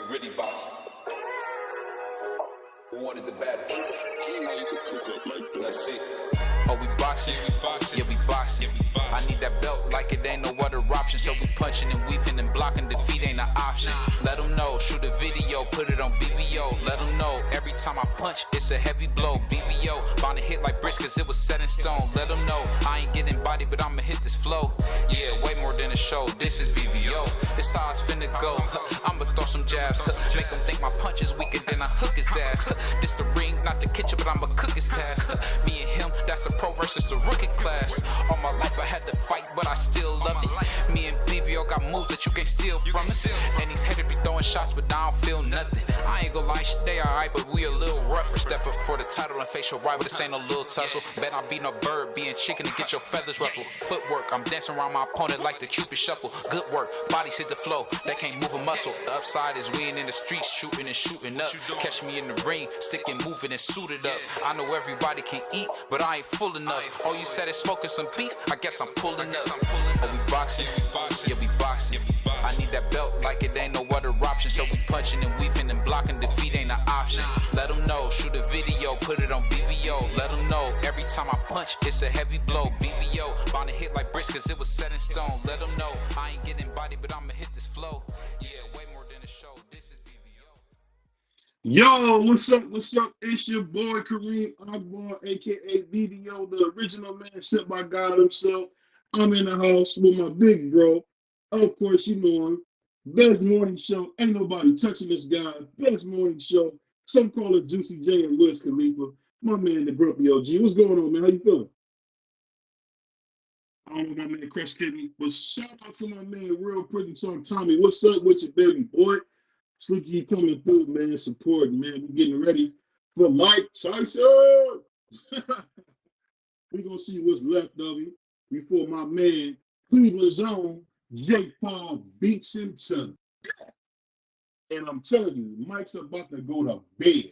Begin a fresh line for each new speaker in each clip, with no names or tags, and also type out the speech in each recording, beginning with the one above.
really boxing. Who wanted the baddest?
I didn't know you could cook up like that.
Let's see.
Oh, we boxing, yeah, we boxing. I need that belt like it ain't no other option. So we punching and weaving and blocking. Defeat ain't an option. Let them know, shoot a video, put it on BVO. Let them know, every time I punch, it's a heavy blow. BVO, bound to hit like bricks cause it was set in stone. Let them know, I ain't getting body, but I'ma hit this flow. Yeah, way more than a show, this is BVO. This how it's finna go. I'ma throw some jabs, make them think my punch is weaker than I hook his ass. This the ring, not the kitchen, but I'ma cook his ass. Me and him, that's the pro versus the rookie class. All my life I had to fight, but I still love it. Me and BVO got moves that you can't steal from us. And these haters be throwing shots, but I don't feel nothing. I ain't gonna lie, shit, they alright, but we a little rougher. Step up for the title and face your rival, this ain't no little tussle. Bet I be no bird, being chicken to get your feathers ruffled. Footwork, I'm dancing around my opponent like the Cupid shuffle. Good work, bodies hit the flow, they can't move a muscle. The upside is we ain't in the streets, shooting and shooting up. Catch me in the ring, sticking, moving and suited up. I know everybody can eat, but I ain't full enough. Oh, you said it's smoking some beef? I guess I'm pulling up. Oh, we boxing, yeah, we boxing. I need that belt like it ain't no other option. So we punching and weaving and blocking. Defeat ain't an option. Let them know, shoot a video, put it on BVO. Let them know, every time I punch, it's a heavy blow. BVO, bound to hit like bricks cause it was set in stone. Let them know, I ain't getting body, but I'ma hit this flow. Yeah, way more than a show, this is BVO.
Yo, what's up? What's up? It's your boy Kareem Akbar, aka BDO, the original man sent by God himself. I'm in the house with my big bro. Of course, you know him. Best morning show. Ain't nobody touching this guy. Best morning show. Some call it Juicy J and Wiz Khalifa. My man, the Grumpy OG. What's going on, man? How you feeling? I don't know my man Crush Kidney, but shout out to my man Real Prison Talk Tommy. What's up with you, baby boy? Salute to you coming through, man. Supporting, man. We're getting ready for Mike Tyson. We're going to see what's left of him before my man, Cleveland's own Jake Paul beats him to death. And I'm telling you, Mike's about to go to bed.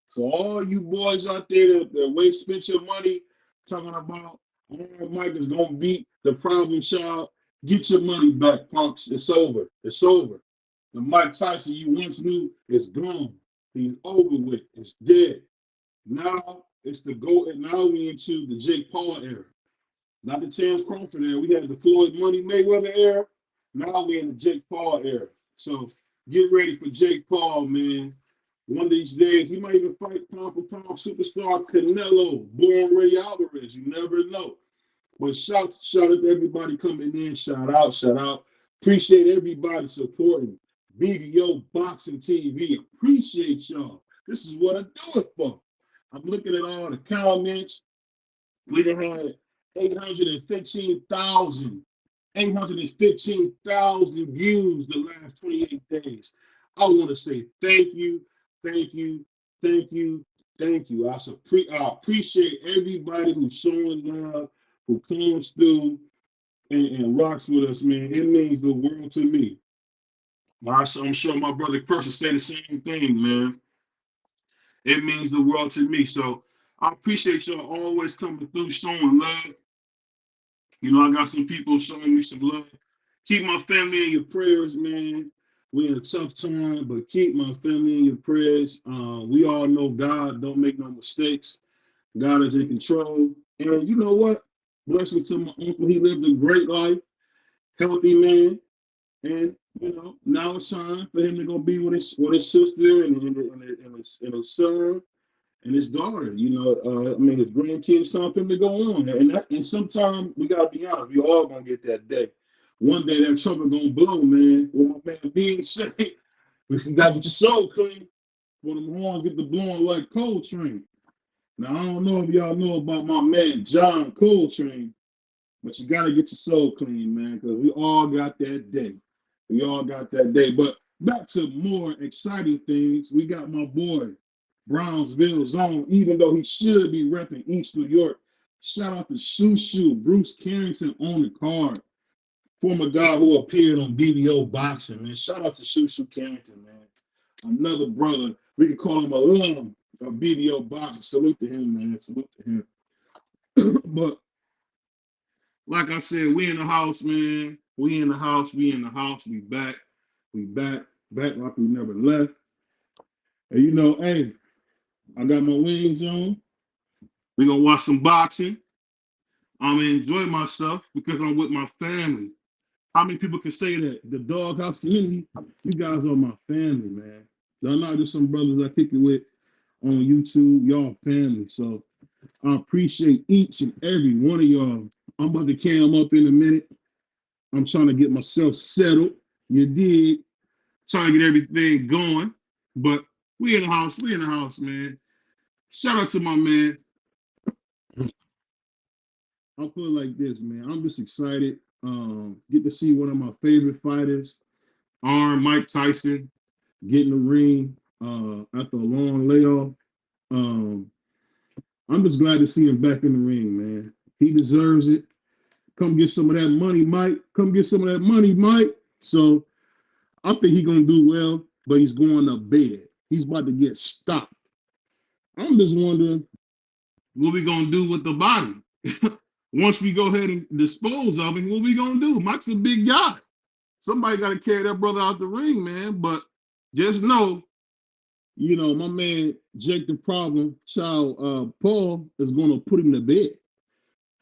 So all you boys out there that waste spent your money talking about, oh, Mike is going to beat the problem child, get your money back, punks. It's over. It's over. The Mike Tyson you once knew is gone. He's over with. It's dead. Now it's the go. And now we into the Jake Paul era, not the Terrence Crawford era. We had the Floyd Money Mayweather era. Now we're in the Jake Paul era. So get ready for Jake Paul, man. One of these days he might even fight pound for pound superstar Canelo, Born Ray Alvarez. You never know. But shout out to everybody coming in. Shout out. Appreciate everybody supporting BBO Boxing TV. Appreciate y'all. This is what I do it for. I'm looking at all the comments. We done had 815,000 views the last 28 days. I want to say thank you. I appreciate everybody who's showing love, who comes through and rocks with us, man. It means the world to me. I'm sure my brother Crush will say the same thing, man. It means the world to me. So I appreciate y'all always coming through, showing love. You know, I got some people showing me some love. Keep my family in your prayers, man. We're in a tough time, but keep my family in your prayers. We all know God don't make no mistakes. God is in control. And you know what? Blessings to my uncle. He lived a great life, healthy man. And you know, now it's time for him to go be with his sister and his son and his daughter. You know, I mean, his grandkids, something to go on. And sometimes we gotta be honest, we all gonna get that day. One day that trumpet gonna blow, man. What my man being said, if you gotta get your soul clean, for them horns get the blowing like Coltrane. Now I don't know if y'all know about my man John Coltrane, but you gotta get your soul clean, man, because we all got that day. We all got that day. But back to more exciting things. We got my boy, Brownsville Zone, even though he should be repping East New York. Shout out to Shoo Bruce Carrington on the card. Former guy who appeared on BBO Boxing, man. Shout out to Shoo Carrington, man. Another brother. We can call him a alum of BBO Boxing. Salute to him, man. Salute to him. But like I said, we in the house, man. We in the house. We back. back like we never left. And you know, hey, I got my wings on. We gonna watch some boxing. I'm gonna enjoy myself because I'm with my family. How many people can say that? The doghouse community, you guys are my family, man. Y'all not just some brothers I kick it with on YouTube. Y'all family. So I appreciate each and every one of y'all. I'm about to cam up in a minute. I'm trying to get myself settled. You did. Trying to get everything going. But we in the house. We in the house, man. Shout out to my man. I'll put it like this, man. I'm just excited. Get to see one of my favorite fighters, Mike Tyson, get in the ring after a long layoff. Um, I'm just glad to see him back in the ring, man. He deserves it. Come get some of that money, Mike. Come get some of that money, Mike. So I think he's gonna do well, but he's going to bed. He's about to get stopped. I'm just wondering what we gonna do with the body. Once we go ahead and dispose of him, what we gonna do? Mike's a big guy. Somebody got to carry that brother out the ring, man. But just know, you know, my man Jake the Problem Child Paul is gonna put him to bed.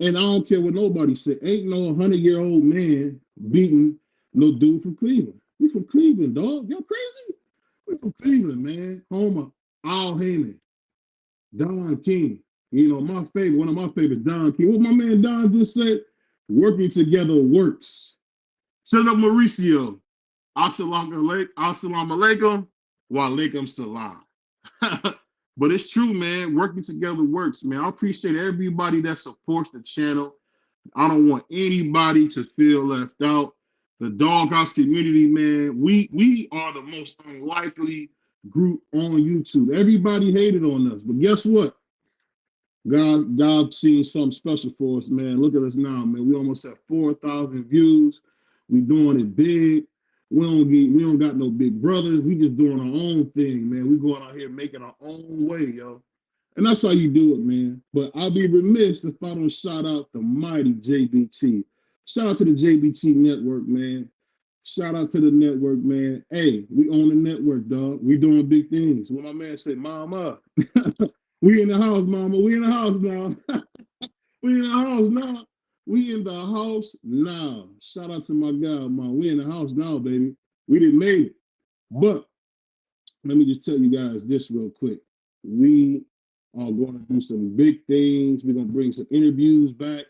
And I don't care what nobody said. Ain't no 100-year-old man beating no dude from Cleveland. We from Cleveland, dog. Y'all crazy? We from Cleveland, man. Home of Al Heyman, Don King. You know, my favorite, one of my favorites, Don King. What my man Don just said? Working together works. Shut up, Mauricio. Assalamu alaikum. Wa alaikum salam. But it's true, man. Working together works, man. I appreciate everybody that supports the channel. I don't want anybody to feel left out. The doghouse community, man, we are the most unlikely group on YouTube. Everybody hated on us, but guess what? God seen something special for us, man. Look at us now, man. We almost have 4,000 views. We doing it big. We don't got no big brothers. We just doing our own thing, man. We going out here making our own way, yo. And that's how you do it, man. But I'll be remiss if I don't shout out the mighty JBT. Shout out to the JBT network, man. Shout out to the network, man. Hey, we own the network, dog. We doing big things. When my man said, Mama, we in the house, Mama. We in the house now. We in the house now. We in the house now. Shout out to my guy, man. We in the house now, baby. We didn't make it. But let me just tell you guys this real quick. We are going to do some big things. We're going to bring some interviews back.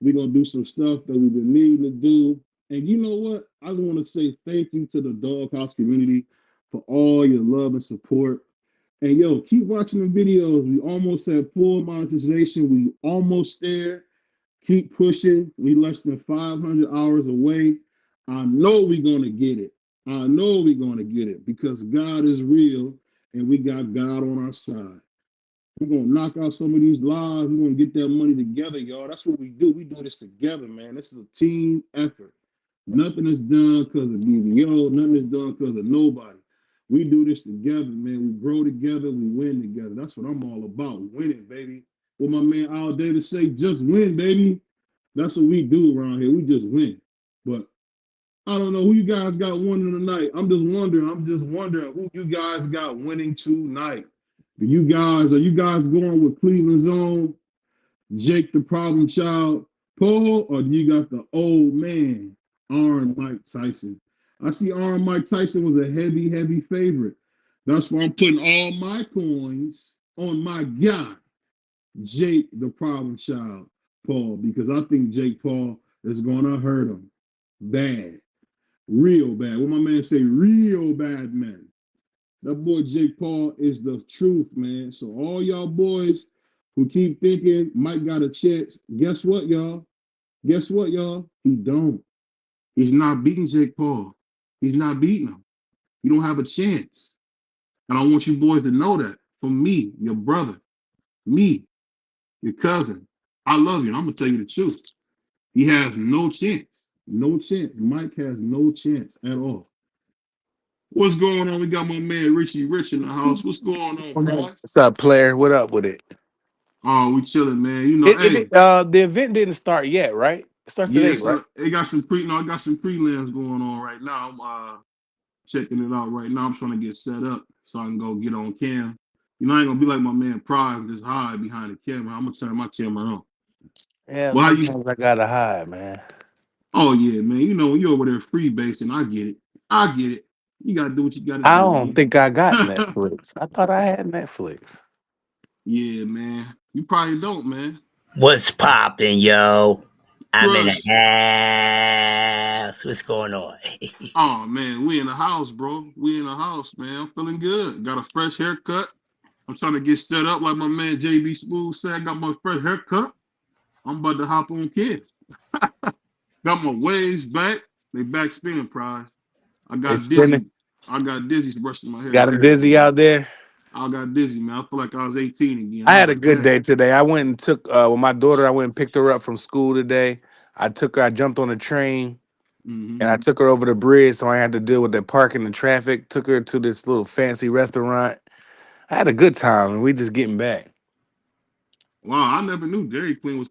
We're going to do some stuff that we've been needing to do. And you know what? I just want to say thank you to the Doghouse community for all your love and support. And yo, keep watching the videos. We almost have full monetization. We almost there. Keep pushing. We less than 500 hours away. I know we're going to get it. I know we're going to get it because God is real and we got God on our side. We're going to knock out some of these lies. We're going to get that money together, y'all. That's what we do. We do this together, man. This is a team effort. Nothing is done because of BBO. Nothing is done because of nobody. We do this together, man. We grow together. We win together. That's what I'm all about. Winning, baby. What my man Al Davis say, just win, baby. That's what we do around here. We just win. But I don't know who you guys got winning tonight. I'm just wondering who you guys got winning tonight. Are you guys going with Cleveland's own Jake the Problem Child Paul, or do you got the old man, Mike Tyson? I see Mike Tyson was a heavy favorite. That's why I'm putting all my coins on my guy, Jake the Problem Child Paul, because I think Jake Paul is gonna hurt him bad, real bad. What my man say, real bad, man. That boy Jake Paul is the truth, man. So all y'all boys who keep thinking Mike got a chance, guess what, y'all? Guess what, y'all? He don't. He's not beating Jake Paul. He's not beating him. You don't have a chance. And I want you boys to know that. From me, your brother, me, your cousin. I love you. And I'm going to tell you the truth. He has no chance. No chance. Mike has no chance at all. What's going on? We got my man Richie Rich in the house. What's going on, boy?
What's up, player? What up with it?
Oh, we chilling, man. You know, hey.
The event didn't start yet, right? It starts today,
so
right?
it got some I got some prelims going on right now. checking it out right now. I'm trying to get set up so I can go get on cam. You know, I ain't gonna be like my man Prime, just hide behind the camera. I'm gonna turn my camera on.
Yeah,
Well, how you?
sometimes I gotta hide, man.
Oh yeah, man. You know, when you're over there free basing, I get it. I get it. You gotta do what you gotta
I
do,
don't
man.
think I got Netflix. I thought I had Netflix.
Yeah, man. You probably don't, man.
What's popping, yo? I'm in
Crush.
the house. What's going on?
Oh man, we in the house, bro. We in the house, man. I'm feeling good. Got a fresh haircut. I'm trying to get set up like my man JB Smooth said. I got my fresh haircut. I'm about to hop on kids. Got my waves back. They back spinning, prize. I
It's
got
spinning.
dizzy. I got dizzy brushing my hair.
Got him dizzy out there.
I got dizzy, man. I feel like I was 18 again.
I
I was
had a
like,
good
dang.
day today. I went and took with my daughter. I went and picked her up from school today. I took her. I jumped on a train
Mm-hmm.
and I took her over the bridge, so I had to deal with the parking and traffic. Took her to this little fancy restaurant. I had a good time, and we just getting back.
Wow, I never knew Dairy Queen was.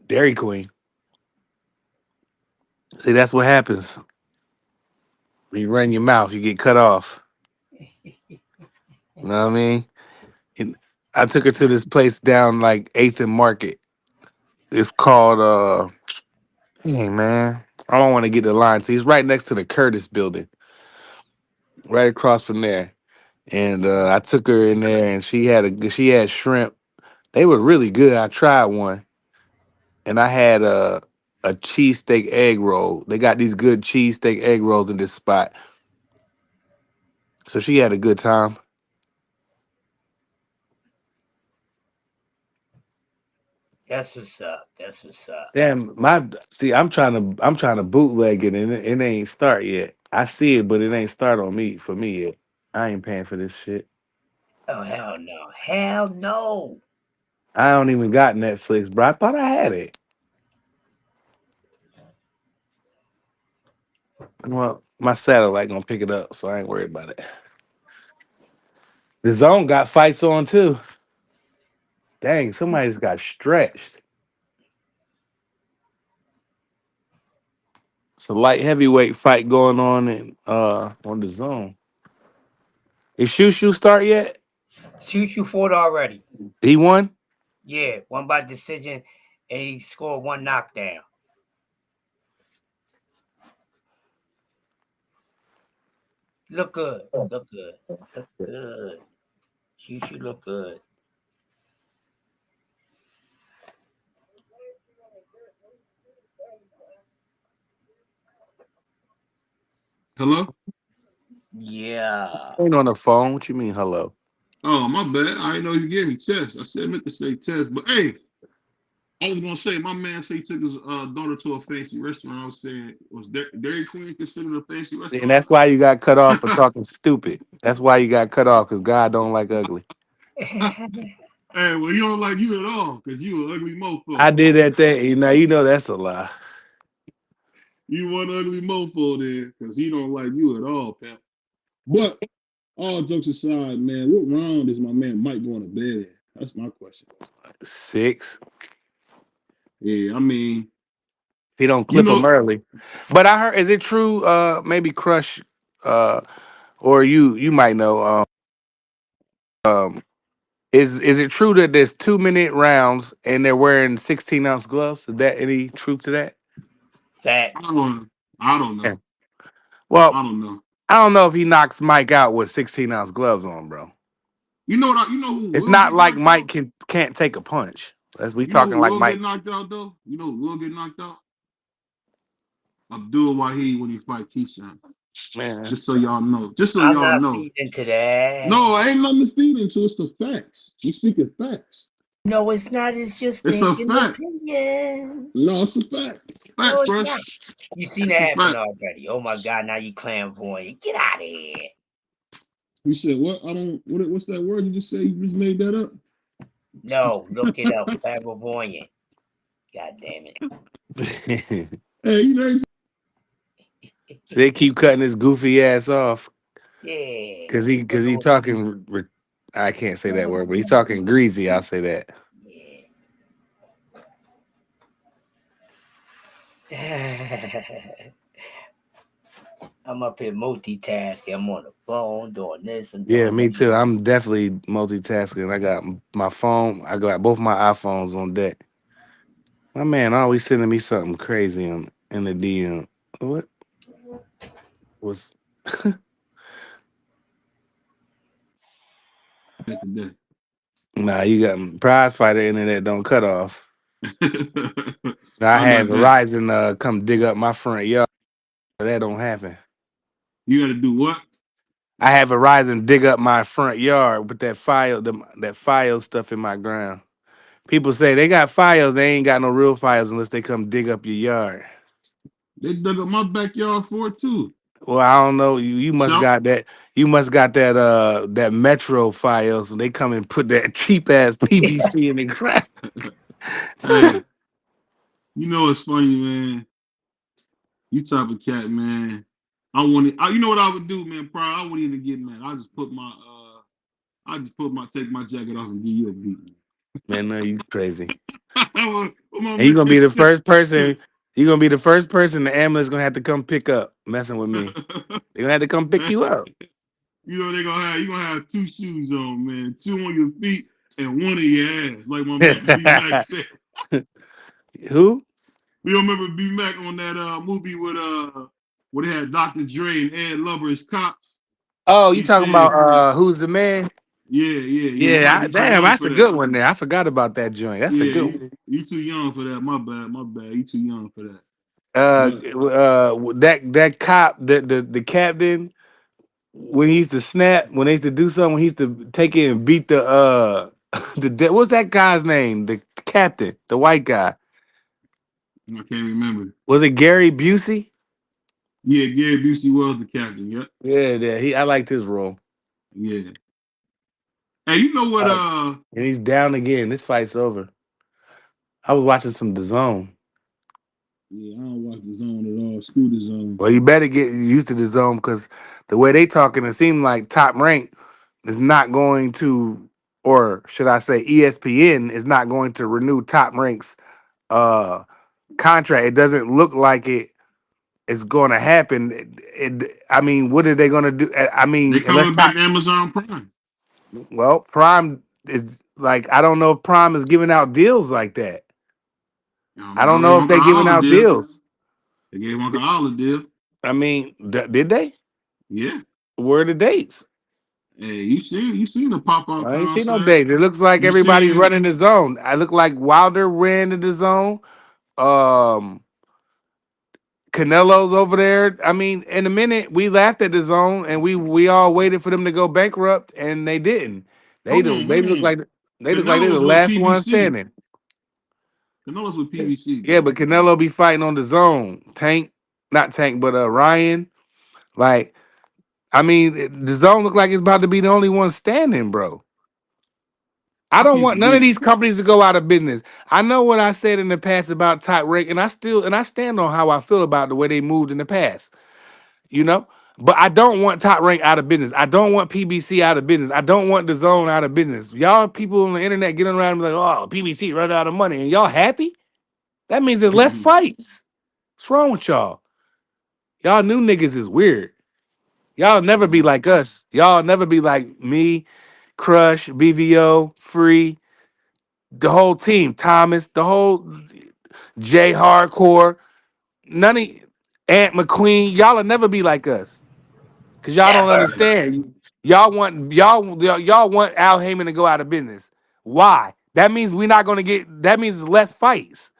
Dairy Queen. See, that's what happens when you run your mouth. You get cut off. You know what I mean? And I took her to this place down like 8th and Market. It's called hey man, I don't want to get the line. So it's right next to the Curtis building, right across from there. And I took her in there, and she had shrimp. They were really good. I tried one, and I had a cheesesteak egg roll. They got these good cheesesteak egg rolls in this spot. So she had a good time.
That's what's up. That's what's up.
Damn, I'm trying to bootleg it, and it ain't start yet. I see it, but it ain't start on me for me yet. I ain't paying for this shit.
Oh, hell no. Hell no.
I don't even got Netflix, bro. I thought I had it. Well, my satellite gonna pick it up, so I ain't worried about it. The Zone got fights on too. Dang, somebody just got stretched. It's a light heavyweight fight going on the Zone. Is Shushu start yet?
Shoot you for it already.
He won.
Yeah, one by decision, and he scored one knockdown. Look good. Look good. Look good. Shoot you look good.
Hello?
Yeah.
Ain't on the phone. What you mean, hello?
Oh, my bad. I didn't know you gave me test. I said meant to say test, but hey, I was gonna say my man say he took his daughter to a fancy restaurant. I was saying, was Dairy Queen considered a fancy
And
restaurant?
that's why you got cut off for talking stupid. That's why you got cut off because God don't like ugly.
Hey, well, you don't like you at all, because you an ugly
I
mofo.
did that thing. You know that's a lie.
You one ugly mofo there, because he don't like you at all, pal. But all jokes aside, man, what round is my man Mike going to bed at? That's my question.
6.
Yeah, I mean,
He don't
you
clip him
know,
early. But I heard, is it true? Maybe Crush, uh, or you might know. Um, is it true that there's 2 minute rounds and they're wearing 16-ounce gloves? Is that any truth to that?
I
Facts.
don't, I don't
Yeah.
know.
Well,
I don't know.
I don't know if he knocks Mike out with 16-ounce gloves on, bro.
You know what? You know who
It's
will
not
get
like
knocked
Mike
out?
can't take a punch. As we
You know
talking
who
like
will get
Mike.
knocked out though? You know who will get knocked out? Abdul Wahid when he fight Keyshawn.
Man,
Just so y'all know. Just so
I'm
y'all
not
know.
feeding into that.
No, I ain't nothing to feed into. It's the facts. We speaking facts.
No, it's not. It's just
It's a
thinking
fact.
opinion.
No, it's a fact.
No,
Facts,
it's
fresh.
not. You seen
It's
that
a
happen
fact.
already. Oh my God, now you clairvoyant. Get out of here.
You said what? I don't. What's that word you just said? You just made that up.
No, look it up. Clairvoyant. God damn it.
Hey, you know.
So they keep cutting his goofy ass off
Yeah.
because he talking. I can't say that word, but he's talking greasy. I'll say that.
Yeah. I'm up here multitasking. I'm on the phone doing this and
Yeah,
doing
me
that.
too. I'm definitely multitasking. I got my phone. I got both my iPhones on deck. My man always sending me something crazy in the DM. What was?
Back today.
Nah, you got prize fighter internet don't cut off. Now, I
I'm
had
like that.
Verizon come dig up my front yard. That don't happen.
You got to do what?
I have Verizon dig up my front yard with that file stuff in my ground. People say they got files, they ain't got no real files unless they come dig up your yard.
They dug up my backyard for it too.
Well, I don't know. You must
So,
got that. You must got that Metro files. And they come and put that cheap ass PVC in the ground.
hey, you know what's funny, man? You type of cat, man. I want it. You know what I would do, man? Probably I wouldn't even get mad. I just take my jacket off and give you a beat.
Man, no, you crazy.
What my
And you
man
gonna be the
say?
first person. You gonna be the first person the ambulance gonna have to come pick up. Messing with me, they gonna have to come pick
Man,
you up.
you know you gonna have two shoes on, man. Two on your feet and one in your ass, like my man B Mac said.
Who?
You don't remember B Mac on that movie with where they had Dr. Dre and Ed Lover as cops?
Oh, you
He
talking
said,
about who's the man?
yeah. You
Yeah,
might be too
damn,
young
that's
for
a
that.
good one there. I forgot about that joint. That's a
Yeah,
good one.
you too young for that. My bad. You too young for that.
Uh,
But
that cop, the captain, when he used to snap, when they used to do something, he used to take it and beat the what's that guy's name? The captain, the white guy.
I can't remember.
Was it Gary Busey?
Yeah, Gary Busey was the captain. Yep.
Yeah, yeah. I liked his role.
Yeah. Hey, you know what?
Oh. And he's down again. This fight's over. I was watching some DAZN.
Yeah, I don't watch the zone at all. Screw the zone.
Well, you better get used to the zone because the way they talking, it seemed like Top Rank is not going to, or should I say, ESPN is not going to renew Top Rank's uh contract. It doesn't look like it is going to happen. I mean, what are they going to do? I
They
mean, unless
coming back
Top,
to Amazon Prime.
well, Prime is like, I don't know if Prime is giving out deals like that. I
They
don't
gave
know if
Uncle
they're giving
Olive
out
deal.
deals.
They gave Uncle Olive deal.
I mean, did they?
Yeah.
Where are the dates?
Hey, you seen the pop out
I ain't see no
concert?
dates. It looks like
You
everybody's
seen
running the zone. I look like Wilder ran to the zone. Um, Canelo's over there. I mean, in a minute, we laughed at the zone and we all waited for them to go bankrupt, and they didn't. They
hold
look
on.
like they're the
Canelo's with
last one
PBC.
standing.
Canelo's with PBC,
Yeah,
bro.
but Canelo be fighting on the zone. Tank, not Tank, but Ryan. Like, I mean, the zone look like it's about to be the only one standing, bro. I
I
don't
keep
want none of
forgetting.
these companies to go out of business. I know what I said in the past about Top Rank, and I stand on how I feel about the way they moved in the past. You know, but I don't want Top Rank out of business. I don't want PBC out of business. I don't want the Zone out of business. Y'all people on the internet getting around and be like, "Oh, PBC run out of money," and y'all happy? That means there's less fights. What's wrong with y'all? Y'all new niggas is weird. Y'all never be like us. Y'all never be like me, Crush, BVO, Free, the whole team, Thomas, the whole J Hardcore, none of Aunt McQueen. Y'all will never be like us. Cause y'all don't
Never.
understand. Y'all want Al Heyman to go out of business. Why? That means we're not gonna get that means less fights.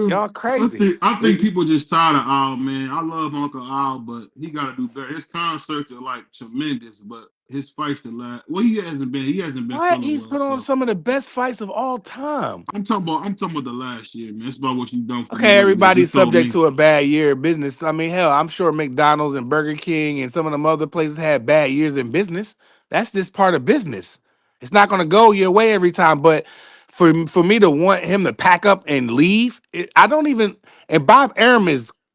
Y'all crazy.
I think people just tired of Al, man. I love Uncle Al, but he got to do better. His concerts are like tremendous, but his fights are like, well, he hasn't been
What?
feeling
He's
well.
put on
So
some of the best fights of all time.
I'm talking about the last year, man. It's about what you done for me
Okay,
the other day. You
everybody's
told
subject
me.
to a bad year of business. I mean, hell, I'm sure McDonald's and Burger King and some of them other places had bad years in business. That's just part of business. It's not going to go your way every time. But for me to want him to pack up and leave, I don't even. And Bob Arum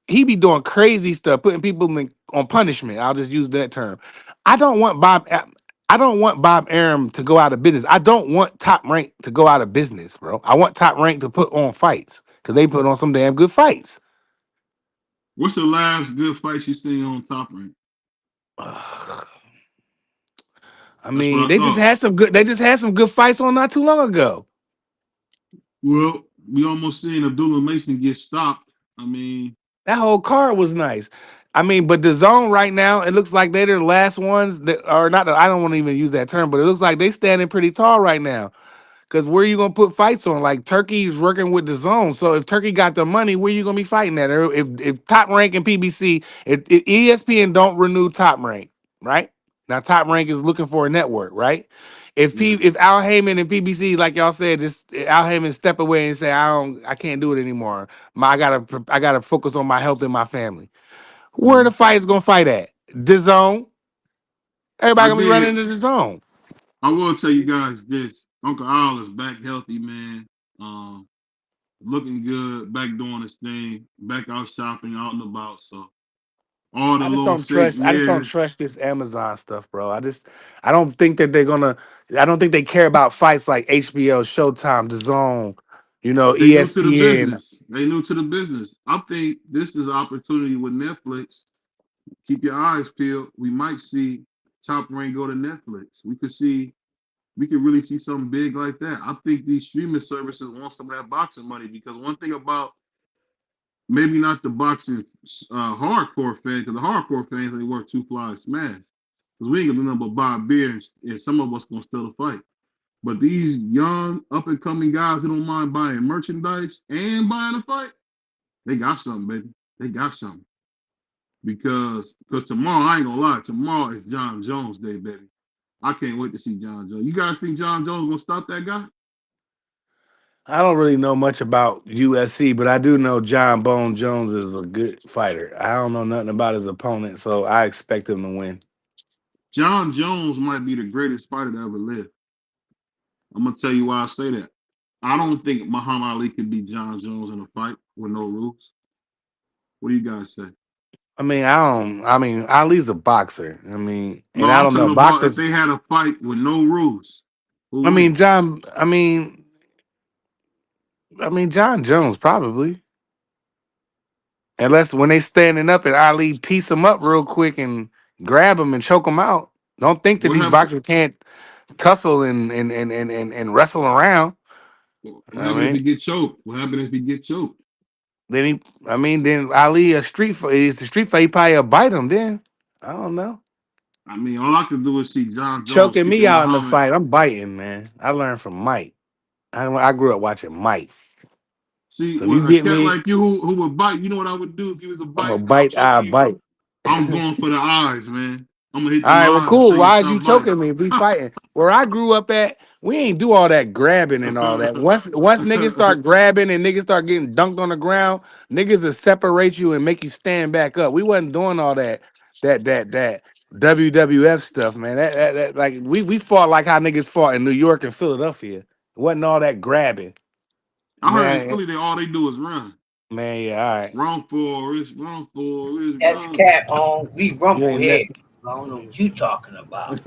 he be doing crazy stuff, putting people on punishment. I'll just use that term. I don't want Bob. I don't want Bob Arum to go out of business. I don't want Top Rank to go out of business, bro. I want Top Rank to put on fights because they put on some damn good fights.
What's the last good fight you seen on Top Rank?
I
That's what
mean,
I thought.
they just had some good fights on not too long ago.
Well, we almost seen Abdullah Mason get stopped. I mean,
That whole card was nice. I mean, but the zone right now, it looks like they're the last ones that are not. I don't want to even use that term, but it looks like they standing pretty tall right now. Because where you gonna put fights on? Like Turkey's working with the zone. So if Turkey got the money, where you gonna be fighting at? Or if Top Rank and PBC, if ESPN don't renew Top Rank, right? Now Top Rank is looking for a network, right?
yeah.
If Al Heyman and PBC, like y'all said, just Al Heyman step away and say, I can't do it anymore. I gotta focus on my health and my family. Where the
Mhm.
fight is gonna fight at? The zone.
I
Everybody gonna be running
did.
into the zone.
I will tell you guys this: Uncle Al is back healthy, man. Um, looking good, back doing his thing, back out shopping, out and about. So all the little fake,
I just don't
yeah,
trust this Amazon stuff, bro. I don't think that I don't think they care about fights like HBO, Showtime, The Zone,
they new to the
ESPN.
business. They new to the business. I think this is an opportunity with Netflix. Keep your eyes peeled. We might see Top Rank go to Netflix. We could really see something big like that. I think these streaming services want some of that boxing money because one thing about maybe not the boxing hardcore fans, because the hardcore fans they work two flies smash. Because we ain't gonna do nothing but buy a beer and some of us gonna still fight. But these young up and coming guys who don't mind buying merchandise and buying a fight, they got something, baby. They got something. Because tomorrow, I ain't gonna lie, tomorrow is John Jones Day, baby. I can't wait to see John Jones. You guys think John Jones gonna stop that guy?
I don't really know much about USC, but I do know John Bone Jones is a good fighter. I don't know nothing about his opponent, so I expect him to win.
John Jones might be the greatest fighter to ever live. I'm gonna tell you why I say that. I don't think Muhammad Ali could beat John Jones in a fight with no rules. What do you guys say?
I mean, Ali's a boxer. I mean,
No,
and I
I'm
don't know
talking about if
boxers.
they had a fight with no rules. Who
I mean,
wins?
John. I mean, John Jones probably. Unless when they standing up and Ali piece them up real quick and grab them and choke them out. Don't think that
What
these
happened?
boxers can't tussle and wrestle around.
What
I
happened if he
mean,
get choked? What happened if he get choked?
then Ali a street fight. It's a street fight. He probably bite him. Then I don't know.
I mean, all I can do is see John Jones
Choking me
kicking
out in the
Muhammad.
fight. I'm biting, man. I learned from Mike. I grew up watching Mike.
See,
So you
with a
get
cat
me,
like you who would bite, you know what I would do if you was a
I'm a
bite and I'm
bite. I
choking you?
bite.
I'm going for the eyes, man. I'm gonna hit
All
them
right, well,
eyes and
cool.
show you
Why is you
something
choking me if we fighting? Where I grew up at, we ain't do all that grabbing and all that. Once niggas start grabbing and niggas start getting dunked on the ground, niggas will separate you and make you stand back up. We wasn't doing all that WWF stuff, man. That like we fought like how niggas fought in New York and Philadelphia. It wasn't all that grabbing,
I heard in
man.
Philly all they do is run.
Man, yeah, all right.
Run Forrest, run Forrest,
That's
run.
cat on. We
You
rumble
ain't
here.
never.
I don't know what you talking about.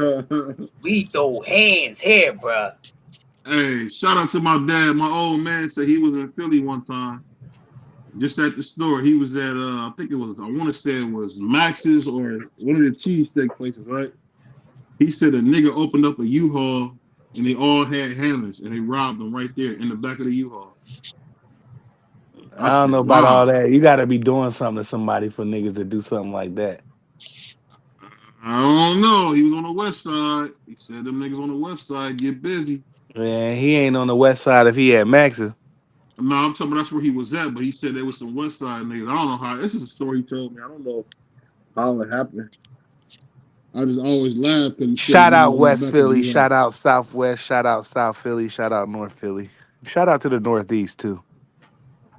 We throw hands here, bruh.
Hey, shout out to my dad. My old man said he was in Philly one time, just at the store. He was at I think it was I want to say it was Max's or one of the cheesesteak places, right? He said a nigga opened up a U-Haul and they all had hammers and they robbed them right there in the back of the U-Haul. I
I don't
said,
know about all
wow.
that. You got to be doing something to somebody for niggas to do something like that.
I don't know. He was on the west side. He said them niggas on the west side get busy.
Man, he ain't on the west side if he at Max's.
No, I'm talking about that's where he was at, but he said there was some west side niggas. I don't know how. This is a story he told me. I don't know how it happened. I just always laugh because he said
Shout
niggas
out
was in the
West
back of the
Philly.
U-Haul.
Shout out Southwest. Shout out South Philly. Shout out North Philly. Shout out to the Northeast too.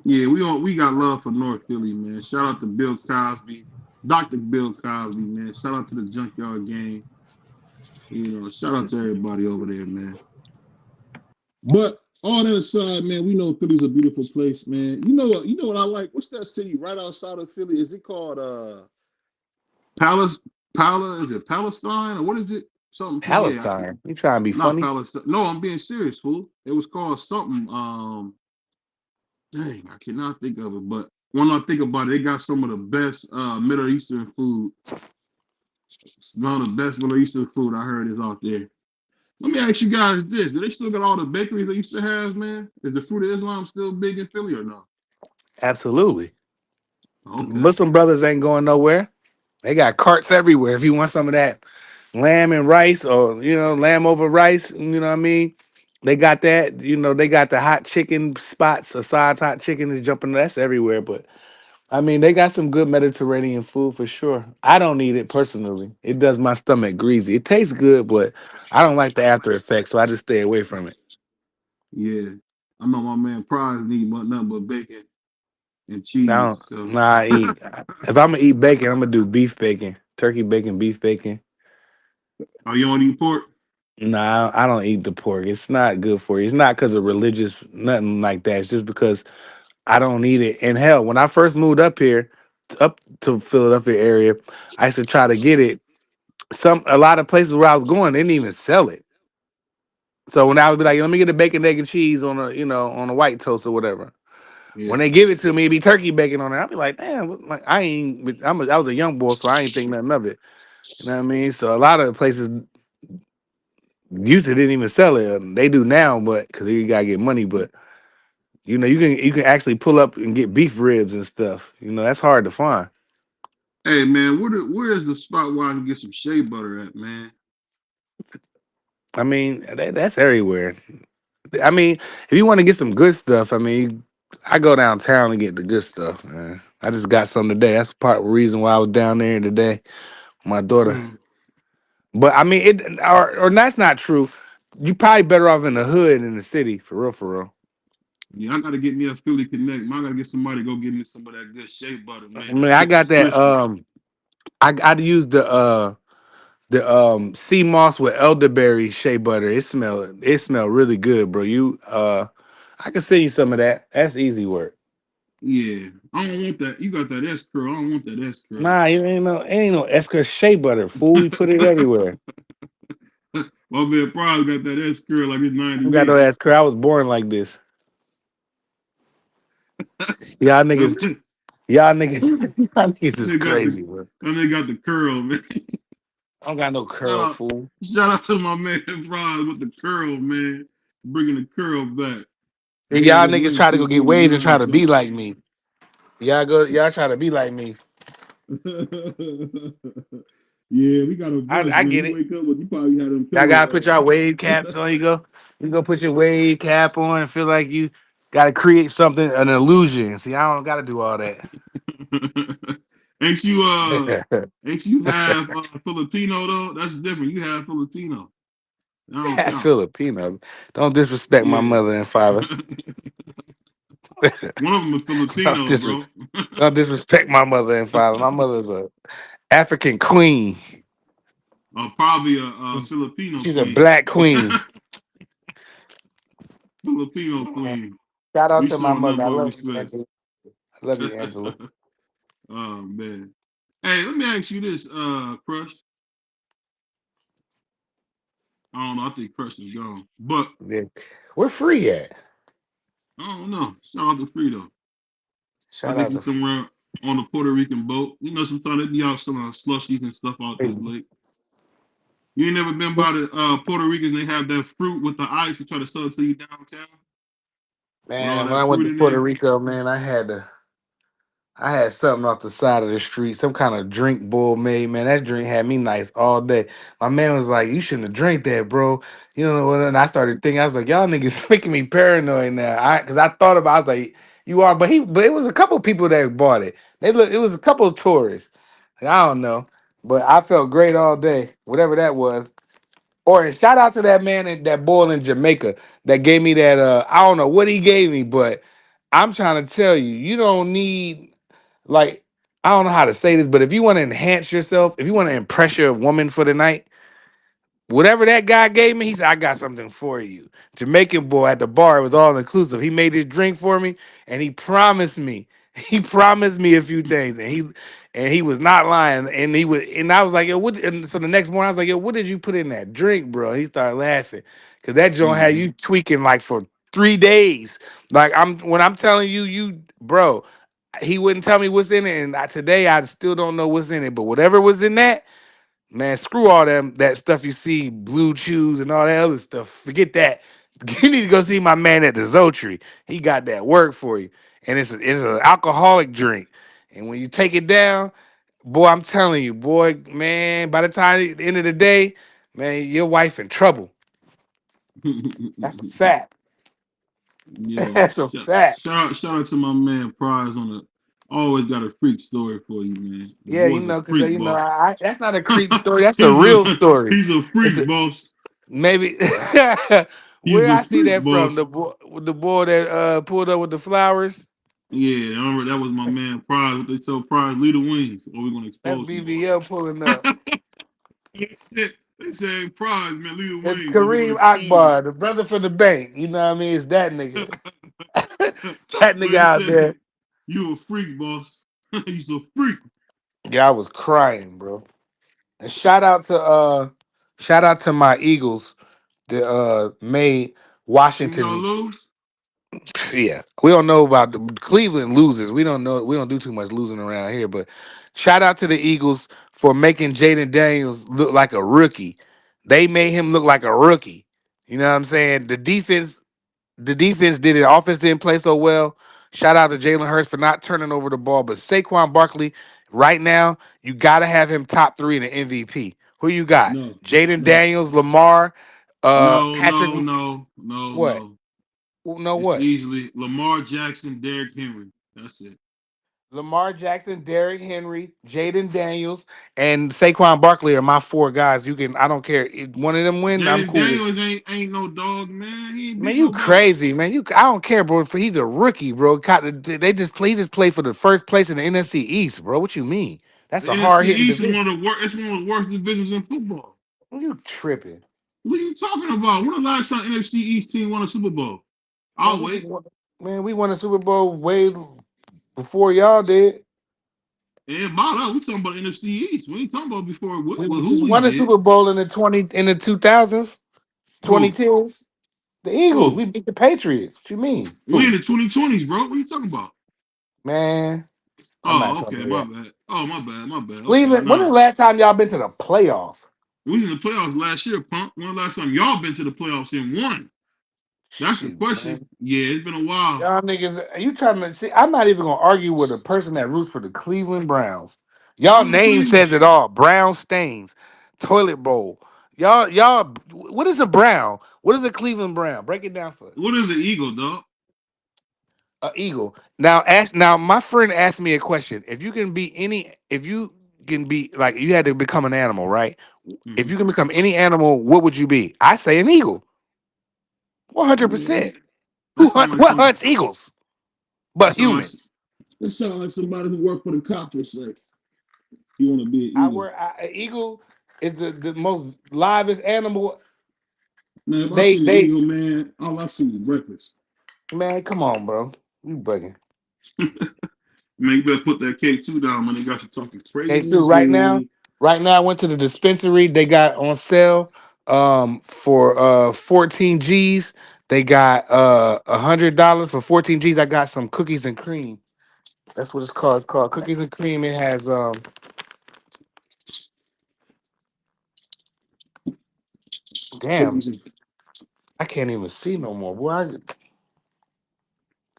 Yeah, we got love for North Philly, man. Shout out to Bill Cosby, Dr. Bill Cosby, man. Shout out to the Junkyard Gang. Shout out to everybody over there, man. But all that aside, man, we know Philly's a beautiful place, man. You know what? You know what I like? What's that city right outside of Philly? Is it called Palace? Is it Palestine or what is it? Something? Yeah,
Palestine. You trying to be
not
funny?
Palestine. No, I'm being serious, fool. It was called something. Dang, I cannot think of it, but when I think about it, they got some of the best Middle Eastern food. One of the best Middle Eastern food I heard is out there. Let me ask you guys this: do they still got all the bakeries they used to have, man? Is the Fruit of Islam still big in Philly or no?
Absolutely.
Okay.
Muslim brothers ain't going nowhere. They got carts everywhere. If you want some of that lamb and rice, or lamb over rice, you know what I mean. They got that. They got the hot chicken spots. Assad's hot chicken is jumping. That's everywhere. But I mean, they got some good Mediterranean food for sure. I don't eat it personally. It does my stomach greasy. It tastes good, but I don't like the after effects, so I just stay away from it.
Yeah. I know my man Prize need nothing but bacon and
I
cheese.
don't.
So
Nah, I eat. If I'm gonna eat bacon, I'm gonna do beef bacon, turkey bacon, beef bacon.
oh, you don't eat pork?
Nah, I don't eat the pork. It's not good for you. It's not because of religious, nothing like that. It's just because I don't eat it. And hell, when I first moved up here, up to Philadelphia area, I used to try to get it. A lot of places where I was going, they didn't even sell it. So when I would be like, let me get a bacon, egg, and cheese on a white toast or whatever. When
Yeah.
they give it to me, it be turkey bacon on it. I'll be like, damn, like I ain't. I was a young boy, so I ain't think nothing of it. You know what I mean? So a lot of the places used to didn't even sell it. They do now, but because you gotta get money. But you can actually pull up and get beef ribs and stuff. That's hard to find.
Hey man, where is the spot where I can get some shea butter at, man?
I mean, that's everywhere. I mean, if you want to get some good stuff, I mean, I go downtown and get the good stuff, man. I just got some today. That's part of the reason why I was down there today. My daughter.
Mm.
But I mean, or that's not true. You probably better off in the hood than the city, for real, for real.
Yeah, I gotta get me a Philly Connect. Man, I gotta get somebody to go get me some of that good shea butter,
I
man. That
mean, I
shit
got that.
consistent.
I used the sea moss with elderberry shea butter. It smell really good, bro. I can send you some of that. That's easy work.
Yeah, I don't want that. You got that S curl. I don't want that S curl.
Nah, you ain't no Esker shea butter, fool. We put it everywhere.
My man Prize got that S curl like it's
I don't got no
98.
ass I was born like this. Y'all
That
niggas,
man,
y'all niggas, y'all niggas is
they got the
crazy, bro.
that they got the curl, man.
I don't got no
Shout
curl,
out,
fool.
shout out to my man Prize with the curl, man. Bringing the curl back.
See,
He had
y'all
his
niggas
little
try to go get waves and try
249
to be
talk.
like me. Y'all try to be like me.
Yeah, we got a bunch,
I
man.
get
You
it.
wake up with you probably had them
Y'all gotta
pillow
put y'all wave caps on. You go put your wave cap on and feel like you gotta create something, an illusion. See, I don't gotta do all that.
ain't you ain't you half Filipino though? That's different. You half Filipino. That don't
Half
count.
Filipino. Don't disrespect my
Yeah.
mother and father.
One of them is
don't,
Filipino,
dis-
bro.
don't disrespect my mother and father. My mother's a African queen.
Probably a
She's,
Filipino
she's a
queen.
black queen.
Filipino queen.
Shout out
We
to my
showing
mother.
nothing
I
but
love you,
respect.
Angela. I love you, Angela.
Oh man. Hey, let me ask you this, Crush. I don't know. I think Crush is gone, but
Yeah. We're free at.
I don't know. Shout out to Frito. I
Shout
think
out
he's
to
somewhere on the Puerto Rican boat. You know, sometimes they be out selling slushies and stuff out this
free.
lake. You ain't never been by the Puerto Ricans? They have that fruit with the ice. They try to sell it to you downtown with all
Man, when
that
I went
fruit
to
in
Puerto
there.
Rico, man, I had something off the side of the street, some kind of drink bull made, man. That drink had me nice all day. My man was like, "You shouldn't have drank that, bro." You know what? And I started thinking, I was like, "Y'all niggas making me paranoid now." Because I thought about, I was like, "You are," but it was a couple people that bought it. It was a couple of tourists. Like, I don't know, but I felt great all day, whatever that was. Or and shout out to that man that boy in Jamaica that gave me that. I don't know what he gave me, but I'm trying to tell you, you don't need like I don't know how to say this, but if you want to enhance yourself, if you want to impress your woman for the night, whatever that guy gave me, he said, I got something for you. Jamaican boy at the bar, it was all inclusive. He made this drink for me and he promised me. He promised me a few things and he was not lying. And I was like, yo, what and so the next morning I was like, yo, what did you put in that drink, bro? He started laughing. Cause that joint had
Hmm.
you tweaking like for 3 days. Like when I'm telling you, bro. He wouldn't tell me what's in it, and today I still don't know what's in it. But whatever was in that, man, screw all that stuff you see, blue chews and all that other stuff. Forget that. You need to go see my man at the Zotri. He got that work for you, and it's an alcoholic drink. And when you take it down, boy, I'm telling you, boy, man, by the time at the end of the day, man, your wife in trouble. That's a fact.
Yeah.
That's a fact.
Shout out to my man Prize on the always got a freak story for you, man. The
Yeah,
boy's a
because
freak boss.
that's not a creep story. That's a
he's
real
a
story.
he's a
It's
freak
a,
boss.
maybe
He's
where
a
I see
freak
that from
boss.
the boy that pulled up with the flowers.
Yeah, I remember that was my man Prize. What they tell Prize, lead the wings, or we're gonna
That's
expose you.
BVL pulling up.
They say Prize, man, lead the
It's
wings, or we're gonna
Kareem
expose
Akbar, the brother from the bank. You know what I mean? It's that
you.
nigga. That
But
nigga
they
out
say
there.
you a freak, boss. You's a freak.
Yeah, I was crying, bro. And shout out to my Eagles that made
Didn't y'all
Washington.
lose?
Yeah, we don't know about the Cleveland loses. We don't know. We don't do too much losing around here. But shout out to the Eagles for making Jaden Daniels look like a rookie. They made him look like a rookie. You know what I'm saying? The defense did it. Offense didn't play so well. Shout out to Jalen Hurts for not turning over the ball. But Saquon Barkley, right now, you got to have him top three in the MVP. Who you got?
No,
Jaden
no,
Daniels, Lamar,
no,
Patrick.
no, no, no,
What?
no.
No,
It's
what?
easily Lamar Jackson, Derrick Henry. That's it.
Lamar Jackson, Derrick Henry, Jaden Daniels, and Saquon Barkley are my four guys. You can, I don't care. If one of them win, I'm
Jaden
cool with.
Daniels ain't no dog, man. He ain't
Man,
beat
you
nobody.
crazy, man. I don't care, bro. For he's a rookie, bro. They just play. He just played for the first place in the NFC East, bro. What you mean? That's
The
a hard
NFC
hitting
East is
division.
one of the worst. It's one of the worst divisions in football.
You tripping,
What are you talking about? When the last time NFC East team won a Super Bowl?
man?
I'll wait.
We won a Super Bowl way before y'all did.
And about that, we talking about NFC East. We ain't talking about before
We
who
just
we
won a
did.
Super Bowl in the 2000s,
Who?
2010s. The Eagles.
Who?
We beat the Patriots. What you mean?
We in
Who?
the 2020s, bro. What are you talking about?
Man, I'm not
Oh,
trying to
okay,
do
my
that.
bad. Oh, my bad, my bad. Okay,
Cleveland, when is
nah.
the last time y'all been to the playoffs?
We was in the playoffs last year, punk. When the last time y'all been to the playoffs and won? That's the
Shoot,
question.
man.
Yeah, it's been a while.
Y'all niggas, are you trying to see? I'm not even gonna argue with a person that roots for the Cleveland Browns. Y'all
I'm a
name
Cleveland.
says it all. Brown stains, toilet bowl. Y'all, what is a brown? What is a Cleveland Brown? Break it down for us.
What is an eagle, dog?
A eagle. Now my friend asked me a question. If you can be like you had to become an animal, right? If
Hmm.
you can become any animal, what would you be? I say an eagle.
Yeah,
100%.
that sound like
What
some.
hunts eagles?
That
But
sound like.
humans.
That sound like somebody who worked for the cops or say you want to be an
I
eagle.
were an eagle is the most livest animal.
Man, if I
They
seen an
they
eagle, man, all I see is breakfast.
man, come on, bro. You bugging.
Man, you better put that K2 down, man. They got you talking
Okay, too. Right now,
crazy.
I went to the dispensary. They got on sale for 14 G's. They got $100 for 14 G's. I got some cookies and cream. That's what it's called. It's called cookies and cream. It has damn,
Cookies and
I can't even see no more. Boy, I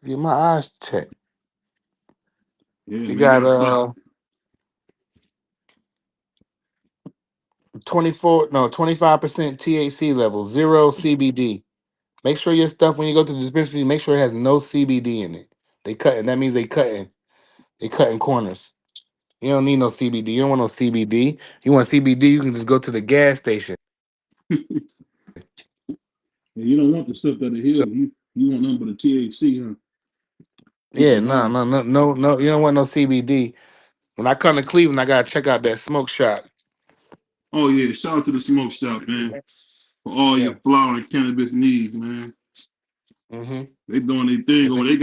get my eyes checked.
yeah,
You
man, you
got
gotta stop.
24 no 25% THC level, zero CBD. Make sure your stuff when you go to the dispensary, make sure it has no CBD in it. They cutting. That means they cutting corners. You don't need no CBD. You don't want no CBD. You want CBD, you can just go to the gas station.
And you don't want the stuff that'll heal you. You want nothing but a THC, huh? Keep
Yeah,
you
no,
high.
no, no, no, no. You don't want no CBD. When I come to Cleveland, I gotta check out that smoke shop.
Oh yeah, shout out to the smoke shop, man, for all
Yeah.
your flower and cannabis needs, man.
Mm-hmm.
They doing their thing
And
over.
then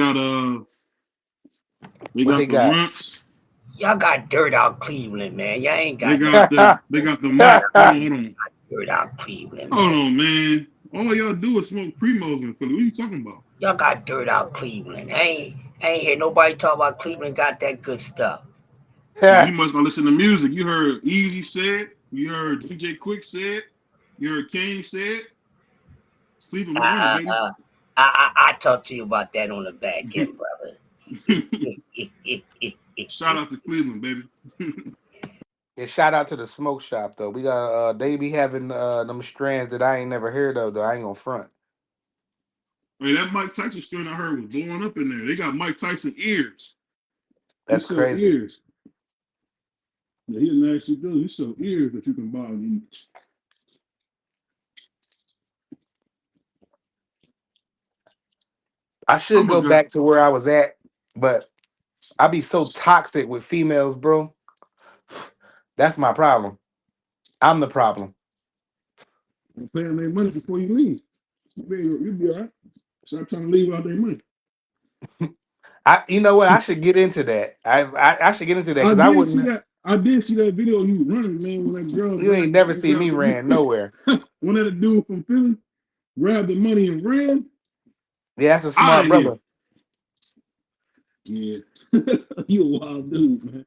They
what
got
they
the
got?
rumps.
Y'all got dirt out Cleveland, man. Y'all ain't
They
got no
got the Mac.
dirt out Cleveland,
Hold
man.
on, man. All y'all do is smoke primos in Philly. What are you talking about?
Y'all got dirt out Cleveland. I ain't hear nobody talk about Cleveland got that good stuff.
Well, you must not listen to music. You heard Easy said, you heard DJ Quick said, you heard Kane said, Cleveland
I
running,
I
baby.
uh, I talk to you about that on the back end, brother.
Shout out to Cleveland, baby.
Yeah, shout out to the smoke shop though. We got they be having them strands that I ain't never heard of though. I ain't gonna front.
Hey, that Mike Tyson strain I heard was blowing up in there. They got Mike Tyson ears. He
That's
sell
crazy.
ears. Yeah, he a nasty dude. He sell ears that you can buy.
I
How
should
much
go
that?
back to where I was at, but I be so toxic with females, bro. That's my problem. I'm the problem.
I'm paying their money before you leave. You'll be all right. Stop trying to leave out their money.
You know what? I should get into that. I should get into that
I
because I
did see
wouldn't.
that. I did see that video of you running, man, when that girl
You ain't never see me ran nowhere.
when that dude from Philly grabbed the money and ran
Yeah, that's a
out
smart
of here.
brother.
Yeah. You a wild dude, man.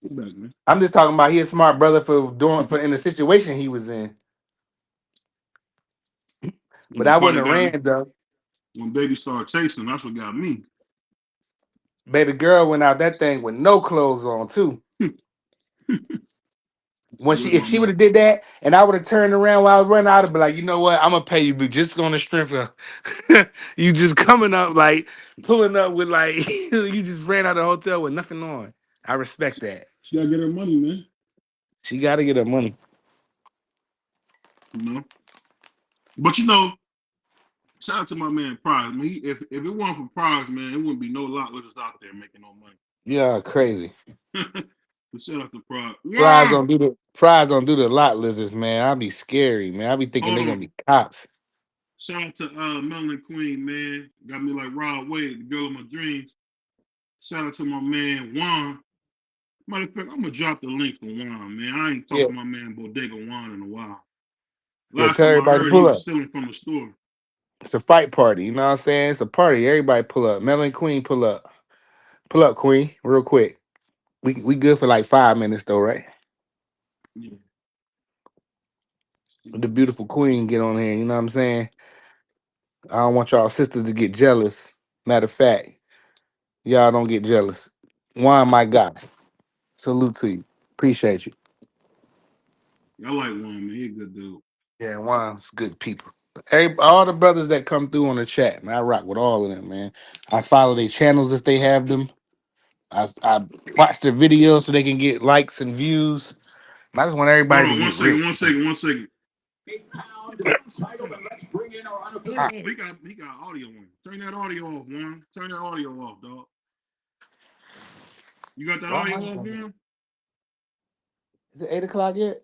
Come back, man.
I'm just talking about he a smart brother for doing for in the situation he was in.
And
But
the
I
part
wouldn't
that
have
got me
ran though.
when baby started chasing, that's what got me.
Baby girl went out that thing with no clothes on too.
So
When
where's
if
my
she would
money?
have did that and I would have turned around while I was running, I'd have been like, you know what? I'm gonna pay you, but just on the strength of you just coming up like pulling up with like you just ran out of the hotel with nothing on. I respect that.
She gotta get her money, man.
She got to get her money.
You know. But you know, shout out to my man Prize. Man, if it weren't for Prize, man, it wouldn't be no lot lifters out there making no money.
Yeah, crazy.
But shout out to Prize.
Prize
Wow.
don't do the prize don't do the lot lizards, man. I'll be scary, man. I'll be thinking
Hold
they gonna
on.
be cops.
Shout out to Melanie Queen, man. Got me like Rod Wade, the girl of my dreams. Shout out to my man Juan. Matter of fact, I'm gonna drop the link for Juan, man. I ain't
Yeah,
talked to my man Bodega Juan in a while.
yeah.
Last
Tell
time I
everybody to
heard, he
pull
was
up.
stealing from the store.
It's a fight party. You know what I'm saying? It's a party. Everybody pull up. Melanie Queen, pull up. Pull up, Queen, real quick. We good for like 5 minutes though, right?
Yeah.
The beautiful Queen get on here. You know what I'm saying? I don't want y'all sisters to get jealous. Matter of fact, y'all don't get jealous. Juan, my guy. Salute to you. Appreciate you.
I like Juan, man. He a good dude.
Yeah, Juan's good people. All the brothers that come through on the chat, man, I rock with all of them, man. I follow their channels if they have them. I watch their videos so they can get likes and views. I just want
Hold
everybody to
on, one
get
second,
rich.
one
Man.
second, one second.
Ah,
Oh, he got audio on. Turn that audio off, Juan. Turn that audio off, dog. You got that
well,
audio off, Juan?
is it 8 o'clock yet?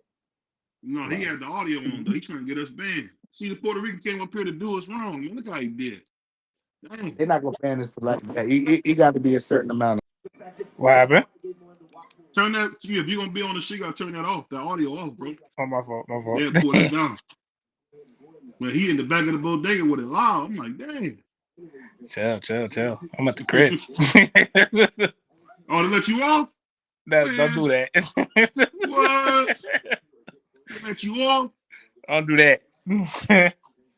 No, he
No,
had the audio on though. He trying to get us banned. See, the Puerto Rican came up here to do us wrong, man. Look how he did. Dang.
they're not gonna ban this for like that. You got to be a certain amount. What happened?
Turn that. If you're gonna be on the shit, you gotta turn that off. That audio off, bro.
Oh, my fault. My fault.
Yeah, pull that down. But he in the back of the bodega with it loud. I'm like, dang.
Chill. I'm at the crib.
Oh, they let you off?
No, don't
Man,
do that.
what? They let you off?
Don't do that.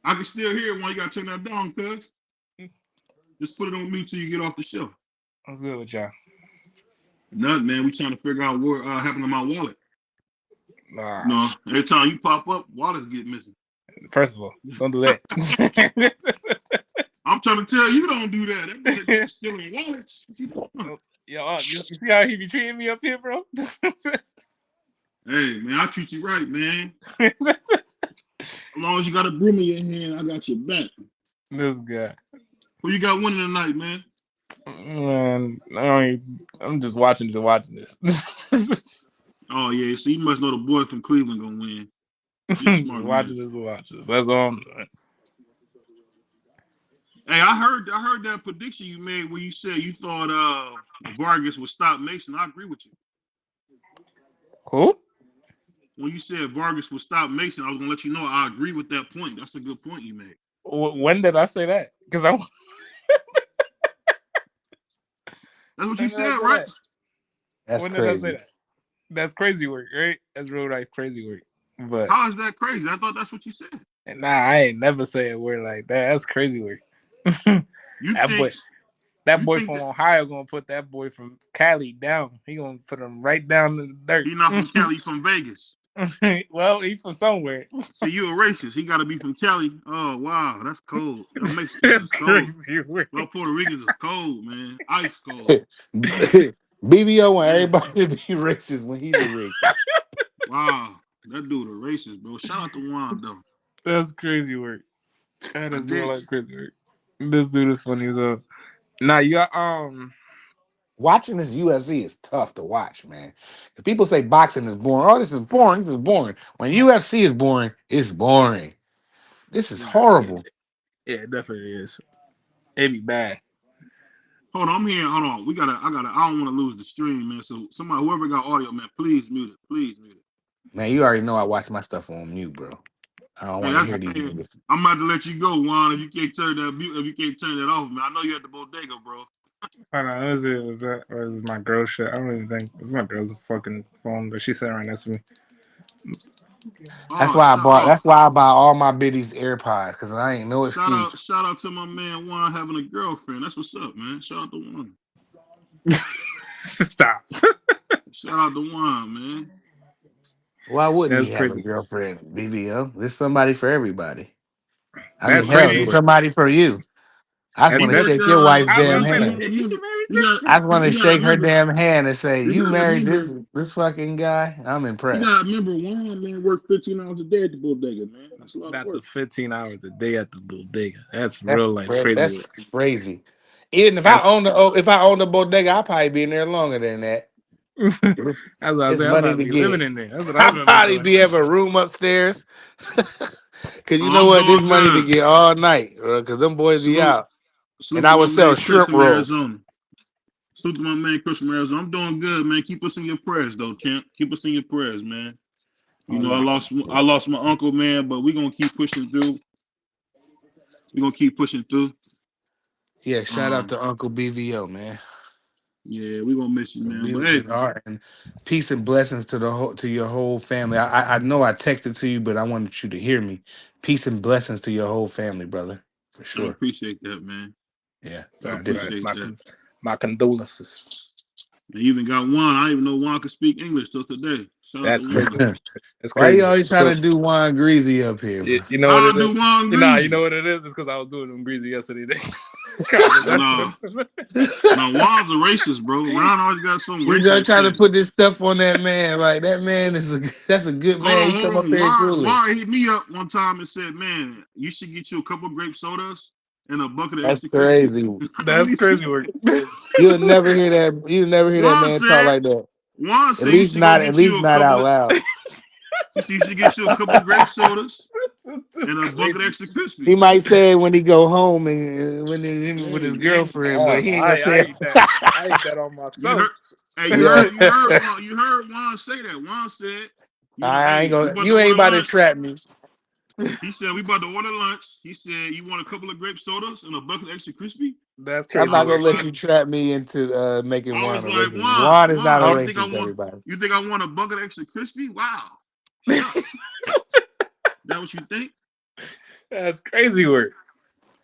I can still hear it when you gotta turn that down, cuz. Just put it on mute till you get off the show.
What's good with y'all?
Nothing, man. We trying to figure out what happened to my wallet.
Nah,
No, every time you pop up, wallets get missing.
first of all, don't do that.
I'm trying to tell you, don't do that. Everybody be stealing wallets. What you doing?
Yo, you see how he be treating me up here, bro?
Hey, man, I treat you right, man. As long as you got a broom in your hand, I got your back.
This guy.
Who you got winning tonight, man?
Man, I'm just watching this.
Oh, yeah. So you must know the boy from Cleveland gonna win. You're a
Just
smart
watching
man.
this. That's all I'm doing.
Hey, I heard that prediction you made when you said you thought Vargas would stop Mason. I agree with you.
Who?
When you said Vargas would stop Mason, I was gonna let you know I agree with that point. That's a good point you made.
When did I say that?
Because I
That's what you
when did I
said,
say
right?
that?
That's
When did I say
crazy.
that? That's crazy work, right? That's real life crazy work. But
How is that crazy? I thought that's what you said.
nah, I ain't never say a word like that. That's crazy work.
You
that boy,
think
that
you
boy
think
from
that
Ohio gonna put that boy from Cali down. He gonna put him right down in the
he not from Cali, he from Vegas.
dirt. Well, he from somewhere.
See, you a racist. He got to be from Cali. Oh wow, that's cold. Them Mexicans
That's
is cold.
crazy work.
Them Puerto Ricans is cold, man. Ice cold.
BBO want
Yeah.
everybody to be racist when he's a racist.
Wow, that dude a racist, bro. Shout out to Juan though.
That's crazy work. That
I
is real
did.
life crazy work. This dude is funny as hell. Nah, you got
Watching this UFC is tough to watch, man. If people say boxing is boring, oh, this is boring, this is boring. When UFC is boring, it's boring. This is
nah, yeah,
horrible.
yeah, it definitely is. It'd be bad.
Hold on, I'm here. Hold on. I don't want to lose the stream, man. So somebody, whoever got audio, man, please mute it. Please mute it.
Man, you already know I watch my stuff on mute, bro. I don't
Hey,
want to
that's
hear these
hey,
niggas.
I'm about to let you go, Juan. If you can't turn that mute, if you can't turn that off, man. I know you at the bodega, bro.
Hold on, is it? Was that? Or is it my girl shit? I don't even think it's my girl's fucking phone, but she's sitting right next to me.
That's
Oh,
why I
shout
bought.
oh,
That's why I buy all my biddies AirPods because I ain't no excuse.
shout out to my man Juan having a girlfriend. That's what's up, man. Shout out to Juan.
Stop.
Shout out to Juan, man.
Why wouldn't
That's
he have a
crazy.
girlfriend, BBO? There's somebody for everybody. I
That's
mean,
Well,
hell,
crazy
there's
work.
somebody for you. I just
That's
he
want to
that's.
worked
shake your wife's
I was
damn
gonna
you,
say,
you
hand.
gotta
did
remember,
you marry
you got
I just want to
you gotta
shake her
remember,
damn hand and say,
you
"You
gotta
married
remember,
this fucking guy." I'm
you
impressed.
gotta remember Juan, man, worked 15 hours a day at the bodega, man. That's a lot of
not the
work.
15 hours a day at the bodega. That's real life crazy
That's
work.
crazy. Even if I
That's
own the if I own the bodega, I'll probably be in there longer than that.
that's
It's,
what I
it's
say. I
money
might
to
be living
get.
in there. That's what I was
I
gonna be
probably
doing.
be have a room upstairs. Cause you
Oh,
know
I'm
what, this
doing
money to
good.
get all night, cause them boys be
Salute,
out, and
salute to
I
my
would
man
sell
Chris
shrimp
from
rolls.
Arizona. Salute to my man Chris from Arizona. I'm doing good, man. Keep us in your prayers, though, champ. Keep us in your prayers, man. You
Oh
know,
yeah.
I lost my uncle, man, but we gonna keep pushing through. We gonna keep pushing through.
Yeah, shout out
Um,
to Uncle BVO, man.
yeah, we gonna miss you, man. But hey,
And peace and blessings to the whole to your whole family. I know I texted to you, but I wanted you to hear me. Peace and blessings to your whole family, brother, for
I
sure.
appreciate that, man.
Yeah, it's
I
a
That's
appreciate
difference.
that.
my condolences.
And you even got one. I didn't even know one could speak English till today. Shout out to
That's crazy
one.
work. That's
Why you
crazy work.
always trying to do Juan Greasy up here, bro?
You know what
How
it
I do
is?
one
You
greasy?
know what it is? It's because I was doing them greasy yesterday. God,
No, no, Juan's a racist, bro. Ron always got some
You gonna
racist
try to
shit.
put this stuff on that man? Like that man is that's a good man. He
Hold
come up
on.
here and cool it.
Juan hit me up one time and said, "Man, you should get you a couple grape sodas and a bucket of
That's
extra crispy."
crazy.
What
that's
he said?
crazy work.
You'll never hear that. You'll never hear that
Juan
man talk
said,
like that.
Juan
At
said he
least
should go
not. At
get
least
you a
not
couple
out
of.
loud.
He should get you a couple of grape sodas and a bucket of
Crazy.
extra
He
crispy.
might say it when he go home and when he's with his
Hey,
girlfriend, but he ain't gonna
I
say
eat that. I eat
it.
that on
you
myself.
heard? Hey,
Yeah,
you heard Juan say that. Juan said,
I ain't
hey, we
gonna.
about to
You ain't
order
about to
lunch.
trap me.
He said we about to order lunch. He said you want a couple of grape sodas and a bucket of extra crispy.
That's
I'm
crazy
not
I
gonna
work.
was
let
like,
you trap me into making
I
Juan
was
a
like,
racist. Juan is not a
Huh?
racist. Everybody.
you think I want a bucket of extra crispy? Wow, shucks. That what you think?
That's crazy work.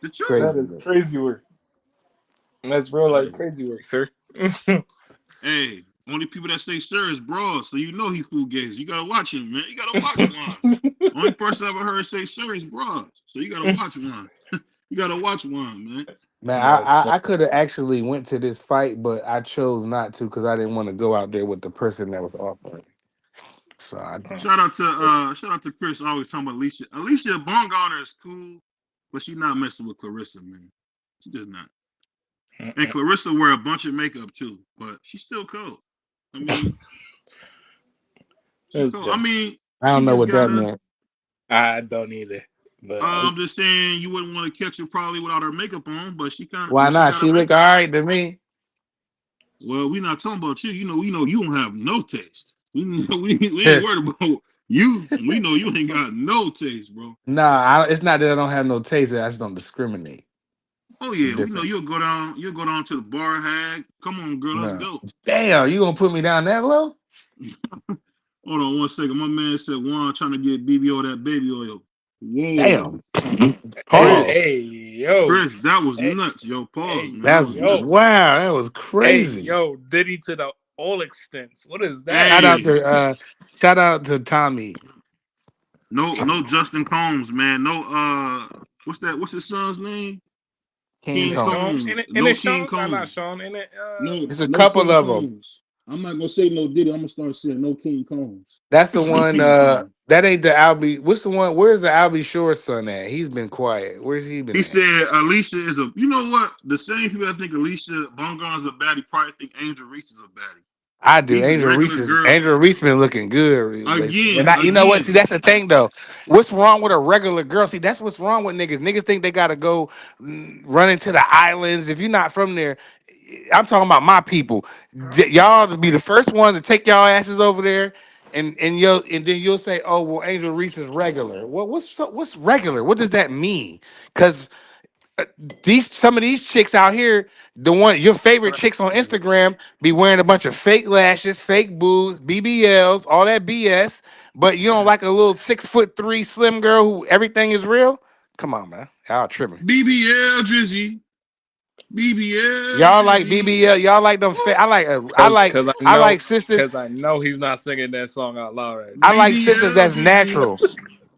The truth.
That
Crazy
is
man.
crazy work. That's real life
Hey,
crazy work, sir.
hey, only people that say sir is broad, so you know he fool gays. You gotta watch him, man. You gotta watch Juan. Only person I ever heard say sir is broad, so you gotta watch Juan. You gotta watch Juan, man.
Man,
That's fun.
I could have actually went to this fight, but I chose not to because I didn't want to go out there with the person that was offering. So I
Shout out to Chris always talking about Alicia. Alicia Bongardner is cool, but she's not messing with Clarissa, man. She does not. And Clarissa wear a bunch of makeup too, but she's still cold. I mean, she
That's
cold. I
dumb.
mean,
I don't
she
know
just
what that
gotta.
meant.
I don't either. But
I'm just saying you wouldn't want to catch her probably without her makeup on, but
Why
she
not?
got her
She look all
makeup.
right to me.
Well, we not talking about you. You know you don't have no taste. We ain't worried about you. We know you ain't got no taste, bro.
Nah, it's not that I don't have no taste. I just don't discriminate.
Oh
Some
yeah, we know
different.
you'll go down to the bar hag. Come on, girl, let's
No.
go.
Damn, you gonna put me down that low?
Hold on 1 second. My man said Juan trying to get BBO that baby oil. Whoa.
Damn.
Hey,
Chris.
Pause.
hey, yo.
Chris, that was
Hey,
nuts, yo. Pause,
hey,
man. That
That's
was nuts.
yo.
wow. That was
Hey,
crazy.
yo. Diddy to the all extents. What is that?
Hey,
Shout out to Tommy.
no Justin Combs, man. No what's that? What's his son's name?
King
In
King
it,
Kong.
Sean?
Combs.
In
No
it,
King
Sean? Nah, not
Combs.
Sean. In it,
It's a
No
couple
King
of them.
Combs. I'm not gonna say no Diddy. I'm gonna start saying no King Combs.
That's the
No
one.
King Combs.
That ain't the Albie. What's the one? Where's the Albie Shore son at? He's been quiet. Where's he been
He
at?
said Alicia is a. You know what? The same people that think Alicia Bongar's a baddie probably think Angel Reese is a baddie.
I do.
These regular girls.
Angel Reese been looking good lately. And you know what? See,
Again.
that's the thing though. What's wrong with a regular girl? See, that's what's wrong with niggas. Niggas think they gotta go run into the islands. If you're not from there, I'm talking about my people. Y'all to be the first one to take y'all asses over there. And then you'll say, oh well, Angel Reese is regular. Well, what's regular? What does that mean? Because these some of these chicks out here, the one your favorite chicks on Instagram be wearing a bunch of fake lashes, fake boobs, BBLs, all that BS. But you don't like a little 6'3" slim girl who everything is real. Come on, man, y'all tripping.
BBL Drizzy. BBL
Y'all like
Drizzy.
BBL. Y'all like them.
Woo.
I like sisters.
Cause I know he's not singing that song out loud right
I
now.
like sisters
BBL
that's
Drizzy.
natural.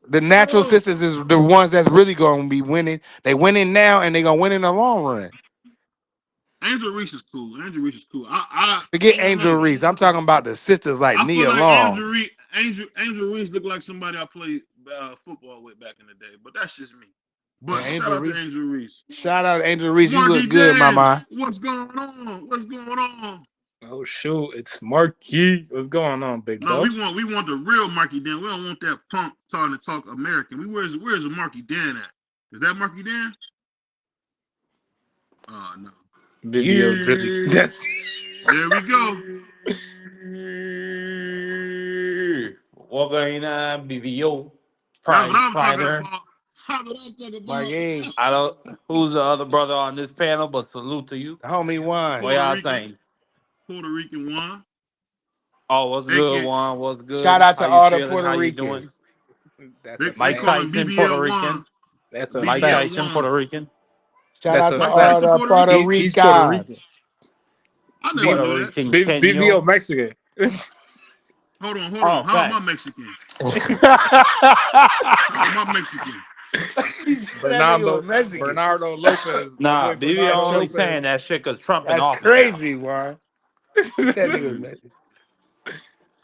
The natural
Whoa.
sisters is the ones that's really gonna be winning. They winning now and they gonna win in the long run.
Angel Reese is cool. Angel Reese is cool. I
Forget
don't
Angel
know.
Reese. I'm talking about the sisters like
I feel
Nia
like
Long.
Angel Reese looked like somebody I played football with back in the day, but that's just me.
And
But shout
Angel
out to
Reese.
Angel Reese.
Shout out Angel Reese. You
Marky
look good,
Dance,
mama.
what's going on? What's going on?
Oh shoot, it's Marquis. What's going on, big
No,
dog?
we want the real Marky Dan. We don't want that punk trying to talk American. Where's the Marky Dan at? Is that Marky Dan? Oh no.
BBO Drizzy.
You.
That's
There we go.
What going on, BBO?
That's what
Prize
I'm talking
fighter.
about. That's what I'm talking
My
about.
game.
I don't. Who's the other brother on this panel? But salute to you.
Homie
What
won.
Puerto
y'all
Rican,
saying?
Puerto Rican one.
Oh, what's good,
AK
Juan? What's
Shout
good?
out
How
to
you
all the
feeling?
Puerto
How you doing?
Ricans.
they
Mike
fact.
call him
Tyson, Puerto
BBL
Rican.
one.
That's a
Mike
fact.
BBL
Tyson,
one.
Puerto Rican.
Shout
That's
out
a
to
Mike
all
fact.
Tyson
the
Puerto
Puerto
Rican?
He's Puerto Rican.
Ricans.
I never
B,
Puerto
knew that.
Rican
BBO
Kenyo.
Mexican.
Hold on, hold
Oh,
on. How am I
facts.
Mexican? How am I Mexican?
He said that nigga was
Bernardo
Mexican.
Bernardo Lopez. My
Nah,
boy
BBO
Bernardo
only
Lopez.
saying that shit because Trump in
That's
office now.
crazy, man. That nigga was
Man,
Mexican.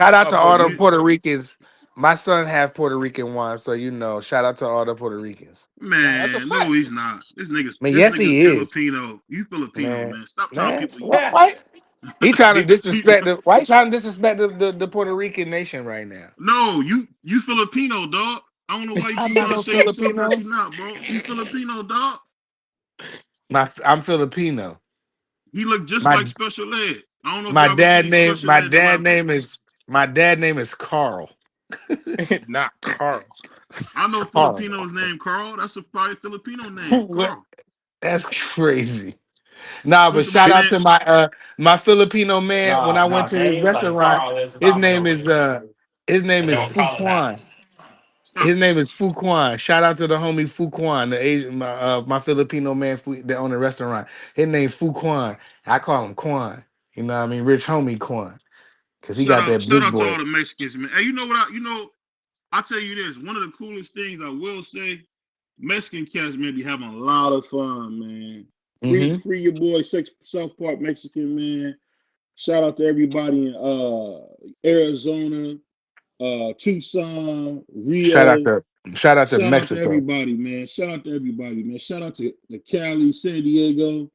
Shout out
My
to
boy
all the
man,
Puerto Ricans. My son have Puerto Rican wine, so you know. Shout out to all the Puerto Ricans.
nah, that's a
man, no,
fact.
he's not.
I mean,
This
yes,
nigga's
he is,
Filipino. You Filipino,
man.
man. Stop telling
Man,
people you.
why? He trying to
B,
disrespect the. Why he trying to disrespect the Puerto Rican nation right now?
No, you Filipino, dog. I don't know why you
I'm
keep
not
trying to
no
say you something that
Filipino.
you not, bro. You Filipino, dog.
I'm Filipino.
He look just
My
like Special Ed. I don't know if
my
y'all ever
dad
seen
name
Special Ed the rapper.
my dad name is Carl.
not Carl.
I know
Carl.
Filipinos named Carl. That's a probably Filipino name,
What?
Carl.
That's crazy. Nah, but
Talk to my
shout out
man.
to my Filipino man. When I
Nah,
went
nah,
to his
Dave. Like
restaurant,
Carl is
his
common
name
over
is
here.
uh his name
And they
is
don't call him that.
Fuquan.
Stop.
His name is Fuquan. Shout out to the homie Fuquan, the Asian my Filipino man that own the restaurant. His name Fuquan. I call him Quan. You know what I mean? Rich homie Quan. Cause he got that
Shout
big
out to
boy.
all the Mexicans, man. Hey, you know what? I tell you this. One of the coolest things I will say, Mexican cats man be having a lot of fun, man.
Mm-hmm.
Free your boy, South Park Mexican man. Shout out to everybody in Arizona, Tucson,
Shout out
Rio.
to shout out to
Shout out to
Mexico.
everybody, man. Shout out to everybody, man. Shout out to Cali, San Diego.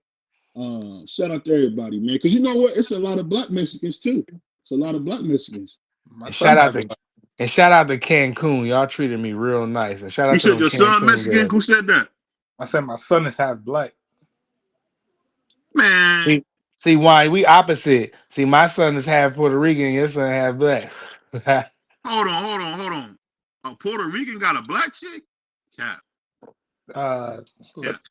Shout out to everybody, man. Because you know what? It's a lot of black Mexicans too. It's a lot of black Mexicans.
My
And
son has a.
shout out to Cancun. Y'all treated me real nice. And shout
You
out to
said
them
your son
Cancun
Mexican?
girls.
Who said that?
I said my son is half black.
Man,
See why we opposite. See, my son is half Puerto Rican, your son half black.
hold on. A Puerto Rican got a black chick? Cap,
Uh,
cap.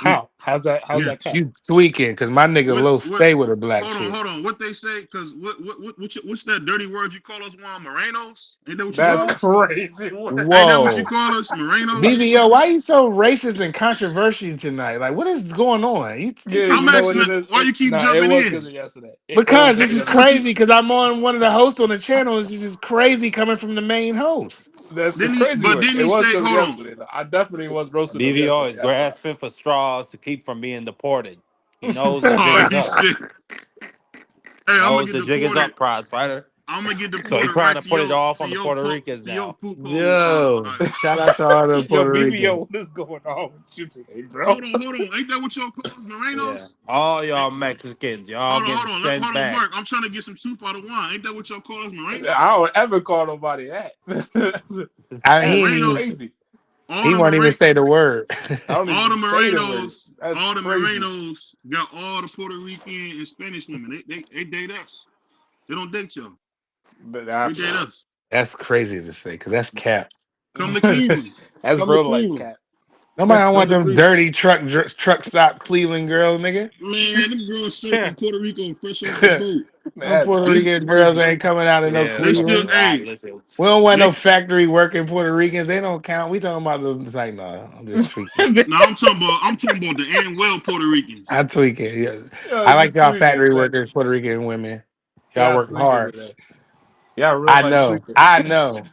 You,
How's that cat?
you tweaking because my nigga
What
Low
what?
stay with a black chick.
Hold on. What they say? Because what's that dirty word you call us? Juan Morenos? Ain't that what you
That's
call us?
crazy.
Ain't that what you
Whoa.
call us? Morenos?
BBO, why you so racist and controversial tonight? Like, what is going on? You
Yeah,
I'm
you know what
asking
it
it.
is.
Why you keep
Nah, it
jumping
was
in?
because of yesterday. It was
because this
because of
is
What
yesterday.
you?
crazy. Because I'm on one of the hosts on the channel. This is crazy coming from the main host.
That's the
Didn't he?
crazy
But
one.
didn't
It
he
was
say?
because of
Hold on.
yesterday. Though. I definitely was roasting them
BVO
yesterday.
is
That's why.
grasping for straws to keep from being deported. He knows the jig
Oh,
is
he
up.
sick.
He
Hey, I'm gonna
knows
get
the jig is
deported.
up, prize fighter.
I'm gonna get
So he's
deported
trying
right
to put it off on the Puerto Ricans
to your
now.
poop hole.
Yo,
Island.
shout out to all the
Yo,
Puerto Ricans.
BBO, what is going on with you today, bro?
Hold on. Ain't that what y'all call us,
Yeah.
Morenos?
All
Hey,
y'all Mexicans, y'all getting sent
hold on,
back.
Mark. I'm trying to get some truth out of wine. Ain't that what y'all call us,
I
Morenos?
don't ever call nobody that.
He
That's
ain't even.
crazy.
All
He
the
won't even
Moren,
say the word.
I don't
all
even
the
say the word.
Morenos,
That's
all the
crazy.
Morenos got all the Puerto Rican and Spanish women. They date us. They don't date y'all.
But
They date us.
That's crazy to say because that's cap.
Come to Cleveland.
that's
Come to
real life
Cleveland.
cat.
Nobody don't
Come
want
to
them
Cleveland.
dirty truck stop Cleveland girls, nigga.
Man, them girls straight from Puerto Rico, fresh off the boat.
Them
That's
Puerto
They
Rican girls
crazy.
ain't coming out of no
Yeah,
they still,
Cleveland.
fucking
hey,
lizards.
We don't want no
they
factory working Puerto Ricans. They don't count. We talking about them. It's like, no, I'm just tweaking.
no, I'm talking about the and well Puerto Ricans.
I tweak it. Yeah.
Yo,
I
you
like y'all
tweaking,
factory
man.
workers, Puerto Rican women. Y'all
Y'all
work
tweaking
hard.
today. Y'all real
I
life
know.
tweaking.
I know.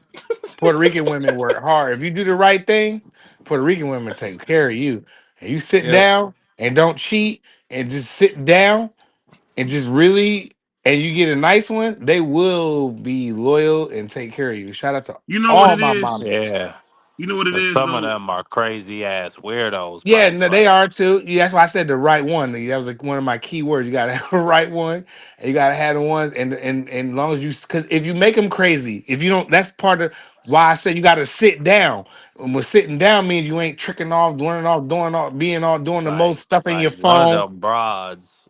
Puerto Rican women work hard. If you do the right thing, Puerto Rican women take care of you. And you sit
Yep.
down and don't cheat and just sit down and just really and you get a nice one, they will be loyal and take care of you. Shout out to
You know what
all
it
my
is?
mamas.
Yeah.
You know what it
But
is
some of
though?
them are crazy ass weirdos,
Yeah,
prize
no, they
fighter.
are too. Yeah, that's why I said the right one. That was like one of my key words. You gotta have the right one, and you gotta have the ones. And as long as you, because if you make them crazy, if you don't, that's part of why I said you gotta sit down. And what sitting down means you ain't tricking off, doing all, being all, doing the most stuff in your
Like one of
phone.
them broads,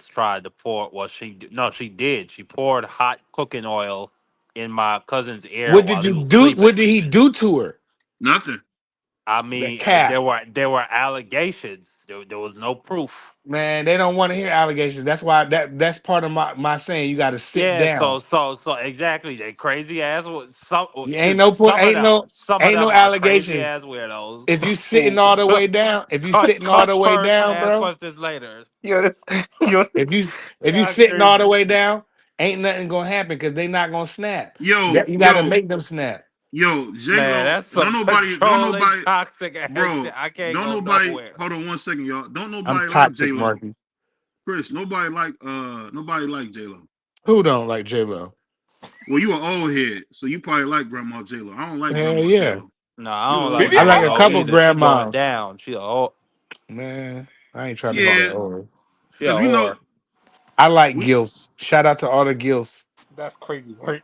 tried to pour. Well, no, she did. She poured hot cooking oil in my cousin's ear
What did
while he
you
was
do?
sleeping.
What did he do to her?
Nothing.
I
The
mean,
cat.
there were allegations. There was no proof.
Man, they don't want to hear allegations. That's why that's part of my saying. You got to sit
Yeah,
down.
so exactly. They crazy ass. Some
You ain't
excuse me.
no point.
Some of
Ain't no
them are crazy
allegations.
ass weirdos.
If you sitting
Who
all the way down, if you sitting all the
touch
way
first and
down,
ask
bro.
questions later.
Yo, yo,
If you
y'all
sitting all the
crazy.
way down, ain't nothing gonna happen because they not gonna snap.
Yo,
You got to
yo,
make them snap.
J
Man,
Lo.
that's some
Don't
controlling,
nobody,
toxic ass
bro.
shit. I can't
Don't
go
nobody.
nowhere.
Hold on one second, y'all. Don't
I'm
nobody like J
toxic,
Lo.
Marky.
Chris, nobody like J Lo.
Who don't like J Lo?
Well, you an old head, so you probably like Grandma J Lo. I don't like
Hell
Grandma J
yeah,
Lo.
No, I
You an
don't
old
like
I
BBO,
like
head.
a
JLo
couple
either. She going
grandmas.
down.
Man, I ain't trying to hit
Yeah,
that over.
She a
because we know
whore.
I like
we.
gills. Shout out to all the gills.
that's crazy, right?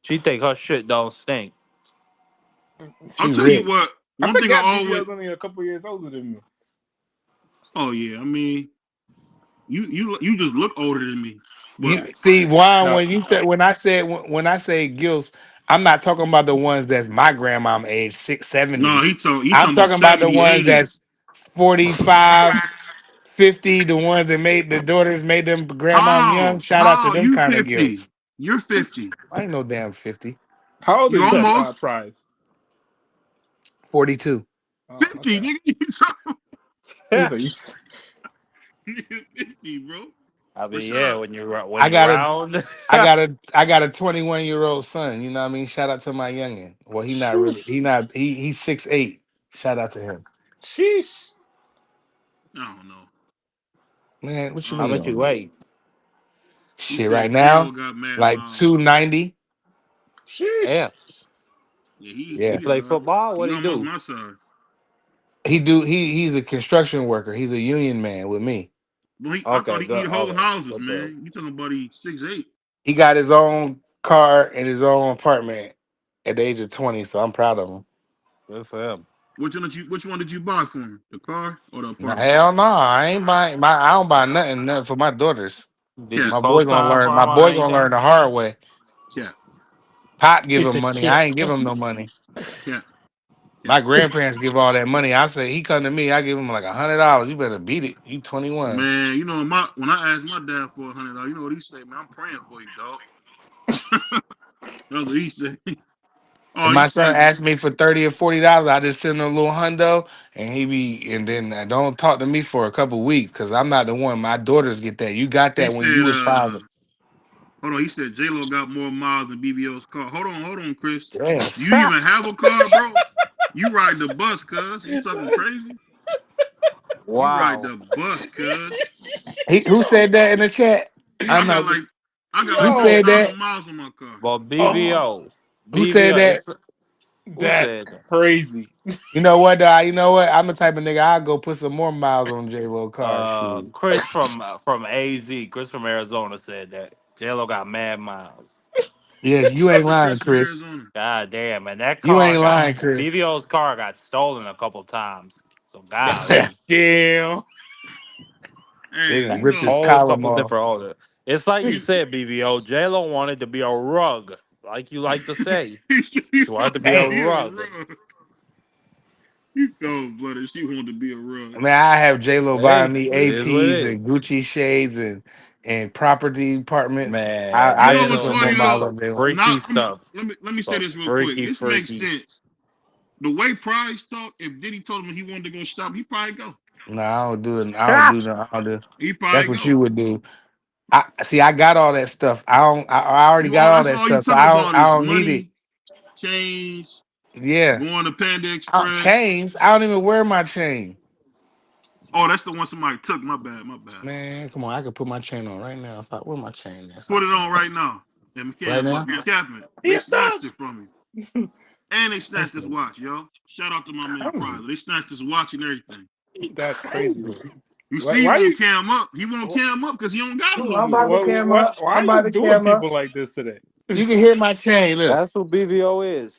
She think her shit don't stink.
I'll
She
tell you
rich.
what.
I
One thing I
forgot
always.
BBO's only a couple years older than me.
Oh yeah, I mean, you just look older than me, but
You see, Juan,
No,
when I say gills, I'm not talking about the ones that's my grandmom age, six,
no,
70.
he
I'm
talking about
talking about the
70,
ones
80.
that's 45, 50, the ones that made the daughters made them grandmom young. Shout out to
How
them
you
kind of
50?
gills.
You're 50.
I ain't no damn 50.
how old are
You
you,
almost
Prize?
42.
Oh,
50,
okay.
nigga. You talking
He's like,
you're 50, bro.
I
But
mean,
shut
yeah,
up.
when
I
you
got a
round.
I got a 21-year-old son. You know what I mean? Shout out to my youngin. Well, he not really.
sheesh.
He's 6'8". Shout out to him.
Sheesh.
I don't know.
Man, what
I
you
How
don't
mean you
much
know.
don't
you
know?
weigh?
He
Shit, right
said J-Lo
now,
got mad
like
miles on him.
290.
Sheesh.
Yeah.
Yeah,
Yeah.
He play football.
he
What he
almost
do?
my size.
He's a construction worker. He's a union man with me.
But I thought
Okay,
he
good.
eat whole
Okay,
houses,
good deal.
man. You talking about he 6'8"?
He got his own car and his own apartment at the age of 20, so I'm proud of him.
Good for him.
Which one did you buy for him? The car or the
Nah,
apartment?
hell no, I ain't buying I don't buy nothing for my daughters.
Did you
Cap,
co-sign for
My
him on
boy gonna learn
anything?
the hard way.
cap,
Pop give
He
him
said,
money.
"Kip."
I ain't give him no money.
cap.
My grandparents give all that money. I say he come to me, I give him like $100. You better beat it. You 21.
Man, you know, when I asked my dad for $100, you know what he say, man? I'm praying for you, dog. That's what he said.
If
Oh, he
my son
said,
asks me for $30 or $40, I just send him a little hundo, and and then don't talk to me for a couple weeks because I'm not the one. My daughters get that. You got
he
that when you
said,
was 5.
hold on. He said J-Lo got more miles than BBO's car. Hold on, Chris.
Damn.
You even have a car, bro? You ride the bus, cuz. You talking crazy? You ride
Wow.
the bus, cuz.
Who said that in the chat? I
I got
know.
like I got
Who
like
Yo,
said that?
50,000 miles on my car.
Well,
oh,
BVO.
Who said
BVO.
that?
Who
that's
said that?
crazy.
You know what? You know what? I'm the type of nigga. I'll go put some more miles on J Lo car. Shoot.
Chris from AZ. Chris from Arizona said that. JLo got mad miles.
Yeah, you ain't
Shout out to
lying,
Chris from
Chris.
Arizona.
God damn, and that
You
car
ain't
got
lying, Chris.
BVO's car got stolen a couple times. So golly,
Damn.
They
Hey,
done
you
ripped his
know,
whole
column
couple
off.
different owners. It's like you
you,
said, BVO. JLo wanted to be a rug, like you like to say.
you
She wanted to
want
be
to
a
Damn.
be a
rug.
rug. You cold blooded. She wanted to be a rug.
I mean, I have J Lo buying
Hey,
me
it is what it
APs and
is,
Gucci shades and property apartments.
man.
You
I
know
can
what's
put
JLo
more
funny
getting
miles
though?
some
on J Lo.
Not
freaky stuff.
let me say
Some
this real quick.
freaky,
This makes
freaky.
sense. The way Price talk, if Diddy told him he wanted to go shop, he probably go.
No, I don't do it. I don't do no. I don't do.
He
That's
probably
what
go.
you would do. I see. I got all that stuff. I don't. I already
You
got
all
all
that's
that
all you
stuff. So
talk
I don't.
about
I
is
don't need it.
money, change,
Yeah.
going to Panda Express.
Chains. I don't even wear my chain.
Oh, that's the one somebody took. My bad, my bad.
Man, come on. I could put my chain on right now. Stop. Where my chain at?
Put
Stop
it on
playing.
right now. And
Right
McCann,
now.
look, you capping. They
It
snatched
does.
it from me. And they snatched
That's
this watch, yo. Shout out to my man
crazy.
Prize. They snatched his watch and everything.
That's crazy.
Crazy.
You
Why?
see, he
Why
won't
you?
cam up. He won't cam up because he don't got them
Ooh,
no
I'm
more.
about to cam up.
Why
I'm
are you
about to
doing
cam up.
people like this today?
You can hear my chain. Look.
That's who BVO is.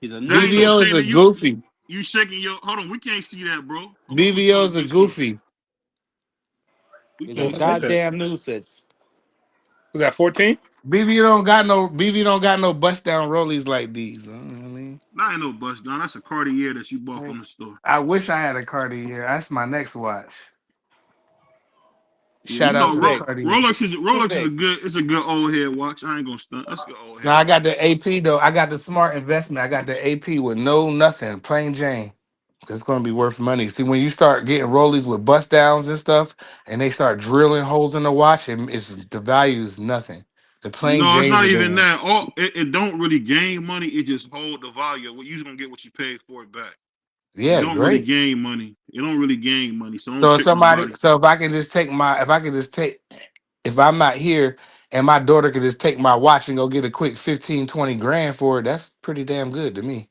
He's a
That ain't no
BVO
nuisance.
is
chain
a
to
goofy.
you shaking your hold on, we can't see that, bro. Hold on, I'm gonna show
BVO
the
is a
bitch look.
goofy.
We
He's a
can't
Let's
see
hit
that.
that.
goddamn nuisance.
Was that 14?
BB don't got no bust down rollies like these. You know what I mean?
That ain't no bust down. That's a Cartier that you bought
Right.
from the store.
I wish I had a Cartier. That's my next watch.
Yeah, you
Shout out
know,
Too
to the
big.
Cartier.
Too
Rolex is a
big.
good old head watch. I ain't gonna stunt. That's a good old
Now
head
I
watch.
got the AP though. I got the smart investment. I got the AP with no nothing, plain Jane. It's gonna be worth money. See, when you start getting rollies with bust downs and stuff, and they start drilling holes in the watch, it's the value is nothing. The plain
No, it's
Janes
not
are the
even
one.
that. All it don't really gain money. It just hold the value. What you gonna get what you paid for it back. It
Yeah,
don't really
great.
gain money. It don't really gain money. So don't
So
trick nobody.
if I can just take if I'm not here and my daughter could just take my watch and go get a quick 15, 20 grand for it, that's pretty damn good to me.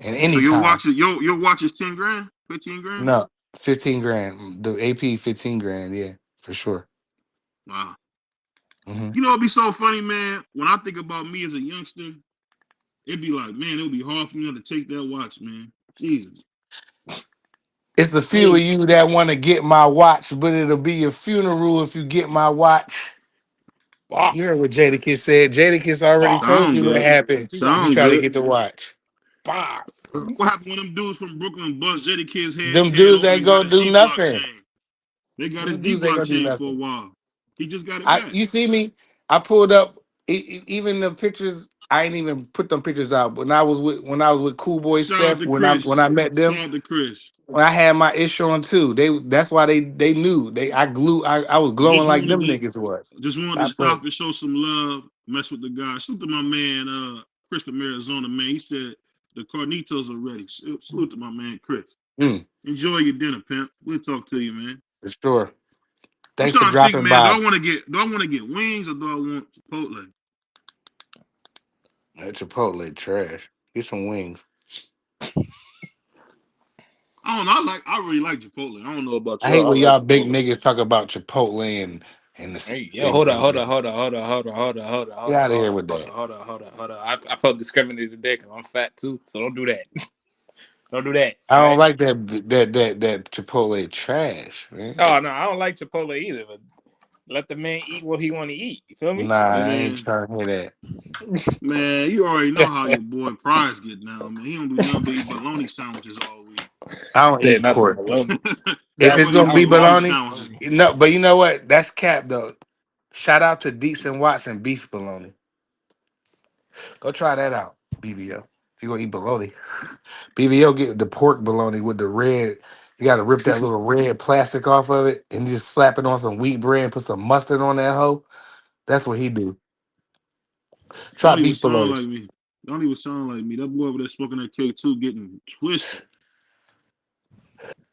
And
So your
anytime.
watch is your watch is 10 grand, 15 grand.
No, 15 grand. The AP 15 grand, yeah, for sure.
Wow.
Hmm.
You know it'd be so funny, man. When I think about me as a youngster, it'd be like, man, it would be hard for me to take that watch, man. Jesus.
It's a few of
Hey,
you that want to get my watch, but it'll be your funeral if you get my watch. You heard what
boss.
Jadakiss said. Jadakiss already told
Boss.
Sound
you what
good.
happened if you
Sound
try to
good.
get the watch.
Boss.
What happened when them dudes from Brooklyn bust Jada Kid's
Them
head
dudes
open
ain't
and got
gonna
his
do
D block
nothing.
chain? They got his
Them
D
dudes ain't
block
gonna do
chain for a
nothing.
while. He just got it back.
You see me? I pulled up even the pictures. I ain't even put them pictures out. But when I was with Cool Boy
Shout out
Steph,
to
when
Chris.
I met
Shout
them,
out to Chris.
when I had my issue on too. That's why they knew. I was glowing
Just
like
wanted
them
to
niggas was.
just wanted to
Stop playing.
stop and show some love. Mess with the guy. Salute to my man, Chris from Arizona, man. He said the Carnitos are ready. Salute to my man Chris.
Mm,
Enjoy your dinner, pimp. We'll talk to you, man.
for sure.
I'm
Thanks for
trying to think,
dropping
man. Do
by.
I want to get wings or do I want Chipotle?
That Chipotle trash. Get some wings.
I don't know. I really like Chipotle. I don't know about
I
y'all.
hate
I
when
like
y'all big
Chipotle.
niggas talk about Chipotle and the
Hey, yo, hold on, hold on, hold on, hold on, hold on, hold on, hold on,
get
hold on,
out of here
hold on,
with
hold
that.
on, hold on, hold on, hold on. I felt discriminated today because I'm fat too, so don't do that. Don't do that.
I
All
don't
right.
like that Chipotle trash, man.
Oh no, I don't like Chipotle either, but let the man eat what he want to eat. You feel me?
Nah, I ain't
Man,
trying to hear
man, you already know how your boy Prize get down, man. He don't do nothing but eat bologna sandwiches all week.
that. I don't
Yeah,
eat
that's some
pork.
baloney.
If
That
That
it's
boy
was
eat
gonna
that
be
was that
bologna
was
bologna,
sandwiches.
baloney.
no. But you know what? That's cap though. Shout out to Deets and Watson beef bologna. Go try that out, BVO. If you gonna eat bologna, BVO get the pork bologna with the red. You got to rip that little red plastic off of it and just slap it on some wheat bread and put some mustard on that hoe. That's what he do. Try
Don't even
beef
sound
bologna.
like me. Don't even sound like me. That boy over there smoking that K2 getting twisted.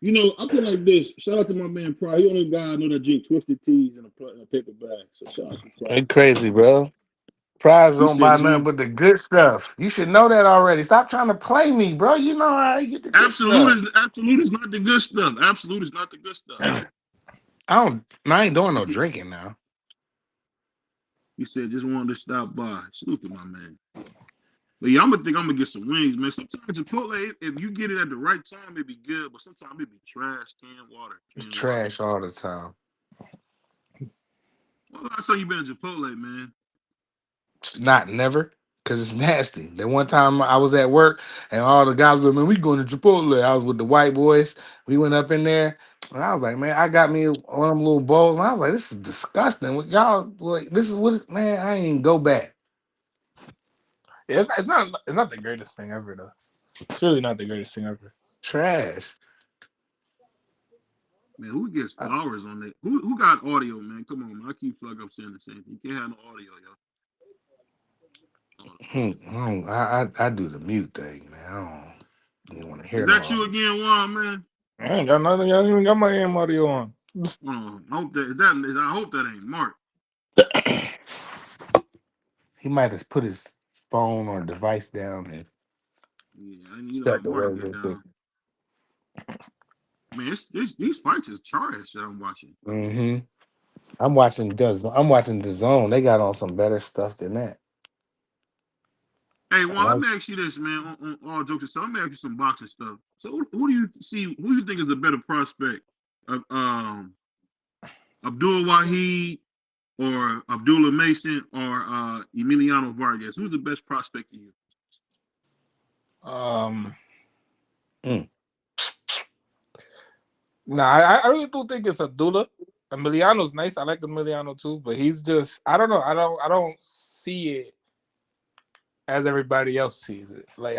You know, I put like this. Shout out to my man Pride. He only guy I know that drink twisted teas in a paper bag. So shout out to Pride.
Ain't crazy, bro. Prize
He
don't
said,
buy
just
nothing
want
but the good stuff. You should know that already. Stop trying to play me, bro. You know how I get the good stuff.
absolute is not the good stuff. Absolute is not the good stuff.
I ain't doing
He,
no
ke-
drinking now.
he said, just wanted to stop by. Salute to my man. But yeah, I'm gonna get some wings, man. Sometimes Chipotle, if you get it at the right time, it be good. But sometimes it be trash, canned water,
It's
canned water.
trash all the time.
Well, last time you been to Chipotle, man?
It's not never, because it's nasty. The one time I was at work and all the guys were, man, we going to Chipotle. I was with the white boys. We went up in there. And I was like, man, I got me one of them little bowls. And I was like, this is disgusting. What y'all like? This is what, man, I ain't go back.
Yeah, it's not the greatest thing ever though. It's really not the greatest thing ever.
Trash.
Man, who gets flowers on it? Who got audio, man? Come on, man. I keep fucking up saying the same thing. You can't have no audio, yo.
I do the mute thing, man. I don't even want to
Is
hear
that
no.
you again, Juan, man?
I ain't got nothing. I ain't even got my AM audio on.
I hope I hope that ain't Mark.
He might have put his phone or device down and
Yeah, you know how
stepped away
Mark get
real quick.
down. Man, these fights is trash that I'm watching.
Hmm. I'm watching the zone. They got on some better stuff than that.
Hey,
And
Juan,
I
let me
was,
ask you this, man. On all jokes aside, let me ask you some boxing stuff. So, who do you see? Who do you think is a better prospect of Abdul Wahid or Abdullah Mason or Emiliano Vargas? Who's the best prospect to you?
Um,
mm,
nah, I really do think it's Abdullah. Emiliano's nice. I like Emiliano too, but he's just I don't know. I don't see it as everybody else sees it. Like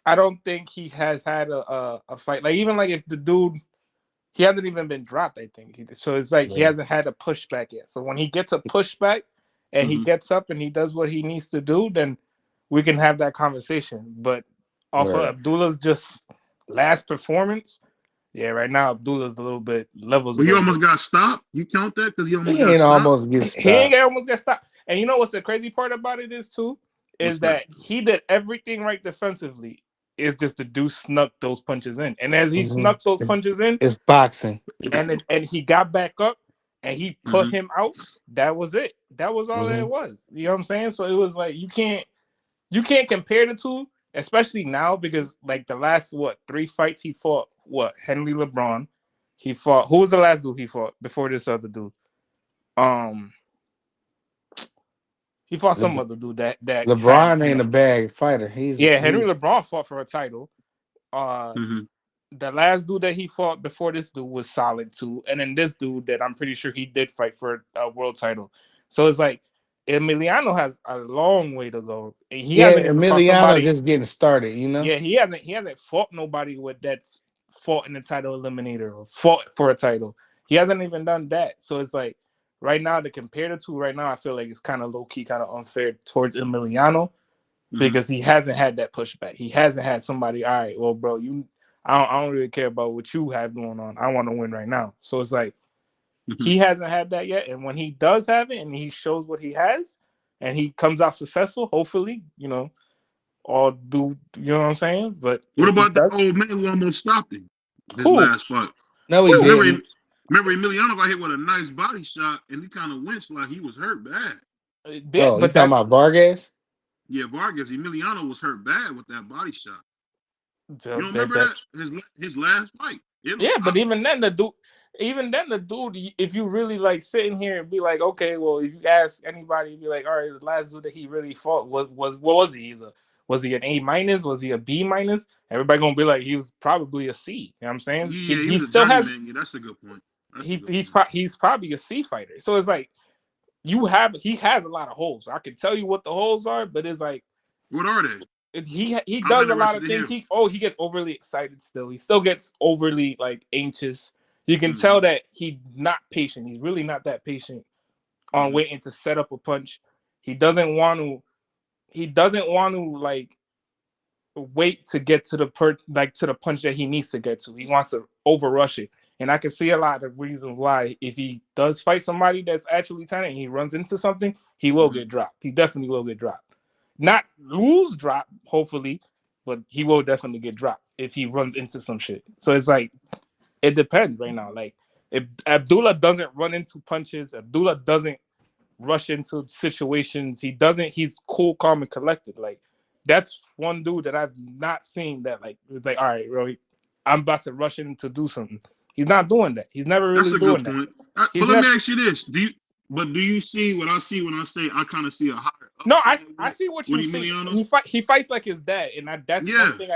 I don't think he has had a fight. Like even like if the dude he hasn't even been dropped, I think. So it's like he
yeah,
hasn't had a pushback yet. So when he gets a pushback and he
Mm-hmm.
gets up and he does what he needs to do, then we can have that conversation. But off of
right.
Abdullah's just last performance, yeah, right now Abdullah's a little bit levels a
But he
little bit.
almost got stopped. You count that because he almost
He
got
ain't
stopped.
almost get
He ain't
stopped.
almost got stopped. And you know what's the crazy part about it is too,
What's
is
that?
that he did everything right defensively. It's just the dude snuck those punches in, and as he
Hmm.
snuck those punches in,
It's boxing.
and he got back up and he put
Mm-hmm.
him out. That was it. That was all that
Hmm.
it was. You know what I'm saying? So it was like you can't compare the two, especially now because like the last three fights he fought Henry LeBron. He fought who was the last dude he fought before this other dude? Um, he fought some
Le-
other dude that had
LeBron ain't a bad fighter. He's
yeah, Henry
he.
LeBron fought for a title. Uh,
Mm-hmm.
the last dude that he fought before this dude was solid too, and then this dude that I'm pretty sure he did fight for a world title. So it's like Emiliano has a long way to go. And he
Yeah,
hasn't even fought
Emiliano
somebody.
just getting started. You know.
Yeah, he hasn't fought nobody with that's fought in the title eliminator or fought for a title. He hasn't even done that. So it's like right now to compare the two right now, I feel like it's kind of low key, kind of unfair towards Emiliano
Mm-hmm.
because he hasn't had that pushback. He hasn't had somebody, all right, well, bro, I don't really care about what you have going on. I want to win right now. So it's like
Mm-hmm.
he hasn't had that yet. And when he does have it and he shows what he has and he comes out successful, hopefully, all do you know what I'm saying? But
What
if he
about the
does,
old man who almost stopped him? His
who?
last fight.
No, he
Because
Who?
didn't.
remember Emiliano got hit with a nice body shot and he kind of winced like he was hurt bad.
Yeah,
Oh, you
but
talking about Vargas?
Yeah, Vargas, Emiliano was hurt bad with that body shot. You don't remember
that
that? His last fight. It
yeah,
looked
but
I was
even then the dude even then, the dude, if you really like sitting here and be like, okay, well, if you ask anybody, be like, all right, the last dude that he really fought was what was he? Was he an A minus? Was he a B minus? Everybody gonna be like, he was probably a C. You know what I'm saying?
Yeah, he
He
was a
still has
journeyman. Yeah, that's a good point. That's a
he
good point.
he's probably a C fighter. So it's like he has a lot of holes. I can tell you what the holes are, but it's like
What are they?
he
I'm
does a lot
interested
of
to
things.
hear.
He gets overly excited still. He still gets overly like anxious. You can
Mm-hmm.
tell that he's not patient. He's really not that patient on
Mm-hmm.
waiting to set up a punch. He doesn't want to. He doesn't want to like wait to get to to the punch that he needs to get to. He wants to overrush it. And I can see a lot of reasons why if he does fight somebody that's actually talented and he runs into something, he will
Mm-hmm.
get dropped. He definitely will get dropped. Not lose drop, hopefully, but he will definitely get dropped if he runs into some shit. So it's like it depends right now. Like if Abdullah doesn't run into punches, Abdullah doesn't rush into situations. He doesn't. He's cool, calm, and collected. Like that's one dude that I've not seen that like it's like, all right, bro, I'm about to rush in to do something. He's not doing that. He's never
That's
really
a good
doing that.
point. But
He's
let
never.
me ask you this: do you see what I see when I say I kind of see a higher
No,
upside
I see what
with
you see.
Emiliano?
He fights like his dad, and that's one
Yeah,
thing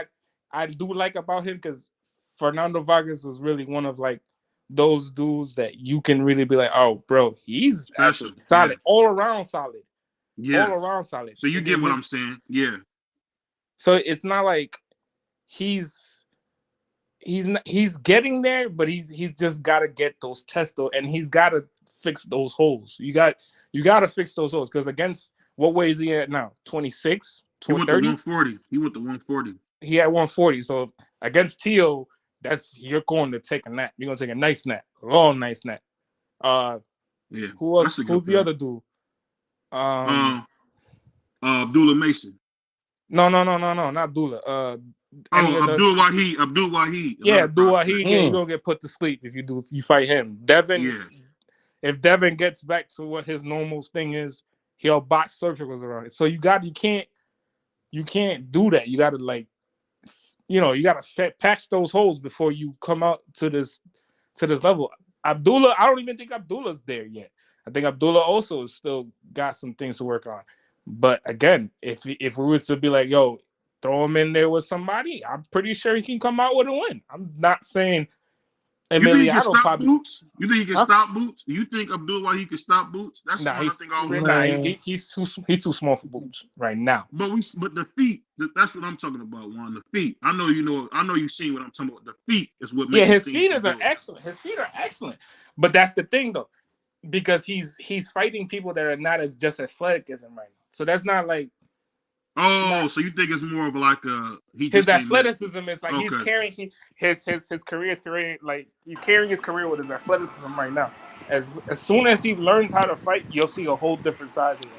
I do like about him because Fernando Vargas was really one of like those dudes that you can really be like, oh, bro, he's
special.
actually
Yeah,
solid, all
yeah.
around solid.
So you
And then
get what I'm saying? Yeah.
so it's not like he's he's getting there, but he's just got to get those tests though, and he's got to fix those holes. You got to fix those holes because against what weight is he at now? 26,
He went to
30.
140. He went to 140.
He had 140. So against Tio, that's you're going to take a nap. You're gonna take a nice nap, a long nice nap. Uh,
Yeah,
who else?
that's a
Who's
good
the
point.
other dude? Um,
Um, Abdullah Mason.
no, not Abdullah. Any
Oh,
of the
Abdul Wahid. Abdul Wahid,
yeah,
another
Dua.
prospect.
He gonna get put to sleep if you fight him. Devin,
Yeah,
if Devin gets back to what his normal thing is, he'll box circles around it. So you can't do that. You got to like you got to patch those holes before you come out to this level. Abdullah, I don't even think Abdullah's there yet. I think Abdullah also still got some things to work on. But again, if we were to be like, yo, throw him in there with somebody, I'm pretty sure he can come out with a win. I'm not saying
you think he can
Emiliano
stop
probably,
Boots? You think he can
huh?
stop Boots? You think Abdul Wahid can stop Boots? That's
Nah,
one I think I always say.
he's too small for Boots right now.
But the feet, that's what I'm talking about. Juan, the feet. I know you know. I know you seen what I'm talking about. The feet is what
Yeah,
make me
his
think he
feet
can
are
do it.
excellent. His feet are excellent. But that's the thing though, because he's fighting people that are not as just as athletic as him right now. So that's not like
Oh,
not
so you think it's more of like he
his
just ain't met.
athleticism is like he's
Okay,
carrying his career like he's carrying his career with his athleticism right now. As soon as he learns how to fight, you'll see a whole different side of him.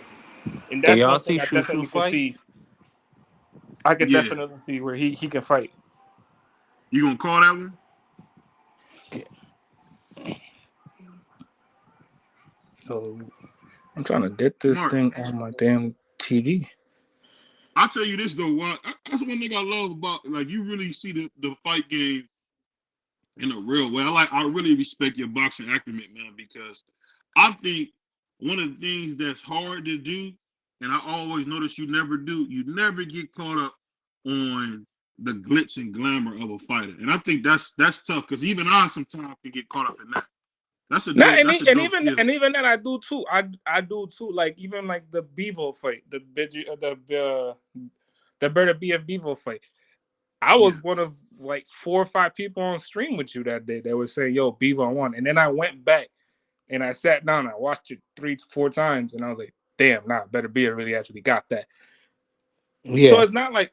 And
Did
that's
y'all
one thing
see
I
Shoo Shoo
definitely can
fight?
see. I could
yeah.
definitely see where he can fight.
You gonna call that one?
So I'm trying to get this
Mark,
thing on my damn TV.
I'll tell you this though. That's one thing I love about like you really see the fight game in a real way. I really respect your boxing acumen, man, because I think one of the things that's hard to do, and I always notice you never get caught up on the glitz and glamour of a fighter. And I think that's tough because even I sometimes can get caught up in that.
No,
That's a dope skill.
and even then I do too. I do too. Like even like the Bevo fight, the Berta BF Bevo fight. I
Yeah.
was one of like 4 or 5 people on stream with you that day that was saying, "Yo, Bevo won," and then I went back and I sat down. And I watched it 3 4 times, and I was like, "Damn, nah, Better BF really actually got that." So
Yeah.
it's not like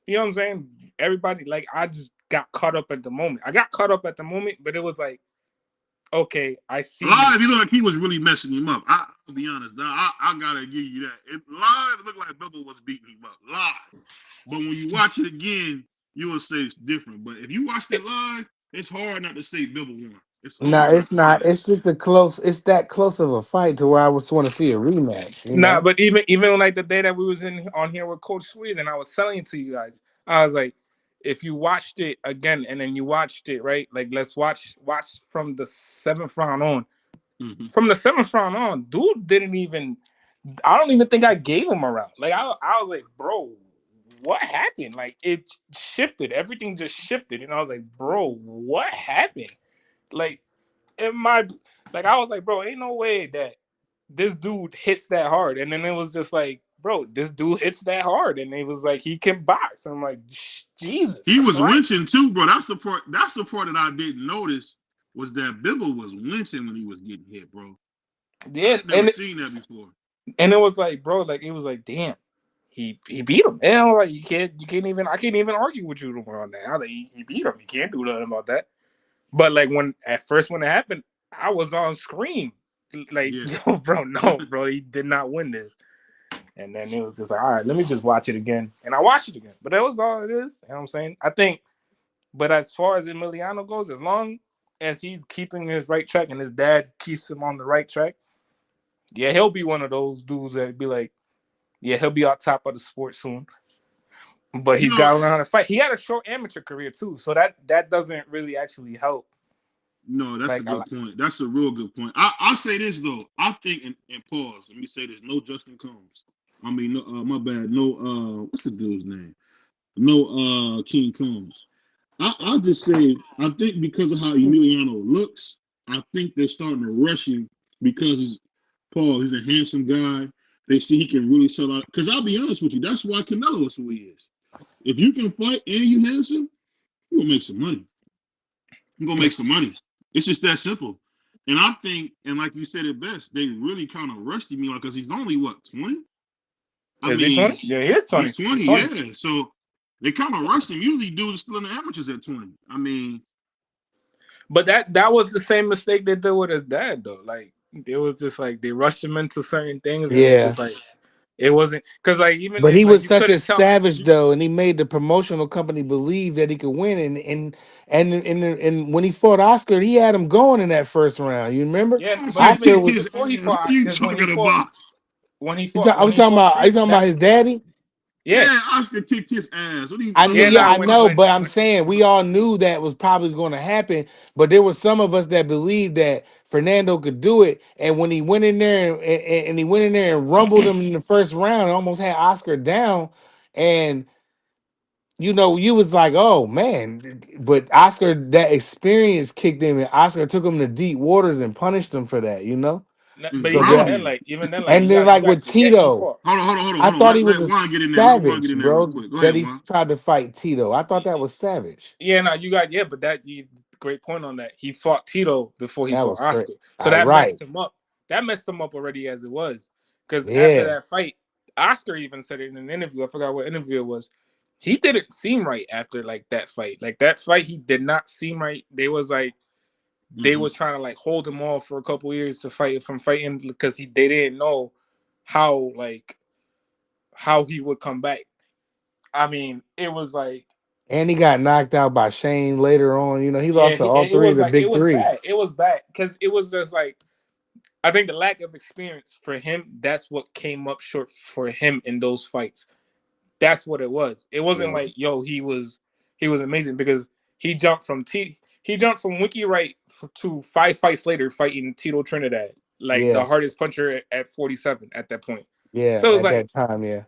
you know what I'm saying. Everybody like I just got caught up at the moment. I got caught up at the moment, but it was like, okay, I see you.
Live, he looked like he was really messing him up. I'll be honest. Now, I gotta give you that. Live, it looked like Bubba was beating him up live. But when you watch it again, you will say it's different. But if you watched it live, it's hard not to say Bubba won. It's
No,
hard not
it's
to say
not.
that.
It's just a close. It's that close of a fight to where I just want to see a rematch. You
Nah,
know.
but even like the day that we was in on here with Coach Swedes, and I was selling it to you guys, I was like, if you watched it again and then you watched it right, like let's watch from the 7th round on.
Mhm.
From the 7th round on, dude didn't even. I don't even think I gave him a round. Like I was like, bro, what happened? Like it shifted. Everything just shifted, and I was like, bro, what happened? Like in my, like I was like, bro, ain't no way that this dude hits that hard. And then it was just like, bro, this dude hits that hard, and it was like he can box. I'm like, Jesus
He was winching
Christ.
too, bro. That's the part. That's the part that I didn't notice was that Bibble was winching when he was getting hit, bro.
Yeah,
I've never seen that before.
and it was like, bro, like it was like, damn, he beat him. And I was like, you can't even I can't even argue with you on that. I was like, he beat him. You can't do nothing about that. But like when at first when it happened, I was on screen. Like,
Yeah.
yo, bro, no, bro, he did not win this. And then it was just like, all right, let me just watch it again. And I watched it again. But that was all it is. You know what I'm saying? I think, but as far as Emiliano goes, as long as he's keeping his right track and his dad keeps him on the right track, yeah, he'll be one of those dudes that be like, yeah, he'll be on top of the sport soon. But
You
he's
know,
got to learn how to fight. He had a short amateur career too, so that doesn't really actually help.
no, that's a
Like,
good point. That's a real good point. I'll say this though. I think and pause. Let me say this. No Justin Combs. I mean, no, my bad. No, what's the dude's name? No, King Combs. I'll just say I think because of how Emiliano looks, I think they're starting to rush him because he's Paul. He's a handsome guy. They see he can really sell out. Because I'll be honest with you, that's why Canelo is who he is. If you can fight and you handsome, you gonna make some money. You're gonna make some money. It's just that simple. And I think, and like you said it best, they really kind of rushed him because he's only what 20. I
is he 20?
mean,
Yeah, he is
he's
20. He's
20,
20.
yeah. So they kind of rushed him. Usually, dudes are still in the amateurs at 20. I mean,
But that was the same mistake they did with his dad though. Like it was just like they rushed him into certain things, and it
Yeah.
just like it wasn't because like even
But he
like
was
you
such a
couldn't tell.
savage though, and he made the promotional company believe that he could win. And when he fought Oscar, he had him going in that first round. You remember?
Yeah, but
Oscar
even
Oscar
kicked
was.
his
before he
ass. What are
fought,
you
because
talking about?
Are
when
we
he
talking
fought
about? Are you
Creed,
talking about
that's
his daddy?
yeah,
Yeah, Oscar kicked his ass. What are you
I know,
yeah.
talking
yeah,
Now
I
about?
know, but I'm saying we all knew that was probably going to happen. But there were some of us that believed that Fernando could do it. And when he went in there and he went in there and rumbled him in the first round, and almost had Oscar down. And you was like, oh man. But Oscar, that experience kicked him, and Oscar took him to deep waters and punished him for that.
but
So
even
Hold
that,
then,
on.
and then
you
like
got
with
to forget he
Tito.
fought.
I
Hold on.
thought he was
Let
a
Juan get in there. Let Juan get
savage,
in there real
bro,
quick. Go
that
ahead,
he
Juan.
tried to fight Tito. I thought that was savage.
Yeah, no, you got but that you great point on that. He fought Tito before he
That
fought
was great.
Oscar, so
All
that
right.
messed him up. That messed him up already as it was, because after
Yeah.
that fight, Oscar even said it in an interview. I forgot what interview it was. He didn't seem right after like that fight. Like that fight, he did not seem right. They
Hmm.
was trying to like hold him off for a couple years to fight from fighting because they didn't know how how he would come back. I mean, it was like
And he got knocked out by Shane later on. He
yeah,
lost to all three of the
it
big
was
three.
bad. It was bad because it was just like I think the lack of experience for him. That's what came up short for him in those fights. That's what it was. It wasn't
Yeah.
like he was amazing because he jumped from Wiki Wright to 5 fights later fighting Tito Trinidad, like the
Yeah.
hardest puncher at 47 at that point.
Yeah.
So
At that time, yeah.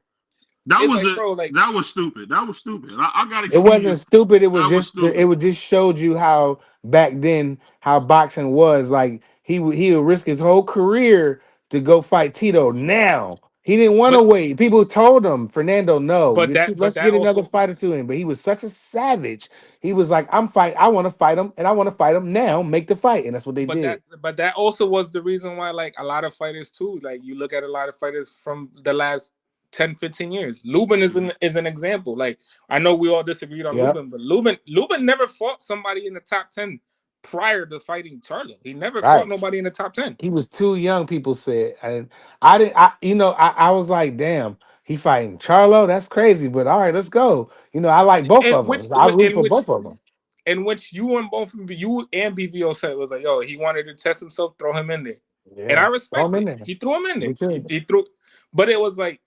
That
it's
was
like
a
bro, like
that was stupid. That was stupid. I gotta
It
give
wasn't
you
stupid. It was
that was
just it
stupid.
would just showed you how back then how boxing was. Like he would risk his whole career to go fight Tito. Now he didn't want to
but
wait. People told him, Fernando, no,
but
let's
that
get another
also
fighter to him. But he was such a savage. He was like, I want to fight him, and I want to fight him now. Make the fight, and that's what they did.
but that also was the reason why like a lot of fighters too, like you look at a lot of fighters from the last 10, 15 years. Lubin is
Mhm.
an example. Like I know we all disagreed on
Yep.
Lubin, but Lubin never fought somebody in the top 10 prior to fighting Charlo. He never fought
Right.
nobody in the top 10.
He was too young. People said, and I didn't. I was like, damn, he fighting Charlo. That's crazy. But all right, let's go. I like both
And
of them. I root for both of them.
in which you and both you and BVO said was like, yo, he wanted to test himself, throw him in there. And I
Yeah, throw him
respect
in
it.
there.
He threw him in there.
Me too.
He threw, but it was like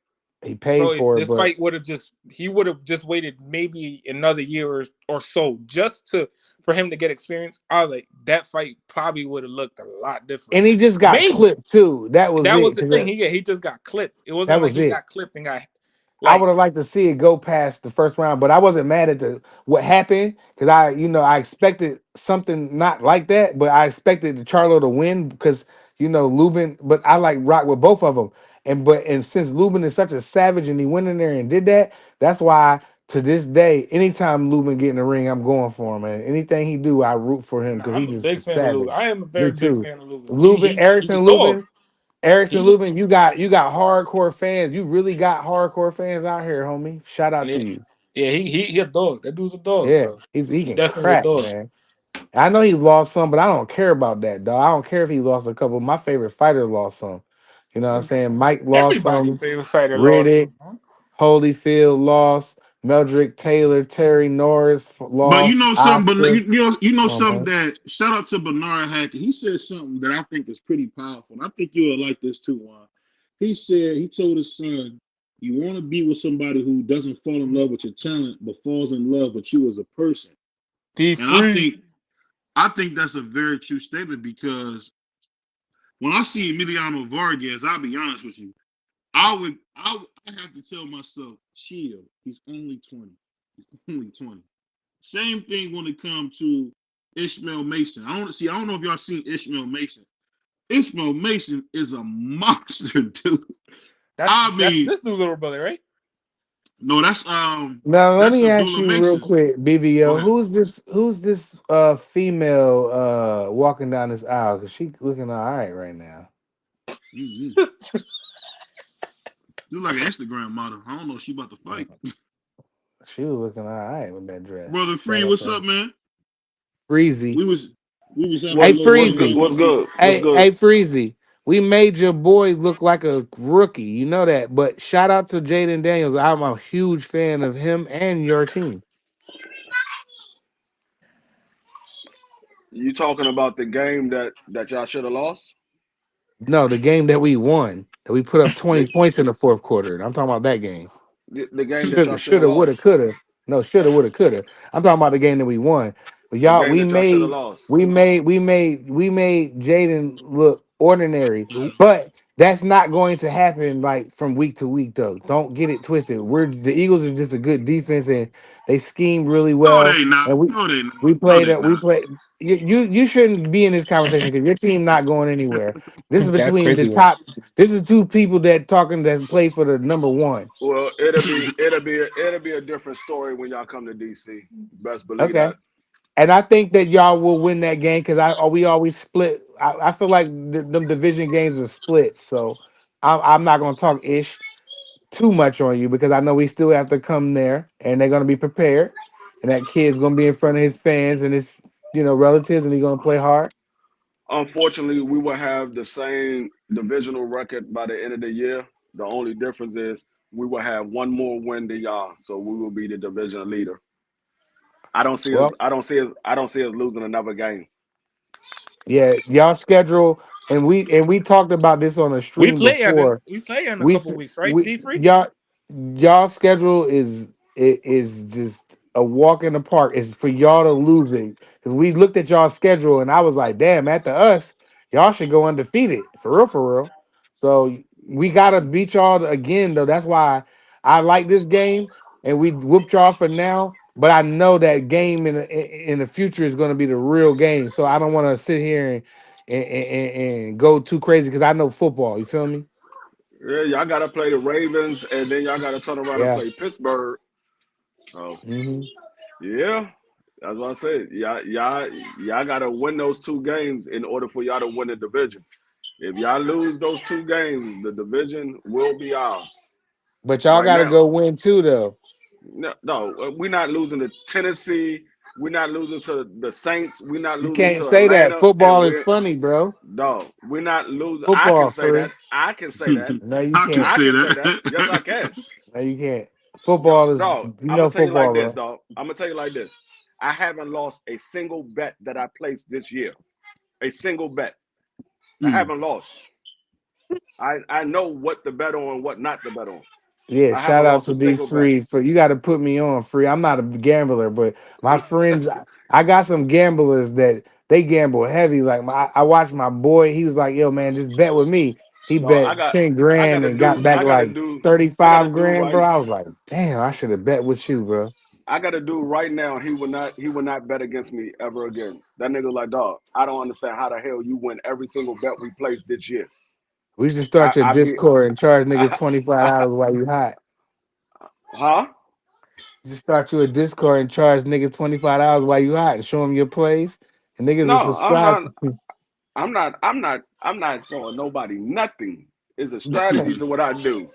He paid
Bro,
for it,
this
but
fight would have just he would have just waited maybe another year or so just to for him to get experience. I was like, that fight probably would have looked a lot different.
and he just got
Maybe
clipped too. That was
that was
it.
the
Cause
thing. He just got clipped. It
that
wasn't like
was
he
it.
got clipped and got
I would
like
have liked to see it go past the first round, but I wasn't mad at the what happened because I expected something not like that, but I expected the Charlo to win because Lubin. But I like rock with both of them, and since Lubin is such a savage and he went in there and did that, that's why to this day, anytime Lubin get in the ring, I'm going for him, man. Anything he do, I root for him
nah,
because
I'm
he's
a
just
big
a
fan of Lubin. I
savage.
am a
Me
very big
too.
fan of Lubin.
Lubin,
He's a dog.
Erickson
He
Lubin, you got hardcore fans. You really got hardcore fans out here, homie. Shout out
yeah,
to you.
yeah, he a dog. That dude's a dog,
Yeah,
bro.
he
He
can
definitely a
crack,
dog.
man. I know he lost some, but I don't care about that, dog. I don't care if he lost a couple. My favorite fighter lost some. You know what I'm saying? Mike lost
Everybody's
some.
favorite fighter lost
Riddick,
some. Huh?
Holyfield lost. Meldrick Taylor, Terry Norris
But you
lost.
know something, but
Oscar.
you know
Come on,
something
man.
that shout out to Bernard Hackett. He said something that I think is pretty powerful. And I think you would like this too, Juan. He said he told his son, "You want to be with somebody who doesn't fall in love with your talent, but falls in love with you as a person."
D
And I
free.
think I think that's a very true statement because when I see Emiliano Vargas, I'll be honest with you, I have to tell myself, chill. He's only 20. He's only 20. Same thing when it comes to Ishmael Mason. I don't know if y'all seen Ishmael Mason. Ishmael Mason is a monster, dude. I
That's
mean,
this dude little brother, right?
no,
Now let
that's
me ask
Abdullah
you real
Mason.
quick,
Go
BVO.
ahead.
Who's this female walking down this aisle? Cause she looking all right right now.
Mm-hmm. Look like an Instagram model. I don't know if she about to
Uh,
fight.
She was looking all right with that dress.
Brother
Shout
Free,
out
what's
to her.
up, man?
Freezy.
We was having a
Hey
What's
little
what's
debate
good?
Freezy.
What's
amongst us.
good? What's good?
Hey Freezy. We made your boy look like a rookie. You know that. But shout out to Jaden Daniels. I'm a huge fan of him and your team.
You talking about the game that y'all should have lost?
No, the game that we won, that we put up
The,
20 points in the fourth quarter. I'm talking about that game.
the game that y'all should have
Shoulda, woulda,
lost.
coulda. No, shoulda, woulda, coulda. I'm talking about the game that we won. But
The
y'all,
game that y'all should have lost.
we made Jaden look ordinary. But that's not going to happen like from week to week, though. Don't get it twisted. The Eagles are just a good defense and they scheme really
No,
well.
they not.
And
No, they not.
we
No,
played
they
up. We
not.
played. You shouldn't be in this conversation because your team not going anywhere. This is
That's
between the
crazy one.
top. This is two people that talking that play for the number one.
Well, it'll be a different story when y'all come to DC. Best believe
Okay.
that.
And I think that y'all will win that game because we always split. I feel like them division games are split. So I'm not gonna talk ish too much on you because I know we still have to come there and they're gonna be prepared. And that kid's gonna be in front of his fans and his relatives and he's gonna play hard.
Unfortunately, we will have the same divisional record by the end of the year. The only difference is we will have one more win than y'all, so we will be the division leader. I don't see us.
Well,
I don't see us. I don't see us losing another game.
yeah, y'all schedule and we talked about this on a stream before.
We play in a
We
couple
s-
weeks, right?
we
D free.
y'all schedule is just a walk in the park. It's for y'all to lose it because we looked at y'all schedule and I was like, damn, after us, y'all should go undefeated for real, for real. So we gotta beat y'all again though. That's why I like this game and we whooped y'all for now. But I know that game in the future is going to be the real game. So I don't want to sit here and go too crazy because I know football. You feel me?
Yeah, y'all got to play the Ravens, and then y'all got to turn around and
Yeah.
play Pittsburgh. So
Hmm.
yeah, that's what I said. Y'all got to win those two games in order for y'all to win the division. If y'all lose those two games, the division will be ours.
But y'all
Right
got to
now,
go win too, though.
no, we're not losing to Tennessee. We're not losing to the Saints. We're not
You
losing
can't
to
say that.
Atlanta, and
Football is
we're
funny, bro.
no, we're not losing. I can
Football
say that.
free.
I can say that.
No, you
I can
can't.
I
say
can say that. Yes, I
that.
can.
No, you can't. Football is
Dog,
you
I'm gonna
know
tell you like
football,
this,
bro.
dog. I'm gonna tell you like this. I haven't lost a single bet that I placed this year. A single bet. I
Mm.
haven't lost. I know what to bet on, what not to bet on.
Yeah,
I
shout
haven't
out
lost
to
a
be
single bet.
free for you got to put me on free. I'm not a gambler, but my friends, I got some gamblers that they gamble heavy. Like I watched my boy, he was like, "Yo, man, just bet with me." He
No,
bet 10
I
grand
gotta
and got
do,
back like
I gotta
35
do
grand, bro.
right.
I was like, "Damn, I should have bet with you, bro."
I gotta do right now. He will not bet against me ever again. That nigga like, dog. I don't understand how the hell you win every single bet we placed this year.
We should start your
I be,
Discord and charge niggas
I, I,
$25 while you hot.
huh?
Just start you a Discord and charge niggas $25 while you hot and show them your plays, and niggas will
No, I'm
subscribe.
not. I'm not showing nobody nothing. It's a strategy to what I do.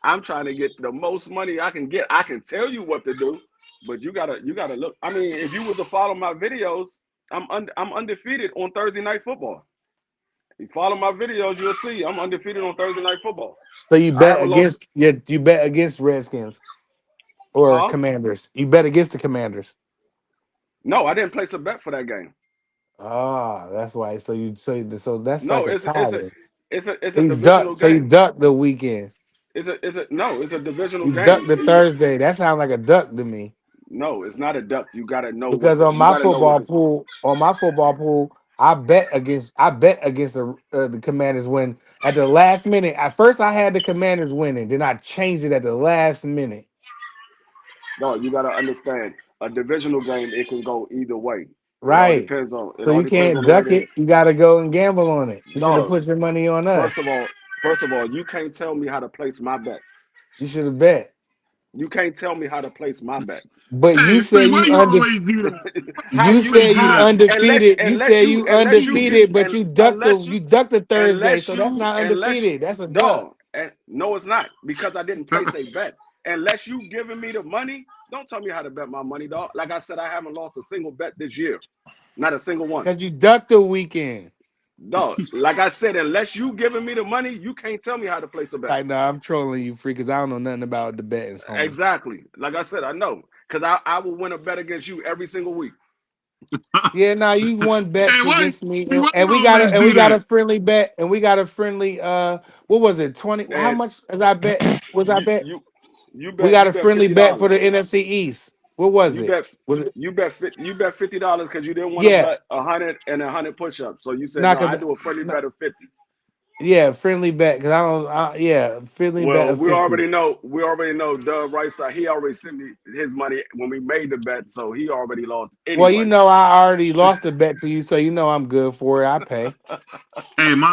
I'm trying to get the most money I can get. I can tell you what to do, but you gotta look. I mean, if you were to follow my videos, I'm undefeated on Thursday night football. You follow my videos, you'll see I'm undefeated on Thursday night football.
So you
I
bet
haven't lost,
against you bet against Redskins or
huh?
Commanders. You bet against the Commanders.
No, I didn't place a bet for that game.
Ah, that's why. So that's like
No,
a tie then.
it's
So
a
you duck
divisional
so you
game.
duck the weekend.
It's a no, it's a divisional
You duck
game.
the Thursday. That sounds like a duck to me.
No, it's not a duck.
Because
You gotta know what the
on my football pool, I bet against the Commanders when at the last minute. At first, I had the Commanders winning, then I changed it at the last minute.
no. You gotta understand. A divisional game, it can go either way.
Right.
It
So
all
you
depends
can't
on the way
duck
they.
it. You got to go and gamble on it. You should have
Dog.
put your money on
First
us.
of all, first of all, you can't tell me how to place my bet.
You should have bet.
You can't tell me how to place my bet.
But you
Hey, free.
said
Why
you
you
undef-
always do that? Why
How
You
you
you
always
said
do
you
how
that?
undefeated. You said you
unless you give
undefeated, but
and
you ducked the Thursday, so that's not
unless
undefeated. That's a duck.
no and no it's not because I didn't place a bet. Unless you giving me the money, don't tell me how to bet my money, dog. Like I said, I haven't lost a single bet this year. Not a single one.
Cause you ducked the weekend.
Dog, like I said, unless you giving me the money, you can't tell me how to place a bet.
Like, no, I'm trolling you, free, because I don't know nothing about the betting, homie.
Exactly. Like I said, I know. Because I will win a bet against you every single week.
Yeah, now you've won
Hey,
bets
why?
against me,
Free, why
and
you
we got a
always
and we
do
got a
that?
friendly bet, and we got a friendly what was it, 20? How
And
much did I bet? Was I
you
bet?
you
We got
you
a
bet
friendly bet for
$50.
the NFC East. What was
You
it?
bet
Was it
you bet $50 because you didn't want to
yeah,
bet 100 push-ups. So you said
not
no, I
cause
do a friendly bet of 50.
yeah, friendly bet, because yeah, friendly bet
Well,
of 50.
we already know Doug Rice he already sent me his money when we made the bet, so he already lost
Well,
anyway.
I already lost a bet to you, so I'm good for it. I pay.
Hey, my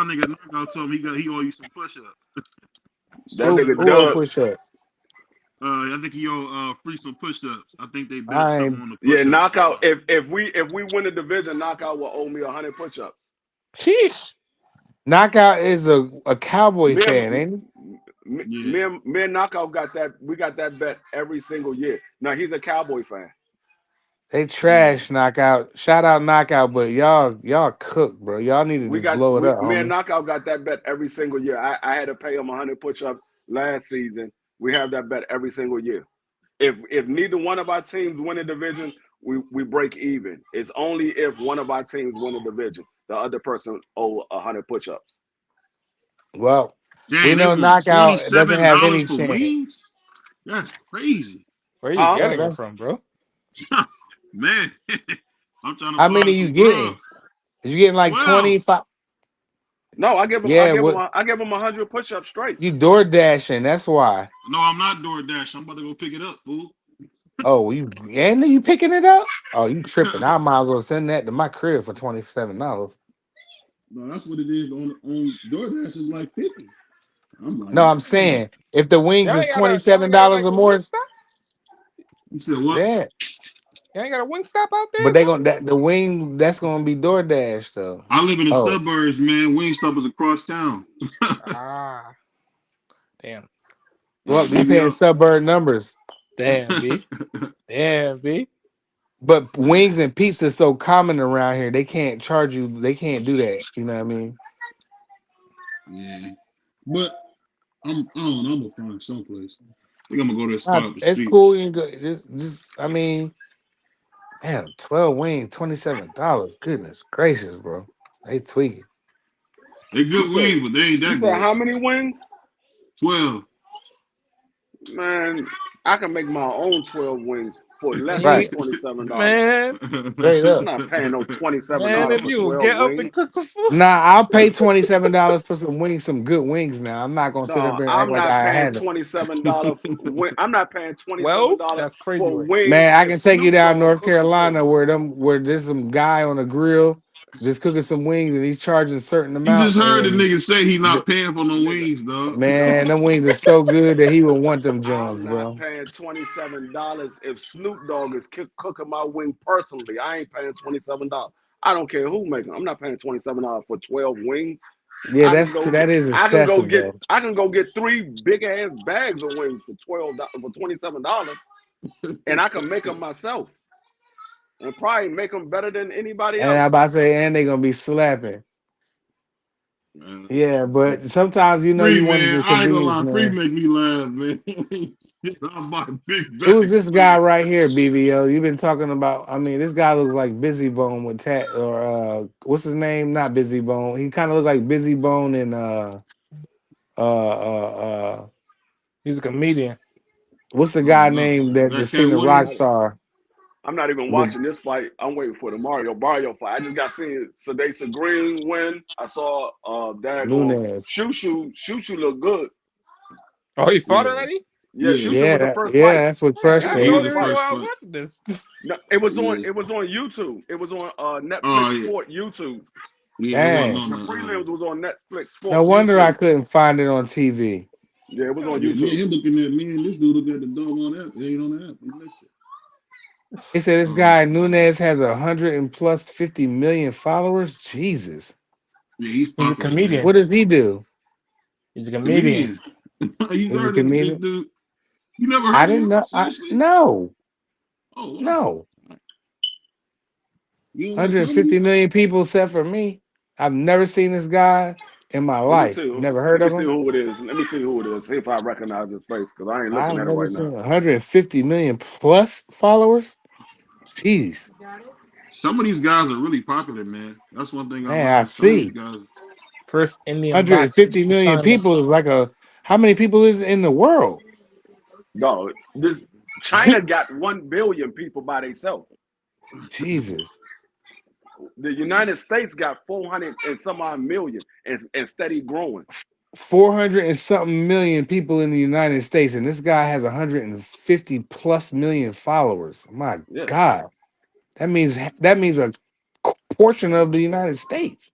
nigga Knockout told me he owe you some push-ups.
That
So
nigga
Who
Doug,
push ups?
I think he owe free some push-ups. I think they bet
I
something
ain't
on the
yeah,
push-ups or
knockout.
something.
If we win the division, knockout will owe me 100 push-ups.
Sheesh.
Knockout is a Cowboy
Me
fan,
and
ain't he?
Yeah.
me and knockout got that. We got that bet every single year. Now he's a Cowboy fan.
They
Yeah.
trash knockout. Shout out knockout, but y'all cook, bro. Y'all need to just blow it up,
Me and
homie.
knockout got that bet every single year. I had to pay him 100 push-ups last season. We have that bet every single year. If neither one of our teams win a division, we break even. It's only if one of our teams win a division, the other person owe 100 push-ups.
Well, we
Dang, they
know
want
knockout doesn't have
$27
any
for
chance.
wings? That's crazy.
Where are you
Huh?
Well,
getting it
that's
from, bro?
Man, I'm trying to
how many
find
you
some grub.
getting? Is you getting like
12.
25?
No,
Yeah, what
I give him 100 push-ups straight.
you door dashing? That's why.
No, I'm not DoorDash. I'm about to go pick it up, fool.
Oh, you picking it up? Oh, you tripping? I might as well send that to my crib for $27.
No, that's what it is on DoorDash is like 50. I'm like,
No, I'm
dang.
saying if the wings is twenty
Y'all
seven
ain't got a,
dollars
like
or
a
more,
wing stop.
You said what?
yeah.
Y'all ain't got a wing stop out there
But
or
they
something.
gonna the wing that's gonna be DoorDash though.
I live in the
Oh,
suburbs, man. Wingstop is across town.
Ah, damn,
Yeah,
well, you
hit me
paying
up.
suburb numbers,
damn, B, damn, B.
but wings and pizza so common around here. They can't charge you. They can't do that. You know what I mean?
Yeah. But I don't know, I'm gonna find someplace. I think I'm gonna go to that spot up the
It's
street.
cool. You can go. I mean, damn, 12 wings, $27. Goodness gracious, bro. They tweaking.
They
You
good
said
wings, but they ain't
you
that
said
good.
how many wins?
12.
Man, I can make my own 12 wings for less than
Right.
He,
$27.
man,
Straight
I'm
up.
not paying no
man,
$27
if
for
you
12
get up and
wings.
cook some food,
Nah, I'll pay $27 for some wings, some good wings. Now I'm not gonna sit up
No,
there and act
I'm
like
not
I
paying
haven't.
$27 for I'm not paying $27
well, that's crazy
for
work.
wings
Man, I
if
can take you
Snoop
down
Dogg
North
cooking for
Carolina
me.
where there's some guy on a grill just cooking some wings and he's charging a certain
You just
amount.
heard the
And
nigga say he
th-
not paying for no
Nigga,
wings, dog.
man, them wings are so good that he would want them
I'm
Jones,
not
bro.
paying $27 if Snoop Dogg is cooking my wing personally. I ain't paying $27. I don't care who make them. I'm not paying $27 for 12 wings.
Yeah, that is excessive, though.
I can go get three big ass bags of wings for $27, and I can make them myself and probably make them better than anybody
And I
else.
about to say, and they gonna be slapping.
Man.
Yeah, but sometimes
Free,
you want
man.
the
I ain't gonna
convenience,
lie. Free
man.
make me laugh, man. I'm buying big
Who's
bags
this
of
guy
free.
right here, BVO? You've been talking about. I mean, this guy looks like Busy Bone with what's his name? Not Busy Bone. He kind of look like Busy Bone and uh
He's a comedian.
what's the
Oh,
guy
no.
name that
That
just
Cat
seen the rock
Williams?
star
I'm not even
with
watching this fight. I'm waiting for the Mario Barrio fight. I just got seen Sadasa Green win. I saw daggone
Nunez?
Shushu look good.
Oh, he fought
Yeah.
already?
Yeah,
Yeah.
Shushu
Yeah,
was the first
yeah,
fight.
that's what
Man,
Crush
I
Yeah,
didn't
he
said.
know
was
the
the
reason
first
why I was
fight.
watching this.
No,
Yeah.
it was on YouTube. It was on
Oh,
Netflix
yeah.
Sport YouTube.
Yeah, it wasn't
Dang,
on
The
the.
prelims was on Netflix
no
Sport
wonder I
YouTube.
couldn't find it on TV.
Yeah, it was on
Yeah, me and
YouTube.
him looking at me and this dude looking at the dog on app. It ain't on the app. We missed it.
They said this
Um,
guy Nunez has 100 and plus 50 million followers. Jesus,
yeah, he's
He's a
popular, man.
comedian.
what does he do?
He's a comedian.
Comedian. You
He's a
heard this
comedian.
dude? You never
I
heard of
didn't
him?
know.
Seriously?
No,
Oh wow.
no.
You don't like comedy?
150 million people except for me. I've never seen this guy in my
Let me see.
life. Never heard
Let me
of
see
him.
who it is. Let me see who it is. See if I recognize his face because I ain't looking
I've
at it
never
right
seen
now.
150 million plus followers. Jeez,
Some of these guys are really popular, man. That's one thing I
man, I
learned. Some of these
see.
guys,
First Indian boxer
150
in
million
China.
people is like a. How many people is in the world?
Dog, this China got 1 billion people by themselves.
Jesus,
The United States got 400 and some odd million and steady growing.
400 and something million people in the United States, and this guy has 150 plus million followers. My
Yeah.
God, that means a portion of the United States.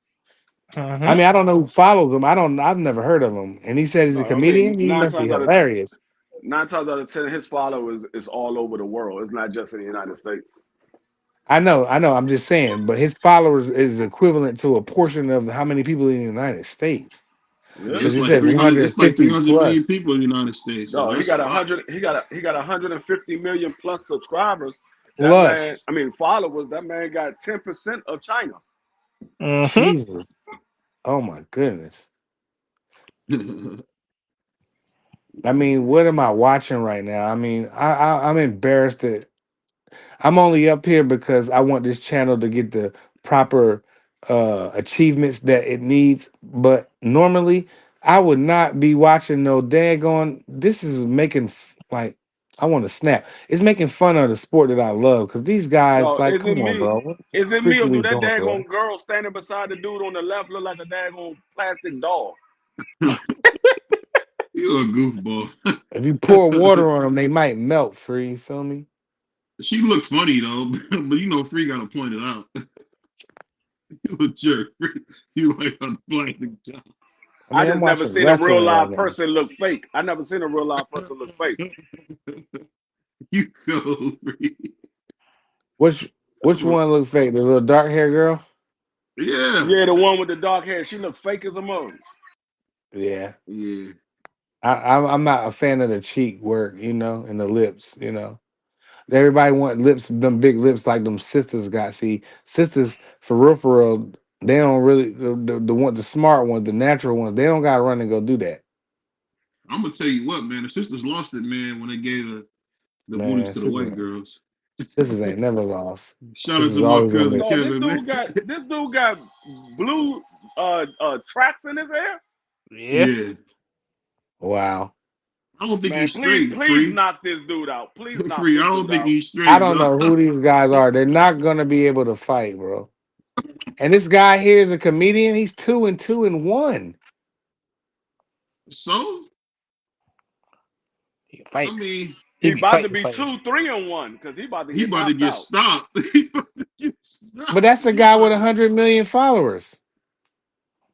I
Mm-hmm.
mean, I don't know who follows him. I've never heard of him. And he said he's a
I mean,
comedian. He must be hilarious.
9 times out of 10, his followers is all over the world. It's not just in the United States.
I know. I'm just saying, but his followers is equivalent to a portion of how many people in the United States.
Yeah.
yeah,
Because
it's
it
like
says
300. It's like
150
300 million
plus.
people in the United States. So
No,
that's a lot.
he got 150 million plus subscribers. That man,
Plus.
I mean followers. That man got 10% of China.
Mm-hmm.
Jesus. Oh my goodness. I mean, what am I watching right now? I mean, I'm embarrassed that I'm only up here because I want this channel to get the proper achievements that it needs. But normally, I would not be watching no daggone. This is making like I want to snap. It's making fun of the sport that I love because these guys,
No,
like,
is it
come on,
me?
bro, what the
Is it me
freak are
or
we
do that
doing, bro?
daggone girl standing beside the dude on the left look like a daggone plastic doll?
You're a goofball.
If you pour water on them, they might melt. Free, you feel me?
She looked funny though, but you know, Free gotta point it out. You a jerk. Free. You like a plastic job.
I
I
mean, I'm
just never
watching
seen a real
wrestling right
live
now.
person look fake. I never seen a real live person look fake.
You go Free.
Which which one look fake? The little dark hair girl?
Yeah.
Yeah, the one with the dark hair. She look fake as a mug.
Yeah.
Yeah.
I'm not a fan of the cheek work, and the lips, Everybody want lips, them big lips like them sisters got. See, sisters for real, they don't really the smart ones, the natural ones. They don't gotta run and go do that,
I'm gonna tell you what, man. The sisters lost it, man, when they gave the booties
man.
to the white girls.
Sisters ain't never lost.
Shout out
Sisters
to my
always gonna
cousin
make.
No,
Kevin, man.
this dude got blue tracks in his hair.
Yeah.
Yeah.
Wow.
I don't think
Man,
he's
please,
straight,
please
free.
knock this dude out. Please knock
Free. I
this
don't
dude
think
out.
he's
I
straight,
don't
dog.
know who these guys are. They're not gonna be able to fight, bro. And this guy here is a comedian. He's 2-2-1.
So,
He can
I
fight.
mean,
He
He
be
about to
fighting,
be
fighting.
2-3-1 because he about to
he
get
about to
knocked
get
out.
stopped. He about to get
But
stopped.
that's a
He
guy with
about to,
100 million followers.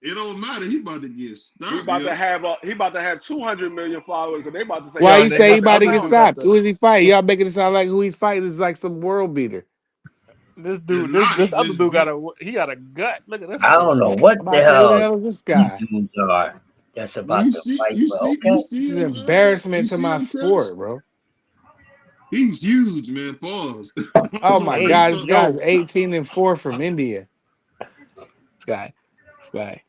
it don't matter. He about to get
He
stopped,
about to
yo.
have 200 million followers because they about to say,
Why
Yo,
"Yo,
you
they
say he
got the
about to
other
get
Brown."
dude got
stopped?
the
Who is he fighting? Y'all making it sound like who he's fighting is like some world beater.
this
It's
dude. This
not.
this
He's
other
just
dude got
beat.
a he got a gut. Look at this
I
dude.
don't know
I'm
what
about
the
to say, who the
hell
hell is this
these
guy?
dudes are that's
Well,
about to fight, but
you
okay.
This
see
is
him, you
embarrassment to
see
my
him, Chris?
sport, bro.
He's huge, man. Pause.
Oh
Hold
my
on, let me
Hey,
God, this
talk.
guy's
yo,
18-4 from India.
this guy, this guy,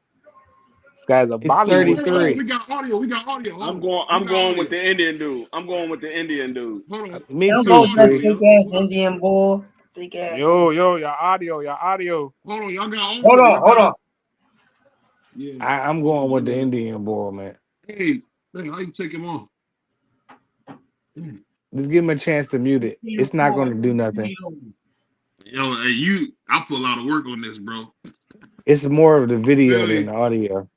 this guy's a
It's
Bollywood
Wait, hold on.
33.
fighter.
We got audio. We got audio. Hold
I'm
on.
going.
We
I'm
got
going with
audio.
the Indian dude. I'm going with the Indian dude.
Hold on.
Me
We
Don't
got
go
too,
with that
audio,
free.
fake
yo.
ass
Hold on.
Indian bull. Fake ass
Yo,
Indian.
yo, your audio, your audio.
Hold on. Y'all got
Hold
audio.
on,
Y'all
hold
got.
on.
Yeah.
I'm
Hold
going
on.
with the
Let me.
Indian boy, man.
Hey, man, how you take him off? Damn.
Just give him a chance to mute it. It's not going to do nothing.
Yo, hey, I put a lot of work on this, bro.
It's more of the video
Feel
than
me?
the audio.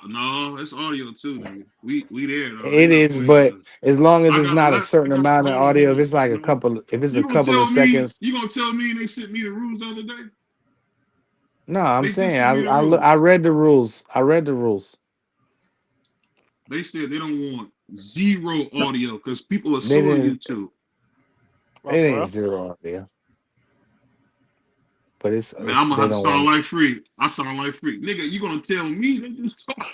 No, it's audio too, nigga. We there though. They
It
gotta
is,
wait on
but
us.
as long as
I
it's
gotta
not a
let. I
certain
gotta.
amount of
Hold on,
audio,
hold
if
on.
it's like
Hold on.
if it's a
You gonna
couple of
tell me?
seconds.
You gonna tell me they sent me the rules the other day?
No, I'm
They just
saying
sent
I
me the
I
rules.
read the rules. I read the rules.
They said they don't want zero audio because people are
They
suing
didn't.
YouTube.
Oh,
It
for
ain't
real?
zero audio, but
Man,
it's
I'm gonna
they
have to
don't
sound
want.
like free. I sound like free, nigga. You gonna tell me they just talk?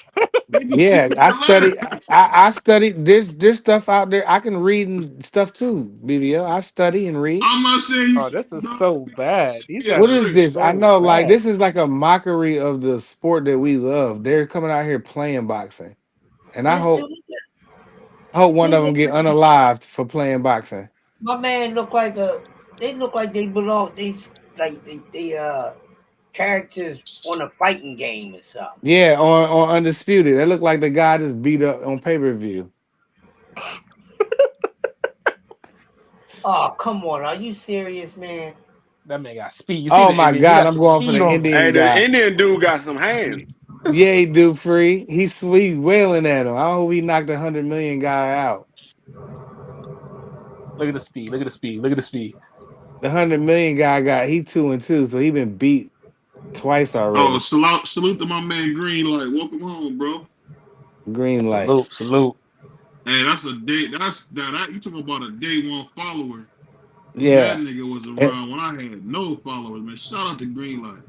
They just
Yeah,
sent me
I
the letter.
study. I study. There's stuff out there. I can read and stuff too, BBL. I study and read.
I'm not saying
Oh, this
you.
is
No,
so
they
bad.
sent
These
me a
guys
What
are
is
letter.
this? I
so
know, like
bad.
this is like a mockery of the sport that we love. They're coming out here playing boxing, and
This dude,
I hope one
he
of them
look
get
like,
unalived for playing boxing.
my man look like a. They look like they belong. Like they characters on a fighting game or something.
Yeah, on undisputed. They look like the guy just beat up on pay-per-view.
Oh come on, are you serious, man?
That man got speed. You see
Oh
the
my
Indian? He
God,
got
I'm
some
going for
speed
the
on him.
Hey,
Indian
the
guy.
Indian dude got some hands.
Yeah, he do free. He's sweet wailing at him. I hope he knocked the 100 million guy out.
Look at the speed. Look at the speed. Look at the speed.
The 100 million guy got he 2-2, so he been beat twice
Oh,
already.
salute to my man Green. Like, welcome home, bro.
Green light.
Salute, salute.
Hey, that's a day. That you talking about a day one follower. That
Yeah.
nigga was
And,
around when I had no followers, man. Shout out to Greenlight.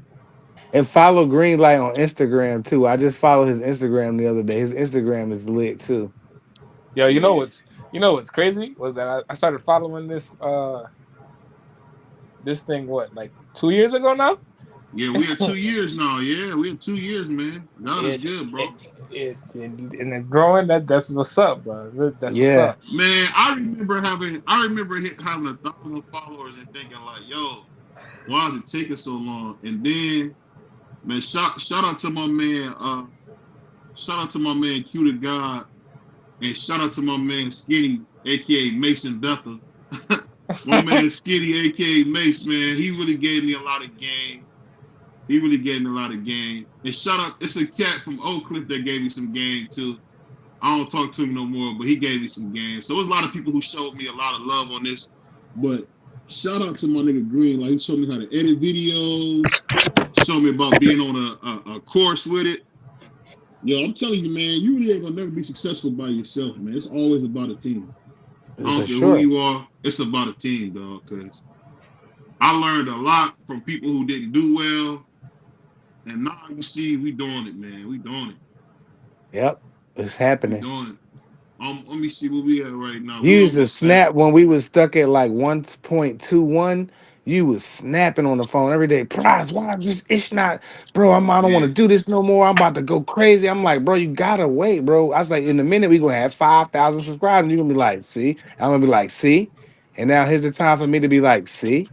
and follow Green Light on Instagram too. I just followed his Instagram the other day. His Instagram is lit too.
Yo,
Yeah,
you know what's crazy was that I started following this thing what like 2 years ago now.
yeah. We had 2 years now. Yeah, we had 2 years, man. God is
it,
good,
it,
bro.
and it's growing. That's what's up, bro. That's what's
Yeah.
up.
Man, I remember having 1,000 followers and thinking like, yo, why did it take us so long? And then, man, shout out to my man, shout out to my man Q the God, and shout out to my man Skinny, aka Mason Bethel. My man Skinny, aka Mace, man, he really gave me a lot of game. He really gave me a lot of game. And shout out, it's a cat from Oak Cliff that gave me some game too. I don't talk to him no more, but he gave me some game. So there's a lot of people who showed me a lot of love on this. But shout out to my nigga Green. Like he showed me how to edit videos, showed me about being on a course with it. Yo, I'm telling you, man, you really ain't gonna never be successful by yourself, man. It's always about a team. I
For
don't care who
sure.
you are, it's about a team, dog. Cause I learned a lot from people who didn't do well. And now you see we doing it, man. We doing it.
Yep. It's
We
happening.
doing it. Let me see where we at right now.
You
We
used to
almost at
snap when we was stuck at like 1.21. You was snapping on the phone every day. Prize, why just it's not, bro? I don't want
yeah.
to do this no more. I'm about to go crazy. I'm like, bro, you gotta wait, bro. I was like, in a minute we gonna have 5,000 subscribers. You're gonna be like, see. I'm gonna be like, see. And now here's the time for me to be like, see.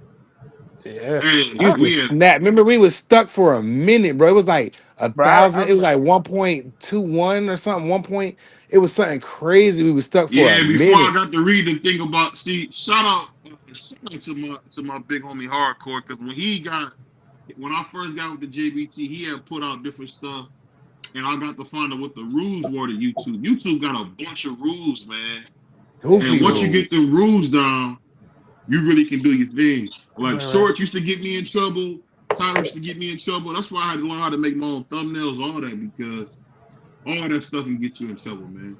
Yeah.
Hey,
You used to
we had
snap. Remember, we was stuck for a minute, bro. It was like a
Bro, I
thousand. It was
remember.
like 1.21 or something. One point. It was something crazy. We was stuck for a
yeah. Before I
minute.
got to read the thing about shout out to my big homie Hardcore because when I first got with the JBT, he had put out different stuff, and I got to find out what the rules were to YouTube. YouTube got a bunch of rules, man.
Yeah,
And
Goofy
once
dude.
you get the
rules.
rules down, you really can do your thing. Like
Man.
shorts used to get me in trouble. Tyler used to get me in trouble. That's why I had to learn how to make my own thumbnails, all that, because all that stuff can get you in trouble, man.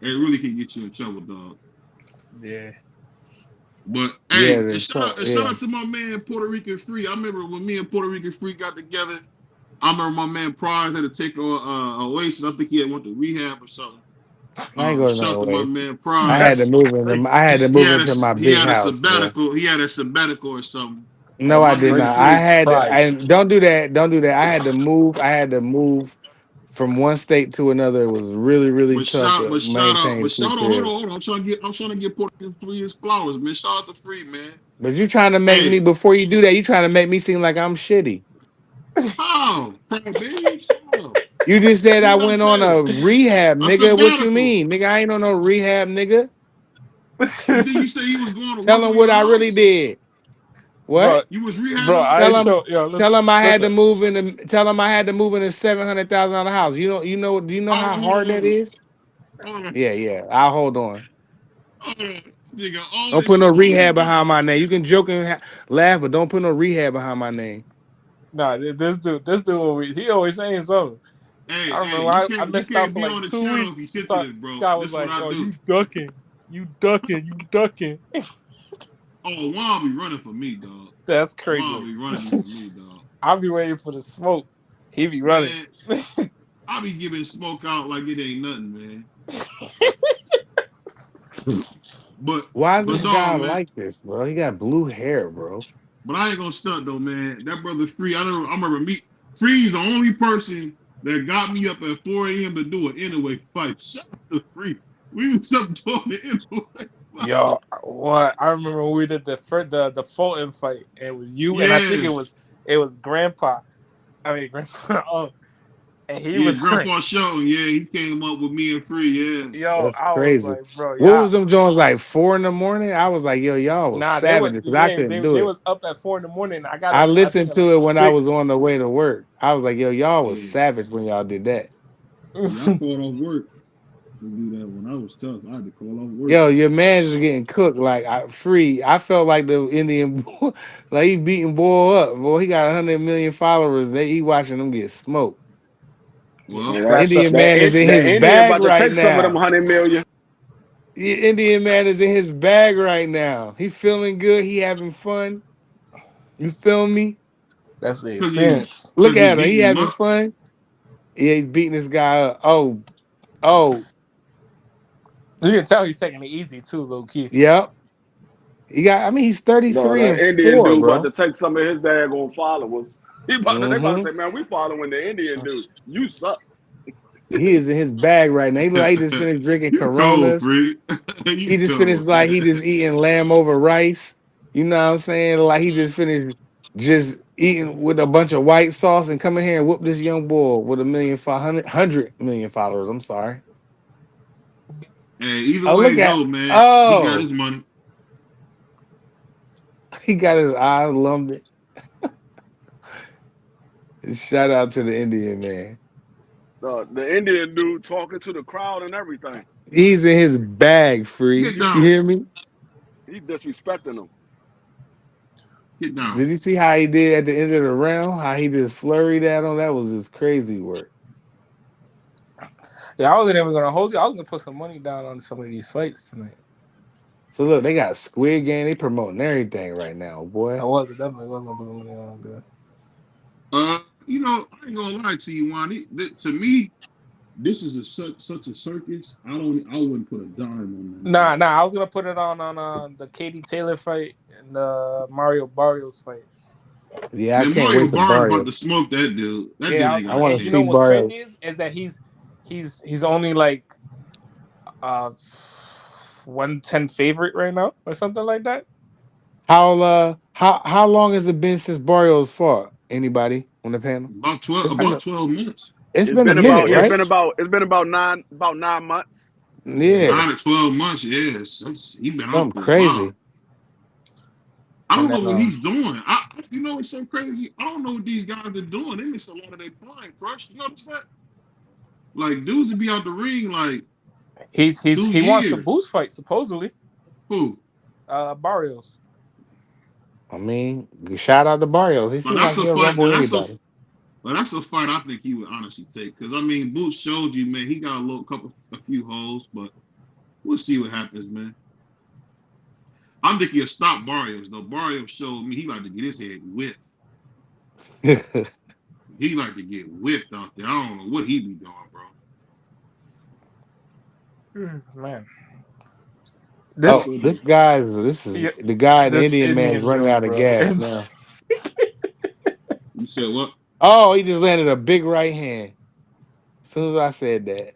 It really can get you in trouble, dog.
Yeah.
But
Yeah,
hey, and shout
yeah.
out to my man Puerto Rican Free. I remember when me and Puerto Rican Free got together. I remember my man Prize had to take Oasis. I think he had went to rehab or something.
I ain't going
Shout out
no
to my
way.
man
I
Prize.
had to
That's
move in.
crazy.
I had to
He
move
had
into my
he
big
had a
house, bro.
sabbatical. He had a sabbatical or something.
No, I
My
did
man
not.
Crazy.
I
Free.
had to.
Price.
And don't do that. Don't do that. I had to move. I had to move from one state to another. It was really, really tough to maintain two
Hold on,
kids.
hold on. I'm trying to get Puerto Rican Free his flowers, man. Shout out to Free, man.
But you trying to make me
Hey,
before you do that. You trying to make me seem like I'm shitty.
how? Proud baby? How?
You just said
What
I
did I
went on
say?
a rehab,
A
nigga. What you
sabbatical.
mean, nigga? I ain't on no rehab, nigga.
And then you say you was going to
Tell
work
him
on
what
your
I really
house?
did.
bro,
What?
You was
bro,
rehabbing on
I
Tell
your
him.
show
house?
yo,
Tell
listen,
him I had to
listen.
move in. Tell him I had to move in a $700,000 house. You know. You know. Do you know
Hold
how
on, hold on,
hard that
hold on.
is?
Hold on,
Yeah, yeah. I'll hold on.
hold on. Nigga, all
Don't
this
put no
shit on his
rehab
mind.
behind my name. You can joke and laugh, but don't put no rehab behind my name.
Nah, this dude always he always saying something.
Hey,
I
hey,
remember I
you
missed out
can't
for
be
like
on the
2 weeks.
channel if you
So
sensitive,
this
bro.
guy was
This is what
like,
I
"Yo,
do.
you ducking, you ducking."
Oh, Juan be running for me, dog.
That's crazy.
Juan be running for me, dog.
I'll be waiting for the smoke. He be running.
Man, I be giving smoke out like it ain't nothing, man. But
Why is
but
this guy
dog, man.
like this, bro? He got blue hair, bro.
But I ain't gonna stunt though, man. That brother Free, I remember me. Free's the only person that got me up at 4 a.m. to do an anyway fight. Shut up to Free. We was up doing the anyway fight.
Yo, what? I remember when we did the Fulton fight. And it was you and I think
Yeah.
it was Grandpa. I mean Grandpa. And he
Yeah,
was like,
Grandpa Show. Yeah, he came up with me and Free. Yeah.
"Yo,"
That's
I was
crazy.
like, "Bro,
What
yeah."
was them Jones like 4 in the morning? I was like, yo, y'all was
Nah, they was
savages because I couldn't do
they
it.
was up at 4 in the morning. I got
I
up, I think
listened
at like
to it when I was
6.
on the way to work. I was like, yo, y'all was
Yeah.
savage when y'all did that.
Yeah, I called off work to do that when I was tough. I had to call off work.
Yo, your man's just getting cooked like free. I felt like the Indian boy, like he beating boy up. Boy, he got 100 million followers. He watching them get smoked.
Getting
Well,
Yeah,
scratched up.
Indian man is in
the
his
Indian
bag
about to
right
take some of them
now.
100 million.
Indian man is in his bag right now. He feeling good. He having fun. You feel me?
That's the
cause he
experience.
Look
cause he
at him. He
beating him
having
up.
fun. Yeah, he's beating this guy up. Oh,
You can tell he's taking it easy too, low key.
yep. He got. I mean, he's
No,
33 and
the Indian
4,
dude about
bro.
to take some of his daggone followers. They about to
Mm-hmm.
say, man, we following the Indian dude. You suck.
He is in his bag right now. He look like he just finished drinking
You cold,
Coronas.
Free.
He
You
just finished
cold.
like he just eating lamb over rice. You know what I'm saying? Like he just finished just eating with a bunch of white sauce and come in here and whoop this young boy with 100 million followers. I'm sorry.
Hey, either
Oh,
way
look
it
at
go, man. He got his
oh,
money.
he got his eyes lumped. Shout out to the Indian man.
The Indian dude talking to the crowd and everything.
He's in his bag, free.
Get
You
down.
hear me?
He disrespecting them.
Get down.
Did you see how he did at the end of the round? How he just flurried at him? That was just crazy work.
Yeah, I wasn't even gonna hold you. I was gonna put some money down on some of these fights tonight.
So look, they got Squid Game. They promoting everything right now,
I
boy.
was definitely was gonna put some money on that.
I ain't gonna lie to you, Juan. To me, this is such a circus. I wouldn't put a dime on that, bro.
Nah, I was gonna put it on the Katie Taylor fight and the Mario Barrios fight.
Yeah, I
Man,
can't
Mario
wait to
Barnes about
Barrio.
to smoke that dude. That dude
Yeah,
ain't
I
got
want
and
to
you know
see
chance.
what's
Barrio.
crazy is that he's only like 110 favorite right now or something like that.
How long has it been since Barrios fought? Anybody on the panel?
About 12,
It's been
about 12 months.
it's been a minute, right?
It's been about 9 months.
Yeah,
9 to 12 months, yes. He been out
something
for a while.
crazy.
I
And
don't know
then
what he's doing. You know, it's so crazy. I don't know what these guys are doing. They miss a lot of their prime, Crush. You notice that? Like, dudes would be out the ring like two
he wants a
years.
boost fight supposedly.
Who?
Barrios.
I mean, shout out to Barrios. He
But
seemed like
that's a
he'll
fight.
rumble anybody.
But that's a fight I think he would honestly take. Because I mean, Boots showed you, man. He got a few holes, but we'll see what happens, man. I'm thinking he'll stop Barrios though. Barrios showed me he like to get his head whipped. He like to get whipped out there. I don't know what he be doing, bro.
Man,
We'll
this
see.
this is
yeah,
the guy, the
this
Indian man's
Indian
running
dude,
out of
bro.
gas now.
You said what?
Oh, he just landed a big right hand. As soon as I said that,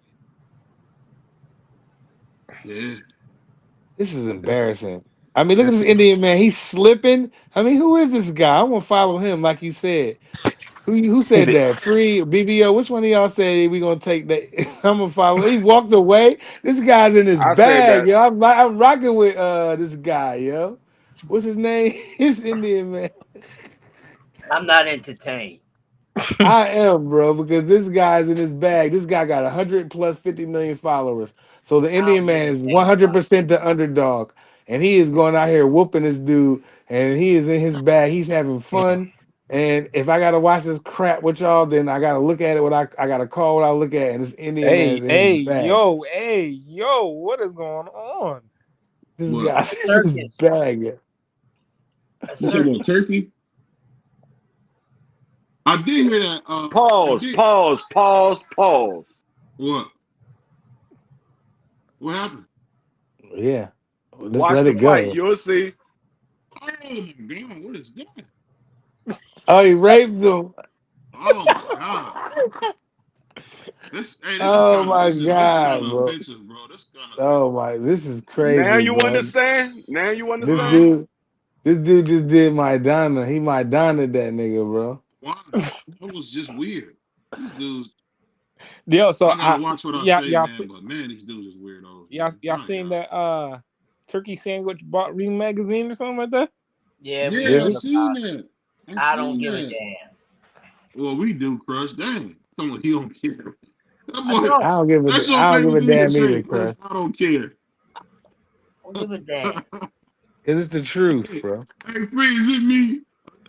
Yeah.
this is embarrassing. I mean, look at
This
this Indian man. He's slipping. I mean, who is this guy? I want to follow him, like you said. Who said that? Free BBO? Which one of y'all said we gonna take that? I'm gonna follow. He walked away. This guy's in his
I said
bag,
that.
yo. I'm rocking with this guy, yo. What's his name? It's Indian man.
I'm not entertained.
I am, bro, because this guy's in his bag. This guy got 100 plus 50 million followers. So the
I
Indian
don't give
man
a
is
damn about
100% the underdog, and he is going out here whooping this dude, and he is in his bag. He's having fun. And if I gotta watch this crap with y'all, then I gotta look at it. I gotta call what I look at, and this Indian man is in his bag.
hey, yo, what is going on?
This
What?
guy's
a
in his
circus.
bag.
A
You talking
circus.
about Turkey? I did hear that. I
Pause,
did.
pause, pause, pause.
What? What happened?
Yeah, just
Watch
let
the
it
fight.
go.
You'll see.
Oh my God! What is that?
Oh, he raped him.
Oh my God! This is
Oh
kind of
my
offensive. This is kind
god,
of
bro.
offensive, bro. This is kind of.
Oh my, this is
Now
crazy,
you
bro.
understand? Now you
This
Huh?
understand?
dude, this dude just did my Donna. He my Donna that nigga, bro.
Why? That was just weird. These dudes.
Yo, so
I gotta watch what I
yeah,
say, man. But man, these dudes is weirdos, man.
y'all
My
seen
God.
that Turkey Sandwich bought Ring magazine or something like that?
Yeah, we
Yeah,
Did
I
heard
he?
seen
about it.
that. I
I don't
seen
give a
that.
damn.
Well, we do, Crush. Dang. Someone he don't care. That
I
boy.
don't.
That's your
I don't give
favorite
a
thing to
damn
say,
either,
Crush.
cuz.
I don't care.
I don't give a damn.
Cause it's the truth,
Hey,
bro.
hey, Free, is it me?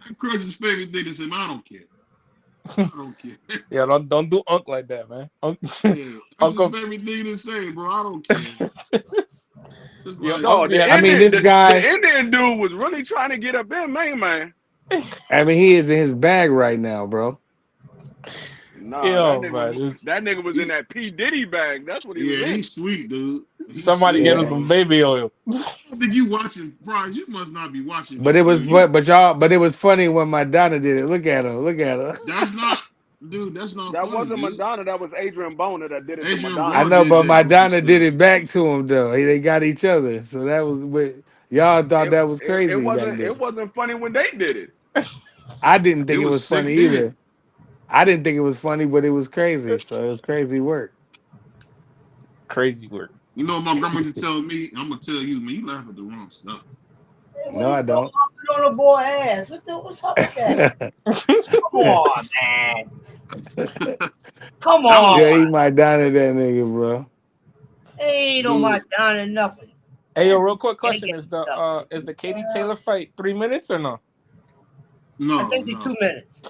That Crush's favorite thing to say, man, I don't care. I don't care.
Yeah, don't do Unc like that, man.
Yeah, that's his
Uncle,
favorite thing to say, bro. I don't care. Just
yeah,
like,
No,
Unc,
the
yeah.
I mean,
Indian
this
the
guy,
Indian dude was really trying to get up in, man.
I mean, he is in his bag right now, bro.
Nah,
Yo, man,
that nigga was in
he,
that P Diddy bag. That's what he was
yeah,
in.
he's sweet, dude. He's
somebody
sweet,
get him
Yeah.
some
bro.
baby oil.
I don't think you watching Prize. You must not be watching
But it
GQ.
was but it was funny when my Donna did it. Look at her. Look at her.
That's not, dude. That's not
That
funny,
wasn't
dude.
Madonna. That was Adrian Boner that did it to
Adrian
I
Madonna.
Brown
know,
did
but
that
my
goofy
Donna did
stuff.
it back to him though. They got each other. So that was y'all thought
It,
that was
it
crazy back
wasn't
then.
funny when they did it.
I didn't
It
think it
was
was
sick
funny
then.
either. I didn't think it was funny, but it was crazy. So it was crazy work.
Crazy work.
You know what my grandma used to tell me? I'm gonna tell you, man. You laugh at the wrong stuff.
Hey, what
No,
are you
I
doing
don't.
humping on the boy ass? What's up with that? Come on, man. Come
That
on.
Yeah,
was
he might down at that nigga, bro.
Ain't on my
dude.
down and nothing.
Hey, yo,
Man,
real quick
can't
question:
get stuff.
is the Katie Taylor fight 3 minutes or no?
I
No,
think they're
no.
2 minutes.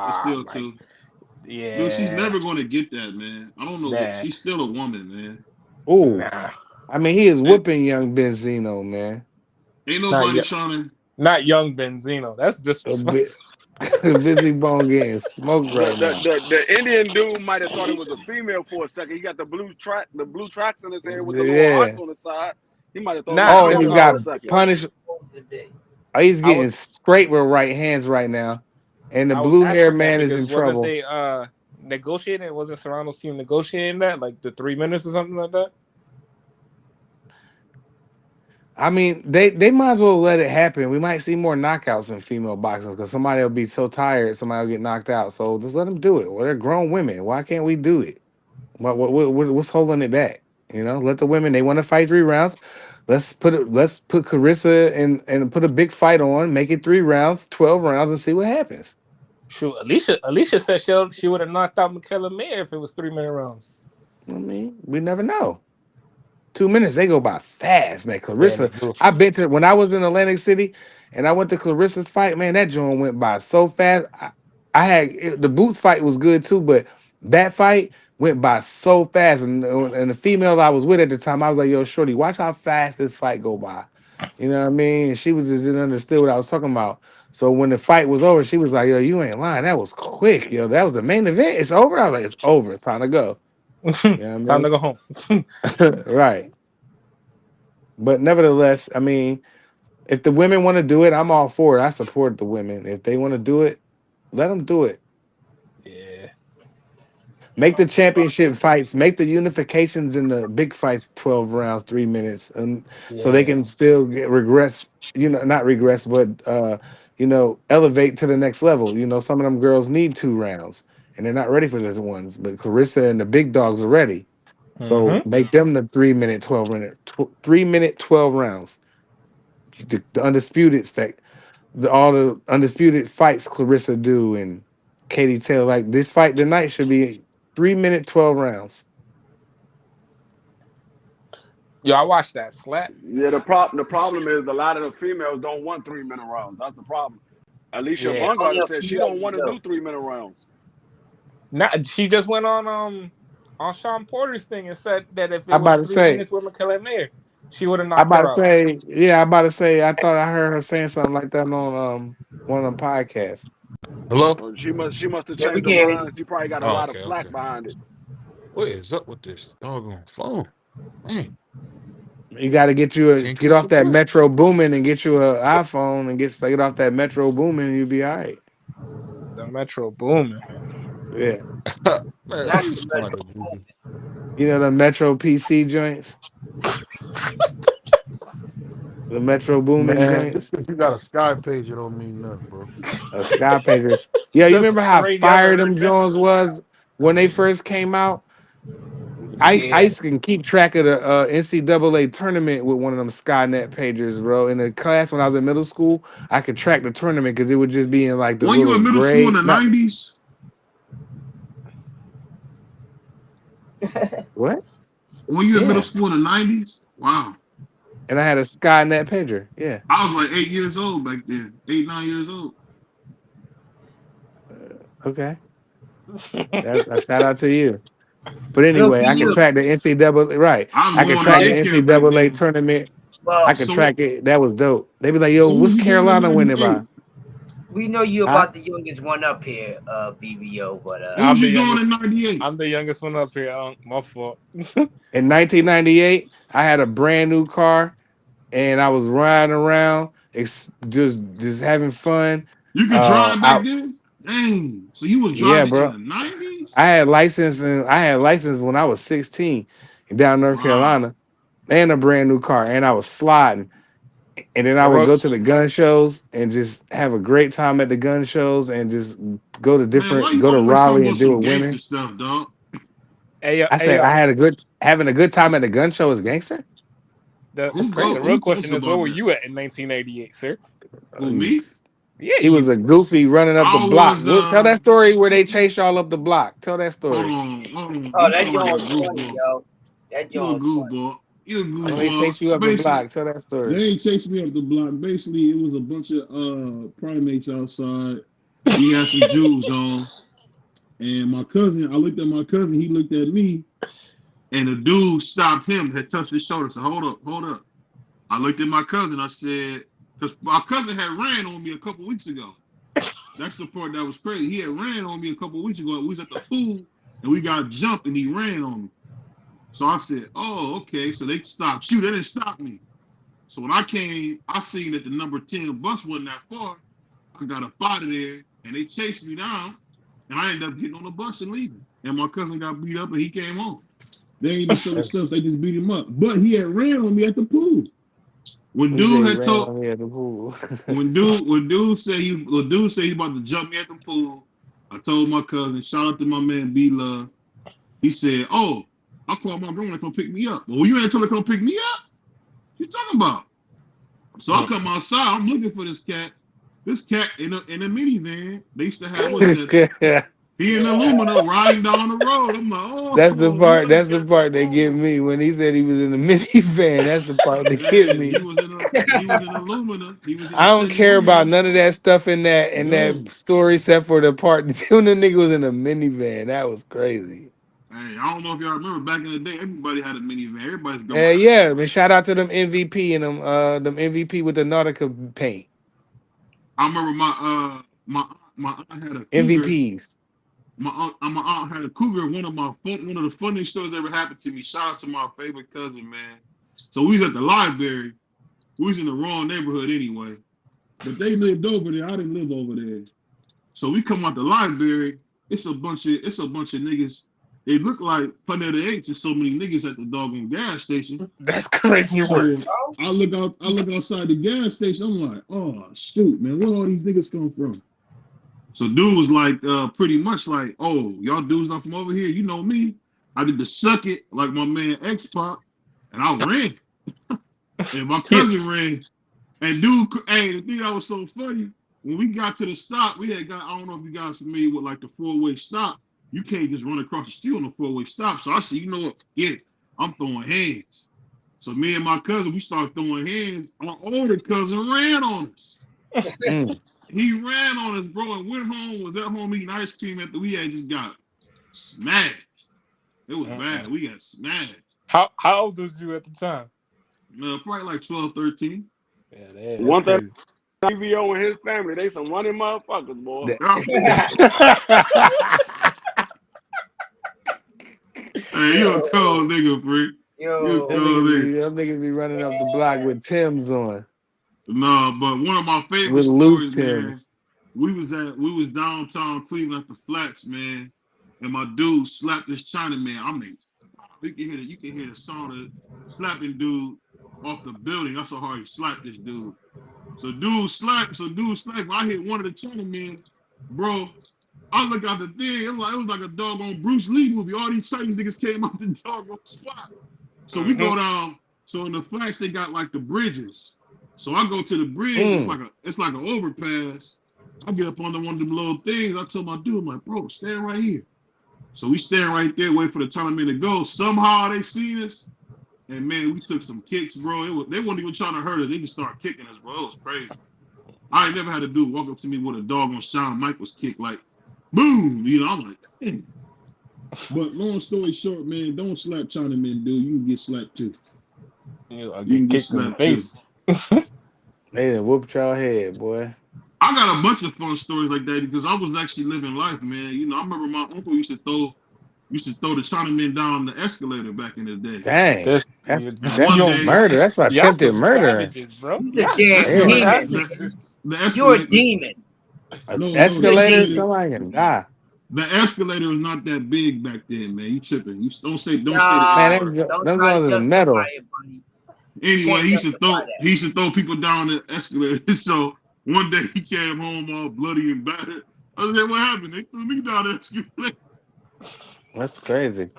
It's
Ah,
still
my,
two. Dude, she's
yeah,
never gonna get that, man. I don't know what.
that
She's still a woman, man.
Ooh.
nah,
I mean, he is
Ain't,
whooping young Benzino, man.
ain't
not
nobody
yet,
trying to.
not young Benzino. That's
A
disrespectful.
bit busy bone getting smoked
The
right
the
now.
the, the Indian dude might have thought it was a female for a second. He got the blue tracks in his hair with the little hearts
Yeah.
on the side. He might have thought it was
Nah,
a
Oh, and he
yo,
female
got
for a second.
punished.
Supposed to be.
Oh, he's
I
getting
was
straight with right hands right now. And the
I was
blue hair
asking that
man is in
because wasn't
trouble.
they negotiating? Wasn't Serrano's team negotiating that like the 3 minutes or something like that?
I mean, they might as well let it happen. We might see more knockouts in female boxing because somebody will be so tired, somebody will get knocked out. So just let them do it. Well, they're grown women. Why can't we do it? What's holding it back? You know, let the women. They want to fight 3 rounds. Let's put Carissa and put a big fight on. Make it 3 rounds, 12 rounds, and see what happens.
Shoot, Alicia said she would have knocked out Michaela Mayer if it was 3 minute rounds.
I mean, we never know. 2 minutes, they go by fast, man.
Yeah, they
Clarissa,
do.
I've been to when I was in Atlantic City and I went to Clarissa's fight, man, that joint went by so fast. The Boots fight was good too, but that fight went by so fast. And the female I was with at the time, I was like, yo, Shorty, watch how fast this fight go by. You know what I mean? And she was just didn't understand what I was talking about. So when the fight was over, she was like, yo, you ain't lying. That was quick. Yo, that was the main event. It's over. I was like, it's over. It's time to go. You know what I
Time to
mean?
go home.
Right. But nevertheless, I mean, if the women want to do it, I'm all for it. I support the women. If they want to do it, let them do it.
Yeah.
Make the championship fights, make the unifications in the big fights 12 rounds, 3 minutes, and so they
Yeah.
can still get regress, not regress, but elevate to the next level. Some of them girls need 2 rounds and they're not ready for the ones, but Clarissa and the big dogs are ready. So
Mm-hmm.
make them the 3 minute, 3 minute, 12 rounds. The undisputed stack, all the undisputed fights Clarissa do and Katie Taylor, like this fight tonight should be 3 minute, 12 rounds.
Yo, I watched that slap.
Yeah, the problem is a lot of the females don't want 3 minute rounds. That's the problem. Alicia
Yeah.
Only
Baumgartner
a
said she
few of
don't
them
want to
do.
do 3 minute rounds.
She just went on Sean Porter's thing and said that if it
I about
was
to
three
say,
minutes with Michaela Mayer, she would have
I
knocked
about to
her out.
say, yeah, I about to say, I thought I heard her saying something like that on one of them podcasts.
Hello?
She must have
Yeah, we
changed her
can hear you.
mind. She probably got a
Oh,
lot of
okay,
flack
okay.
behind it.
What is up with this doggone phone? Man,
You got to
can't
get
catch a
off that
break.
Metro Boomin and get you an iPhone and get off that Metro Boomin and you'll be all right.
The Metro booming.
Yeah,
Man,
Not
you
the Metro
started, nigga.
the Metro PC joints, the Metro Boomin
Man, just
joints,
because you got a sky page, it don't mean nothing, bro.
a Sky Pager. Yeah, you
That's
remember
the
how
parade. You ever
fire
heard
them
that?
Jones was when they first came out? I
Yeah.
used to keep track of the NCAA tournament with one of them Skynet pagers, bro. In the class when I was in middle school, I could track the tournament because it would just be in like the
When you
little
in middle school in
gray.
the
Not
90s?
what?
When you in middle
Yeah.
school in the 90s? Wow.
And I had a Skynet pager. Yeah.
I was like 8 years old back then. 8, 9 years old.
Okay. That's a shout out to you. But
Good for
anyway, I could
you.
track the NCAA. Right.
I was
I could
going to
track the
daycare back
NCAA
then.
tournament. I
Well,
could
So
track it. That was dope. They be like, "Yo,
what
what's
was you born in
Carolina winning by?"
98?
we know you
Huh?
about the youngest one up here, BBO, but
What
I'm
was
the
you doing in
youngest.
98?
I'm the youngest one up here. My fault.
In 1998, I had a brand new car and I was riding around, just having fun.
You could drive back
I
then? Dang. So you was
Yeah,
driving in
bro.
the 90s?
I had license when I was 16 down in North
Wow.
Carolina, and a brand new car, and I was sliding. And then I would
Bro,
go to the gun shows and just have a great time at the gun shows, and just
Man, why you
go to
always talking
Raleigh
about
and deal
some
with
gangster
women.
stuff, dog?
hey yo,
I
hey
say I
yo.
had having a good time at the gun show is gangster.
It's crazy. The real
Who
question
talks
is, where
about
were
that?
you at in 1988, sir?
Who,
Uh,
me?
Yeah,
He was
you.
a goofy running up the
I
block.
was,
Tell that story where they chase y'all up the block. Tell that story.
hold on.
oh,
You
that
sound like a
joint was funny,
goofball.
yo. That
You a
joint was funny.
goofball. You a
When they
goofball.
chase you up the
Basically,
block, tell that story.
they ain't chasing me up the block. Basically, it was a bunch of primates outside. We had some jewels on. And I looked at my cousin, he looked at me, and the dude stopped him, had touched his shoulder. Said, hold up, hold up. I looked at my cousin, I said, because my cousin had ran on me a couple weeks ago. That's the part that was crazy. He had ran on me a couple weeks ago. We was at the pool and we got jumped and he ran on me. So I said, oh, okay. So they stopped. Shoot, they didn't stop me. So when I came, I seen that the number 10 bus wasn't that far. I got up out of there and they chased me down and I ended up getting on the bus and leaving. And my cousin got beat up and he came home. They ain't even show the stuff. They just beat him up. But he had ran on me at the pool. When
He said
dude
he
had
ran
told
on me at the pool.
when dude said he about to jump me at the pool, I told my cousin, shout out to my man B Love. He said, "Oh, I called my girl to come pick me up." Well, you ain't tell her to come pick me up. What you talking about? So I come outside. I'm looking for this cat. This cat in a minivan. They used to have what's that? He in Illumina riding down the road. I'm like,
That's the
oh,
part.
you ain't
That's the
catch the
part that get
pool.
me when he said he was in the minivan. That's the part that get
Hey,
me.
he was in Illumina. He was in the
I don't
city
care about
Illumina.
none of that stuff in that
Dude,
story except for the part when the nigga was in a minivan. That was crazy.
hey, I don't know if y'all remember back in the day, everybody had a minivan. Everybody's grandma
Hey,
had a
yeah, man.
minivan.
Shout out to them MVP and them MVP with the Nautica paint.
I remember my aunt had a cougar.
MVPs.
My aunt had a cougar. One of the funniest stories that ever happened to me. Shout out to my favorite cousin, man. So we was at the library. We was in the wrong neighborhood anyway, but they lived over there. I didn't live over there. So we come out the library. It's a bunch of niggas. It looked like Planet of the Apes. There's so many niggas at the doggone gas station.
That's crazy work.
So I look outside the gas station. I'm like, oh shoot, man, where all these niggas come from? So dude was like, pretty much like, oh, y'all dudes not from over here. You know me. I did the suck it like my man X Pop, and I ran. And my cousin ran. And dude, hey, the thing that was so funny, when we got to the stop, I don't know if you guys familiar with like the four-way stop. You can't just run across the street on the four-way stop. So I said, you know what? Yeah, I'm throwing hands. So me and my cousin, we started throwing hands. Our older cousin ran on us.
Mm.
He ran on us, bro, and went home, was at home eating ice cream after we had just got smashed. It was bad. We got smashed.
How old was you at the time?
Probably like 12, 13.
Yeah, that's
One thing,
crazy.
TVO and his family, they some running motherfuckers, boy.
That-
Hey, you a cold nigga, freak. You a
Yo,
cold nigga.
them niggas be running up the block with Tim's on,
No, but one of my favorite
with loose
stories, man.
Tim's.
We was downtown Cleveland at the flats, man. And my dude slapped this Chinaman. I mean, you can hear the sound of slapping dude off the building. That's how hard he slapped this dude. So dude slapped. When I hit one of the Chinamen, bro, I look out the thing. It was like a doggone Bruce Lee movie. All these Chinese niggas came out the doggone spot. So we go down. So in the flats, they got like the bridges. So I go to the bridge. It's
Mm.
like an overpass. I get up under one of them little things. I tell my dude, I'm like, bro, stand right here. So we stand right there, wait for the tournament to go. Somehow they seen us, and man, we took some kicks, bro. They weren't even trying to hurt us. They just started kicking us, bro. It was crazy. I ain't never had a dude walk up to me with a dog on Shawn Michaels kick, like, boom. I'm like, damn. But long story short, man, don't slap Chinamen, dude. You can get slapped too.
I
You can
get
get
kicked in the
slapped too.
face.
They done whooped y'all head, boy.
I got a bunch of fun stories like that because I was actually living life, man. I remember my uncle used to throw the Chinamen down the escalator back in the day.
Dang,
This
And one
that's
yo,
day,
murder. That's
y'all
attempted
some
murder.
savages, bro.
you a
Y'all
the
damn
some
Yeah,
escalator,
demon,
the,
man.
savages.
the
You're a
escalator,
demon.
no, the
You're a
escalator.
demon.
escalator,
Somebody can die.
the escalator was not that big back then, man. You tripping? You don't say the N
Man,
Nah,
word.
don't
them
try to
guns is
justify
metal.
it, buddy. You
Anyway,
can't
he used to
justify
throw
that.
he used to throw people down the escalator. So one day he came home all bloody and battered. I was like, what happened? They threw me down the escalator.
That's crazy.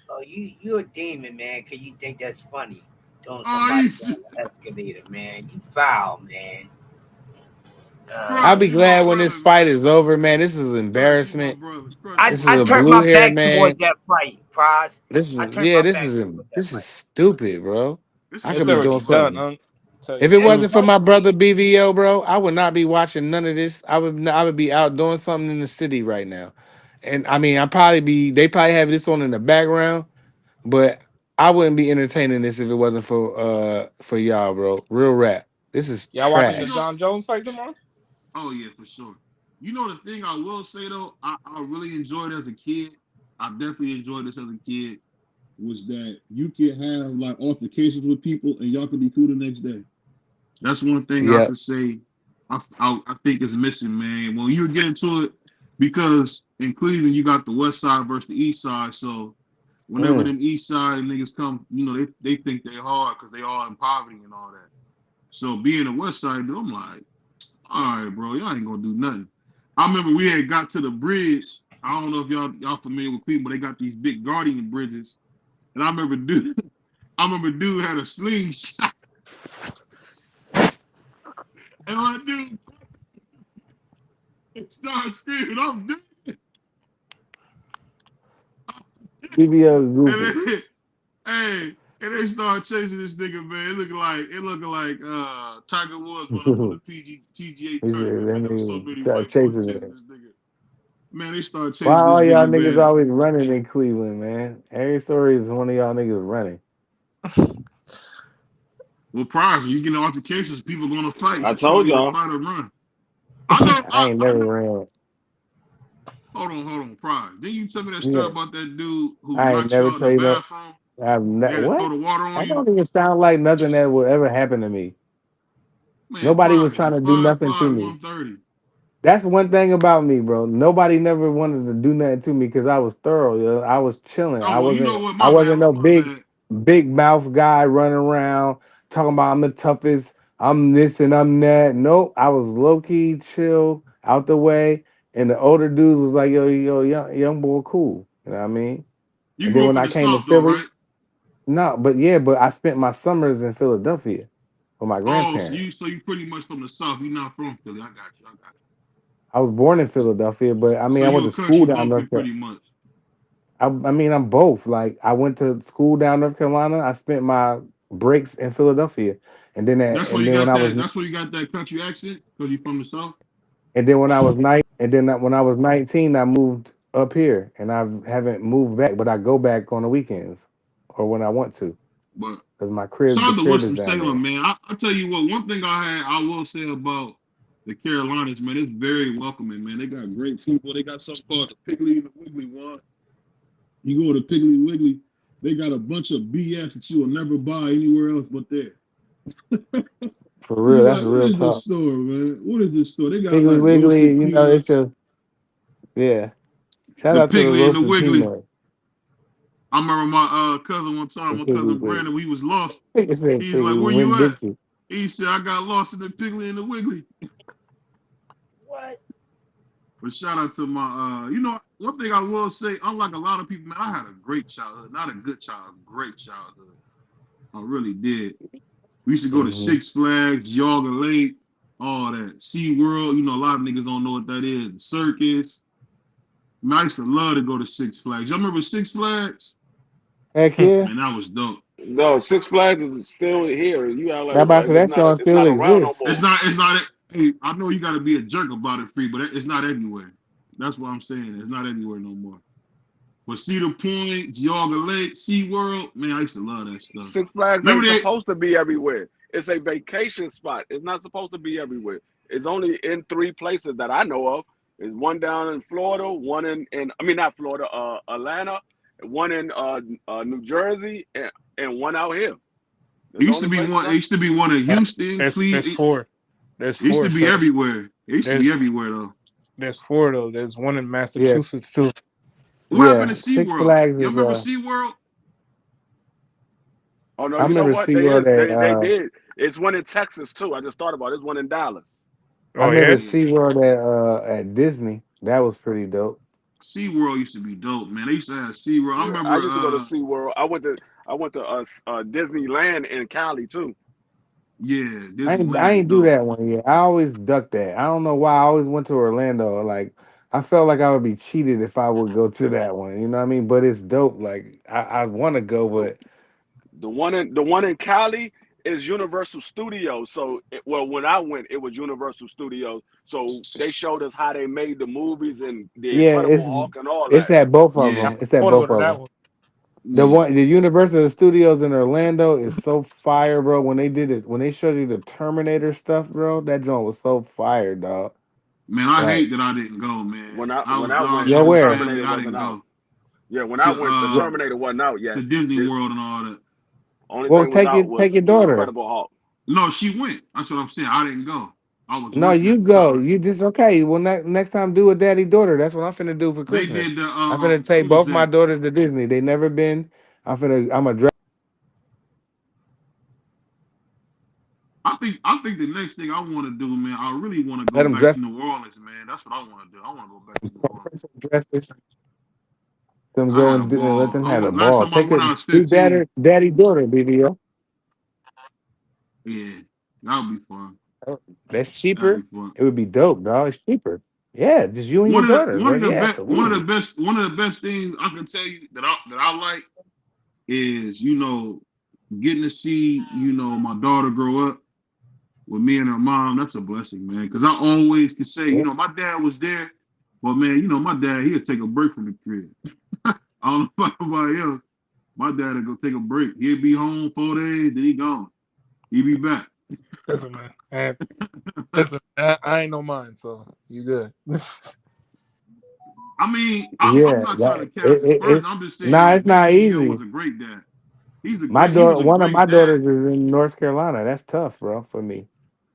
Oh, you're a demon, man, because you think that's funny. Throwing
Oh,
somebody
he's
down the escalator, man. You foul, man.
I'll
Crush,
be
Uh,
you my
glad when this
brother,
fight
man.
is over, man. This is
Crush, you my
embarrassment.
brother. Crush, you
I
This
my
is
I
a
brother.
turned
blue
my
hair
back
man.
towards that fight, Prize.
This
I
is
turned
yeah.
my
This
back
is
towards that
this is
fight.
stupid, bro.
This
I
is
could
It's
be
already
doing
stupid.
done.
something.
I'm tell you
If
the
it
Yeah,
truth.
wasn't for
because
my brother BVO, bro, I would not be watching none of this. I would be out doing something in the city right now. And I mean, they probably have this on in the background, but I wouldn't be entertaining this if it wasn't for y'all, bro. Real rap. This is
Y'all watching the
You
trash.
know?
John Jones fight tomorrow?
Oh yeah, for sure. You know the thing I will say though, I really enjoyed as a kid. I definitely enjoyed this as a kid. Was that you could have like altercations with people and y'all could be cool the next day. That's one thing I
Yep.
could say. I think is missing, man. When you get into it, because in Cleveland you got the West Side versus the East Side, so Whenever them East Side niggas come, they think they hard because they all in poverty and all that. So being a West Side dude, I'm like, all right, bro, y'all ain't gonna do nothing. I remember we had got to the bridge. I don't know if y'all familiar with people, but they got these big guardian bridges. And I remember dude had a slingshot. And my dude started screaming, I'm dead.
BBL is
And
goofy.
then, hey, and they started chasing this nigga, man. It looking like Tiger Woods when I'm on the PGA
He said
tournament,
that
man. There was so
nigga
many
started
white folks
chasing
chasing
it.
this nigga. Man, they started
Why
chasing this
all y'all
nigga,
niggas
man.
always running in Cleveland, man? Every story is one of y'all niggas running.
Well, prize, you get altercations, people gonna fight.
I
So
told
either
y'all.
fight or run. I know.
I ain't
I
never
know.
ran.
Hold on, prize. Didn't you tell me that story
Yeah,
about that dude who
I ain't
knocked you
never
out in the
tell you no.
bathroom?
I've
They
not
had to throw
what?
the water on
That
you.
don't even sound like nothing that will ever happen to me.
Man,
Nobody was
prize,
trying
you
to do
five
nothing to
five
me.
130.
That's one thing about me, bro. Nobody never wanted to do nothing to me because I was thorough. Yo. I was chilling.
Oh, well, you know what?
I
My
wasn't
bad.
no
My bad.
big mouth guy running around talking about I'm the toughest. I'm this and I'm that. Nope. I was low key, chill, out the way. And the older dudes was like, yo, young boy, cool. You know what I mean?
You
And then
grew up
when
in
I
the
came to
South, though,
Philly,
right?
no, but I spent my summers in Philadelphia with my
Oh,
grandparents.
so you pretty much from the South. You're not from Philly. I got you.
I was born in Philadelphia, but I mean,
So
I
you
went
a
to school
country
down
bumpkin
North Carolina.
pretty much.
I mean, I'm both. Like, I went to school down North Carolina. I spent my breaks in Philadelphia, and then
That's why you
when
got
I was
that. That's why you got that country accent because you from the South.
when I was 19, I moved up here, and I haven't moved back. But I go back on the weekends or when I want to,
But
because
shout
the
out to
crib is
Winston
down
Salem,
there.
man. I tell you what, one thing I will say about the Carolinas, man, it's very welcoming, man. They got great people. They got something called the Piggly and the Wiggly one. You go to Piggly Wiggly, they got a bunch of BS that you will never buy anywhere else but there.
For
You
real,
be
that's
like, what
real
is this
talk.
store, man? What is this store? They got
Piggly
like
Wiggly,
roasted
it's
peanuts,
just yeah. Shout
the
out to the
Piggly and the
roasted
Wiggly.
peanut.
I remember my cousin one
The
time, my
Piggly
cousin
Wiggly.
Brandon, we was lost.
It said
He's like,
Piggly
where
Win
you at?
Dixie.
He said, I got lost in the Piggly and the Wiggly.
What?
But shout out to my, one thing I will say, unlike a lot of people, man, I had a great childhood. Not a good childhood, great childhood. I really did. We used to go to
Hmm.
Six Flags, Yaga Lake, all that. Sea World, a lot of niggas don't know what that is. The circus. Man, I used to love to go to Six Flags. Y'all remember Six Flags?
Heck yeah.
Man, that was dope.
No, Six Flags is still here. You act
That about
like
to that song
it's
still
not around no
exists.
more.
It's not, hey, I know you got to be a jerk about it, free, but it's not everywhere. That's what I'm saying. It's not everywhere no more. But Cedar Point, Geauga Lake, SeaWorld, man, I used to love that stuff.
Six Flags ain't
Remember that?
supposed to be everywhere. It's a vacation spot. It's not supposed to be everywhere. It's only in three places that I know of. There's one down in Florida, one in I mean not Florida, Atlanta, one in New Jersey, and one out here.
It
There's the
used to
only
be
places
one. It used to be one in Houston,
There's
Cleveland.
four. There's
It used
four.
to be
So
everywhere. It used to be
there's
everywhere though.
there's four though. There's one in
Yes.
Massachusetts too.
What happened to
Yeah. Six
SeaWorld?
Flags
Y'all
is
remember SeaWorld?
Oh no,
I
you know
remember
what? They
SeaWorld
is
at
they did. It's one in Texas too. I just thought about it. There's one in Dallas.
I
Oh
remember
yeah.
Yeah.
SeaWorld at Disney. That was pretty dope.
SeaWorld used to be dope, man. They used to have SeaWorld. I
Yeah, I
remember
used to go to SeaWorld. I went to Disneyland in Cali too.
yeah,
I
Disneyland is
ain't do
dope.
that one yet. I always ducked that. I don't know why. I always went to Orlando. Like I felt like I would be cheated if I would go to that one. You know what I mean? But it's dope. Like I want to go,
The
but
the one in Cali is Universal Studios. So well, when I went, it was Universal Studios. So they showed us how they made the movies and the
yeah,
Incredible Hulk and all
it's
that.
at both of
I
Yeah,
them. It's at
want to go
both
to
of
that
them.
one.
yeah.
The Universal Studios in Orlando is so fire, bro. When they did it, when they showed you the Terminator stuff, bro, that joint was so fire, dog.
Man, I
Like,
hate that I didn't go, man. I
When
was
I
down
went,
yo,
there
the
with the
where?
family.
Terminator
I
wasn't
didn't
out.
go
Yeah, when I
to
went, the
Well,
Terminator wasn't out yet.
Disney
The
World and all that.
only thing was out
take
was
your
the
daughter.
Incredible Hulk.
No, she went. That's what I'm saying. I didn't go. I was
No,
working
you
at the
go.
time.
You just okay. Well, next time do a daddy daughter. That's what I'm finna do for
They
Christmas.
did the
I'm finna take
what was
both my
that?
daughters to Disney. They never been. I'm a dress
I think the next thing I want to do, man, I really want to
let
go
them
back
dress
to New Orleans, man. That's what I want to do. I want to go back to New Orleans.
dresses. Them
I
go
had a
and let
ball.
them have a
Last
ball.
time I
Take
went,
a
I was
do
15.
daddy daughter BBO.
Yeah, that would be fun.
That's
That'd
cheaper.
be fun.
It would be dope, dog. It's cheaper. Yeah, just you and your
One of the
daughters,
one
bro.
of the
Yeah,
best one of the
absolutely.
best one of the best things I can tell you that I like is getting to see my daughter grow up with me and her mom. That's a blessing, man. Because I always can say,
Yeah.
my dad was there, but man, my dad he'll take a break from the crib. I don't know about anybody else. My dad will go take a break. He'll be home 4 days, then he gone. He be back.
Listen, man. Listen, I ain't no mind, so you good.
I mean, I'm
Yeah,
not trying to
that
cast aspersions.
it
I'm just saying,
nah,
like,
it's
Big
not
BBO was
easy.
a great dad.
My
He
daughter,
was a
one of my
great dad.
daughters is in North Carolina. That's tough, bro, for me.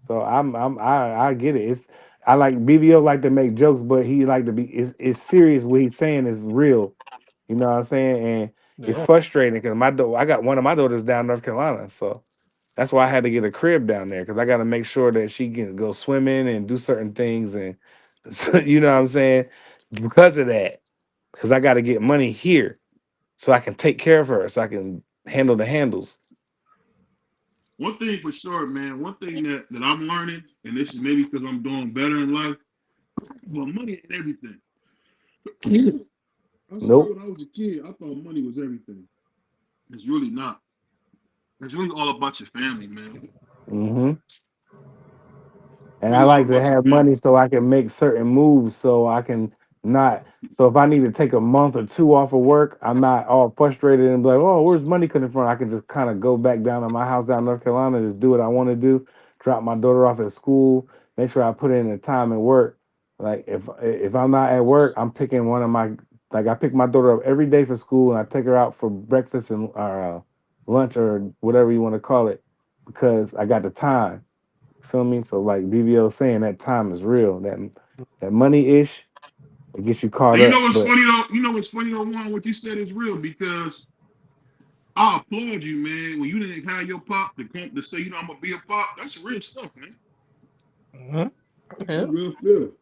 So I get it. It's I like BBO like to make jokes, but he like to be it's serious. What he's saying is real. You know what I'm saying? And it's
Yeah.
frustrating because I got one of my daughters down North Carolina, so that's why I had to get a crib down there because I got to make sure that she can go swimming and do certain things, and you know what I'm saying because of that. Because I got to get money here so I can take care of her, so I can handle the handles.
One thing for sure, man. One thing that I'm learning, and this is maybe because I'm doing better in life. Well, money ain't everything. I swear,
Nope.
when I was a kid, I thought money was everything. It's really not. It's really all about your family, man.
Hmm. And I
Really all
like to
about your
have
family.
money so I can make certain moves so I can not. So if I need to take a month or two off of work, I'm not all frustrated and be like, oh, where's money coming from? I can just kind of go back down to my house down in North Carolina, just do what I want to do, drop my daughter off at school, make sure I put in the time and work. Like if I'm not at work, I'm picking one of my like I pick my daughter up every day for school and I take her out for breakfast and lunch or whatever you want to call it because I got the time. Feel me? So like BBO saying that time is real. That money ish, it gets you caught
And you know
up.
what's
But
funny though? You know what's funny though, Juan? What you said is real because I applaud you, man. When you didn't have your pop to come to say, I'm gonna be a pop. That's real stuff, man.
Hmm.
That's
Yeah.
real stuff.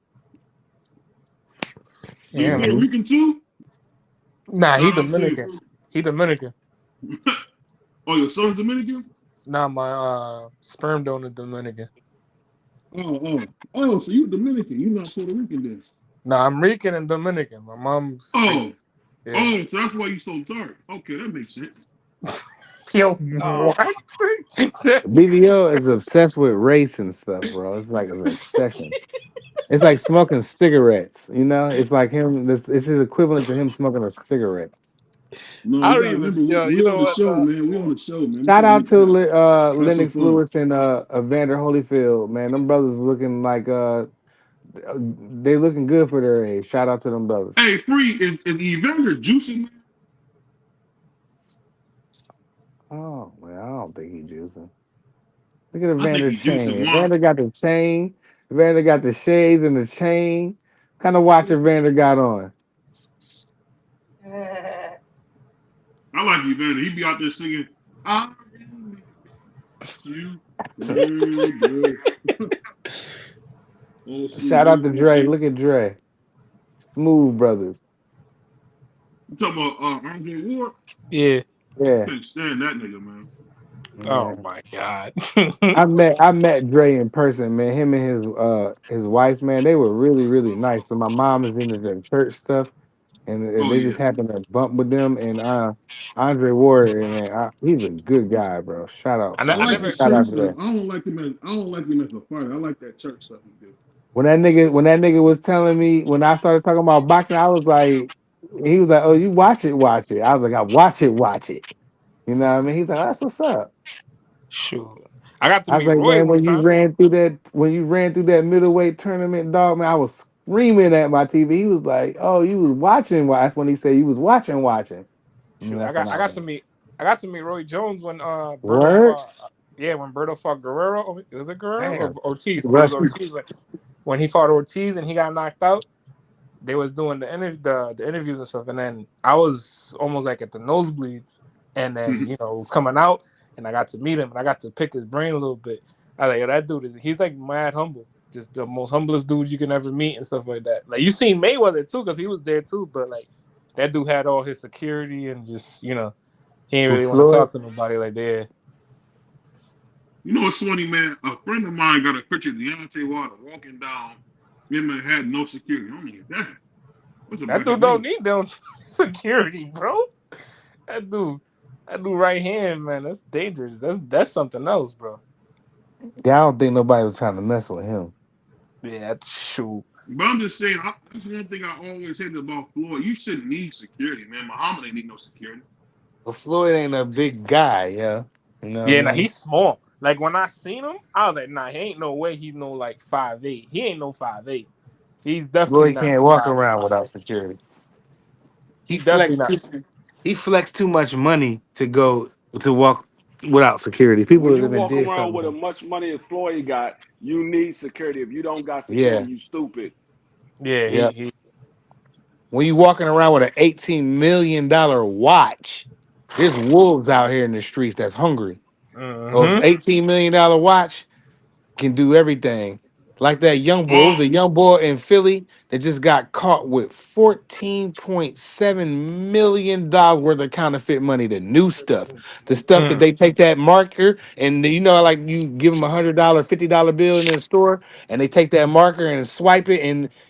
So you
Yeah,
Puerto
man.
Rican too?
Nah, he
Shout out to
Dominican.
you.
He Dominican.
Oh, your son's Dominican?
Nah, my sperm donor Dominican.
Oh. So you Dominican? You not Puerto Rican then?
Nah, I'm Rican and Dominican. My mom's Rican.
Oh,
Yeah.
So that's why you so dark. Okay, that makes sense.
Yo,
Oh,
what?
BBO is obsessed with race and stuff, bro. It's like an obsession. It's like smoking cigarettes. You know, it's like him. This it's his equivalent to him smoking a cigarette.
no,
I
you
don't
gotta
even.
remember
Yo, you
we
know
on the
what?
show, man. We on the show, man. We
Shout
can't
out
make
to
that's so
Lennox
funny.
Lewis and Evander Holyfield, man. Them brothers looking like they looking good for their age. Shout out to them brothers.
Hey, free is Evander juicing, man?
Oh man, I don't think he juicing. Look at
I think
Evander
he juicing
chain.
one.
Evander got the chain. Evander got the shades and the chain. Kind of watch Evander got on.
I like Evander. He be out there singing. I really miss you, baby. Old school,
Shout out to
baby.
Dre. Look at Dre. Smooth brothers.
You talking about Andre Ward?
Yeah.
Yeah,
Can't stand that nigga, man.
Oh
man.
my god.
I met Dre in person, man. Him and his wife, man, they were really, really nice. So my mom is into their church stuff, and
Oh
they
yeah.
just happened to bump with them. And Andre Ward, man, he's a good guy, bro.
I
I
like
never.
his
Shout
church
out to
stuff.
that.
I don't like him as a fighter. I like that church stuff he do.
When that nigga was telling me when I started talking about boxing, I was like, he was like, "Oh, you watch it." I was like, "I watch it." You know what I mean? He's like, "That's what's up."
Shoot. I got to
I was
meet
like,
Roy
man,
one time.
when you ran through that middleweight tournament, dog, man, I was screaming at my TV. He was like, "Oh, you was watching." That's when he said you was watching. And
Shoot.
that's when I
I
was
got
like,
to meet. I got to meet Roy Jones when Berto
"Word."
fought. Yeah, when Berto fought Guerrero, was it Guerrero or
Damn.
Ortiz? It was
Rush.
Ortiz. When he fought Ortiz and he got knocked out, they was doing the interviews and stuff, and then I was almost like at the nosebleeds, and then coming out, and I got to meet him, and I got to pick his brain a little bit. I was like, yo, that dude he's like mad humble, just the most humblest dude you can ever meet and stuff like that. Like you seen Mayweather too, because he was there too, but like that dude had all his security and just he didn't
With
really want to
Floyd.
talk to nobody like that.
You know what's funny, man? A friend of mine got a picture of Deontay Wilder walking down. Him and had no security. I'm like, damn, what's a
That
bunch of
dude don't
niggas?
need no security, bro. That dude, that dude right hand, man, that's dangerous. That's something else, bro.
Yeah, I don't think nobody was trying to mess with him.
Yeah, that's shoot.
But I'm just saying, that's one thing I always said about Floyd. You shouldn't need security, man. Muhammad ain't need no security.
But Floyd ain't a big guy, yeah. You know what I
Yeah, now
mean?
he's small. Like when I seen him, I was like, nah, he ain't no way he's no like 5'8". He ain't no 5'8". He's definitely
Floyd
not
can't
no
walk
5'8".
around without security. He
He definitely
flexed
not.
too, he flexed too much money to go to walk without security. People
When
would
you
have been
walk
did
around
something
with
to
as
him.
much money as Floyd got, you need security. If you don't got
Yeah,
security, you stupid.
Yeah,
yeah.
he
When you walking around with an $18 million watch, there's wolves out here in the streets that's hungry. Those
mm-hmm.
$18 million watch can do everything. Like that young boy, it
Oh,
was a young boy in Philly that just got caught with $14.7 million worth of counterfeit money, the new stuff. The stuff that
Mm.
they take that marker and like you give them $100, $50 bill in the store, and they take that marker and swipe it,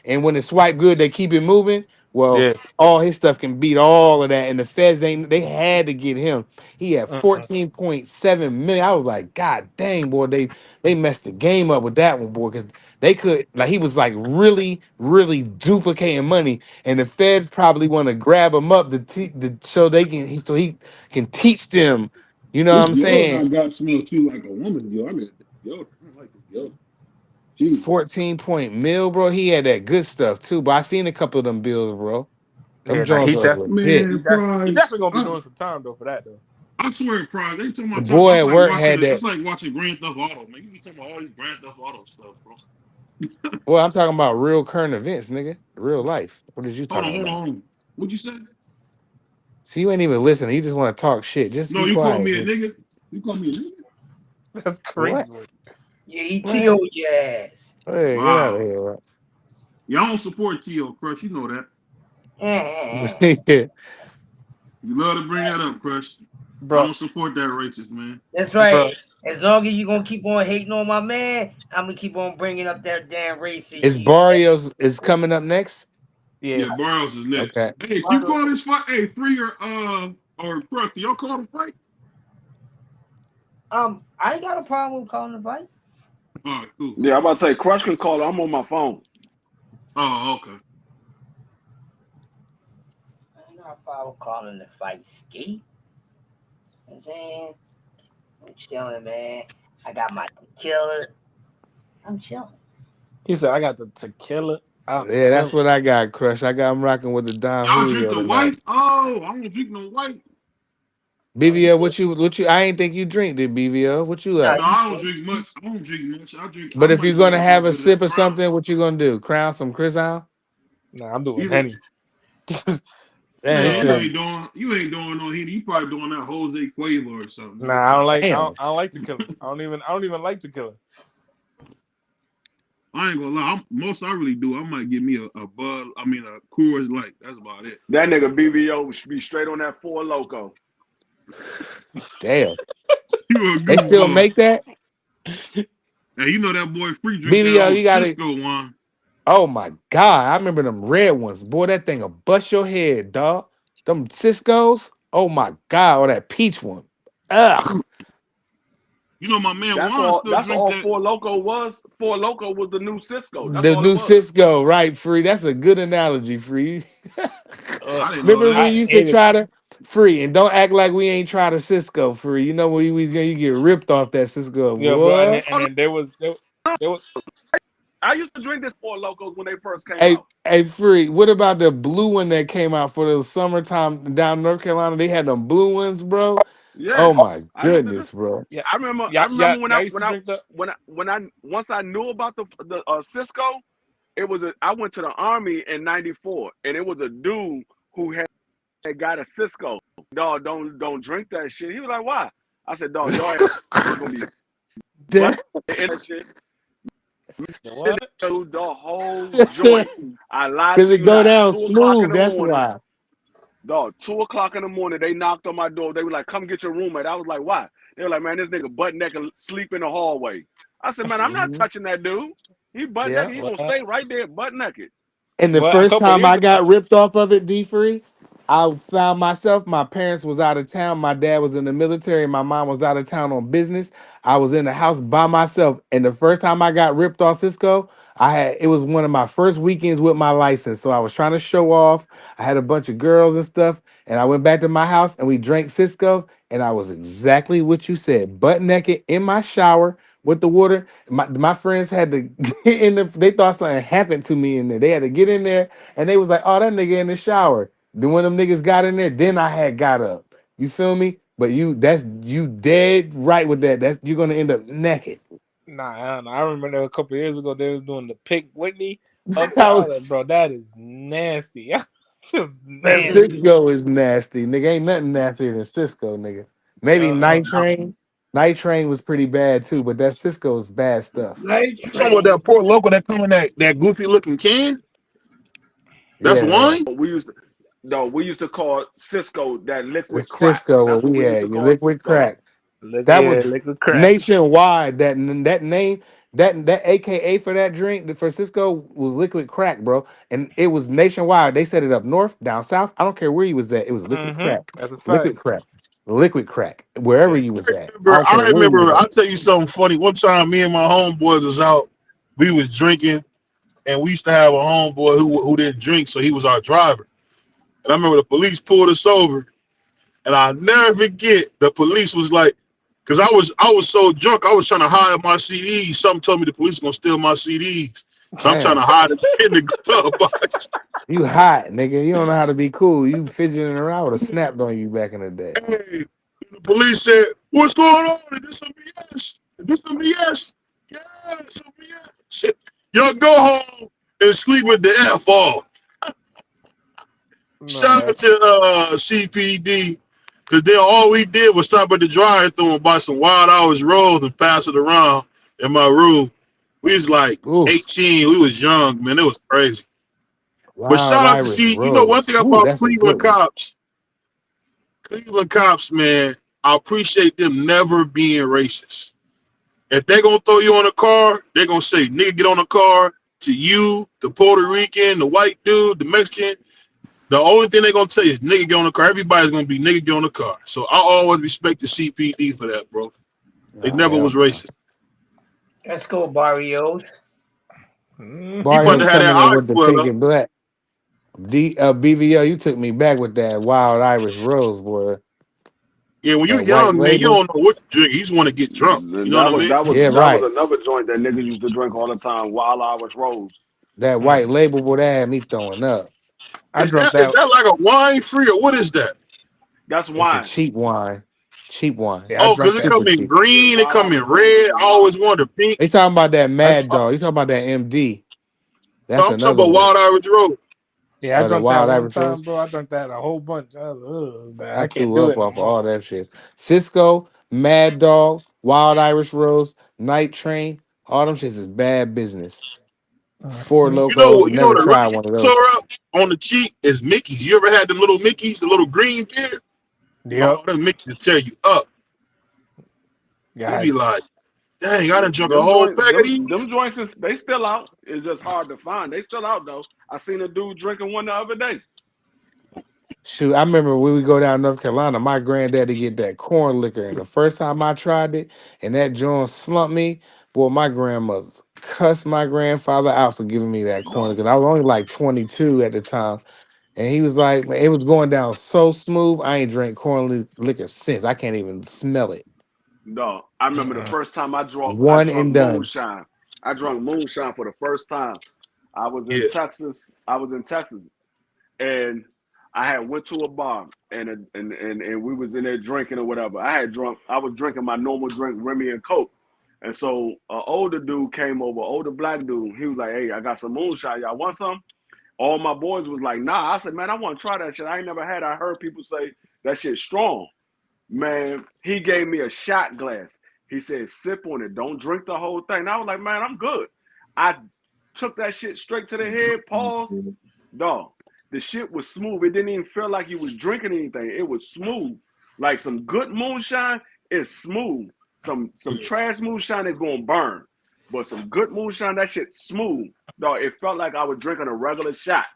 and when it's swipe good, they keep it moving. Well,
Yeah.
all his stuff can beat all of that, and the feds ain't they had to get him. He had
Mm-mm.
14.7 million. I was like, God dang, boy, they messed the game up with that one, boy, because they could like he was like really, really duplicating money, and the feds probably want to grab him up so they can so he can teach them. You know what
this
I'm saying?
deodorant got smell too like a woman's deodorant. I mean, deodorant. I don't like this deodorant. Jesus.
14 point mil, bro. He had that good stuff too, but I seen a couple of them bills, bro. Them
Yeah, nah,
Jones was legit.
Man,
he
prize.
definitely gonna be doing some time though for that though.
I swear, prize. They talking
The
about
boy
it's
at
like
work
watching
had
it.
that.
It's like watching Grand Theft Auto, man. You be talking about all these Grand Theft Auto stuff, bro.
Boy, I'm talking about real current events, nigga. Real life. What is you
Hold on,
talking
hold on,
about?
hold on. What'd you say?
See, you ain't even listening. You just want to talk shit. Just
No,
be
you called
quiet,
me a
dude.
nigga. You called me a nigga.
That's crazy.
What?
Word.
Yeah, he
What?
TO'd your ass.
Hey, get out of
Wow.
here,
Y'all don't support T.O. Crush. You know that.
right?
You love to bring that up, Crush. I
Bro,
don't support that racist, man.
That's
bro.
right. As long as you gonna keep on hating on my man, I'm gonna keep on bringing up that damn racist
Is
shit.
Barrios is coming up next?
Yeah.
Yeah, Barrows is next.
Okay.
Hey, you call this fight? Hey, Free or Crush? Y'all call the fight?
I ain't got a problem with calling the fight.
All right, cool.
Yeah, I'm about to say, Crush can call it. I'm on my phone.
Oh, okay.
I ain't got a problem with calling the fight skate. You know what I'm saying? I'm chilling, man. I got my tequila. I'm chilling.
He said I got the tequila. I'm
Yeah, that's
chilling.
what I got, Crush. I'm rocking with the Don
Y'all
Julio
drinking
tonight.
white? Oh, I don't drink no white.
Oh, you
BVL,
good?
what you I ain't think you drink, did BVL? What you
Nah,
like?
No,
you
I don't
good.
drink much. I don't drink much. I
But if
might
you're
drink
gonna
a
have
little
a
bit of that
sip or
crown.
something, what you gonna do? Crown some Chris out?
Nah, I'm doing
You
Henny.
Damn,
man,
this
Uh,
you ain't doing no Henny. You probably doing that Jose Cuervo or something.
nah,
You trying to
damn.
I don't like tequila. I don't even like tequila.
I ain't gonna lie. Most I really do. I might give me a Bud. I mean a Coors Light. That's about it.
That nigga BVO should be straight on that Four Loco.
Damn.
You a
They still
goofball.
make that?
Hey, you know that boy Free drink that
BVL,
old
you gotta
Cisco wine.
oh my god, I remember them red ones. Boy, that thing'll bust your head, dog. Them Cisco's, oh my god, or that peach one. Ugh.
You know my man
That's
Juan
all.
still
That's
drink
all
that.
Four Loco was. Four Loco was the new Cisco. That's
The
all it
new
was.
Cisco, right, Free? That's a good analogy, Free.
Ugh,
I didn't know
Remember
that.
we
I
used to
hate it.
try to Free and don't act like we ain't try to Cisco, Free. You know when you get ripped off that Cisco,
Yeah, bro.
boy.
And then there was
I used to drink this Four Locos when they first came
Hey,
out.
hey, free. What about the blue one that came out for the summertime down in North Carolina? They had them blue ones, bro.
Yeah,
Oh my
I used to do.
goodness, bro.
Yeah,
I remember.
yeah,
I
yeah,
remember
yeah. I used to drink the.
when I once I knew about the Cisco, it was I went to the army in '94, and it was a dude who had got a Cisco. Dog, don't drink that shit. He was like, why? I said, dog, your ass gonna be butt
That-
in that shit.
What?
Dude, the whole joint. I lied
Cause
to
it
you
go
not.
down
2 o'clock in
smooth.
the
That's
morning.
why.
Dog, 2 o'clock in the morning, they knocked on my door. They were like, come get your roommate. I was like, why? They were like, man, this nigga butt naked sleep in the hallway. I said, man, I'm not
Mhm.
touching that dude. He butt
Yeah.
naked. He gonna
What?
stay right there butt naked.
And the
What? A
first
couple
time
years
I
ago.
got ripped off of it, D free, I found myself. My parents was out of town. My dad was in the military. My mom was out of town on business. I was in the house by myself. And the first time I got ripped off Cisco, it was one of my first weekends with my license. So I was trying to show off. I had a bunch of girls and stuff. And I went back to my house and we drank Cisco. And I was exactly what you said, butt naked in my shower with the water. My friends had to get in the, they thought something happened to me in there. They had to get in there and they was like, oh, that nigga in the shower. Then when them niggas got in there, then I had got up. You feel me? But you dead right with that. That's you're gonna end up naked.
Nah, I don't know. I remember a couple years ago they was doing the Pick Whitney up there.
That
I
was-
was like, bro, that is nasty. It was
that
nasty.
Cisco is nasty, nigga. Ain't nothing nastier than Cisco, nigga. Maybe
Uh,
Night Train. Night Train was pretty bad too, but that Cisco is bad stuff.
Night
Some of
train.
that poor local that come in that goofy looking can. That's
Yeah, man.
wine.
We used to, no, we used to call Cisco that
The
liquid crack.
Cisco, what
That's what
we
we used to
had, your
call
liquid
Cisco.
crack.
look,
That
yeah,
was
liquid crack.
nationwide. That name, that AKA for that drink for Cisco was liquid crack, bro. And it was nationwide. They set it up north, down south. I don't care where you was at. It was liquid crack,
That's a fact.
liquid crack, liquid crack. Wherever you was at, I don't
I
care where you was
remember.
at.
I'll tell you something funny. One time, me and my homeboys was out. We was drinking, and we used to have a homeboy who didn't drink, so he was our driver. And I remember the police pulled us over, and I'll never forget. The police was like, because I was so drunk, I was trying to hide my CDs. Something told me the police were gonna steal my CDs, so I'm trying
Damn,
to hide it in the glove box.
you hot, nigga. You don't know how to be cool. You fidgeting around with a snapped on you back in the day.
Hey, the police said, "What's going on? Is this some BS? Is this some BS? Yeah, it's some BS. Y'all go home and sleep with the F off." Shout
Man,
out to CPD, because then all we did was stop at the drive-thru and buy some Wild Hours rolls and pass it around in my room. We was like
Oof,
18. We was young, man. It was crazy. But
Wild
shout out to
Irish
see, one
Rose.
thing
Ooh,
about
that's a good one.
Cleveland cops, man, I appreciate them never being racist. If they're gonna throw you on a car, they're gonna say, nigga, get on the car to you, the Puerto Rican, the white dude, the Mexican. The only thing they're gonna tell you is nigga get on the car. Everybody's gonna be nigga get on the car. So I always respect the CPD for that, bro. They
Oh
never
hell
was
no.
racist.
Let's go, Barrios.
He
mhm.
must
Barrios
have had
coming in
that
with
ice
the
well
pink
up.
and black. BVO, you took me back with that Wild Irish Rose, boy.
Yeah, when you're
That white
young, man, you
label.
don't know what to drink. You just want to get drunk. You
And
know what I mean?
Yeah,
that was
right.
another joint that niggas used to drink all the time. Wild Irish Rose.
That white label, boy, that had me throwing up.
I
Is
drunk
that is
that.
that like a wine free or what is that?
That's
It's a
wine.
cheap wine. Cheap wine.
Yeah, I
Oh,
drunk
because it
that.
Super
come in
cheap.
Yeah,
green, it
Wild
come in
Irish Rose is
red.
a
I
wine.
always wanted pink.
They talking about that
That's
Mad Dog. You talking about that MD.
No,
That's
I'm talking
another
about
one.
Wild Irish Road.
yeah, I
The
drunk that
Wild
one
Irish
time,
Rose.
bro. I drunk that a whole bunch. I was, man,
I
I can't
threw
do
up
it no
off of
more.
all that shit. Cisco, Mad Dog, Wild Irish Rose, Night Train. All them shits is bad business. Four
Mhm.
Locos.
You know
Never
what
tried
really
one of those.
tore up on the cheek is Mickey's. You ever had them little Mickeys, the little green beer?
Yep.
Oh, them Mickeys will tear you up. You
Yeah,
be like, dang, I
Yeah,
done drunk a whole pack of
them
these.
joints is they still out. It's just hard to find. They still out though. I seen a dude drinking one the other day.
Shoot, I remember when we go down North Carolina, my granddaddy get that corn liquor. And the first time I tried it and that joint slumped me, boy, my grandmother cussed my grandfather out for giving me that corn
No,
liquor. I was only like 22 at the time. And he was like, man, it was going down so smooth. I ain't drank liquor since. I can't even smell it.
no. I remember the
mm-mm.
first time I
One
drunk
and done.
moonshine. I drank moonshine for the first time. I was in
Yeah.
Texas. I was in Texas, and I had went to a bar, and we was in there drinking or whatever. I was drinking my normal drink, Remy and Coke. And so an older dude came over, older black dude. He was like, "Hey, I got some moonshine. Y'all want some?" All my boys was like, "Nah." I said, "Man, I want to try that shit. I ain't never had. I heard people say that shit's strong." Man, he gave me a shot glass. He said, "Sip on it. Don't drink the whole thing." And I was like, "Man, I'm good." I took that shit straight to the head. Pause. Dog, the shit was smooth. It didn't even feel like you was drinking anything. It was smooth. Like some good moonshine is smooth. Some
Yeah.
trash moonshine is gonna burn. But some good moonshine, that shit smooth. Dog, it felt like I was drinking a regular shot.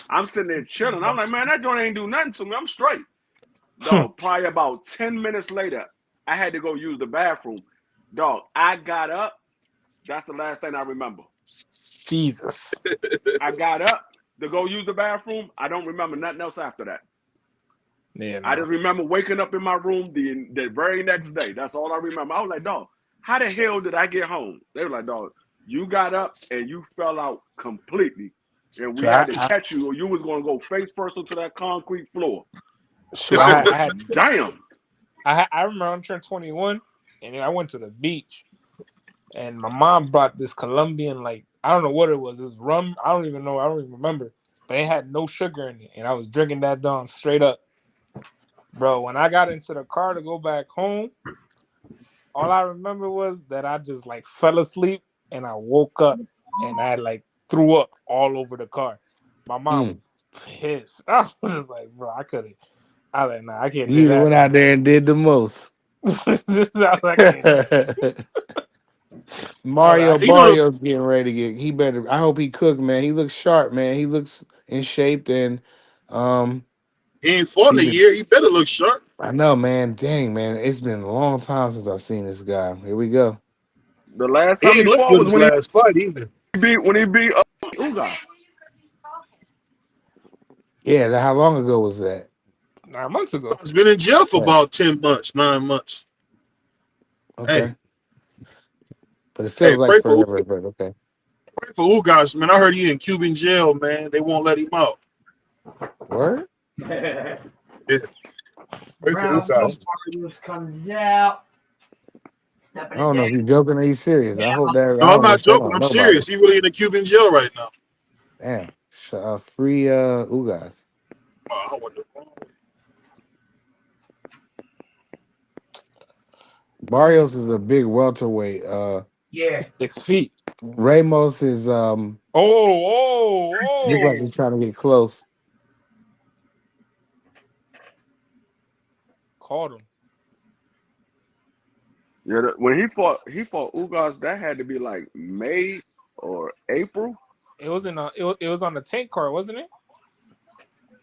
I'm sitting there chilling. I'm like, man, that joint ain't do nothing to me. I'm straight. Dog, probably about 10 minutes later, I had to go use the bathroom. Dog, I got up. That's the last thing I remember.
Jesus.
I got up to go use the bathroom. I don't remember nothing else after that.
Yeah,
I
no.
just remember waking up in my room the very next day. That's all I remember. I was like, dog, how the hell did I get home? They were like, dog, you got up and you fell out completely. And we
So
had to catch you or you was going to go face first onto that concrete floor.
so
I was
I
like,
had
damn.
I remember I turned 21 and I went to the beach and my mom brought this Colombian, like, I don't know what it was. This rum. I don't even know. I don't even remember. But it had no sugar in it. And I was drinking that down straight up. Bro, when I got into the car to go back home, all I remember was that I just like fell asleep and I woke up and I like threw up all over the car. My mom
Mm.
was pissed. I was just like, bro, I couldn't. I was like, nah, I can't do
You
that
went
no
out there and did the most.
more. I can't do. I was
Mario
like,
You know the
Barrios getting ready to get. He better. I hope he cook, man. He looks sharp, man. He looks in shape, and um,
he ain't fought in a
he's.
year. He better look sharp.
I know, man. Dang, man. It's been a long time since I've seen this guy. Here we go.
The last
He
time
ain't
he
look
fought
good
was
his last fight either.
when he beat Uga.
Yeah, how long ago was that?
9 months ago.
He's been in jail for
Right.
about 10 months, 9 months.
Okay,
Hey,
but it
hey,
feels like forever. But okay.
pray for Ugas, man. I heard he in Cuban jail, man. They won't let him out.
Word.
Yeah, pray for
Brown
Okay.
Ugas.
Warriors comes out.
I
Stepping his
don't know if
head.
you're joking or you serious. I hope that
No,
I
I'm
don't
not
wish that
joking.
on
I'm
nobody.
serious. He really in a Cuban jail right now.
Damn. Free Ugas.
I wonder.
Barrios is a big welterweight.
Yeah.
6 feet.
Ramos is look like
Oh.
he's trying to get close.
Caught him.
Yeah, when he fought Ugas, that had to be like May or April.
It was in it was on the tank car, wasn't it?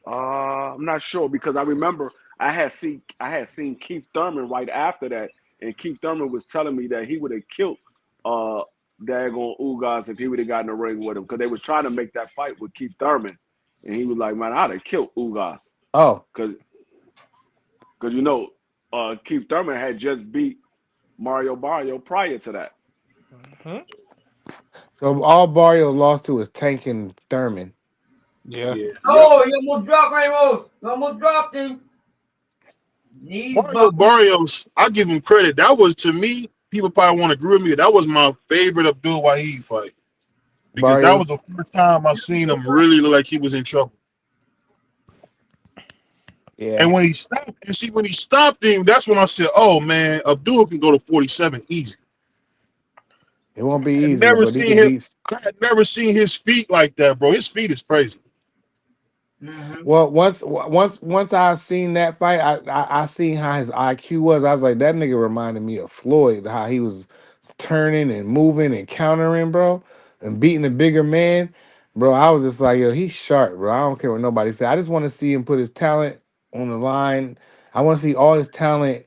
I'm not sure because I remember I had seen Keith Thurman right after that, and Keith Thurman was telling me that he would have killed uh daggone Ugas if he would have gotten a ring with him because they was trying to make that fight with Keith Thurman, and he was like, man, I'd have killed Ugas
Oh,
because Keith Thurman had just beat Mario Barrio prior to that.
Hmm.
so all Barrio lost to was Tank and Thurman.
Yeah.
Yeah.
Yep.
Oh, you almost dropped Ramos. You almost dropped him. Knees
Mario
buckled.
Barrios, I give him credit. That was, to me, people probably want to agree with me. That was my favorite Abdul Wahid fight because that was the
Barrios.
first time I seen him really look like he was in trouble.
Yeah.
And when he stopped, and see when he stopped him, that's when I said, "Oh man, Abdul can go to 47 easy."
It won't be
I had
easy,
never
but he
seen
could
him.
beat.
I had never seen his feet like that, bro. His feet is crazy.
Mm-hmm.
Well, once I seen that fight, I seen how his IQ was. I was like, that nigga reminded me of Floyd, how he was turning and moving and countering, bro, and beating the bigger man, bro. I was just like, yo, he's sharp, bro. I don't care what nobody say. I just want to see him put his talent on the line. I want to see all his talent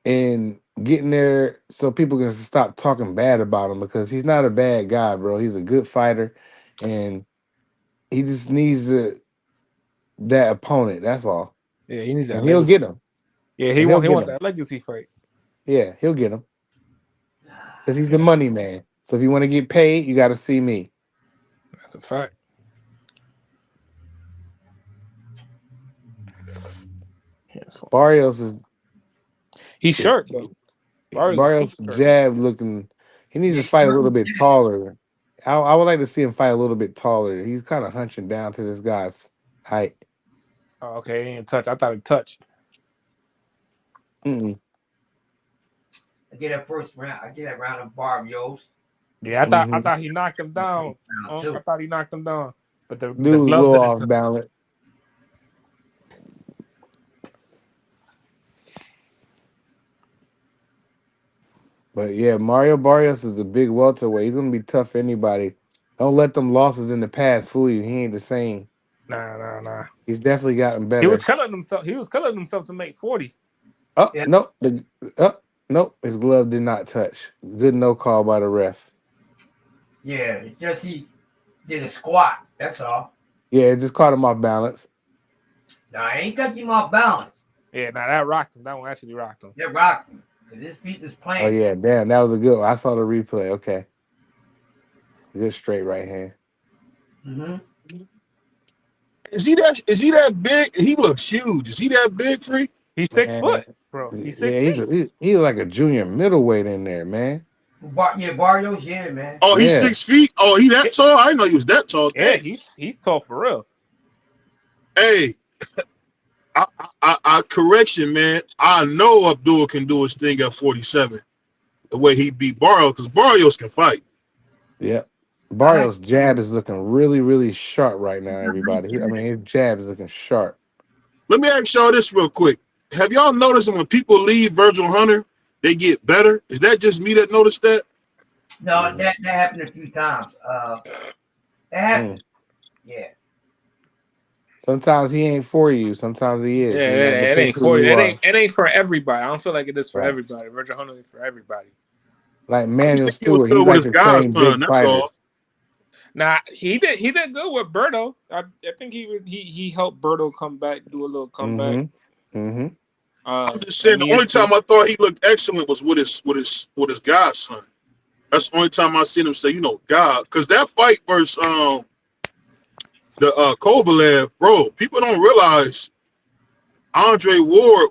in getting there so people can stop talking bad about him because he's not a bad guy, bro. He's a good fighter, and he just needs that opponent. That's all.
Yeah, he needs that
And he'll
legacy.
get him.
Yeah,
And he'll
he
get
want
him.
that legacy fight.
Yeah, he'll get him because he's the money man. So if you want to get paid, you got to see me.
That's a fact. Yes,
Barrios is
he's
is
short though. Barrios is super
Barrios
short.
jab looking. He needs
Yeah,
to fight a little
yeah.
bit taller. I would like to see him fight a little bit taller. He's kind of hunching down to this guy's height.
Oh, okay, he ain't touch. I thought he touched.
Mm-mm.
I get that first round. I get that round of Barrios.
Yeah, I
Mm-hmm.
thought he knocked him down.
Round
I
two.
thought he knocked him down, but the
Dude was a
glove
little
didn't
off
touch.
balance. But yeah, Mario Barrios is a big welterweight. He's gonna be tough for anybody. Don't let them losses in the past fool you. He ain't the same.
Nah.
He's definitely gotten
He was
better.
killing himself. He was killing himself to make 40.
Oh
Yeah,
no, nope. His glove did not touch. Good no call by the ref.
yeah. It's just he did a squat. That's all.
Yeah, it just caught him off balance.
Now I ain't touching him off balance.
Yeah, now that rocked him. That one actually rocked him.
That rocked him. Cause his feet is
Oh
planted.
yeah, damn, that was a good one. I saw the replay. Okay, good straight right hand.
Mm-hmm.
Is he that big? He looks huge. Is he that big, Free?
He's 6
Man,
foot, bro. He's
yeah,
6 feet.
he's like a junior middleweight in there, man.
Yeah, Barrios, yeah, man.
Oh, he's
Yeah,
6 feet. Oh, he that tall? I didn't know he was that tall.
Yeah,
Dang.
he's tall for real.
Hey, I correction, man. I know Abdul can do his thing at 47. The way he beat Barrios, because Barrios can fight.
yeah.
I like.
Barrios' jab is looking really, really sharp right now. Everybody, I mean, his jab is looking sharp.
Let me ask y'all this real quick. Have y'all noticed that when people leave Virgil Hunter, they get better? Is that just me that noticed that?
No, that happened a few times. That happened. Yeah.
Sometimes he ain't for you. Sometimes he
Yeah,
is.
it
Depends
ain't
who
for
you
it
are.
ain't for everybody. I don't feel like it is for
Right.
everybody. Virgil Hunter is for everybody.
Like
I just
Manuel
think he was
Stewart, he
good with
like
his
to train
godson.
big
That's all.
fighters.
Nah, he did good with Berto. I think he helped Berto come back, do a little comeback.
Mm-hmm. Mm-hmm.
I'm just saying the
Any
only time I
issues?
thought he looked excellent was with his godson. That's the only time I seen him say, God, because that fight versus the Kovalev, bro, people don't realize Andre Ward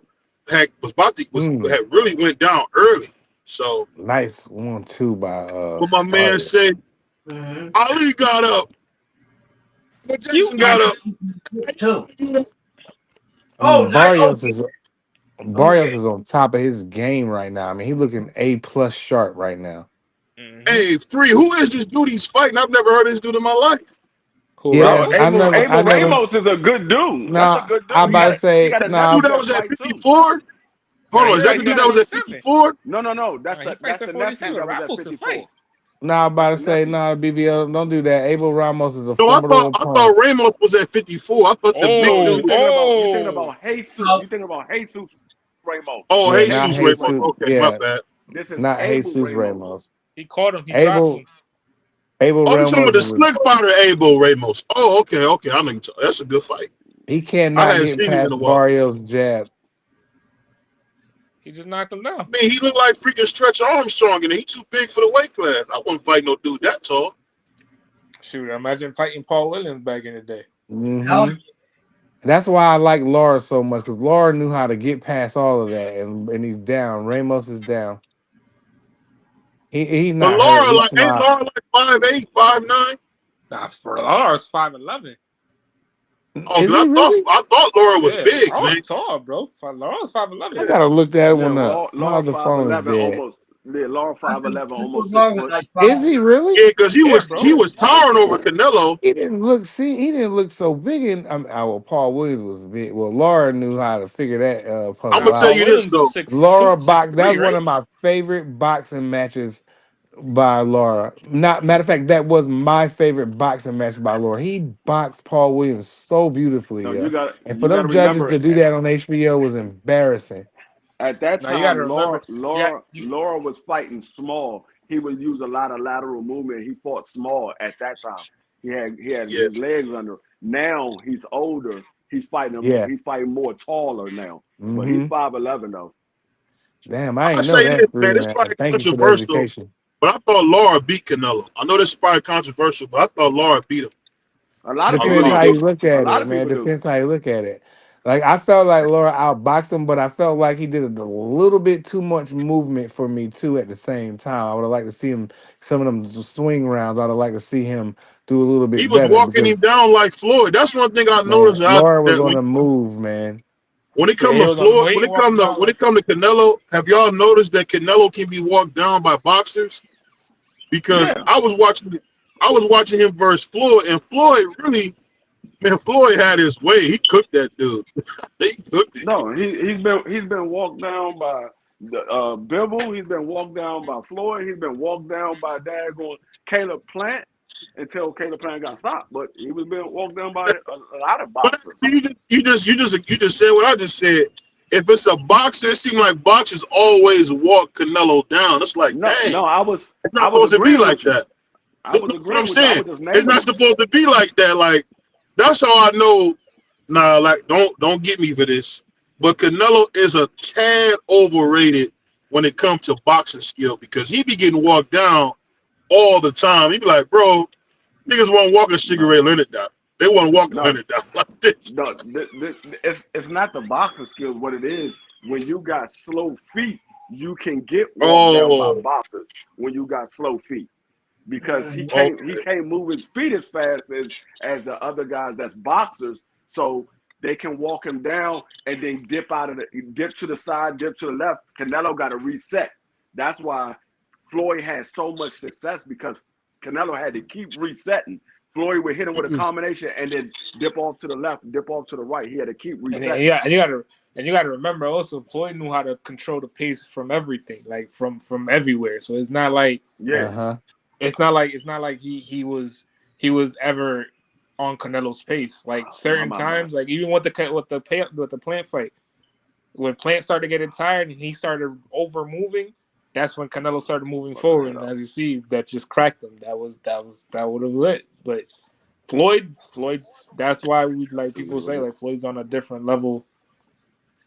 had really went down early. So
Nice 1-2 by
what my man
Barrios.
said,
Mm-hmm.
Ali got up, but
You
Jackson got up.
Too. Oh, nice.
Barrios
Oh yeah.
is on top of his game right now. I mean, he's looking A+ sharp right now.
Hey, Free, who is this dude he's fighting? I've never heard of this dude in my life.
Who
Yo,
Yeah,
Ramos?
Abel
I never.
Ramos is a good dude. That's a
Nah,
good
I
dude.
about to
He
say
got a
nah.
Dude that
WBF
was at
fight too.
54?
Nah,
Hold on,
he
is that
fights
the
Yeah, he
dude
at
that
had
was
a
at
47.
54?
no. That's
He fights at
the nephew
47.
that was at
Ramos can
54.
fight.
Nah, I'm about
That's
to
the
say
nephew.
nah. BBL, don't do that. Abel Ramos is a
No,
formidable
I thought
opponent.
Ramos was at 54. I thought the big
No,
Oh,
dude.
you thinking
oh.
about Jesus.
Oh,
You thinking about Jesus Ramos.
Oh,
Yeah,
This
not
is
Jesus
Abel
Ramos.
Jesus.
Ramos.
Okay, my
Yeah,
bad.
This is
not
Abel
Jesus
Ramos.
Ramos.
He caught him. He dropped
Abel
him.
Abel
Oh, you talking about
Ramos
the
is
slick fighter Abel Ramos? Oh, okay. I know that's a good fight.
he
I
cannot
hadn't
get
seen him in a
past
while.
Barrios' jab.
He just knocked him down.
I mean, he looked like freaking Stretch Armstrong, and he too big for the weight class. I wouldn't fight no dude that tall.
Shoot, imagine fighting Paul Williams back in the day.
hell
Mm-hmm. That's why I like Laura so much, because Laura knew how to get past all of that, and he's down. Ramos is down. He's
But
not hurt.
Laura,
He's
ain't
smart.
Laura like 5'8", 5'9"?
Nah, for Lars 5'11.
Oh,
Is
because
he really?
I thought Laura was
Yeah,
big,
Lars
man.
tall, bro. Lars
I
5'11.
Yeah.
gotta look that
Yeah,
one up. My
Law
other phone is
5'11",
dead.
almost. Yeah, Law
I
5'11",
thought
almost six
Laura was
foot.
like
Is
5.
he really?
Yeah, because
Yeah,
he
bro.
was towering over Canelo.
He didn't look. See, he didn't look so big. Well, Paul Williams was big. Well, Laura knew how to figure that
I'm
puzzle
gonna tell
Paul
out.
you this
Williams is
though.
6'2",
Laura box. That
6'3",
was one
right?
of my favorite boxing matches by Laura. Not matter of fact, that was my favorite boxing match by Laura. He boxed Paul Williams so beautifully,
No,
yeah.
you got
And for
you got to
them judges
remember
to do that on HBO was embarrassing.
at that
Now you got to
time,
remember.
Laura was fighting small. He would use a lot of lateral movement. He fought small at that time. He had
Yeah.
his legs under. Now he's older.
Yeah.
He's fighting more taller now. But he's
Mm-hmm.
5'11" though.
Damn, I
I
ain't know
say
that,
this,
Free,
man. It's
man.
probably
Thank you for the
controversial,
education.
But I thought Laura beat Canelo. I know this is probably controversial, but I thought Laura beat him.
A lot of
I
people
Depends
really
how
do.
you
do.
look
A
at
lot
it,
of
man.
people do.
Depends how you look at it. Like I felt like Laura outboxed him, but I felt like he did a little bit too much movement for me too. At the same time, I would have liked to see him some of them swing rounds. I'd have liked to see him do a little
He
bit
was
better
walking him
because
down like Floyd. That's one thing I
man,
noticed.
Laura was
That
on the move, man.
when it
Yeah,
come
he
to
was on.
Floyd,
He walked down
when
like
it come to Canelo, have y'all noticed that Canelo can be walked down by boxers? Because
Yeah.
I was watching him versus Floyd, and Floyd really, man, Floyd had his way. He cooked that dude. He cooked it.
No, he's been walked down by the Bibble. He's been walked down by Floyd. He's been walked down by daggone Caleb Plant until Caleb Plant got stopped. But he was being walked down by a lot of
But
boxers.
you just said what I just said. If it's a boxer, it seems like boxers always walk Canelo down. It's like,
No,
dang,
no,
it's
I
not
was
supposed to be
agreeing
like
with you.
that.
I was
That's what I'm
agreeing with you. I
saying.
was just
It's
naming
not
them.
supposed to be like that. Like that's how I know. Nah, like don't get me for this. But Canelo is a tad overrated when it comes to boxing skill because he be getting walked down all the time. He be like, bro, niggas won't walk a
No,
cigarette Leonard down. They won't walk a
no,
Leonard down like this.
no. It's not the boxing skills. What it is, when you got slow feet, you can get walked down by
Oh,
boxers when you got slow feet. Because he
okay.
can't move his feet as fast as the other guys that's boxers, so they can walk him down and then dip to the side, dip to the left. Canelo got to reset. That's why Floyd had so much success because Canelo had to keep resetting. Floyd would hit him with a combination and then dip off to the left, dip off to the right. He had to keep
and
resetting.
yeah, and you gotta remember also Floyd knew how to control the pace from everything, like from everywhere. So
Yeah,
it's not like he was ever on Canelo's pace. Like certain
my bad.
times, like even with the Plant fight, when Plant started getting tired and he started over moving, that's when Canelo started moving
Fuck the
forward.
head
And
up.
as you see, that just cracked him. That would have lit. But Floyd's that's why we like people say like Floyd's on a different level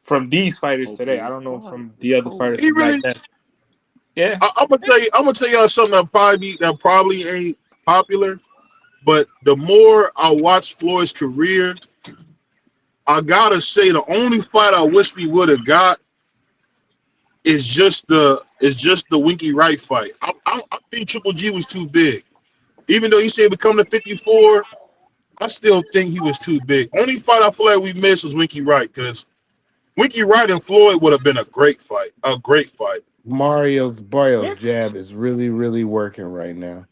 from these fighters today.
Hopefully
I
it's
don't know
quiet.
from
It's
the other
cold.
fighters
He
from back
really.
then. Yeah.
I'm gonna tell y'all something that probably ain't popular. But the more I watch Floyd's career, I gotta say the only fight I wish we would have got is just the Winky Wright fight. I think Triple G was too big. Even though he said become the 54, I still think he was too big. Only fight I feel like we missed was Winky Wright because Winky Wright and Floyd would have been a great fight. A great fight.
Mario's
It's
jab is really really working right now.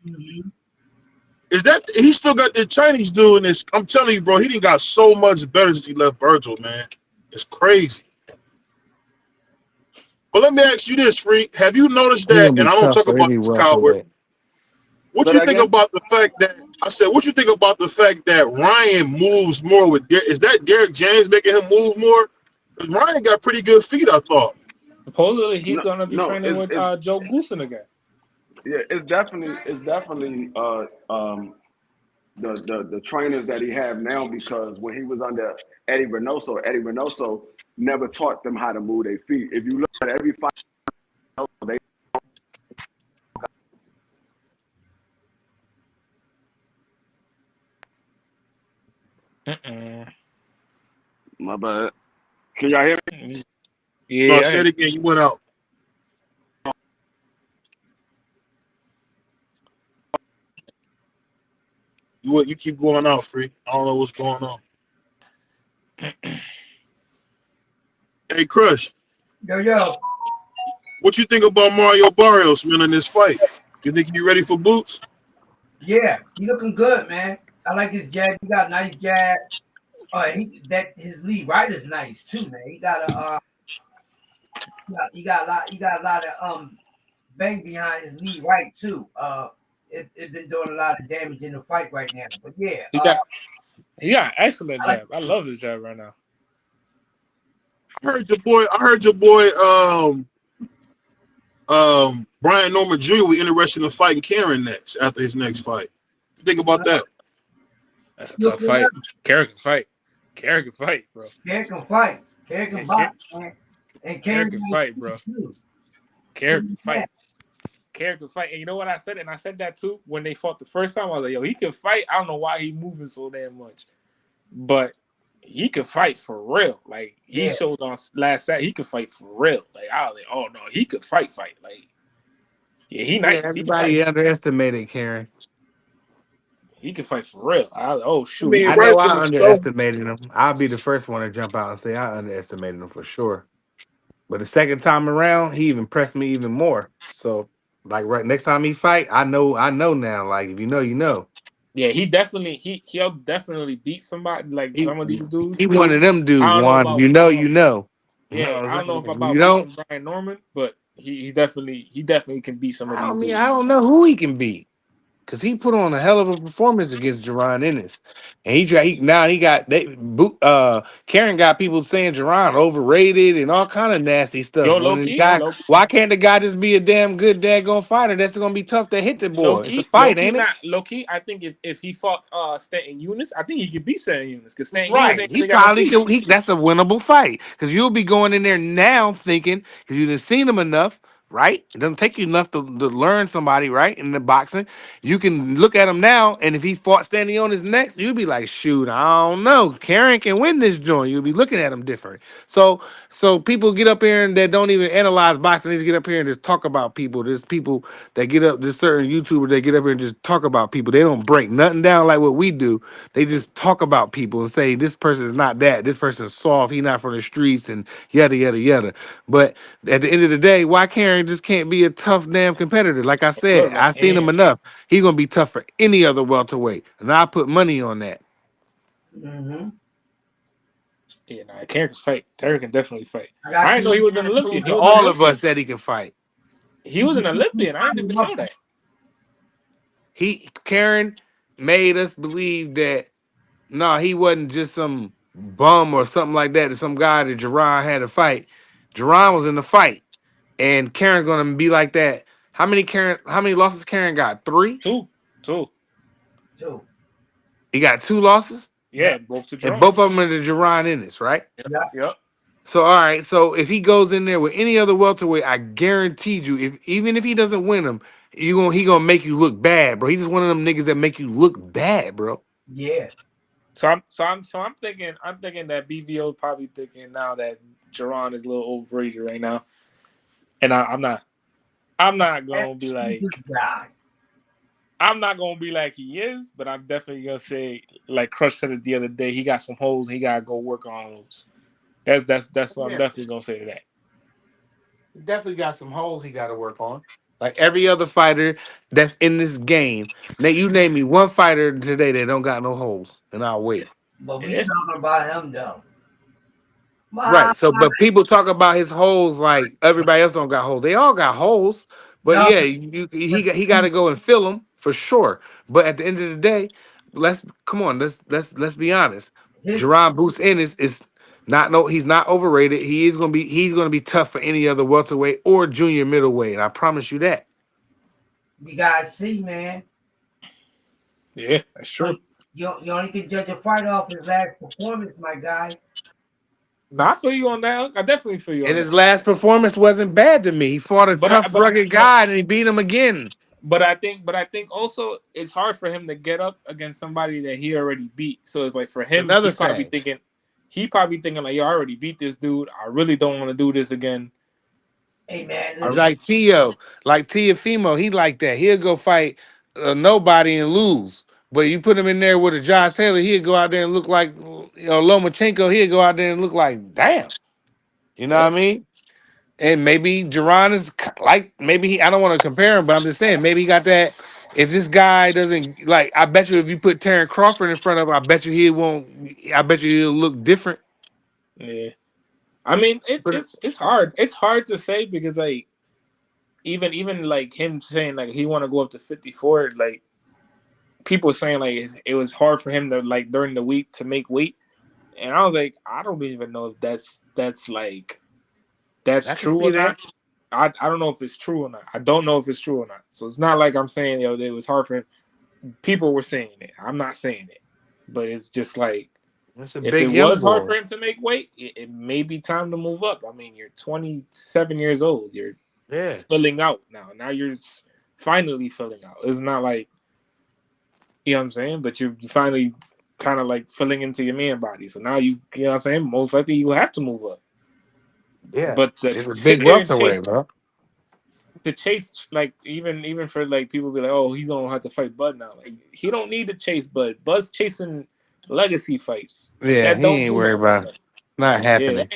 Is that he still got the Chinese doing this? I'm telling you, bro, he didn't got so much better since he left Virgil, man. It's crazy. But let me ask you this, Freak. Have you noticed
He
that?
gonna
And
be
I don't
tough
talk
for
about
any
this coward.
welterweight.
What
Say
you
that
think
again?
about the fact that I said? What you think about the fact that Ryan moves more with? Is that Derek James making him move more? Because Ryan got pretty good feet, I thought.
supposedly he's
No,
gonna be
no.
training with Joe Goosen again.
Yeah, it's definitely the trainers that he have now because when he was under Eddie Reynoso never taught them how to move their feet. If you look at every fight, they
Mm-mm.
my bad. Can y'all hear me?
No,
Yeah,
say it again. You went out. You keep going out, Freak. I don't know what's going on. Hey, Crush,
Yo.
what you think about Mario Barrios, man, in this fight? You think you ready for boots?
Yeah, he looking good, man. I like his jab. He got a nice jab. His lead right is nice too, man. He got he got a lot of bang behind his lead right too. It's been doing a lot of damage in the fight right now. But yeah,
he got he got an excellent
I like
jab. I love his jab right now.
I heard your boy. Brian Norman Jr. was interested in fighting Karen next after his next fight. What you think about that?
That's a tough
looking
fight.
up.
Karen can fight. Karen can fight, bro.
Karen can fight. Karen can
Yeah,
box, man. And
Karen
Karen
can
can
fight, bro.
too.
Karen can fight. Karen could fight. And you know what I said? And I said that too when they fought the first time. I was like, yo, he can fight. I don't know why he's moving so damn much. But he could fight for real. Like he
Yeah.
showed on last Saturday, he could fight for real. Like I was like, oh no, he could fight. Like yeah, he
Yeah,
nice. He can fight.
everybody underestimated Karen.
He can fight for real. I was like, oh
I
shoot,
mean,
he
I
can.
know I
rightfully so.
underestimated him. I'll be the first one to jump out and say I underestimated him for sure. But the second time around, he even pressed me even more. So, like right next time he fight, I know now. Like if you know, you know.
Yeah, he definitely he'll definitely beat somebody like
He
some of these dudes.
he one of them
I
dudes,
don't know
Juan.
about
You know, you know. You know
yeah,
what
I
I'm
don't know
saying?
if
If you
about
don't,
beating Brian Norman, but he definitely can beat some of these
I
dudes.
don't know who he can beat. Cause he put on a hell of a performance against Jerron Ennis, and now he got Karen got people saying Jerron overrated and all kind of nasty stuff.
Yo,
When the guy, why can't the guy just be a damn good daggone fighter? That's gonna be tough to hit the boy. It's a
low
fight,
key,
ain't it?
not low key. I think if he fought Stanton Eunice, I think he could beat Stanton Eunice because Stanton Eunice
Right.
ain't
He
really got no
probably
feet.
could. That's a winnable fight because you'll be going in there now thinking because you didn't seen him enough. Right. It doesn't take you enough to learn somebody. Right. In the boxing, you can look at him now, and if he fought standing on his neck, you'd be like, shoot, I don't know. Karen can win this joint. You'll be looking at him different. So people get up here and that don't even analyze boxing. They just get up here and just talk about people. There's people that get up. There's certain YouTubers that get up here and just talk about people. They don't break nothing down like what we do. They just talk about people and say this person is not that. This person's soft. He not from the streets and yada yada yada. But at the end of the day, why Karen just can't be a tough damn competitor? Like I said,
Look,
I seen him enough. He gonna be tough for any other welterweight, and I put money on that.
Mm-hmm.
yeah, nah, Karen can fight. Karen can definitely fight.
I got
I didn't know he
you.
was an Olympian. He
To
was an
all of
Olympian.
us that he can fight.
He was an Olympian. I didn't even know that.
Karen made us believe that no, he wasn't just some bum or something like that. Some guy that Jerron had to fight. Jerron was in the fight, and Karen gonna be like that. How many losses Karen got? 3.
Two.
Too.
He got 2 losses,
Yeah,
Yep.
both to
and
Jerome.
both of them are the Jerron Ennis, right?
Yep.
Yep.
So all right, so if he goes in there with any other welterweight, I guaranteed you, if even if he doesn't win him, he gonna make you look bad, bro. He's just one of them niggas that make you look bad, bro.
Yeah.
So I'm thinking that BVO probably thinking now that Jerron is a little overrated right now, and I'm not gonna be like
This guy.
I'm not gonna be like he is, but I'm definitely gonna say like Crush said it the other day. He got some holes. And he gotta go work on those. That's what I'm
Yeah.
definitely gonna say to that.
He definitely got some holes he got to work on. Like every other fighter that's in this game. Now you name me one fighter today that don't got no holes, and I'll wait.
But we
Yeah,
talking about him though. My
Right. So, but people talk about his holes like everybody else don't got holes. They all got holes, but
no,
yeah, he got to go and fill them for sure. But at the end of the day, let's be honest.
his
Jerron Bruce Ennis is not no he's not overrated. He's gonna be tough for any other welterweight or junior middleweight. I promise you that.
we gotta see, man.
yeah, that's true.
You only can judge a fight off his last performance, my guy.
No, I feel you on that. I definitely feel you on
And
that.
his last performance wasn't bad to me. He fought a
But I,
tough, rugged guy and he beat him again.
but I think also it's hard for him to get up against somebody that he already beat. So it's like for
It's
him,
another thing.
he probably thinking like, yo, I already beat this dude. I really don't want to do this again.
Hey man,
I,
Like Tio, like Tiafimo, he like that. He'll go fight nobody and lose. But you put him in there with a Josh Taylor, he'll go out there and look like Lomachenko. He'll go out there and look like damn. You know
yeah,
what I mean? And maybe Jerron is like maybe I don't want to compare him, but I'm just saying maybe he got that. If this guy doesn't like, I bet you if you put Terrence Crawford in front of him, I bet you he won't. I bet you he'll look different.
yeah. I mean,
But
it's hard. It's hard to say because like even like him saying like he want to go up to 54, like people saying like it was hard for him to like during the week to make weight, and I was like, I don't even know if that's like that's
I can
true
see
or
that.
not. I don't know if it's true or not. I don't know if it's true or not. So it's not like I'm saying it was hard for him. People were saying it. I'm not saying it, but it's just like
That's a
if it
big young
was hard
boy.
for him to make weight, it may be time to move up. I mean, you're 27 years old. You're
Yeah.
filling out now. Now you're finally filling out. It's not like, you know what I'm saying, but you finally kind of like filling into your man body. So now you know what I'm saying. Most likely you have to move up.
Yeah.
But to
It's a
sit
big
there and
welterweight,
chase
bro.
to chase like even for like people be like, oh, he's gonna have to fight Bud now. Like he don't need to chase Bud. Bud's chasing legacy fights
Yeah,
that
he
don't
ain't
do
worried
nothing for
about
Bud.
not
Yeah,
happening.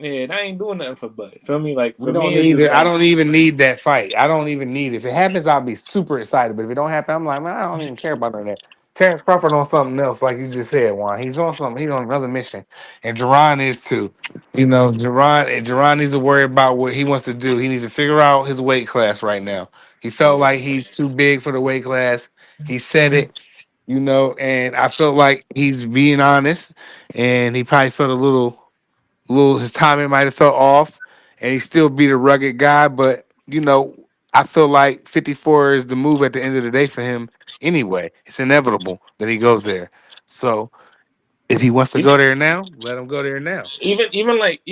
that ain't doing nothing for Bud. Feel me? Like
We
for
don't
me, it's
need
just
it. I
like
don't even need that fight. I don't even need it. If it happens, I'll be super excited. But if it don't happen, I'm like, man, I don't even care about none of that. Terrence Crawford on something else, like you just said, Juan. He's on something. He's on another mission, and Jerron is too. You know, Jerron needs to worry about what he wants to do. He needs to figure out his weight class right now. He felt
yeah,
like he's too big for the weight class. He said it, you know, and I felt like he's being honest, and he probably felt a little his timing might have felt off, and he still be the rugged guy. But you know, I feel like 54 is the move at the end of the day for him. Anyway, it's inevitable that he goes there. So if he wants to
even
go there now, let him go there now.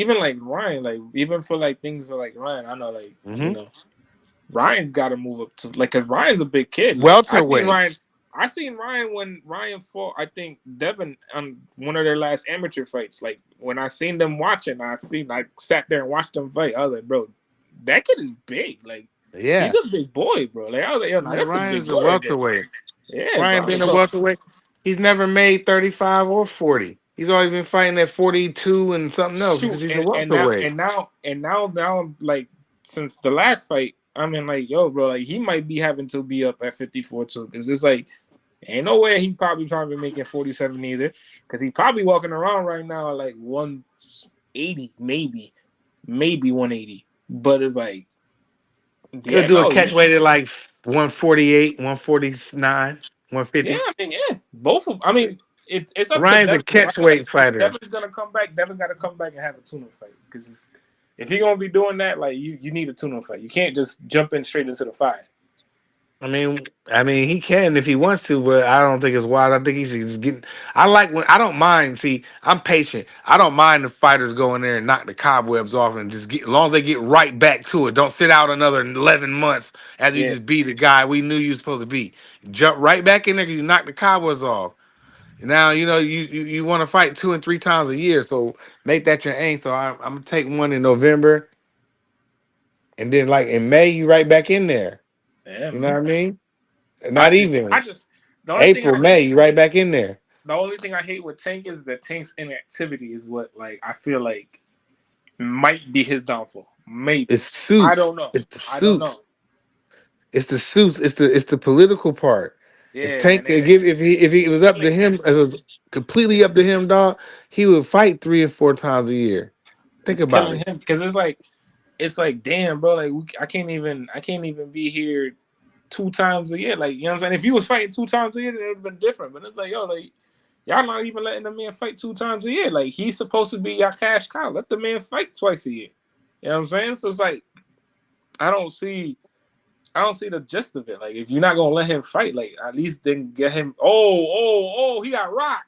even like Ryan, like even for like things like Ryan, I know like
Hmm.
Ryan got to move up to like cause Ryan's a big kid. Like
Welterweight.
I seen Ryan when Ryan fought. I think Devin on one of their last amateur fights. Like when I seen them watching, I sat there and watched them fight. I was like, bro, that kid is big. Like he's
Yeah,
a big boy, bro. Like I was like, yo, nah,
yeah.
that's a
Ryan's
big
a
boy right there.
welterweight.
Yeah, bro. I
Ryan
was
being
like,
a
bro.
welterweight, he's never made 35 or 40. He's always been fighting at 42 and something else because
Shoot,
he's a
and
welterweight.
now I'm like since the last fight, I mean like yo, bro, like he might be having to be up at 54 too, because it's like ain't no way he probably trying to be making 47 either, because he probably walking around right now at like 180, maybe 180, but it's like
He'll
yeah,
do a
no,
catch weight at like 148, 149,
yeah,
150.
I mean yeah, both of I mean it's up to
Ryan's a
Devin, right?
catch weight
Like if
fighter.
Devin's gonna come back, Devin got to come back and have a tuna fight, because if he gonna be doing that, like you need a tune-up fight. You can't just jump in straight into the fire.
I mean, he can if he wants to, but I don't think it's wise. I think he should just get. I like when I don't mind. See, I'm patient. I don't mind the fighters go in there and knock the cobwebs off and just get, as long as they get right back to it. Don't sit out another 11 months as you
Yeah,
just beat the guy we knew you were supposed to beat. Jump right back in there because you knock the cobwebs off. Now you know you want to fight 2 and 3 times a year, so make that your aim. So I'm gonna take one in November, and then like in May you right back in there.
yeah,
You know what
man.
I mean?
I
Not
just,
even
I just, the only thing
April,
I hate,
May, you right back in there.
the only thing I hate with Tank is that Tank's inactivity is what, like, I feel like might be his downfall. Maybe
It's
I don't
suits.
know.
It's the
I don't know.
suits. It's the suits. It's the political part. If
Yeah,
Tank
man.
could give if he was up to
Like,
him, if it was completely up to him, dog, he would fight 3 and 4 times a year. Think
it's
about
killing
it.
him because it's like damn, bro. Like I can't even be here 2 times a year. Like you know what I'm saying. If you was fighting 2 times a year, it would have been different. But it's like yo, like y'all not even letting the man fight 2 times a year. Like he's supposed to be your cash cow. Let the man fight twice a year. You know what I'm saying? So it's like I don't see I don't see the gist of it. Like if you're not gonna let him fight, like at least then get him. Oh, he got rocked.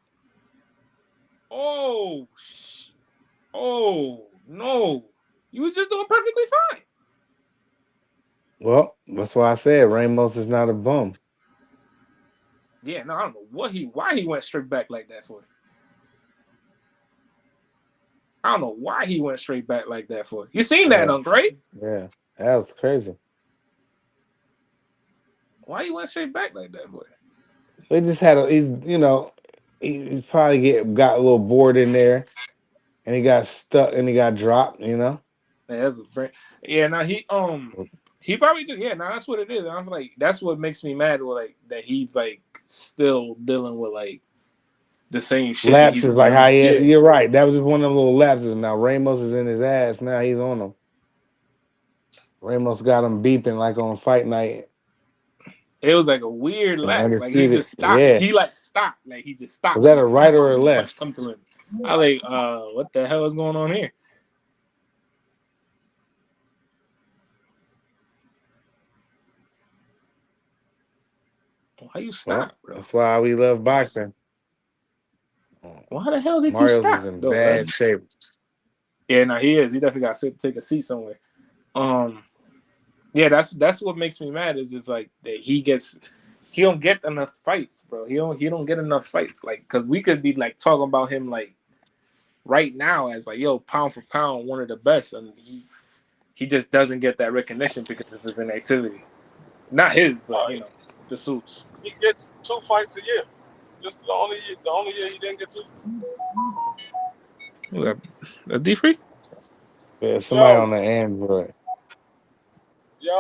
Oh, oh no, you was just doing perfectly fine.
Well, that's why I said Ramos is not a bum.
Yeah, no, I don't know why he went straight back like that for. I don't know why he went straight back like that for. You seen that,
Yeah,
Uncle, right?
yeah, that was crazy.
Why he went straight back like that for?
He just had a. He's probably got a little bored in there, and he got stuck and he got dropped.
Yeah, that's a brand. Yeah, now he probably do. Yeah, now that's what it is. I'm like, that's what makes me mad. With like that he's like still dealing with like the same shit that he's
Lapses
been
like
dealing
how
with.
he had.
Yeah,
You're right. That was just one of them little lapses. Now Ramos is in his ass. Now he's on him. Ramos got him beeping like on fight night
it was like a weird
and
lapse. Like he
undisputed.
just stopped.
Yeah.
He like stopped. Like he just
Was
stopped.
that a
Like
right
before
or a
the punch
left?
come through him. I like, what the hell is going on here? Why you
Well,
stop, bro?
that's why we love boxing.
Why the hell did you
Mario's is
stop,
in
though?
bad shape.
Yeah, no, he is. He definitely got to take a seat somewhere. Um, Yeah, that's what makes me mad. Is it's like that he don't get enough fights, bro. He don't get enough fights. Like, because we could be like talking about him like right now as like, yo, pound for pound, one of the best, and he just doesn't get that recognition because of his inactivity. Not his, but
He,
the suits.
he gets 2 fights a year. This is the only year he didn't get 2.
Who that? That's D free.
Yeah, somebody
Yo,
on the Android.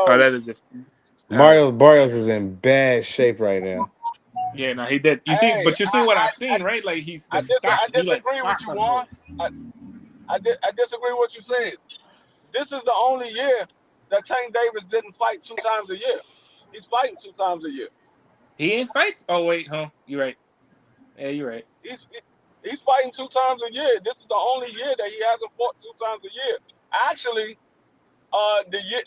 Oh,
yo,
that is different. All right.
Mario Barrios is in bad shape right now.
Yeah, no, he did. You see,
hey,
but you see what I seen, right? Like he's the stop.
I
He like
disagree with
stopped
you,
on him.
Juan. I, I disagree with what you said. This is the only year that Tank Davis didn't fight 2 times a year. He's fighting 2 times a year.
He ain't fight. Oh wait, huh? You right. Yeah, you right.
He's he's fighting 2 times a year. This is the only year that he hasn't fought 2 times a year. Actually,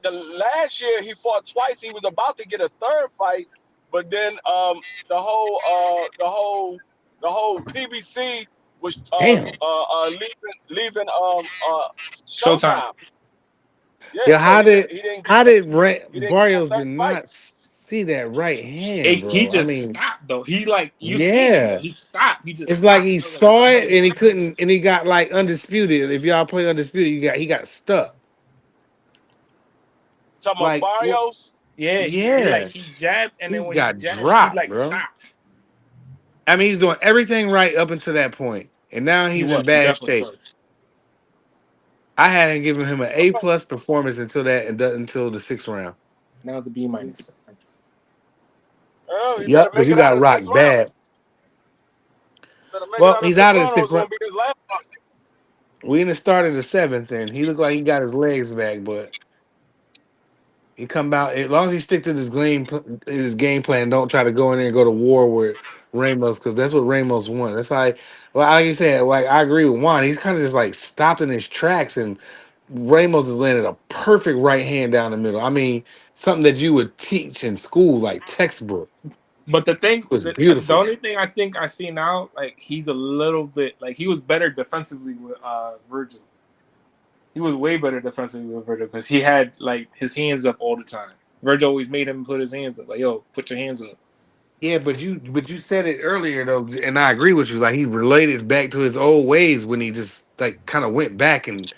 the last year he fought twice. He was about to get a third fight, but then the whole PBC was
Damn.
leaving
Showtime.
Showtime. Yeah,
Yeah,
so
how did
he didn't get
Barrios
that
did
fight.
not see that right hand,
He
bro? I
just
mean,
stopped though. He like you seen it. Like
yeah.
he stopped. He just
It's like
stopped.
he
I was like,
saw
oh,
it and he couldn't, and he got like undisputed. If y'all play undisputed, he got stuck.
Talking about
Like what?
Barrios.
yeah. He like
Yeah,
he jabbed, and then
he's
when he
got
jabbed, he
dropped,
like
bro.
stopped.
I mean, he's doing everything right up until that point, and now
He
he's in
was. He
bad
definitely
shape.
was.
I hadn't given him an A+ performance until until the 6th round.
Now it's a B minus.
Oh, he better
Yep, but
make
he
it out
got
of the sixth
rocked
round.
bad.
Better make it
Well,
out of
he's
the sixth
out of the
round, or
sixth
it's
round.
gonna be his last fight.
We in the start of the 7th, and he looked like he got his legs back, but he come out as long as he stick to his game plan. Don't try to go in there and go to war with Ramos because that's what Ramos wants. That's like, well, like you said, like I agree with Juan. He's kind of just like stopped in his tracks, and Ramos has landed a perfect right hand down the middle. I mean, something that you would teach in school, like textbook.
But the thing,
It was
the
beautiful.
only thing I think I see now, like he's a little bit like he was better defensively with Virgil. He was way better defensively with Virgil because he had like his hands up all the time. Virgil always made him put his hands up. Like, yo, put your hands up.
Yeah, but you said it earlier though, and I agree with you. Like he related back to his old ways when he just like kind of went back and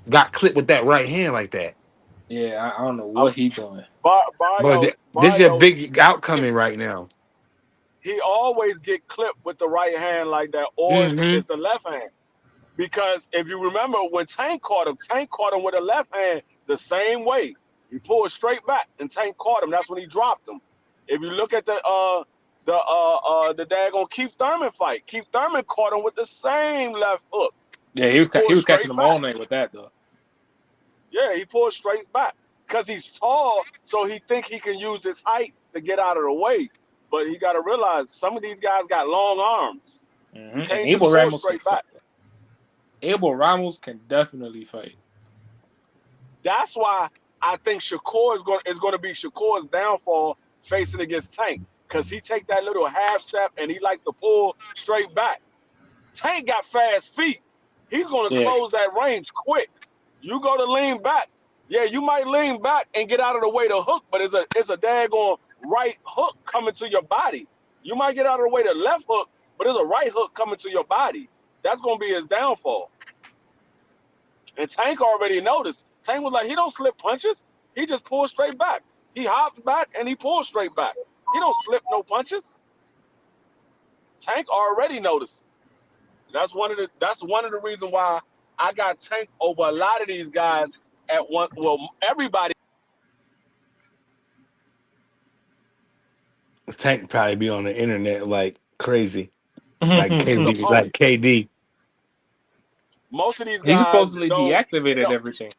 got clipped with that right hand like that.
Yeah, I don't know
Uh,
what he doing.
But this is your
Barrios,
big outcoming right now.
he always get clipped with the right hand like that, or
Hmm.
it's the left hand. Because if you remember when Tank caught him with a left hand the same way. He pulled straight back, and Tank caught him. That's when he dropped him. If you look at the daggone Keith Thurman fight, Keith Thurman caught him with the same left hook.
Yeah,
He
he
pulled
was catching
straight
them all
back.
night with that though.
Yeah, he pulled straight back because he's tall, so he think he can use his height to get out of the way. But he got to realize some of these guys got long arms. You
And
can't just pull straight back.
Abel Ramos can definitely fight.
That's why I think Shakur is going to be Shakur's downfall facing against Tank because he take that little half step and he likes to pull straight back. Tank got fast feet. He's going to
Yeah,
close that range quick. You go to lean back. Yeah, you might lean back and get out of the way to hook, but it's a daggone right hook coming to your body. You might get out of the way to left hook, but there's a right hook coming to your body. That's going to be his downfall. And Tank already noticed. Tank was like, he don't slip punches. He just pulls straight back. He hops back and he pulls straight back. He don't slip no punches. Tank already noticed. That's one of the reasons why I got Tank over a lot of these guys at one. Well, everybody.
Tank probably be on the internet like crazy, like
He's an
KD,
opponent.
like KD.
Most of these
he
guys
supposedly
don't. They
deactivated
don't.
everything.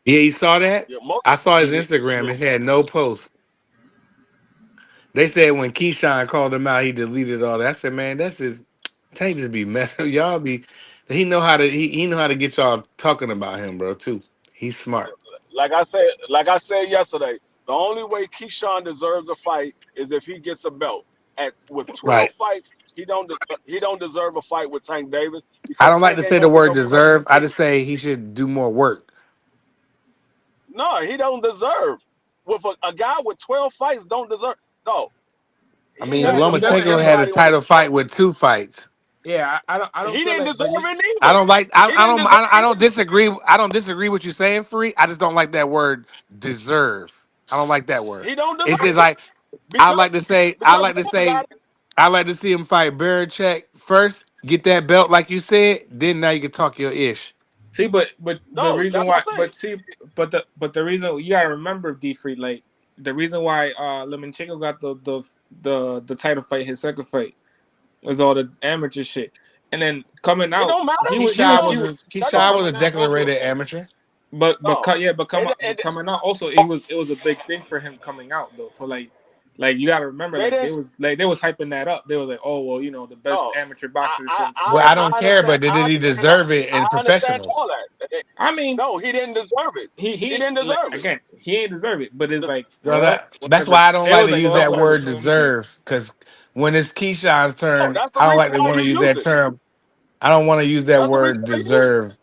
Yeah, you saw that?
Yeah,
I saw his
Yeah,
Instagram.
yeah,
It had no posts. They said when Keyshawn called him out, he deleted all that. I said, man, that's just Tank just be messing. Y'all be he know how to get y'all talking about him, bro, too. He's smart.
like I said yesterday, the only way Keyshawn deserves a fight is if he gets a belt. With
Right.
12 fights, he don't deserve a fight with Tank Davis
I
because
don't like
Tank
to
ain't
say the
gonna get
word
no credit.
deserve. I just say he should do more work.
No, he don't deserve. With a guy with 12 fights, don't deserve. No,
I
he
mean,
He,
had to
he
put
doesn't.
Lomachenko had a
everybody on his
title fight
toes.
with 2 fights.
Yeah, I don't
He
feel
didn't
like,
deserve it
I
either.
don't like.
He didn't deserve
I
it
don't
either.
disagree. I don't disagree with you saying, free. I just don't like that word deserve. I don't like that word.
He don't deserve
It's just
it
like I
because
like to say. I
because
like to
Bubba got
say.
it.
I like to see him fight Belichick first. Get that belt, like you said. Then now you can talk your ish.
see, but the
No,
reason
that's what
why,
I say.
but see, but the reason you gotta remember, D Free, like the reason why Lomachenko got the title fight, his second fight, was all the amateur shit, and then coming
It
out,
don't matter.
he was he
That
was
Keyshawn
he
don't
was
was
that don't
Keyshawn was a
really matter. Also,
declarated amateur.
no,
but
and
coming out also it was a big thing for him coming out though, for like you got to remember,
they
like
didn't.
they was hyping that up. They was like, oh well, the best
No,
amateur boxer since
Well, I
I
don't
whatever.
care,
understand.
but did he deserve it in
I understand
professionals?
all that.
I mean,
No, he didn't deserve it. He
he
didn't
like
deserve it.
again, he ain't deserve it, but it's
The,
like,
Girl,
well,
that's
whatever.
why I don't
It
like
was
to
like,
use
well,
that
whatever.
word
So I'm like,
deserve because when it's Keyshawn's
no,
turn,
that's the
I don't
reason
like to
why
want to
you
use
use
that
it.
term. I don't want to use that
That's the reason
word
why you use it.
deserve.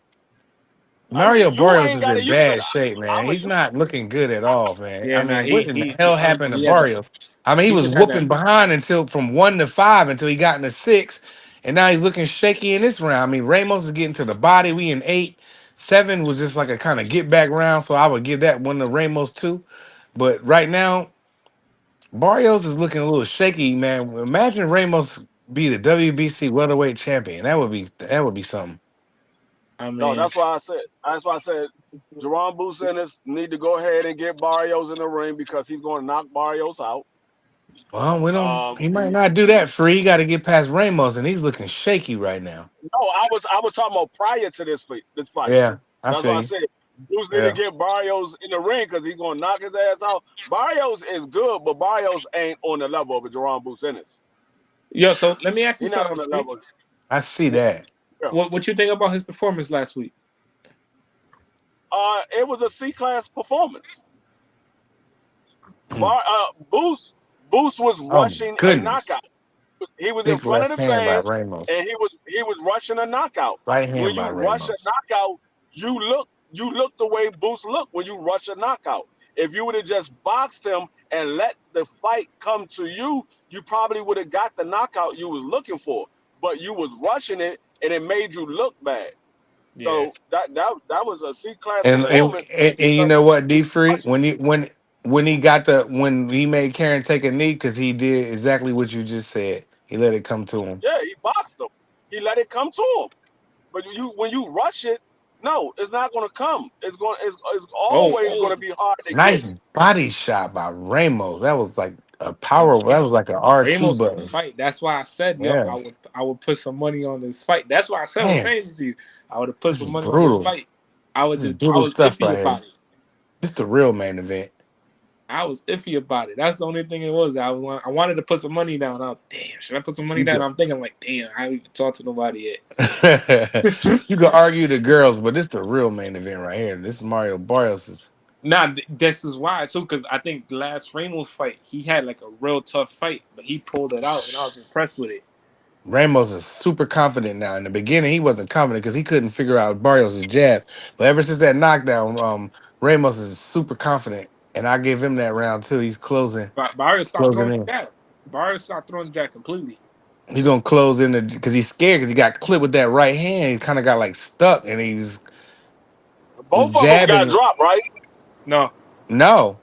I mean,
Mario
you
Barrios
ain't
is
got
in
to use it.
bad shape, man.
I'm a
He's
you.
not looking good at all, man. I
yeah, nah,
mean, what
he
in the
he
hell
he
happened to
he had
Barrios? I mean, he
he
was
just had that.
whooping behind until from 1 to 5 until he got into 6, and now he's looking shaky in this round. I mean, Ramos is getting to the body. We in 8. 7 was just like a kind of get back round, so I would give that one to Ramos too. But right now, Barrios is looking a little shaky, man. Imagine Ramos be the WBC welterweight champion. That would be something.
I
No,
mean,
that's why I said. That's why I said. Jerron Bucenis need to go ahead and get Barrios in the ring because he's going to knock Barrios out.
Well, we don't. He might
He,
not do that free. He got to get past Ramos, and he's looking shaky right now.
no, I was talking about prior to this fight.
Yeah, I
That's
feel
why I
you.
said Bruce need to
Yeah,
get Barrios in the ring because he's going to knock his ass out. Barrios is good, but Barrios ain't on the level of a Jerron Bucenis.
yo, so let me ask you
He's not
something,
on the
Free.
level.
I see that.
Yeah.
What you think about his performance last week?
It was a C class performance.
Mm.
Boost was
Oh my
rushing a
goodness!
knockout. He was in
Big
front of
left
the
hand by
fans,
Ramos.
and he was rushing a knockout.
Right
When
hand by
you rush a
Ramos.
knockout, you look the way Boost looked when you rush a knockout. If you would have just boxed him and let the fight come to you, you probably would have got the knockout you was looking for. But you was rushing it, and it made you look bad.
Yeah,
So that was a C class
And and,
performance
and you
because
know what, D
he
free
rushed it.
when he made Karen take a knee because he did exactly what you just said. He let it come to him.
Yeah, he boxed him. He let it come to him. But when you rush it, no, it's not going to come. It's
oh,
always going
oh,
to be hard to get.
Nice body shot by Ramos. That was like a power. That was like an R2
Ramos can
button.
fight. That's why I said, yo,
Yeah.
I would put some money on this fight. That's why I said on
Man,
Fantasy, to you, I would have put
this
some
is
money on this
brutal.
fight.
This is
I
brutal
was
stuff
iffy
right here.
about it.
This the real main event.
I was iffy about it. That's the only thing it was. I wanted to put some money down. I was, damn, should I put some money
You
down?
could
I'm thinking like, damn, I haven't even talked to nobody yet.
you could argue the girls, but this the real main event right here. This is Mario Barrios.
Nah, this is why too, because I think the last Ramos fight, he had like a real tough fight, but he pulled it out, and I was impressed with it.
Ramos is super confident now. In the beginning, he wasn't confident because he couldn't figure out Barrios' jab. But ever since that knockdown, Ramos is super confident, and I gave him that round too. He's closing,
But Barrios stopped
closing
throwing
in.
the jab. Barrios stopped throwing the jab completely.
He's gonna close in because he's scared because he got clipped with that right hand. He kind of got like stuck, and he was
Both of them got
jabbing.
dropped, right?
No,
No,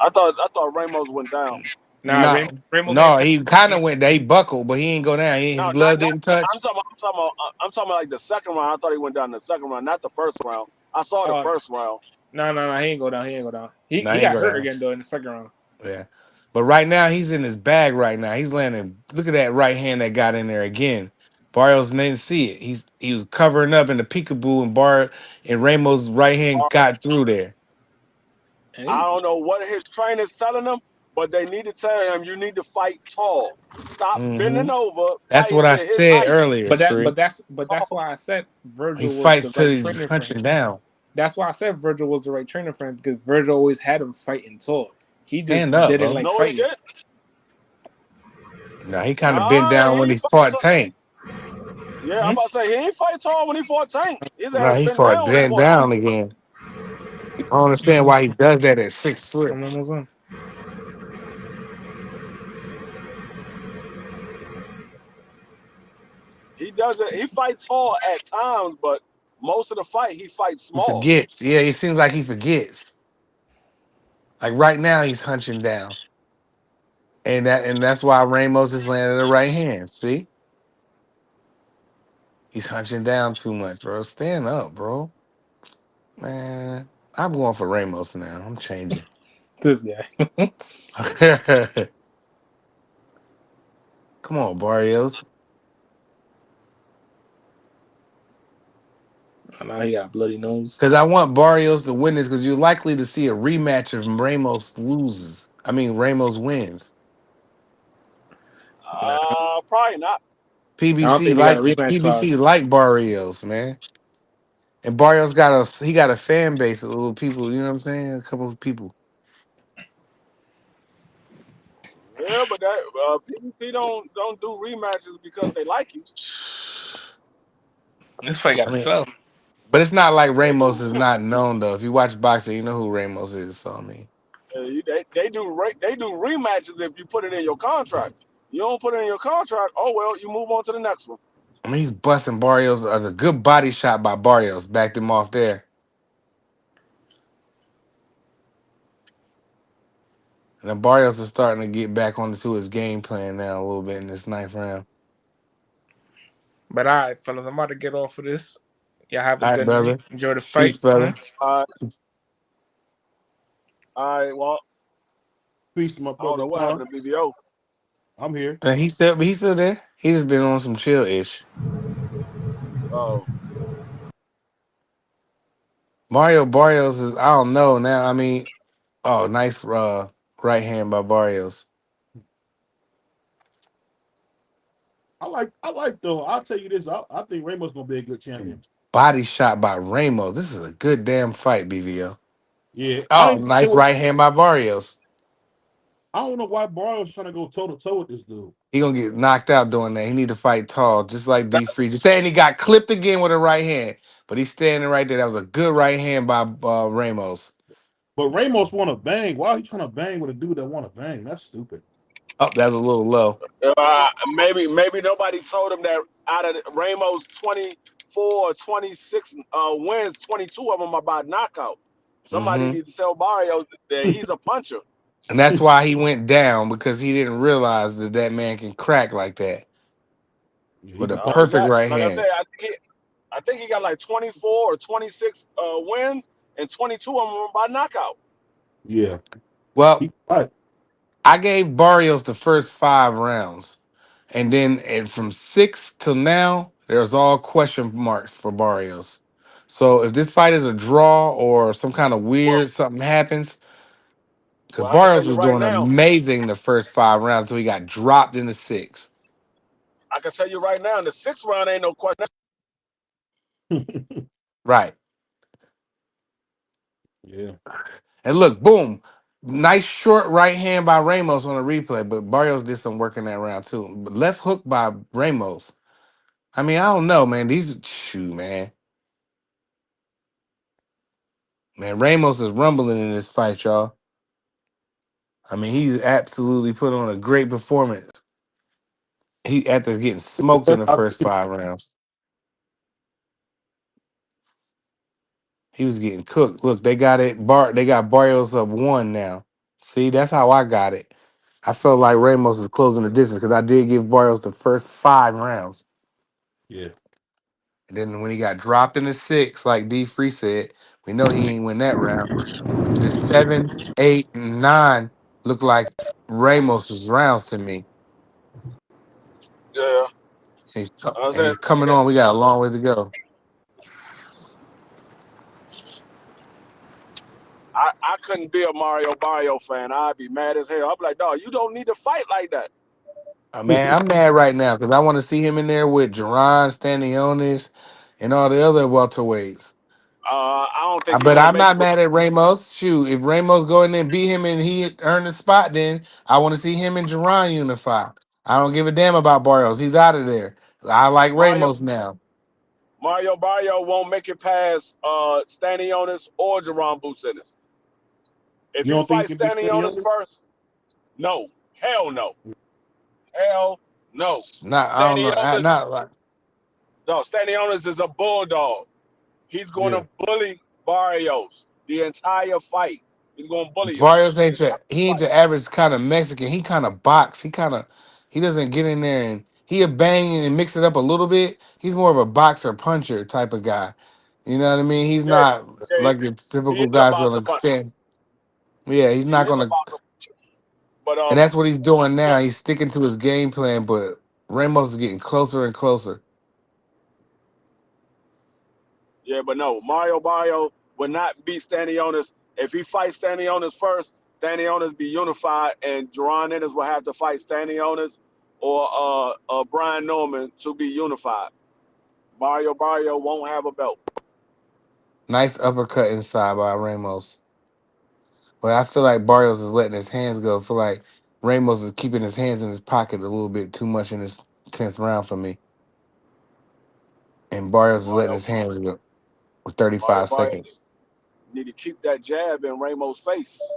I thought Ramos went down.
nah,
no,
Ramos ain't
no.
tap.
He kind of went there. He buckled, but he ain't go down.
No,
His
not
glove
not.
didn't touch.
I'm talking about like the second round. I thought he went down the second round, not the first round. I saw the
Oh,
first round.
no, he ain't go down. He ain't go down. He
No,
he
he ain't
got
go
hurt
down.
again though in the second round.
Yeah. But right now he's in his bag right now. He's landing. Look at that right hand that got in there again. Barrios didn't see it. He was covering up in the peekaboo and Ramos' right hand got through there.
And
I
he,
don't know what his trainer's telling him, but they need to tell him you need to fight tall. Stop
Hmm.
bending over,
That's
fighting
what I
to his
said
height.
earlier,
but that
Free.
but that's
Tall.
why I said
He
Virgil was the
fights till
right
he's
trainer for him.
punching down.
That's why I said Virgil was the right trainer for him because Virgil always had him fighting tall. He just
Stand up,
didn't
bro.
like
No, he
fighting.
didn't.
No, he kind of bent
Nah,
down
he
when he
ain't fight
fought
tall.
Tank.
Yeah, I'm
Hmm?
about to say he ain't fight tall when he fought Tank. His
No,
ass
he
bent
fought
down when he
bent
fought Tank.
down again. I don't understand why he does that at 6 foot.
I'm almost on.
He doesn't. He fights tall at times, but most of the fight he fights
He
small.
forgets. Yeah, it seems like he forgets. Like right now, he's hunching down, and that's why Ramos is landing the right hand. See, he's hunching down too much, bro. Stand up, bro. Man, I'm going for Ramos now. I'm changing.
This guy.
Come on, Barrios.
Oh, now he got a bloody nose.
Because I want Barrios to win this because you're likely to see a rematch if Ramos loses. I mean, Ramos wins.
Nah,
Probably not.
I don't
PBC
think they got a
like
rematch
PBC
clause.
like Barrios, man. And Barrios got a fan base of little people. You know what I'm saying? A couple of people.
Yeah, but that PBC don't do rematches because they like you.
This fight got
I
to
mean,
sell.
but it's not like
They
Ramos
do.
is not known though. If you watch boxing, you know who Ramos is. So I mean,
They do rematches if you put it in your contract. You don't put it in your contract. Oh well, you move on to the next one.
he's busting Barrios. As a good body shot by Barrios, backed him off there. And then Barrios is starting to get back onto his game plan now a little bit in this ninth round.
But all right, fellas, I'm about to get off of this. Y'all have a
All right,
good night.
brother.
Enjoy the
Peace,
fights,
brother.
man.
Uh, all right. Well,
Peace to my
I don't
brother
know what
Juan.
happened to BBO.
I'm here.
And he's still there. He's just been on some chill ish.
Oh,
Mario Barrios is I don't know now. I mean, oh, nice right hand by Barrios.
I like though. I'll tell you this. I think Ramos gonna be a good champion.
Body shot by Ramos. This is a good damn fight, BVO.
Yeah, I
Oh,
ain't
nice right hand by Barrios.
I don't know why Barrow's trying to go toe to toe with this dude.
He gonna get knocked out doing that. He need to fight tall, just like
that,
D Free. Just saying he got clipped again with a right hand, but he's standing right there. That was a good right hand by Ramos.
But Ramos want to bang. Why are you trying to bang with a dude that want to bang? That's stupid.
Oh, that's a little low.
maybe nobody told him that out of Ramos 24 or 26 wins, 22 of them are by knockout. Somebody
Hmm.
needs to tell Barrios that he's a puncher.
And that's why he went down because he didn't realize that that man can crack like that
Yeah, he
with a
can
Not only
box.
perfect
that,
right
like I said,
hand.
I think he got like 24 or 26 wins, and 22 of them were by knockout.
Yeah,
Well,
he can
I gave Barrios the first 5 rounds, and then from 6 till now, there's all question marks for Barrios. So if this fight is a draw or some kind of
Well,
weird something happens, because
well, I can tell
Barrios
you
was
right
doing
now.
amazing the first 5 rounds until he got dropped in the 6.
I can tell you right now. In the sixth round, ain't no question.
fight.
Right.
Yeah,
And look, boom. Nice short right hand by Ramos on the replay, but Barrios did some work in that round too. But left hook by Ramos. I mean, I don't know, man. These shoot, man. Man, Ramos is rumbling in this fight, y'all. I mean, he's absolutely put on a great performance. He after getting
the
smoked in
best
the
I've
first
seen.
5 rounds. He was getting cooked. Look, they got Barrios up 1 now. See, that's how I got it. I felt like Ramos is closing the distance because I did give Barrios the first 5 rounds.
Yeah,
And then when he got dropped in the 6, like D Free said, we know he ain't win that round. The 7, 8, and 9 look like Ramos's rounds to me.
Yeah, I
And
said
he's coming on. We got a long way to go.
I couldn't be a Mario Barrio fan. I'd be mad as hell. I'd be like, dog, you don't need to fight like that.
Man, I'm mad right now because I want to see him in there with Jerron, Stanionis, and all the other welterweights.
I don't think he's
But
gonna
I'm
make it
not
with.
mad at Ramos. Shoot, if Ramos go in there and beat him and he earn the spot, then I want to see him and Jerron unify. I don't give a damn about Barrios. He's out of there. I like
Mario
Ramos now.
Mario Barrio won't make it past Stanionis or Jerron Bucenis. If
You
he
don't think he
fights
can beat
Stanionis
Stanionis?
first, no. Hell no. Hell no.
Not I don't know.
Stanionis,
Not like
no, Stanionis is a bulldog. He's going
Yeah.
to bully Barrios the entire fight. He's going to bully him
Barrios
the
ain't
entire
your he ain't
fight.
your average kind of Mexican. He kind of box. He doesn't get in there and he'll bang and mix it up a little bit. He's more of a boxer puncher type of guy. You know what I mean? He's
Yeah,
not
yeah,
like the
he
typical
is a
guys
boxer
gonna
puncher.
stand. Yeah, he's
He
not
is a
gonna,
boxer puncher. But
and that's what he's doing
yeah,
now. He's sticking to his game plan, but Ramos is getting closer and closer.
yeah, but no, Mario Barrio would not beat Stanionis. If he fights Stanionis first, Stanionis be unified, and Jerron Ennis will have to fight Stanionis or Brian Norman to be unified. Mario Barrio won't have a belt.
Nice uppercut inside by Ramos. But I feel like Barrios is letting his hands go. I feel like Ramos is keeping his hands in his pocket a little bit too much in this 10th round for me. And Barrios is letting
Mario
his hands go with
Mario
35
Barrio
seconds.
need to keep that jab in Ramos' face.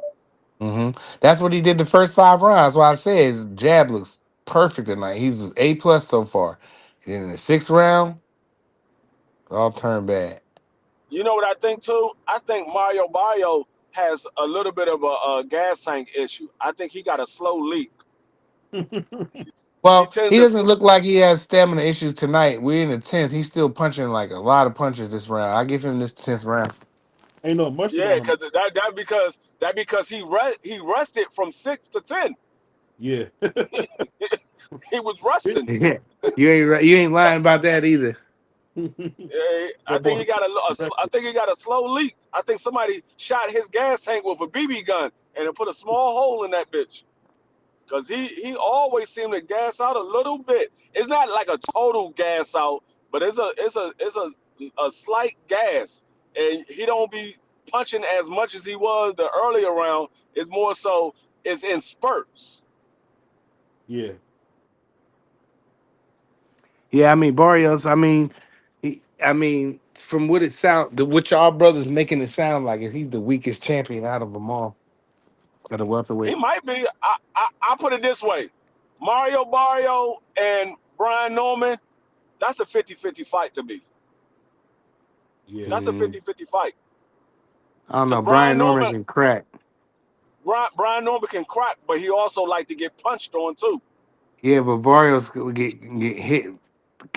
That's what he did the first 5 rounds. Why I say his jab looks perfect tonight. He's A plus so far. And then in the 6th round, it all turned bad.
You know what I think too? I think Mario Barrio has a little bit of a gas tank issue. I think he got a slow leak. He
Well,
tends
he
to,
doesn't look like he has stamina issues tonight. We're in the 10th. He's still punching like a lot of punches this round. I give him this 10th round.
Ain't no mustard
yeah,
on him.
because that because he rested from 6 to 10.
Yeah.
He was resting.
Yeah, you ain't lying about that either.
Yeah, I
That
think
boy.
he got I think he got a slow leak. I think somebody shot his gas tank with a BB gun and it put a small hole in that bitch. Cause he always seemed to gas out a little bit. It's not like a total gas out, but it's a slight gas, and he don't be punching as much as he was the earlier round. It's more so it's in spurts.
Yeah.
Yeah, I mean Barrios. I mean, from what it sound, what y'all brothers making it sound like is he's the weakest champion out of them all at the
He
welterweight.
might be. I put it this way: Mario Barrio and Brian Norman. That's a 50-50 fight to me.
Yeah.
That's a
Mm,
50-50 fight.
I don't
Cause
know. Brian Norman can crack.
Brian Norman can crack, but he also like to get punched on too.
Yeah, but Barrios could get hit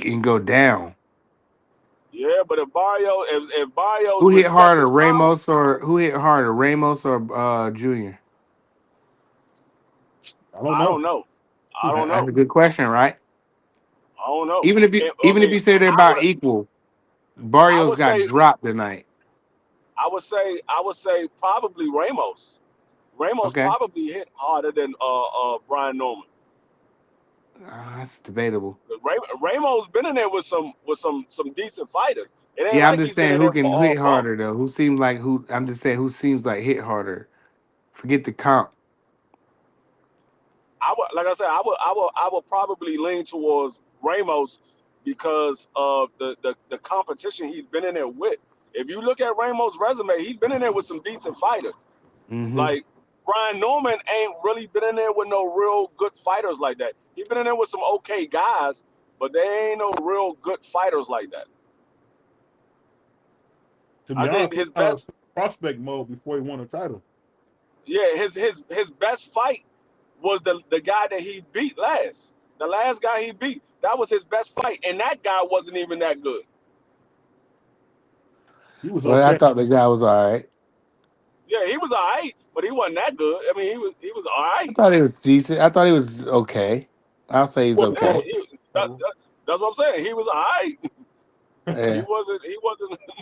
and go down.
Yeah, but if Barrios
Who hit
respect
harder,
his power,
Ramos or Junior?
I don't
I
know.
don't know. I don't
That's
know.
a good question, right?
I don't know. I
Even if
mean,
you say they're
I
about
would
equal,
I
Barrios
would
got
say
dropped tonight.
I would say probably Ramos. Ramos
Okay,
probably hit harder than Brian Norman.
that's debatable.
Ramos been in there with some decent fighters. It ain't
Yeah, I'm
like
just
he's been
saying
in
who
there for
can
all
hit harder
bums.
though. Who seems like who? I'm just saying who seems like hit harder. Forget the comp.
I would, like I said, I would probably lean towards Ramos because of the competition he's been in there with. If you look at Ramos' resume, he's been in there with some decent fighters.
Hmm.
Like Brian Norman ain't really been in there with no real good fighters like that. He's been in there with some okay guys, but they ain't no real good fighters like that.
To be
I
honest,
think
he
his
was
best,
prospect mode before he won a title.
yeah, his best fight was the guy that he beat last. The last guy he beat, that was his best fight, and that guy wasn't even that good.
He was
Well, I
okay.
thought the guy was all right.
Yeah, he was all right, but he wasn't that good. I mean, he was all
I
right.
thought he was decent. I thought he was okay. I'll say he's
Well,
Yeah,
okay.
that's what I'm saying. He was all right. He
Yeah.
wasn't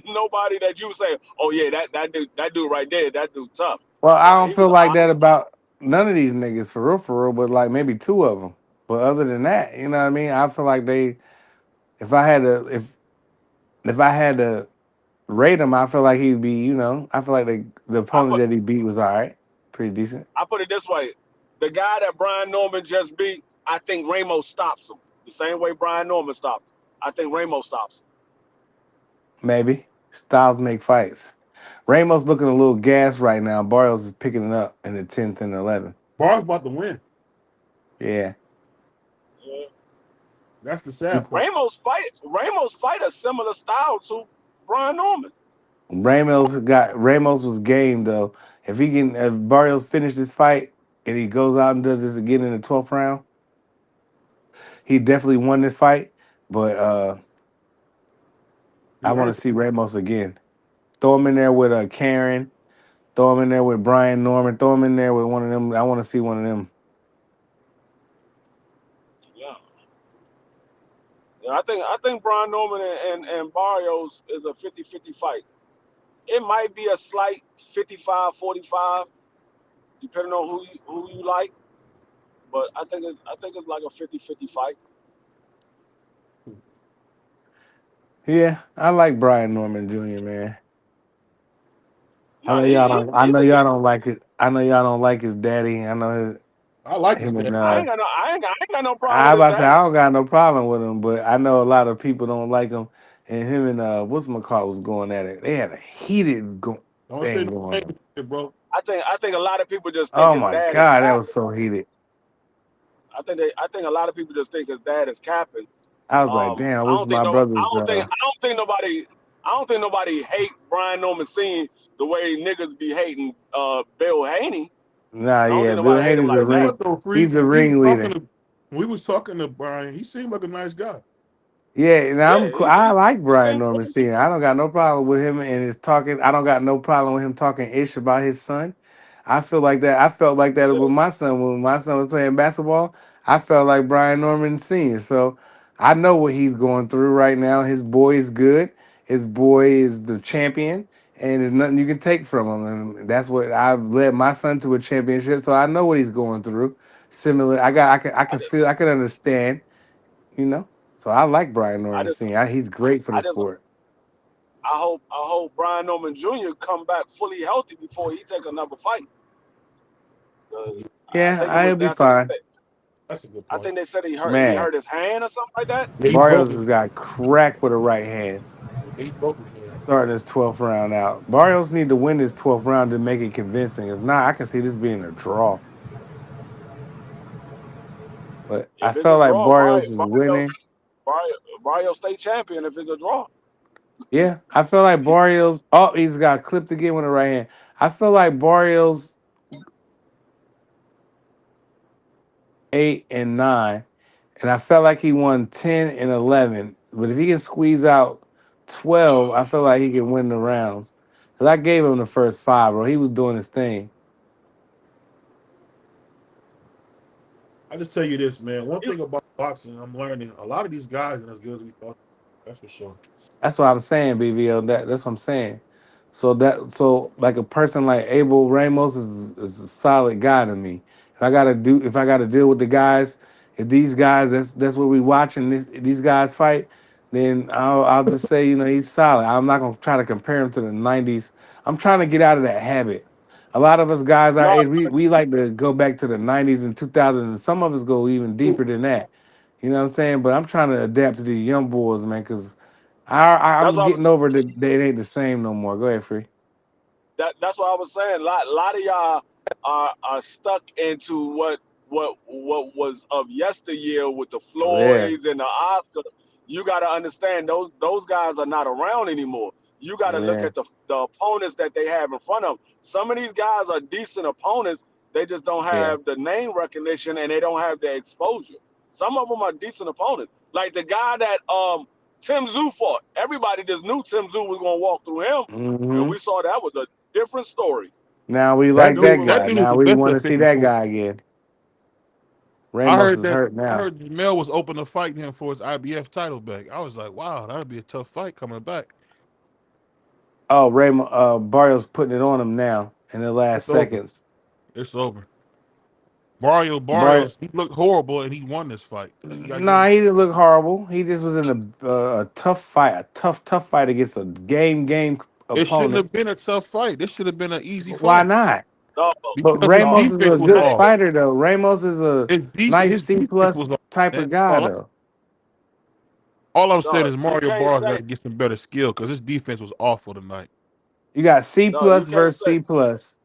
nobody that you would say, oh yeah, that dude right there, that dude tough.
Well, I
No,
don't
he was
feel
all
like that
right.
about none of these niggas for real, but like maybe two of them. But other than that, you know what I mean? I feel like they, if I had to, if I had to rate him, I feel like he'd be, I feel like the
I
opponent
put
that he beat was all right, pretty decent.
I put it this way: the guy that Brian Norman just beat, I think Ramos stops him the same way Brian Norman stopped him. I think Ramos stops him.
Maybe styles make fights. Ramos looking a little gas right now. Barrios is picking it up in the 10th and 11th.
Bar's about to win.
Yeah.
Yeah.
That's the sad part.
Ramos fight a similar style to Brian Norman.
Ramos was game though. If Barrios finish this fight and he goes out and does this again in the 12th round, he definitely won this fight. But I
He
want
earned
to see Ramos again. Throw him in there with Karen. Throw him in there with Brian Norman. Throw him in there with one of them. I want to see one of them.
Yeah. Yeah, I think Brian Norman and Barrios is a 50-50 fight. It might be a slight 55-45, depending on who you like, but I think it's like a 50-50 fight.
it.
Yeah, I like Brian Norman Jr. Man. I
Nah,
know
he,
y'all
he
don't. I
he's
know
a
y'all
good.
don't like it. I know y'all don't like his daddy. I know
I like his
him
dad.
and
I ain't got no problem
I
with his
about to say I
daddy.
don't got no problem with him, but I know a lot of people don't like him. And him and what's McCall was going at it. They had a
Don't say
thing
no
going on.
names, bro.
I think a lot of people just think
Oh
his
my
dad is
god, that was
capping.
so heated.
I think a lot of people just think his dad is capping.
I was like, damn, I
I
wish
don't think
my
no.
brothers.
I don't think nobody hate Brian Norman Senior the way niggas be hating Bill Haney.
Nah,
I don't
yeah,
think
Bill
nobody hate him
Haney's
Tell
a
like
you
that.
ring.
what though, Free,
He's a ringleader.
when we was talking to Brian, he seemed like a nice guy.
Yeah, and
Yeah,
I like
he
Brian
seemed
Norman
cool.
Sr. I don't got no problem with him and his talking. I don't got no problem with him talking ish about his son. I feel like that. I felt like that
Yeah,
with my son when my son was playing basketball. I felt like Brian Norman Sr. So I know what he's going through right now. His boy is good. His boy is the champion, and there's nothing you can take from him. And that's what I've led my son to a championship. So I know what he's going through. Similar, I
I
can
just
feel, I can understand, you know. So I like Brian
I
Norman
just
Sr. He's great for the
I just
sport.
I hope Brian Norman Jr. come back fully healthy before he take another fight. 'Cause I
Yeah,
think it was
I'll be
I think they
fine.
said
That's a good
I
point.
think they said he
Man,
hurt his hand or something like that.
Yeah, he broke
Barrios
his
has got cracked with a right hand
he broke his hand.
starting his 12th round out. Barrios need to win this 12th round to make it convincing. If not, I can see this being a draw. But I
If it's a
felt like
draw,
Barrios is winning.
Barrio, Barrio state champion if it's a draw.
Yeah, I feel like
He's
Barrios. Oh, he's got clipped again with a right hand. I feel like Barrios 8 and 9, and I felt like he won 10 and 11. But if he can squeeze out 12, I feel like he can win the rounds. Cause I gave him the first five, bro. He was doing his thing.
I just tell you this, man. One
he,
thing about boxing, I'm learning a lot of these guys ain't as good as we thought. That's for sure.
That's what I'm saying, BVO. That's what I'm saying. So like a person like Abel Ramos is a solid guy to me. If I gotta deal with the guys, if these guys that's what we watching these guys fight, then I'll just say, he's solid. I'm not gonna try to compare him to the '90s. I'm trying to get out of that habit. A lot of us guys our
no,
age, we like to go back to the '90s and 2000s, and some of us go even deeper than that. You know what I'm saying? But I'm trying to adapt to the young boys, man, because
that's
I'm
what I
getting
was
over that they ain't the same no more. Go ahead, free.
that's what I was saying. Lot of y'all are stuck into what was of yesteryear with the
Yeah,
Floyds and the Oscar. You got to understand those guys are not around anymore. You got to look
yeah,
at the opponents that they have in front of them. Some of these guys are decent opponents. They just don't
yeah.
have the name recognition and they don't have the exposure. Some of them are decent opponents. Like the guy that Tim Zoo fought. Everybody just knew Tim Zoo was gonna walk through him, and
Hmm.
we saw that was a different story.
Now we
We
like
knew it
that
was
That
guy.
dude was
Now
the
we
best
want
at
to see
picking
that
food.
guy again.
I
Ramos
heard
is
that
hurt
I
now.
heard Jamel was open to fighting him for his IBF title back. I was like, wow, that'd be a tough fight coming back.
Oh, Barrios putting it on him now in the last
It's over.
seconds.
It's over. Mario
Bar,
Barrios, he looked horrible and he won this fight. You gotta give
nah,
him.
he didn't look horrible. He just was in a tough fight, a tough fight against a game
It shouldn't
opponent.
have been a tough fight. This should have been an easy
Why
fight
not?
no,
But
because his
no.
Ramos is
defense
a
was
good
Hey,
off.
fighter, though. Ramos is a nice
His
C
defense
plus
was off.
type
That's
of guy,
all.
though.
All I'm saying
Dog,
is
you
Mario
can't
Barr
say
got to get some better skill because his defense was awful tonight.
You got C
no. You
plus
can't
versus
say
C plus.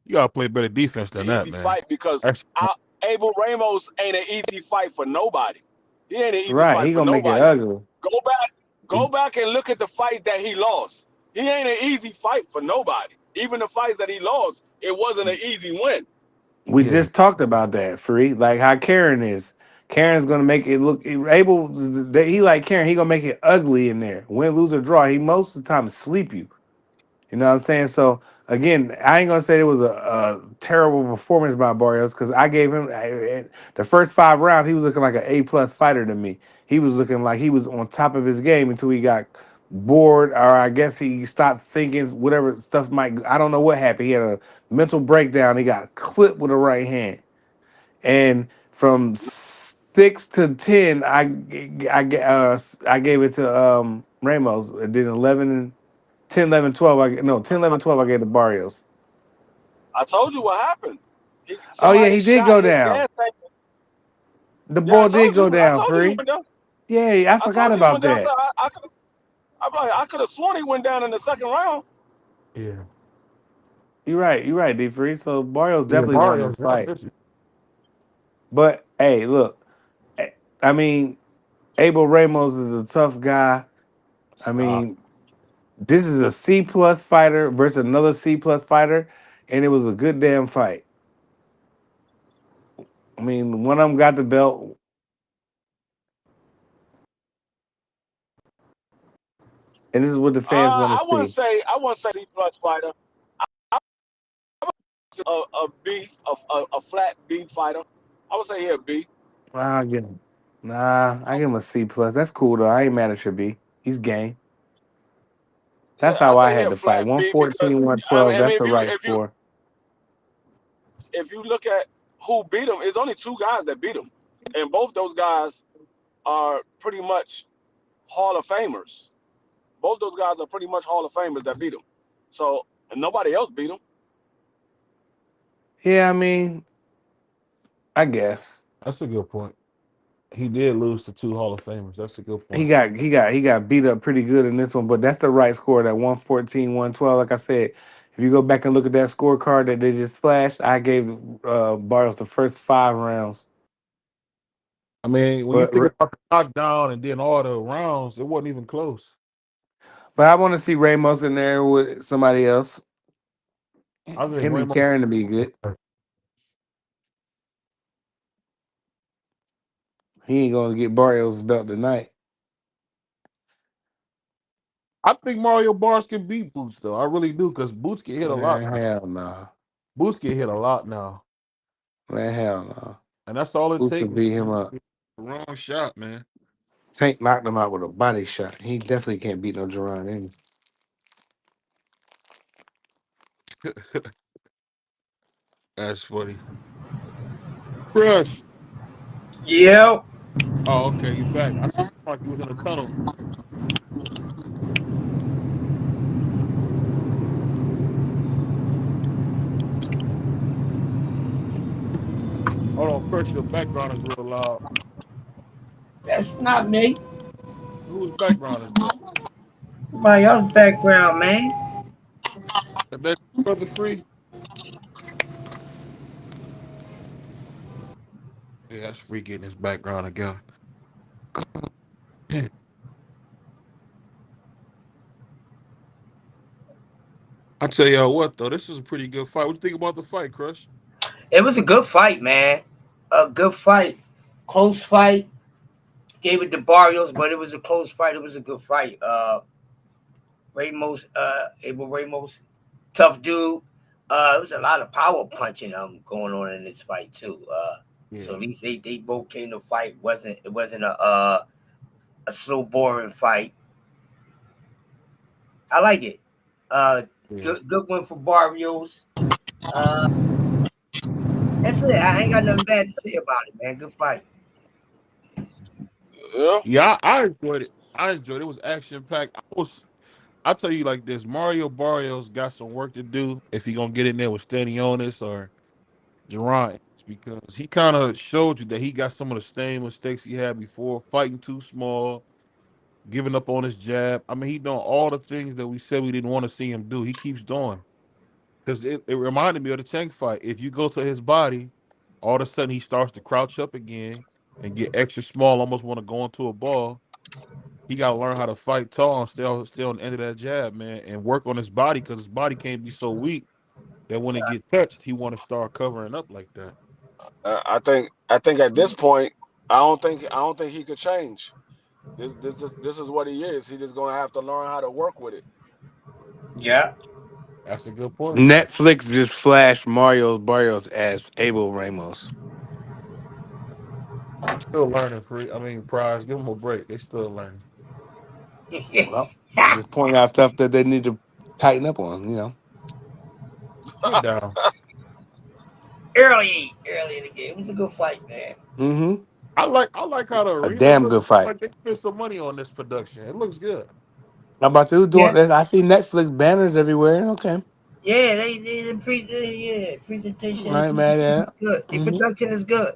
You got to play better defense
an
than that,
easy
man.
fight because
That's,
Abel Ramos ain't an easy fight for nobody. He ain't an easy
Right,
fight
he
for
gonna make it
nobody.
ugly.
Go back, go back and look at the fight that he lost. He ain't an easy fight for nobody. Even the fights that he lost, it wasn't an easy win.
We
yeah.
just talked about that, free. Like how Karen is. Karen's gonna make it look able. He like Karen. He gonna make it ugly in there. Win, lose or draw. He most of the time sleep you. You know what I'm saying? So again, I ain't gonna say it was a terrible performance by Barrios because I gave him the first 5 rounds. He was looking like an A plus fighter to me. He was looking like he was on top of his game until he got bored, or I guess he stopped thinking whatever stuff might. I don't know what happened. He had a mental breakdown. He got clipped with a right hand, and from 6 to 10, I gave it to Ramos. I did 11 10, 11, 12. No, 10, 11, 12. I gave to Barrios.
I told you what happened.
Oh, yeah,
Somebody
he did
shot
go
his
down.
gas tank.
The
Yeah,
ball did go
I
down,
told you he
free.
went down.
Yeah, I
I
forgot
told you he
about
went down. So
that.
I could have sworn he went down in the second round.
yeah.
You're right, D Free. So Barrios
Yeah,
definitely won
Mario.
this fight. But hey, look, eh, I mean, Abel Ramos is a tough guy. I
Stop.
mean, this is a C plus fighter versus another C plus fighter, and it was a good damn fight. I mean, one of them got the belt. And this is what the fans want to see.
I wouldn't say C plus fighter. A B, a flat B fighter. I would say he a B.
I give him. Nah, I give him a C plus. That's cool though. I ain't mad at your B. He's game.
Yeah,
That's
I
how I
say he
had
a
to fight.
flat B because
114,
I
112.
mean
That's the right
if you
score.
if you look at who beat him, it's only two guys that beat him, and both those guys are pretty much Hall of Famers. Both those guys are pretty much Hall of Famers that beat him. So and nobody else beat him.
Yeah, I mean, I guess.
That's a good point. He did lose to two Hall of Famers. That's a good point.
He got beat up pretty good in this one, but that's the right score, that 114, 112. Like I said, if you go back and look at that scorecard that they just flashed, I gave Barrios the first 5 rounds.
I mean, when you
But
think about the knockdown and then all the rounds, it wasn't even close.
but I want to see Ramos in there with somebody else.
I think
Him and
Ramos.
Karen to be good. He ain't gonna get Barrios' belt tonight.
I think Mario Bars can beat Boots though. I really do because Boots can hit a lot
Man,
now.
hell no.
Boots can hit a lot now,
Man, hell no.
and that's all it
Boots will
takes.
beat him up.
Wrong shot, man.
Tank knocked him out with a body shot. He definitely can't beat no Jerron.
That's funny. Crush.
Yo,
Oh, okay, you back. I thought you was in a tunnel. Hold on, Crush. Your background is real loud.
that's not me.
Whose background is that?
My else background, man.
That brother free. Yeah, that's free getting his background again. I tell y'all what though, this is a pretty good fight. What you think about the fight, Crush?
It was a good fight, man. A good fight. Close fight. Gave it to Barrios, but it was a close fight. It was a good fight. Abel Ramos, tough dude. There was a lot of power punching going on in this fight too. So
Yeah,
at least they both came to fight. Wasn't a slow boring fight. I like it. Uh,
yeah.
good win for Barrios. Uh, that's it. I ain't got nothing bad to say about it, man. Good fight.
Yeah.
Yeah, I enjoyed it. I enjoyed it. It was action packed. I tell you like this, Mario Barrios got some work to do if he gonna get in there with Stanionis or Jerron. because he kind of showed you that he got some of the same mistakes he had before, fighting too small, giving up on his jab. I mean, he doing all the things that we said we didn't want to see him do. He keeps doing. Because it reminded me of the Tank fight. If you go to his body, all of a sudden he starts to crouch up again and get extra small, almost want to go into a ball. He got to learn how to fight tall and stay on the end of that jab, man, and work on his body because his body can't be so weak that when it get touched, he want to start covering up like that.
I think at this point, I don't think he could change. This is what he is. He just gonna have to learn how to work with it.
Yeah.
That's a good point.
Netflix just flashed Mario Barrios as Abel Ramos.
He's still learning. Free. I mean, Prize. Give him a break. They still learning.
Well, I'm just pointing out stuff that they need to tighten up on.
Get down.
early in the game. It was a good fight, man.
Mm-hmm.
I like how the
A
arena
damn
looks.
good fight.
Like they spent some money on this production. It looks good.
I'm about to say, who's doing
Yeah,
this? I see Netflix banners everywhere. Okay,
yeah. Yeah, presentation. The
right, man.
presentation
Yeah.
is good. The
Mm-hmm.
production is good.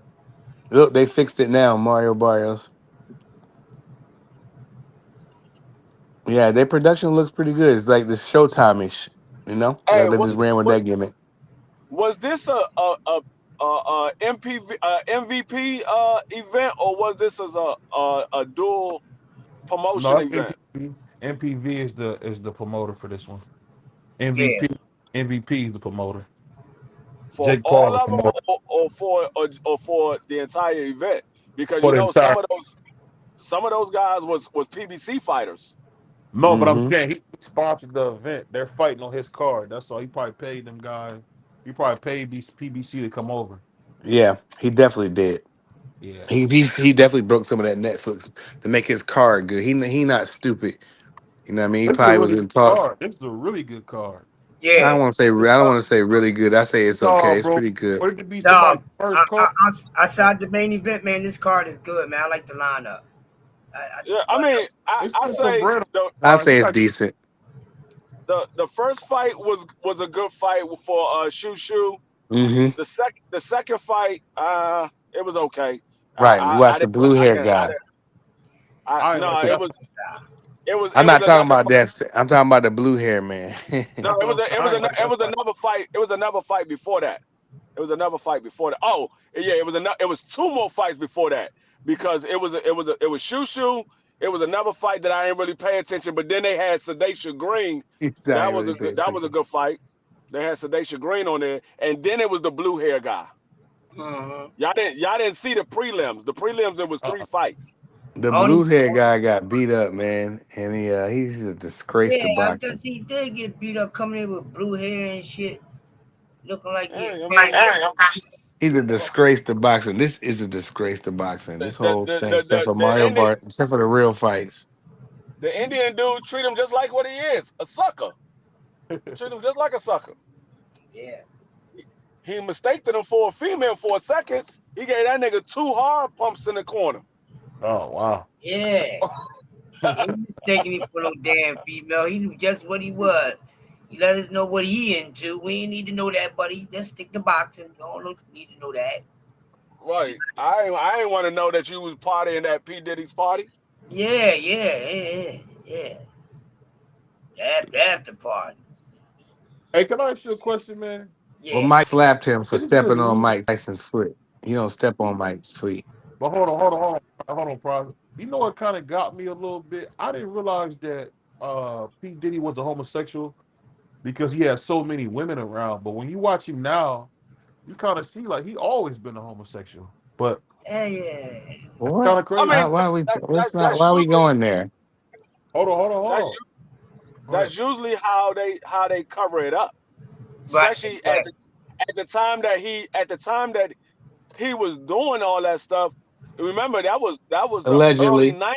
Look, they fixed it now. Mario Barrios. Yeah, their production looks pretty good. It's like the Showtime-ish.
Hey,
They just ran with
was
that gimmick.
was this a MPV MVP event, or was this as a dual promotion
No,
event
MPV is the promoter for this one.
Yeah.
MVP is the promoter.
for
Jake Paul
all
the
of them,
promoter
or for the entire event? Because
for the entire.
some of those guys was PBC fighters.
No, but I'm
Mm-hmm.
saying he sponsored the event. They're fighting on his card. That's all. He probably paid them guys. He probably paid these PBC to come over.
Yeah, he definitely did.
Yeah.
He definitely broke some of that Netflix to make his card good. He not stupid. You know what I mean? He
This is a
probably was
really
in
good
talks.
card. This is a really good card.
I
Yeah.
don't want to say. I don't want to say really good. I say it's
No,
okay. It's
bro.
pretty good.
For it to be
No,
somebody's first card,
outside the main event, man, this card is good, man. I like the lineup. I
Yeah,
think the
I
lineup.
mean, I,
they
I
spent some
say
bread on
the
I
card. He
say it's
got
decent.
the first fight was a good fight for Shu Shu.
Hmm.
The second fight, it was okay.
Right. We
I
watched the
didn't
blue hair
I
guy.
didn't
I ain't like
no, it
that.
was it was
I'm
it was
not talking
another
about
fight.
that. I'm talking about the blue hair man.
No,
That's
it
what
was
I'm saying. I ain't like
it
that
was
fight.
another fight. It was another fight before that. It was another fight before that. Oh, yeah, it was two more fights before that because it was Shu Shu. It was another fight that I didn't really pay attention, but then they had Sedation Green.
He's not
That was
really
a
paying
good that was a
attention.
good fight. They had Sedation Green on there, and then it was the blue hair guy.
Mm-hmm.
Y'all didn't see the prelims. The prelims it was three
Uh-uh.
fights.
The
Only,
blue hair guy got beat up, man, and he's a disgrace
yeah,
to
I
boxing.
guess he did get beat up coming in with blue hair and shit, looking like he
Yeah, I
ran
mean,
He's a disgrace to boxing. This is a disgrace to boxing.
the
This
the
whole
the
thing,
the,
except
the,
for
the
Mario
Indian
Bart, except for the real fights.
the Indian dude treat him just like what he is, a sucker. Treat him just like a sucker.
Yeah.
He mistaken him for a female for a second. He gave that nigga two hard pumps in the corner.
Oh wow.
Yeah. He ain't mistaking him for no damn female. He knew just what he was. He let us know what he into. We ain't need to know that, buddy. Just stick to boxing. Don't need to know that.
Right. I ain't want to know that you was partying at P Diddy's party.
Yeah. After party.
Hey, can I ask you a question, man?
Well,
Yeah.
Mike slapped him for
Isn't this
stepping on
weird?
Mike Tyson's foot. You don't step on Mike's feet.
But hold on, Private. You know what kind of got me a little bit? I didn't realize that P. Diddy was a homosexual because he had so many women around. But when you watch him now, you kind of see like he always been a homosexual. But
Yeah.
that's
What?
kind of
I
crazy.
mean,
Why are we? Let's not.
that's
Why are we
usually
going there?
that's
Hold on. Go ahead.
that's usually how they cover it up,
Right.
especially
Right.
at the time that he was doing all that stuff. Remember that was the early
Allegedly,
90s.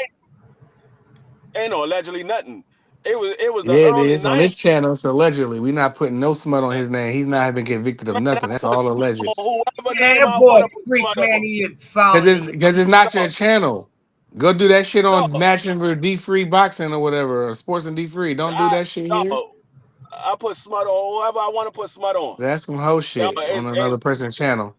Ain't no allegedly nothing. It was the
yeah, it
early
is on
90s.
this channel. It's allegedly. We're not putting no smut on his name. He's not been convicted of
Man, I
nothing. That's
put
all
smut
alleged.
on whoever
Man,
name
that
I
boy
want
a
to put
freak,
smut
man.
on.
He is
Because
fouling.
it's not your
No,
channel. Go do that shit
no,
on Matching for D Free Boxing or whatever, or Sports and D Free. Don't do
I
that shit here.
no. I put smut on whoever I want to put smut on.
That's some hoe
No,
shit on another person's channel.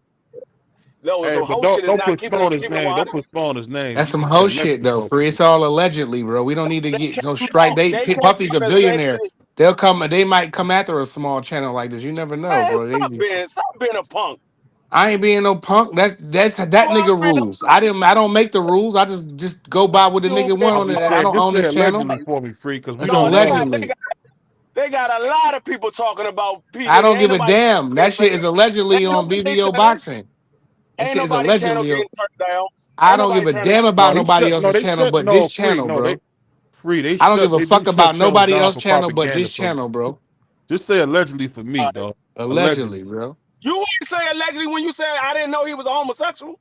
No,
Hey,
some
but
whole shit is
don't
not
postpone his
keeping it
name. Don't
100.
postpone his name.
That's
You
some
should
whole
say
shit
allegedly
though,
for
free. It's all allegedly, bro. We don't need to
They
get no
came
strike.
out.
They
They came
Puffy's a
out and said
billionaire.
that.
They'll come. They might come after a small channel like this. You never know,
Man,
bro. They be.
stop being a punk.
I ain't being no punk. That's that
You are
nigga
being a
rules. I don't make the rules. I just go by what the
you
nigga
being
want
I'm
on
just
it.
a
I
saying,
don't
just
own
say
this channel.
allegedly for me, free, because we
It's
don't
no.
know.
allegedly.
They got a lot of people talking about P
I
Diddy.
don't
Ain't
give a
nobody
damn.
getting
That shit is allegedly on BBO boxing. That
ain't
shit is
nobody channel
allegedly.
getting turned down.
I
Ain't
don't
nobody
give a
channel
damn
getting
No,
about
he
nobody
shut. No,
else's
they
channel
shut.
but this
No, free.
channel,
No, they
bro.
free.
I don't give a
They do
fuck about
shut channels
nobody
down
else's
for
channel but
propaganda.
this
So
channel, bro.
just say allegedly for me,
uh,
dog.
Allegedly,
Allegedly.
bro.
you ain't say allegedly when you said I didn't know he was a homosexual.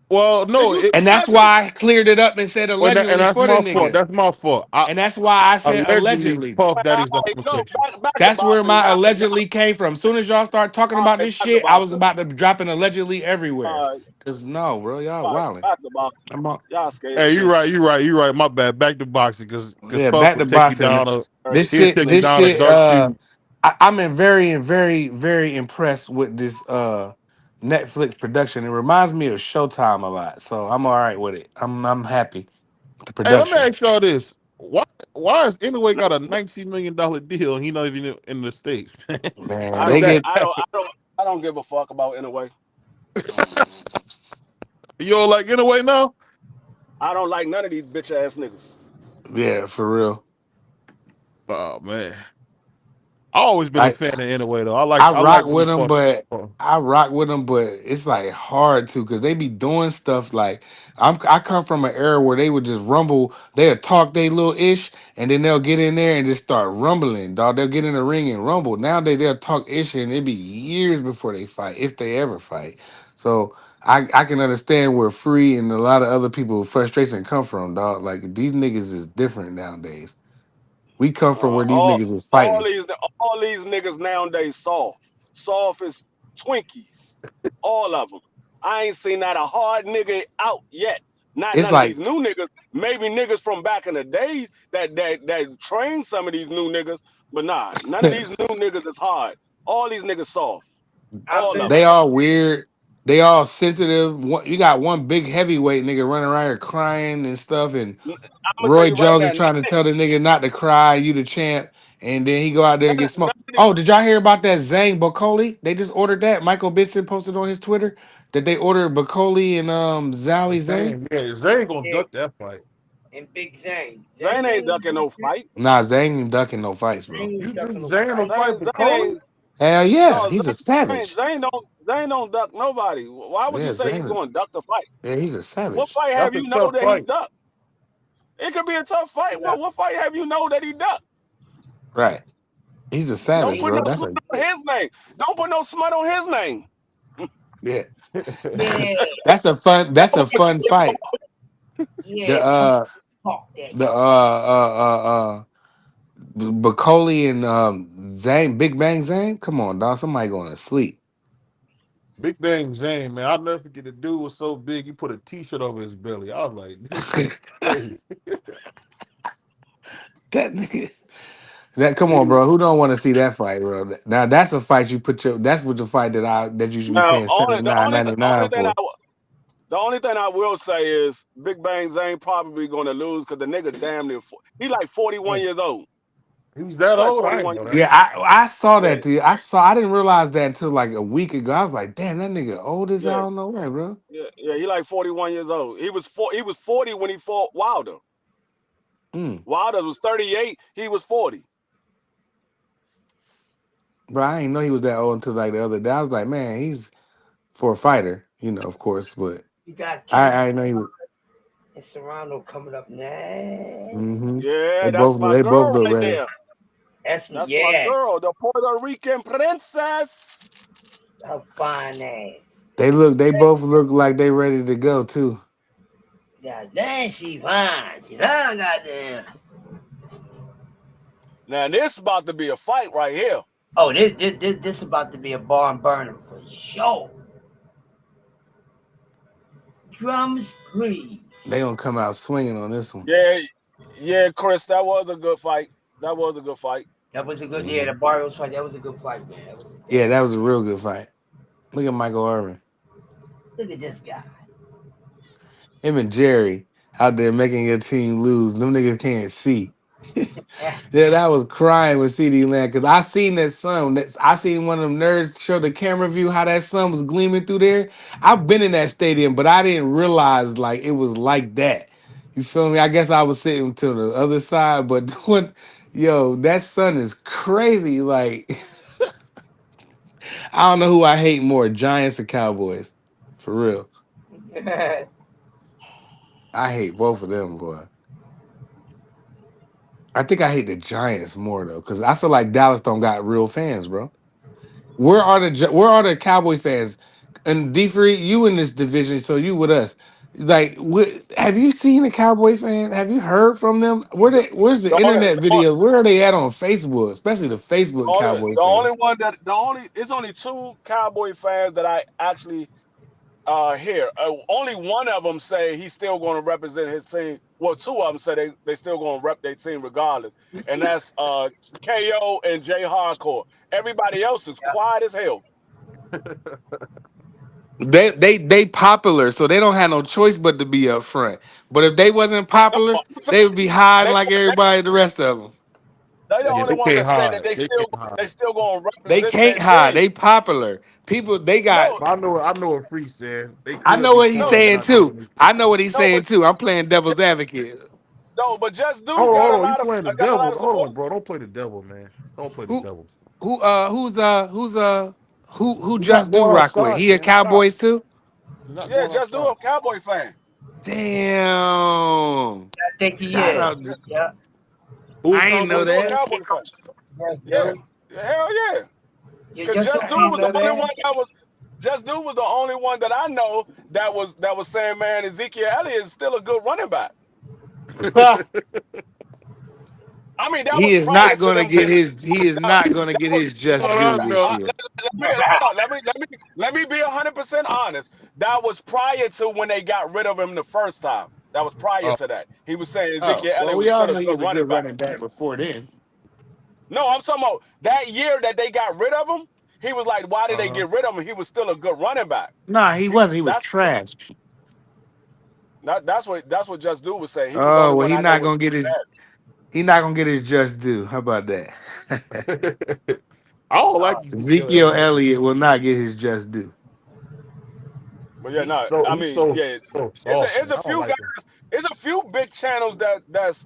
Well,
Did
no,
you say
And that's
allegedly?
why I cleared it up and said
and
allegedly
that's
for the
my fault.
nigga.
That's my fault. I
And that's why I said
allegedly
allegedly.
Puff
Man,
Daddy's the
all right, go
homosexual.
back to
That's where
boxing.
my allegedly came from. As soon as y'all start talking
All
about
right,
this
back to
shit, I was
boxing.
about to drop an allegedly everywhere.
All right,
Cause no, bro, y'all
all right,
wilding.
back to boxing.
I'm on.
Y'all scared
Hey,
shit.
you're right. My bad. Back to boxing, because
Yeah,
Puff
back
will
to
take you
boxing.
down a
Crazy.
he'll take you
This
down a
shit.
dark street.
I'm in very impressed with this Netflix production. It reminds me of Showtime a lot, so I'm all right with it. I'm happy with the
Hey, let me
production.
ask y'all this: why has Anyway got a $19 million deal and he not even in the states?
Man,
I
How did
they
don't get.
that
get
happen?
I don't give a fuck about anyway.
You don't like Anyway now?
I don't like none of these bitch ass niggas.
yeah for real.
Oh man, I always been a
I
fan of Anyway though.
I
I like
rock
when he
with them,
fought.
but it's like hard to because they be doing stuff like I come from an era where they would just rumble, they'll talk they little ish, and then they'll get in there and just start rumbling, dog. They'll get in the ring and rumble. Nowadays they'll talk ish and it be years before they fight, if they ever fight. So I can understand where Free and a lot of other people frustration come from, dog. Like these niggas is different nowadays. We come from
Uh,
where these
all
niggas was
all
fighting.
these all these niggas nowadays soft. Soft as Twinkies. All of them. I ain't seen not a hard nigga out yet. Not
It's
none of
like
these new niggas. Maybe niggas from back in the days that trained some of these new niggas. But nah, none of these new niggas is hard. All these niggas soft.
I
All of
bet
they
them.
you.
all weird. They all sensitive. You got one big heavyweight nigga running around here crying and stuff, and
I'm gonna tell
Roy
you right
Jones
now.
is trying to tell the nigga not to cry. You the champ, and then he go out there and get
None
smoked.
of
Oh, did y'all hear about that Zane Bacoli? They just ordered that. Michael Benson posted on his Twitter that they ordered Bacoli and Zowie Zane.
Zane, yeah, Zane gonna
Yeah,
duck that fight.
and Big Zane.
Zane
Zane
ain't
ain't
ducking no fight.
Nah, Zane ain't ducking no fights, bro.
Zane
You
ain't ducking
think
no
Zane will
fight.
fight
Zane
Bacoli?
ain't
Hell yeah,
no
he's a savage.
Zane don't duck nobody. Why would you
Yeah,
say he's
Zane is.
going to duck the fight?
Yeah, he's a
What
savage.
fight have
That's a
you know
tough
that he
fight.
ducked? It could be a tough fight.
Yeah.
What fight have you know that he ducked?
Right. He's a
Don't
savage,
put
bro.
no
That's
smut
a
on his name. Don't put no smut on his name.
yeah.
Yeah,
That's a fun.
That
That's a
was
fun fight. The
yeah, talk that
Bacoli and Zane, Big Bang Zane. Come on, dog. Somebody going to sleep.
Big Bang Zane, man. I'll never forget the dude was so big he put a t-shirt over his belly. I was like, this nigga crazy.
That nigga. That come on,
He-
bro. Who don't want to see that fight, bro? Now that's a fight you put your. That's what the fight that you should be
now
paying $79.99 for.
the only thing I will say is Big Bang Zane probably going to lose because the nigga damn near he like 41 years old.
He was that
He like
old? I ain't
41
know
years
that.
Yeah, I saw
old.
that. Dude. I didn't realize that until like a week ago. I was like, damn, that nigga old as I
Yeah,
don't know where, bro.
yeah. He like 41 years old. He was 40 when he fought Wilder.
Mm.
Wilder was 38. He was 40.
Bro, I didn't know he was that old until like the other day. I was like, man, he's for a fighter, of course, but
You got
I
Canelo
didn't know he was.
and Serrano coming up next.
Mm-hmm.
Yeah,
They both
girl
look
right
ready.
there.
That's
That's my
yeah,
girl, the Puerto Rican princess.
her fine ass.
They both look like they ready to go too.
God damn, she fine. She fine, goddamn.
Now this about to be a fight right here.
Oh, this about to be a barn burner for sure. Drums, please.
They gonna come out swinging on this one.
Yeah, yeah, Chris, that was a good fight. That was a good fight.
That was a good, yeah,
Mhm.
the Barrios fight. That was a good fight, man. That was a good
Yeah,
fight.
that was a real good fight. Look at Michael Irvin.
Look at this guy.
Him and Jerry out there making your team lose. Them niggas can't see. Yeah, that was crying with CD Lamb because I seen that sun. I seen one of them nerds show the camera view how that sun was gleaming through there. I've been in that stadium, but I didn't realize like it was like that. You feel me? I guess I was sitting to the other side, but what, yo, that sun is crazy. Like I don't know who I hate more, Giants or Cowboys. For real, I hate both of them, boy. I think I hate the Giants more though, because I feel like Dallas don't got real fans, bro. Where are the Cowboy fans? And D free, you in this division, so you with us. Like, have you seen a Cowboy fan? Have you heard from them? Where's the
The only,
internet video? Where are they at on Facebook? Especially the Facebook Cowboy
the
fan.
only one that the only it's only two Cowboy fans that I actually hear. Only one of them say he's still going to represent his team. Well, two of them say they still going to rep their team regardless, and that's KO and Jay Hardcore. Everybody else is quiet as hell.
They popular, so they don't have no choice but to be up front. But if they wasn't
No,
popular,
I'm
they would be
saying
hiding
they
like everybody the rest of them.
they the
Yeah,
only
they
ones
can't
that said that
hide. They can't hide.
they still going to
They
represent
can't
their
hide.
team.
They popular. People they got
No,
I know what Free said. They
I
could
know
be
what he's
no,
quiet, but
saying
not
too.
talking this shit.
I know what he's
no,
saying too. I'm playing
Ju-
devil's advocate.
no, but Just Do
Hold on,
got
hold
a
on. You
lot of
playing the
got a
devil.
lot of
Hold
support.
on, bro. Don't play the devil, man. Don't play the
Who
devil.
who
He's not
just do
going
rock with?
outside,
He a
man. Stop.
Cowboys too?
He's not
Yeah,
going
Just Do
outside.
a Cowboy fan.
Damn.
I think he
Shout
is.
out.
Yeah.
Who a
I ain't know
Cowboy
Just Do a
that.
fan?
Cowboy fan.
Yes,
Yeah,
dude.
hell yeah.
You
Cause
just
Just
don't
Do
I ain't
was
know
the only
that.
one that was Just Do was the only one that I know that was saying, man, Ezekiel Elliott is still a good running back. I mean, that
he
was
is
prior
not
to
gonna
them
get
getting.
his he is
No,
not gonna
that
get
was
his just
All I
due this
know.
year.
let me be 100% honest. That was prior to when they got rid of him the first time. That was prior
Oh,
to that. He was saying
Oh,
Ezekiel
well,
Elliott
we
was
all
still a
know he
good
was a
running
good
back.
running back before then.
No, I'm talking about that year that they got rid of him. He was like, why did they
Uh-huh.
get rid of him? He was still a good running back.
Nah, he
He was
wasn't. He was
that's
trash.
that's what Just Do was saying. He was the
Oh
only
well,
one
he
I know
not
was
gonna get his
bad.
he not gonna get his just due. How about that?
I don't like
Oh,
Ezekiel
Ezekiel
Elliott.
Elliott will not get his just due.
But yeah, no, I
He's
mean,
so
yeah,
so soft,
it's
man.
a
I don't
few
like
guys,
him.
it's a few big channels that's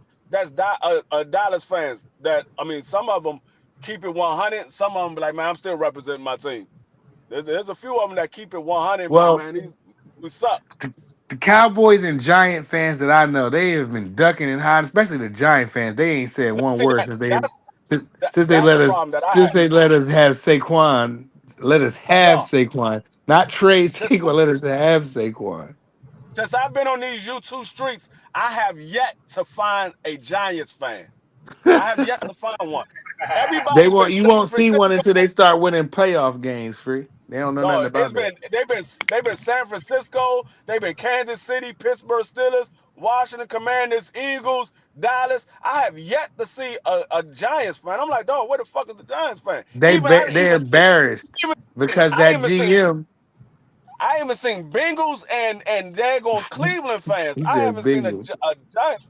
Dallas fans. That I mean, some of them keep it 100. Some of them be like, man, I'm still representing my team. There's a few of them that keep it 100 and be like,
Well,
man, we suck.
the Cowboys and Giant fans that I know, they have been ducking and hiding, especially the Giant fans. They ain't said
No,
one
see
word
that
since they
that's
since,
that's the problem that I have.
since they let us have Saquon. Let us have
No,
Saquon, not trade
since
Saquon. Let us have Saquon.
since I've been on these YouTube streets, I have yet to find a Giants fan. I have yet to find one.
They
Everybody's
won't.
been
You
San
won't see one
Francisco.
until they start winning playoff games. Free. They don't know nothing
No,
about that.
they've been San Francisco, they've been Kansas City, Pittsburgh Steelers, Washington Commanders, Eagles, Dallas. I have yet to see a Giants fan. I'm like, dog, where the fuck is the Giants fan?
They're embarrassed
Even
because
I
that
even seen
GM.
I even seen Bengals and daggone Cleveland fans.
He
I
said
haven't seen
Bengals.
a Giants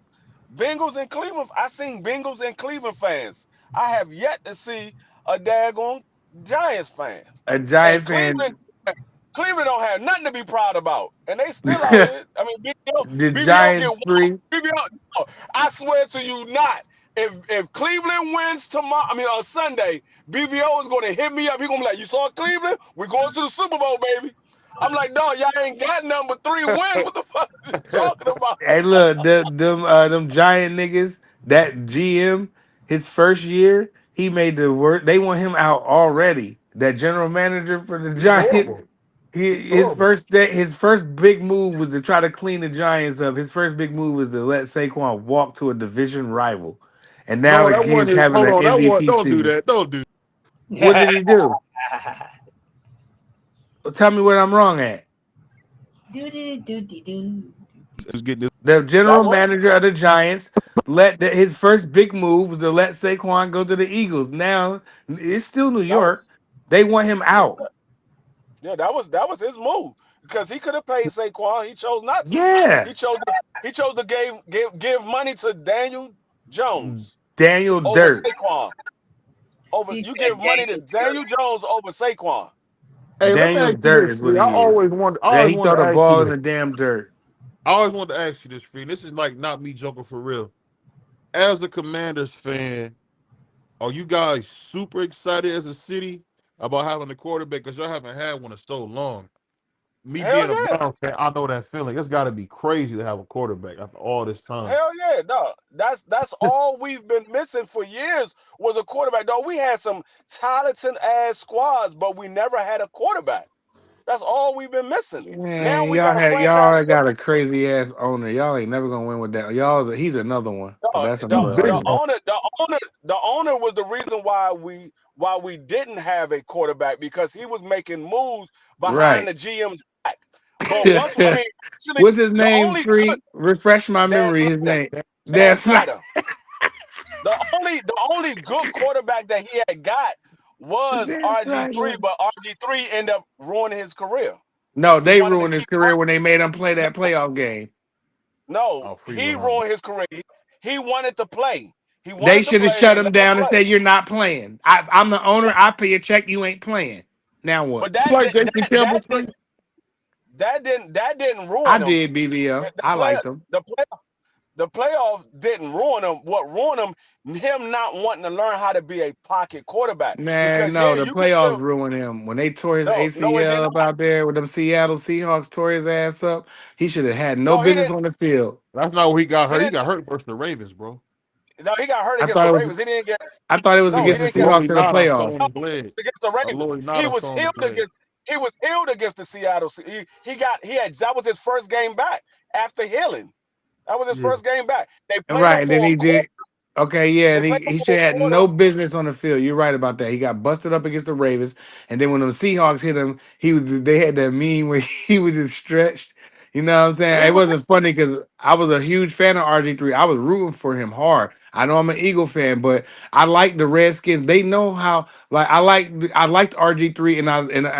Bengals and Cleveland. I seen Bengals and Cleveland fans. I have yet to see a daggone Giants fan.
A
And
Giant fan.
Cleveland don't have nothing to be proud about, and they still out here. I mean,
The
BBL get
Giants
walked.
free.
BBL, no, I swear to you, not. If Cleveland wins tomorrow, I mean on Sunday, BBO is going to hit me up. He going to be like, "You saw Cleveland? We're going to the Super Bowl, baby." I'm like, "Dog, y'all ain't got number three wins. What the fuck are you talking about?"
Hey, look, them Giant niggas. That GM, his first year, he made the work. They want him out already. That general manager for the
He's
Giants.
horrible. He's
His
horrible.
first his first big move was to try to clean the Giants up. His first big move was to let Saquon walk to a division rival, and now
No, that
he's
wasn't.
having
Hold
an
on, that one.
MVP
Don't do
season.
that. Don't do.
What did he do? Tell me where I'm wrong at.
Do-do-do-do-do.
Let's get this.
The
That
general
was
manager of the Giants his first big move was to let Saquon go to the Eagles. Now it's still New
that was
York. They want him out.
yeah, that was his move. because he could have paid Saquon. He chose not to.
Yeah,
He chose to give money to Daniel Jones
Daniel
over
Dirt.
Saquon. Over
He
you
said
give money to
Daniel Jerk.
Daniel Jones over Saquon.
Hey, let me
Daniel
ask you
Dirt
this,
is what
Free.
he is.
I
Yeah,
always
he throw
wanted
the
to ask you
ball in
this.
the damn dirt.
I always wanted to ask you this, Free. This is like not me joking for real. As a Commanders fan, are you guys super excited as a city about having a quarterback? Because y'all haven't had one in so long. Me
Hell
being a
yeah.
Brown fan, I know that feeling. It's got to be crazy to have a quarterback after all this time.
Hell yeah, dog. That's all we've been missing for years was a quarterback. Dog, we had some talented ass squads, but we never had a quarterback. That's all we've been missing. Now
Man,
we got a franchise
y'all got a
quarterback.
crazy ass owner. Y'all ain't never gonna win with that. He's another one, but
Dog,
that's
the,
another
He's
the
been
argument.
gone.
owner, the owner, the owner was the reason why we didn't have a quarterback because he was making moves behind
Right.
the GM's back. But once I mean, actually,
What's his
the
name?
only good
Free. Refresh my
Dan
memory. His
Snyder,
name.
Dan
That's not.
Snyder. The only good quarterback that he had got was
That's right.
RG3, but RG3 ended up ruining his career.
No,
He
they
wanted to
ruined his
keep
career when they made him play that
no,
playoff game.
no,
Oh, Free
he
went on.
ruined his career. He wanted to play. He
They
wanted to
should have
play and
shut
they
him
let him
down and
play.
said, "You're not playing. I'm the owner.
No,
I pay a check. You ain't playing. Now what?"
but
You
that
like
that
Jason
that
Campbell,
that,
Free?
that didn't
I
ruin him.
did BVO.
The
I
player
liked him.
the play the playoff didn't ruin him. What ruined him not wanting to learn how to be a pocket quarterback.
Man,
Because
no,
yeah,
the
you can
playoffs
still
ruined him. When they tore his
no, it did
ACL up
not.
out there with them Seattle Seahawks tore his ass up, he should have had no
No, he
business
didn't.
on the field.
That's not where he got
He
hurt. He
didn't.
got hurt versus the Ravens, bro.
No, he got hurt
I
against
thought
the
it was
Ravens. He didn't get.
I thought it was
No, he
against the
didn't get.
Lori
Seahawks in the
Nada saw
playoffs.
him bled.
Against the Ravens.
Lori
He
Nada
was
saw him
healed
bled.
against. He was healed against the Seattle. He had that was his first game back after healing. That was his
Yeah.
first game back. They played him
Right, and then
for a
he
quarter.
did. Okay, yeah,
They
and
played him
he should
for
have
a
had
quarter.
no business on the field. You're right about that. He got busted up against the Ravens, and then when the Seahawks hit him, they had that meme where he was just stretched. You know what I'm saying?
He
It
was
wasn't funny because I was a huge fan of RG3. I was rooting for him hard. I know I'm an Eagle fan, but I like the Redskins. They know how. Like I liked RG3, and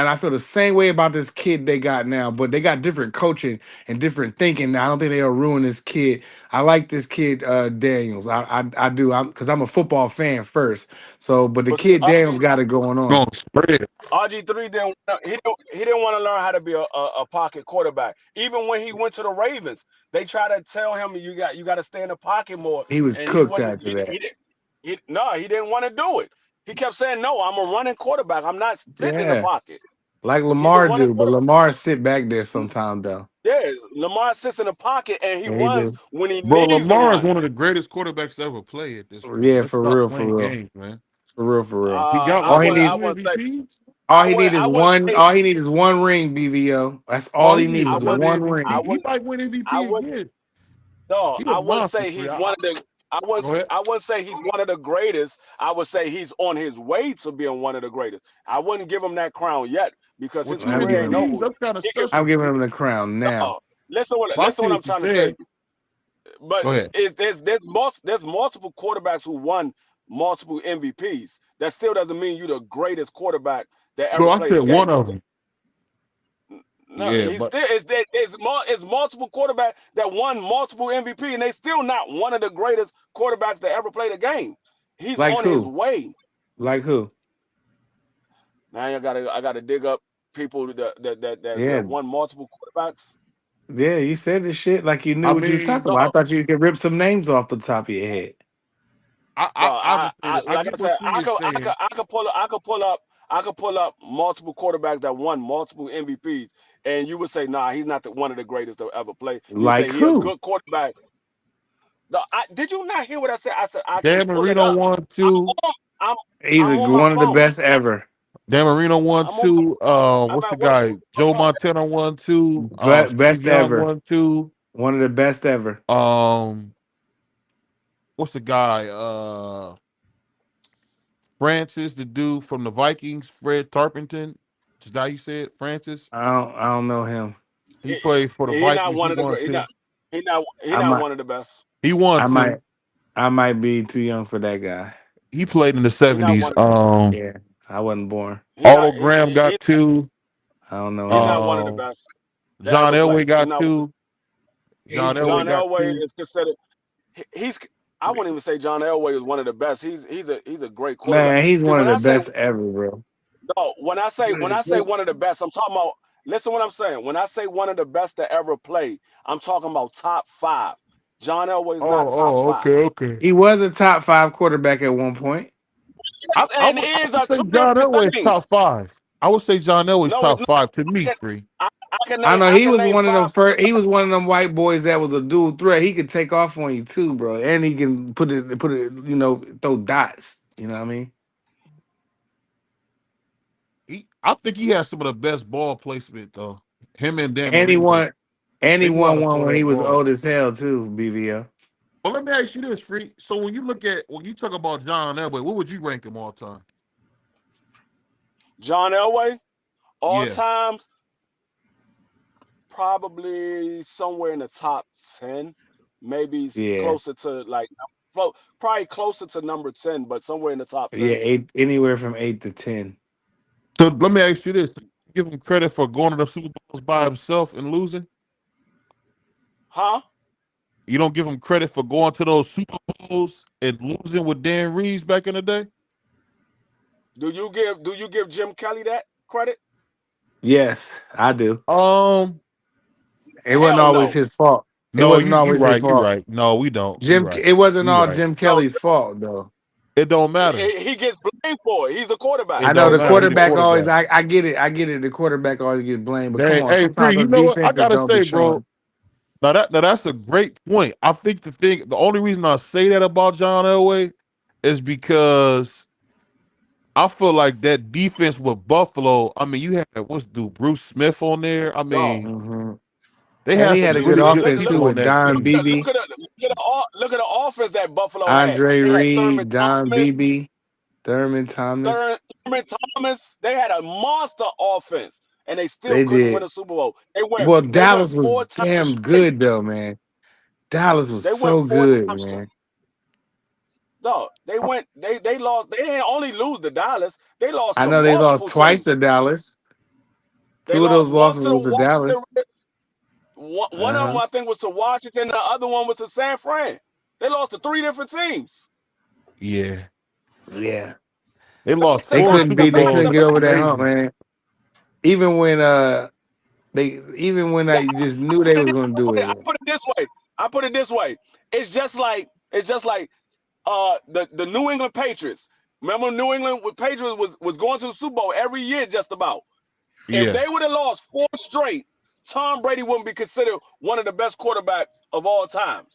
I feel the same way about this kid they got now. But they got different coaching and different thinking now. I don't think they'll ruin this kid. I like this kid Daniels. I do. I'm because I'm a football fan first. So, but the
but see
kid Daniels got it going on.
Going to spread.
RG3 didn't want to learn how to be a pocket quarterback. Even when he went to the Ravens, they try to tell him you got to stay in the pocket more,
He was
and he
cooked
wouldn't.
after that.
He didn't want to do it. He kept saying, "No, I'm a running quarterback. I'm not sitting in the
Yeah,
pocket."
like
He's a
Lamar
running
do, but
quarterback.
Lamar sit back there sometime though.
Yeah, Lamar sits in the pocket and he
Yeah, he
runs
do.
when he
Bro,
needs to
Lamar is
run.
one of the greatest quarterbacks to ever play at this point.
Yeah,
Let's
for
stop
real, for
playing
real,
games, man.
for real, for real.
He got
I
All
what,
he
would
like
I
need,
two
wouldn't say
MVPs?
all he need is
I wouldn't
one.
say
All he need is one ring, BVO. That's all
Oh,
he
he needs
needs
I
is
would
another
one
I
MVP.
ring.
He
would
might win
I
MVP
would
again.
no,
He a
I wouldn't
monster,
say
free.
he's one of the. I wouldn't say he's one of the greatest. I would say he's on his way to being one of the greatest. I wouldn't give him that crown yet because
With
his
two
I'm
career ain't
giving,
MVPs,
over.
that's kind of
He can
I'm
special.
giving him the crown now.
no. Listen
Well, I
what
see
I'm
what you're
trying to tell
saying.
you. But
Go ahead.
there's multiple quarterbacks who won multiple MVPs. That still doesn't mean you're the greatest quarterback that
Bro,
ever
I
played
said
the
one
game.
of them.
No,
Yeah,
he's
but
still it's multiple quarterbacks that won multiple MVP, and they still not one of the greatest quarterbacks that ever played a game. He's
Like
on his
who?
way.
Like who?
Now I gotta dig up people that
Yeah,
won multiple quarterbacks.
yeah. You said this shit like you knew
I
what you was
mean,
talking about. I
No,
thought you could rip some names off the top of your head.
no,
I just say
I
that I
like I
get what
said,
Free is saying.
I could pull up multiple quarterbacks that won multiple MVPs, and you would say, nah, he's not one of the greatest to ever play. You would say
Like
he a
who?
good quarterback. No, did you not hear what I said? I said I can
Dan
pull it
Marino
up.
won
I'm
two.
on, I'm
He's
I'm on my
one of the
phone.
best ever.
Dan Marino won
I'm on.
two.
I'm
What's the
at work.
guy? Joe Montana won two. Steve
Best
Young
ever.
won two.
One of the best ever.
Um, what's the guy? Francis, the dude from the Vikings, Fred Tarkenton. Is that how you say it? Francis.
I don't know him.
He played for the
He not
Vikings. He
one of the
won
great.
two.
He
I
not
might
one of the best.
He won
I
two.
might I might be too young for that guy.
He played in the
He not
'70s.
one.
Yeah, I wasn't born.
He not.
Otto Graham got two.
I don't know
He's
him.
not one of the
Um,
best. that
John
ever
Elway
played. He's
got
not.
2.
He's
John
good.
Elway
John
got
Elway
2.
is considered. He's. I wouldn't even say John Elway is one of the best. He's a great quarterback.
Man, he's
See,
one of
when
the
I say
best ever, bro.
no,
One of
when
the
I say one
goats.
of the best, I'm talking about. Listen, what I'm saying. When I say one of the best to ever play, I'm talking about top 5. John Elway is not top 5.
Okay.
He was a top 5 quarterback at one point.
I,
Yes,
I,
and
would, I
is
would
are
say
two
John
different
Elway is top
things.
5. I would say John Elway is
No, it's
top
not.
5 to
I
me,
can,
Free.
I know
I
he
can
was
name
one of them
5.
first. He was one of them white boys that was a dual threat. He could take off on you too, bro, and he can put it. Throw dots. You know what I mean?
I think he has some of the best ball placement, though. Him and Dan
And he
Marino,
won. And he
they know how
won
to
one
throw
when he
that
was
ball.
old as hell too. BVO.
Well, let me ask you this, Free. So when you talk about John Elway, what would you rank him all time?
John Elway, all
Yeah.
times, probably somewhere in the top 10, maybe
Yeah,
closer to like, probably closer to number 10, but somewhere in the top
yeah.
10.
Eight, anywhere from 8 to 10.
So let me ask you this: give him credit for going to the Super Bowls by himself and losing.
Huh?
You don't give him credit for going to those Super Bowls and losing with Dan Reeves back in the day.
Do you give Jim Kelly that credit?
Yes, I do.
Um,
It wasn't
Hell
always
no.
his fault. It
no,
wasn't
you
always his
right, you
fault.
right. No, we don't. You
Jim,
right,
it wasn't
you
all
right.
Jim
No,
Kelly's fault though.
It don't matter.
he gets blamed for it. He's a quarterback.
I
It
know
don't
the
matter. He's a
quarterback always.
quarterback.
I get it. I get it. The quarterback always gets blamed. But come on,
Hey,
sometimes
Free. You
them
know what? I
defenses
gotta
don't be
say, bro.
showing.
That's a great point. I think the only reason I say that about John Elway is because I feel like that defense with Buffalo. I mean, you had Bruce Smith on there. I
Dog.
mean,
Hmm.
they
And
had
he
some
had
But
a
you
good
really good
look,
offense
look,
too
people on
with
that
Don
team.
Beebe,
look at the offense that Buffalo had.
Andre
They had Thurman
Reed, Don
Thomas,
Beebe, Thurman Thomas.
Thurman Thomas. They had a monster offense, and they still
They
couldn't win
did.
a Super Bowl.
Well,
They went
Dallas was
4 times
damn
straight.
good though, man. Dallas was
They went
so
four
good,
times.
man.
Dog, they went. They lost. They didn't only lose to Dallas. They lost
I
to
know they lost
multiple
twice
teams.
to Dallas.
They
Two of those
lost once
losses
to the
was to
Washington
Dallas.
Redskins. One of
Uh
them,
huh.
I think, was to Washington. The other one was to San Fran. They lost to 3 different teams.
Yeah,
Yeah.
they lost
They
They
four
lost.
couldn't
Super
beat. They
Back
couldn't
to
Bowls.
get
That's
over
back.
that hump,
crazy.
man. Even when even when I just knew they was gonna do
I
it.
put it this way. I put it this way. It's just like the New England Patriots. Remember, New England with Patriots was going to the Super Bowl every year, just about. If
Yeah,
they would have lost 4 straight, Tom Brady wouldn't be considered one of the best quarterbacks of all times,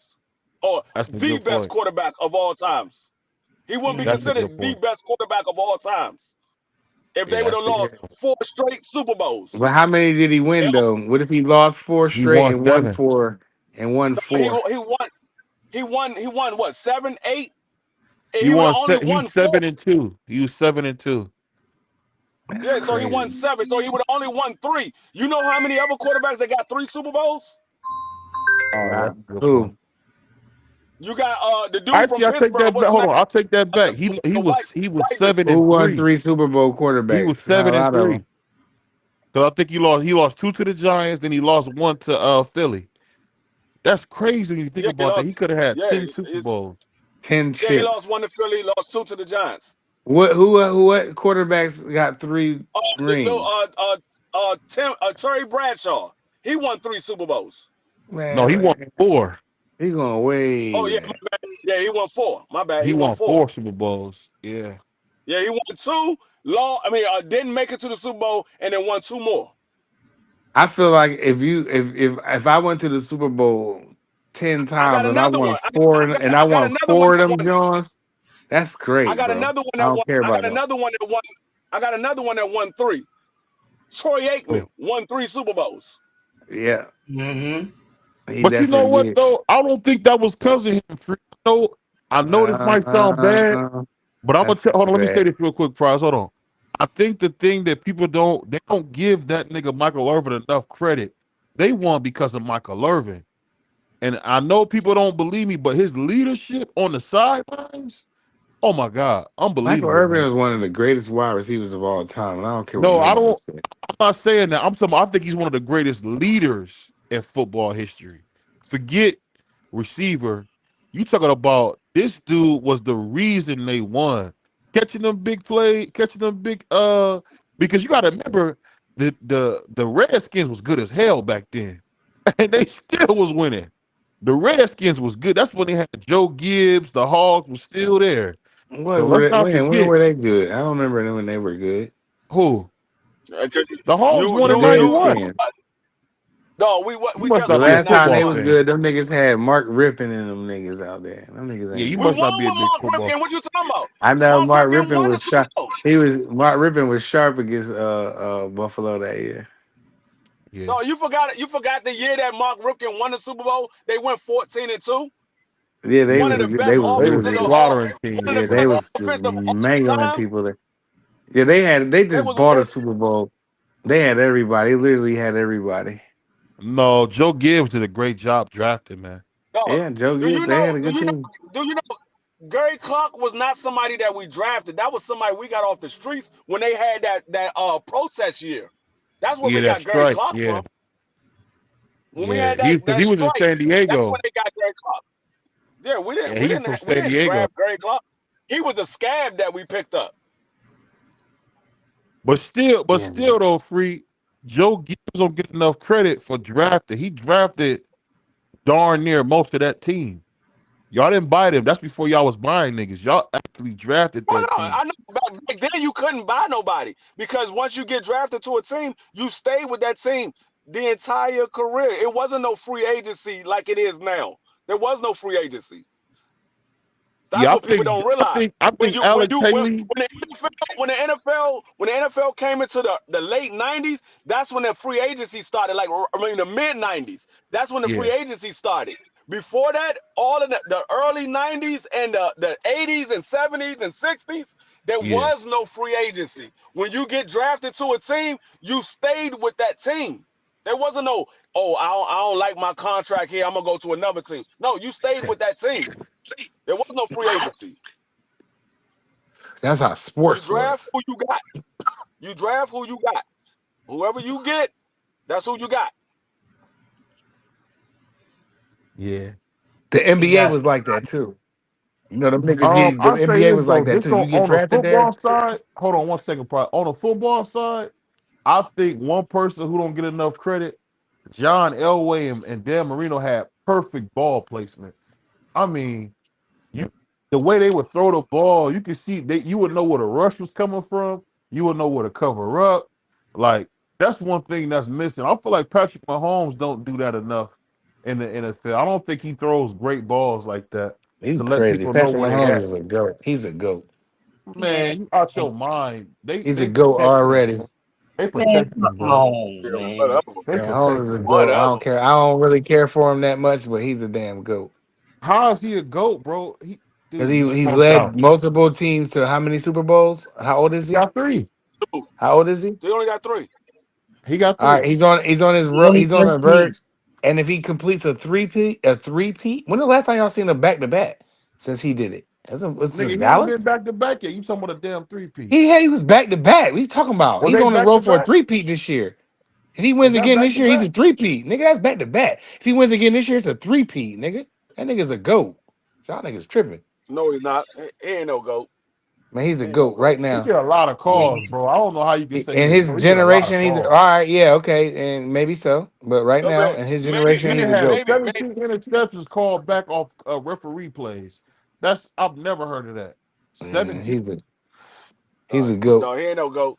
or
that's a
the
good
best
point.
quarterback of all times. He wouldn't be
That's a
Mhm.
good
considered the
point.
best quarterback of all times if they
Yeah,
would
that's
have
a
Yeah.
good
lost
point.
4 straight Super Bowls.
But how many did he
They
win though? What if he lost four
He
straight
won
and won
7.
four and won
he
four?
won what, 7, 8? And
He
he would have
won.
only
He's
won 4.
7-2. He was 7-2.
That's
Yeah, so he won
crazy.
7. So he would have only won 3. You know how many other quarterbacks that got 3 Super Bowls?
Oh,
Nah.
that's a good point.
Who?
You got the dude from
Actually, I take
Pittsburgh.
that
What's
back.
his
Hold
name?
on, I'll take that back.
The white
He was
white
seven
Who
and
won
three.
3 Super Bowl
He was
quarterbacks? Not a
seven and
lot of
three.
them.
Because I think he lost 2 to the Giants, then he lost 1 to Philly. That's crazy when you think
Yeah, he
about that.
lost.
He could have had
Yeah,
10 Super
it's
Bowls.
10
yeah. He lost
chips.
1 to Philly. Lost 2 to the Giants.
What quarterbacks got three
The little
rings?
Terry Bradshaw. He won 3 Super Bowls.
No, he won
Man,
4.
he going way
Oh yeah,
back.
my bad. Yeah, he won 4. My bad.
He
He won
won
4.
4 Super Bowls. Yeah.
Yeah, he won 2. Didn't make it to the Super Bowl and then won 2 more.
I feel like if I went to the Super Bowl 10
I got
times and I
another
won
one.
four and I
I got
won
another one
four of
that
them
won.
Jones, that's
I
great,
got
bro.
another one
I
that
don't
won.
care
I
about
got
no.
another one that won. I got another one that won 3. Troy Aikman
Oh.
won 3 Super Bowls.
Yeah,
Mm-hmm.
he
But you know
definitely
what
did.
though? I don't think that was because of him. I know this might sound bad,
Uh,
but I'm gonna
that's
tell. Hold on, let me say
bad.
this real quick, Prize. Hold on. I think the thing that people don't give that nigga Michael Irvin enough credit. They won because of Michael Irvin. And I know people don't believe me, but his leadership on the sidelines, Oh my God,
Michael
unbelievable,
Irvin
man.
is one of the greatest wide receivers of all time, and I don't care what
No, I
nobody
don't.
says.
I'm not saying that. I'm talking. I think he's one of the greatest leaders in football history. Forget receiver. You talking about this dude was the reason they won. Catching them big play, catching them big because you got to remember the Redskins was good as hell back then, and they still was winning. The Redskins was good. That's when they had Joe Gibbs. The Hogs was still there.
What
So
were
let's
they,
not
when
forget
were they good? I don't remember them when they were good.
who
Uh, 'cause
the Hogs
You
won
The
in
you you
'91.
Redskins.
no,
You
we
must
just
The
not be
won
a
in
last time they
football
was
'91.
fan.
good, them niggas had Mark Rippon and them niggas out there. Them niggas
Yeah,
ain't
you
We
good.
must not
won
be a
with
big
Mark
football.
Rippon. What you talking about?
I know
Mark
Mark
Rippon
Rippon
won the
was
Super
sharp.
Bowl.
Mark Rippon was sharp against Buffalo that year.
Yeah,
No, you forgot the year that Mark Rippon won the Super Bowl. They went 14-2.
Yeah, they
One of
was
the
they
best
was
they was
offensive
really
slaughtering
one
teams,
of
yeah
the
bro.
they
best
was just
offensive all
mangling
time.
people there. Yeah, they
They
just
was
bought a
winning.
Super Bowl. They had everybody. They literally had everybody.
No, Joe Gibbs did a great job drafting, man.
No,
Yeah, Joe
do
Gibbs.
you
They had
know?
a good team.
Do you know? Gary Clark was not somebody that we drafted. That was somebody we got off the streets when they had that protest year. That's where
Yeah,
we
that
got Gary
strike.
Clark
Yeah,
from. When we
yeah.
had
He because
that
he was in
strike,
San
that's when
Diego.
they got Gary Clark. Yeah,
Yeah, he was from
we
San
didn't
Diego.
grab Gary Clark. He was a scab that we picked up.
But
Yeah,
still though, free Joe Gibbs don't get enough credit for drafting. He drafted darn near most of that team. Y'all didn't buy them. That's before y'all was buying niggas. Y'all actually drafted
Oh
that
no,
team.
I know back then you couldn't buy nobody because once you get drafted to a team, you stay with that team the entire career. It wasn't no free agency like it is now. There was no free agency. That's
Yeah,
what people don't realize.
I think Alex Haley.
When the NFL came into the late '90s, that's when the free agency started. Like I mean the mid '90s, that's when the
Yeah,
free agency started. Before that, all of the early '90s and the '80s and '70s and '60s, there
yeah.
was no free agency. When you get drafted to a team, you stayed with that team. There wasn't no, oh, I don't like my contract here. I'm gonna go to another team. No, you stayed with that team. There was no free agency.
that's how
You
sports
draft
was.
who you got. You draft who you got. Whoever you get, that's who you got.
Yeah.
The
You
NBA
got
was like that too. You know, the
I'll say
NBA
this
was like
though.
that
This
too. You get
on the
drafted there.
football side. Hold on one second, probably. On the football side, I think one person who don't get enough credit, John Elway and Dan Marino had perfect ball placement. I mean, you the way they would throw the ball, you could see they you would know where the rush was coming from. You would know where to cover up. Like that's one thing that's missing. I feel like Patrick Mahomes don't do that enough in the NFL. I don't think he throws great balls like that
He's
to let
crazy.
people know
Patrick
where they
Mahomes
at.
is a goat. He's a goat.
man,
Man, you out your mind.
He's a
They
goat
protect him,
already.
bro. They
man,
protect him,
fuck
bro.
Mahomes,
Yeah,
man.
whatever.
They
Man, Holmes
protect
is a
him, bro.
goat. I
Whatever.
don't care. I don't really care for him that much, but he's a damn goat.
How is he a GOAT, bro?
Because
Dude, you
he
smoked out.
led multiple teams to how many Super Bowls? How old is
He
he?
got three.
Two.
How old is he?
They only got three.
He got
All
three.
right,
He only
he's on a
13.
verge. And if he completes a three-peat, when the last time y'all seen a back-to-back since he did it? Was
Nigga,
it
he ain't been
Dallas?
back to back yet. You talking about a damn three-peat.
He was back-to-back. What you talking about?
Was
He's
they
on the
back to
road for a
back?
three-peat this year. If he
Is
wins
that
again
back
this
to
year, he's
back?
a three-peat. Nigga, that's back-to-back. If he wins again this year, it's a three-peat, nigga. That nigga's a goat. Y'all niggas tripping.
No, he's not. He ain't no goat.
Man, he's a
He ain't no
goat
goat.
right
He
now.
get a lot of
Yeah,
calls, bro. I don't know how you can say he
In
a
his
GOAT. He get a lot of
generation, he's all
calls.
right. Yeah, okay, and maybe so. But right
No,
now, in his generation,
Nigga
he's a
had
goat.
17 interceptions called back off referee plays. That's I've never heard of that.
Man,
17.
he's a goat.
no, he ain't no goat.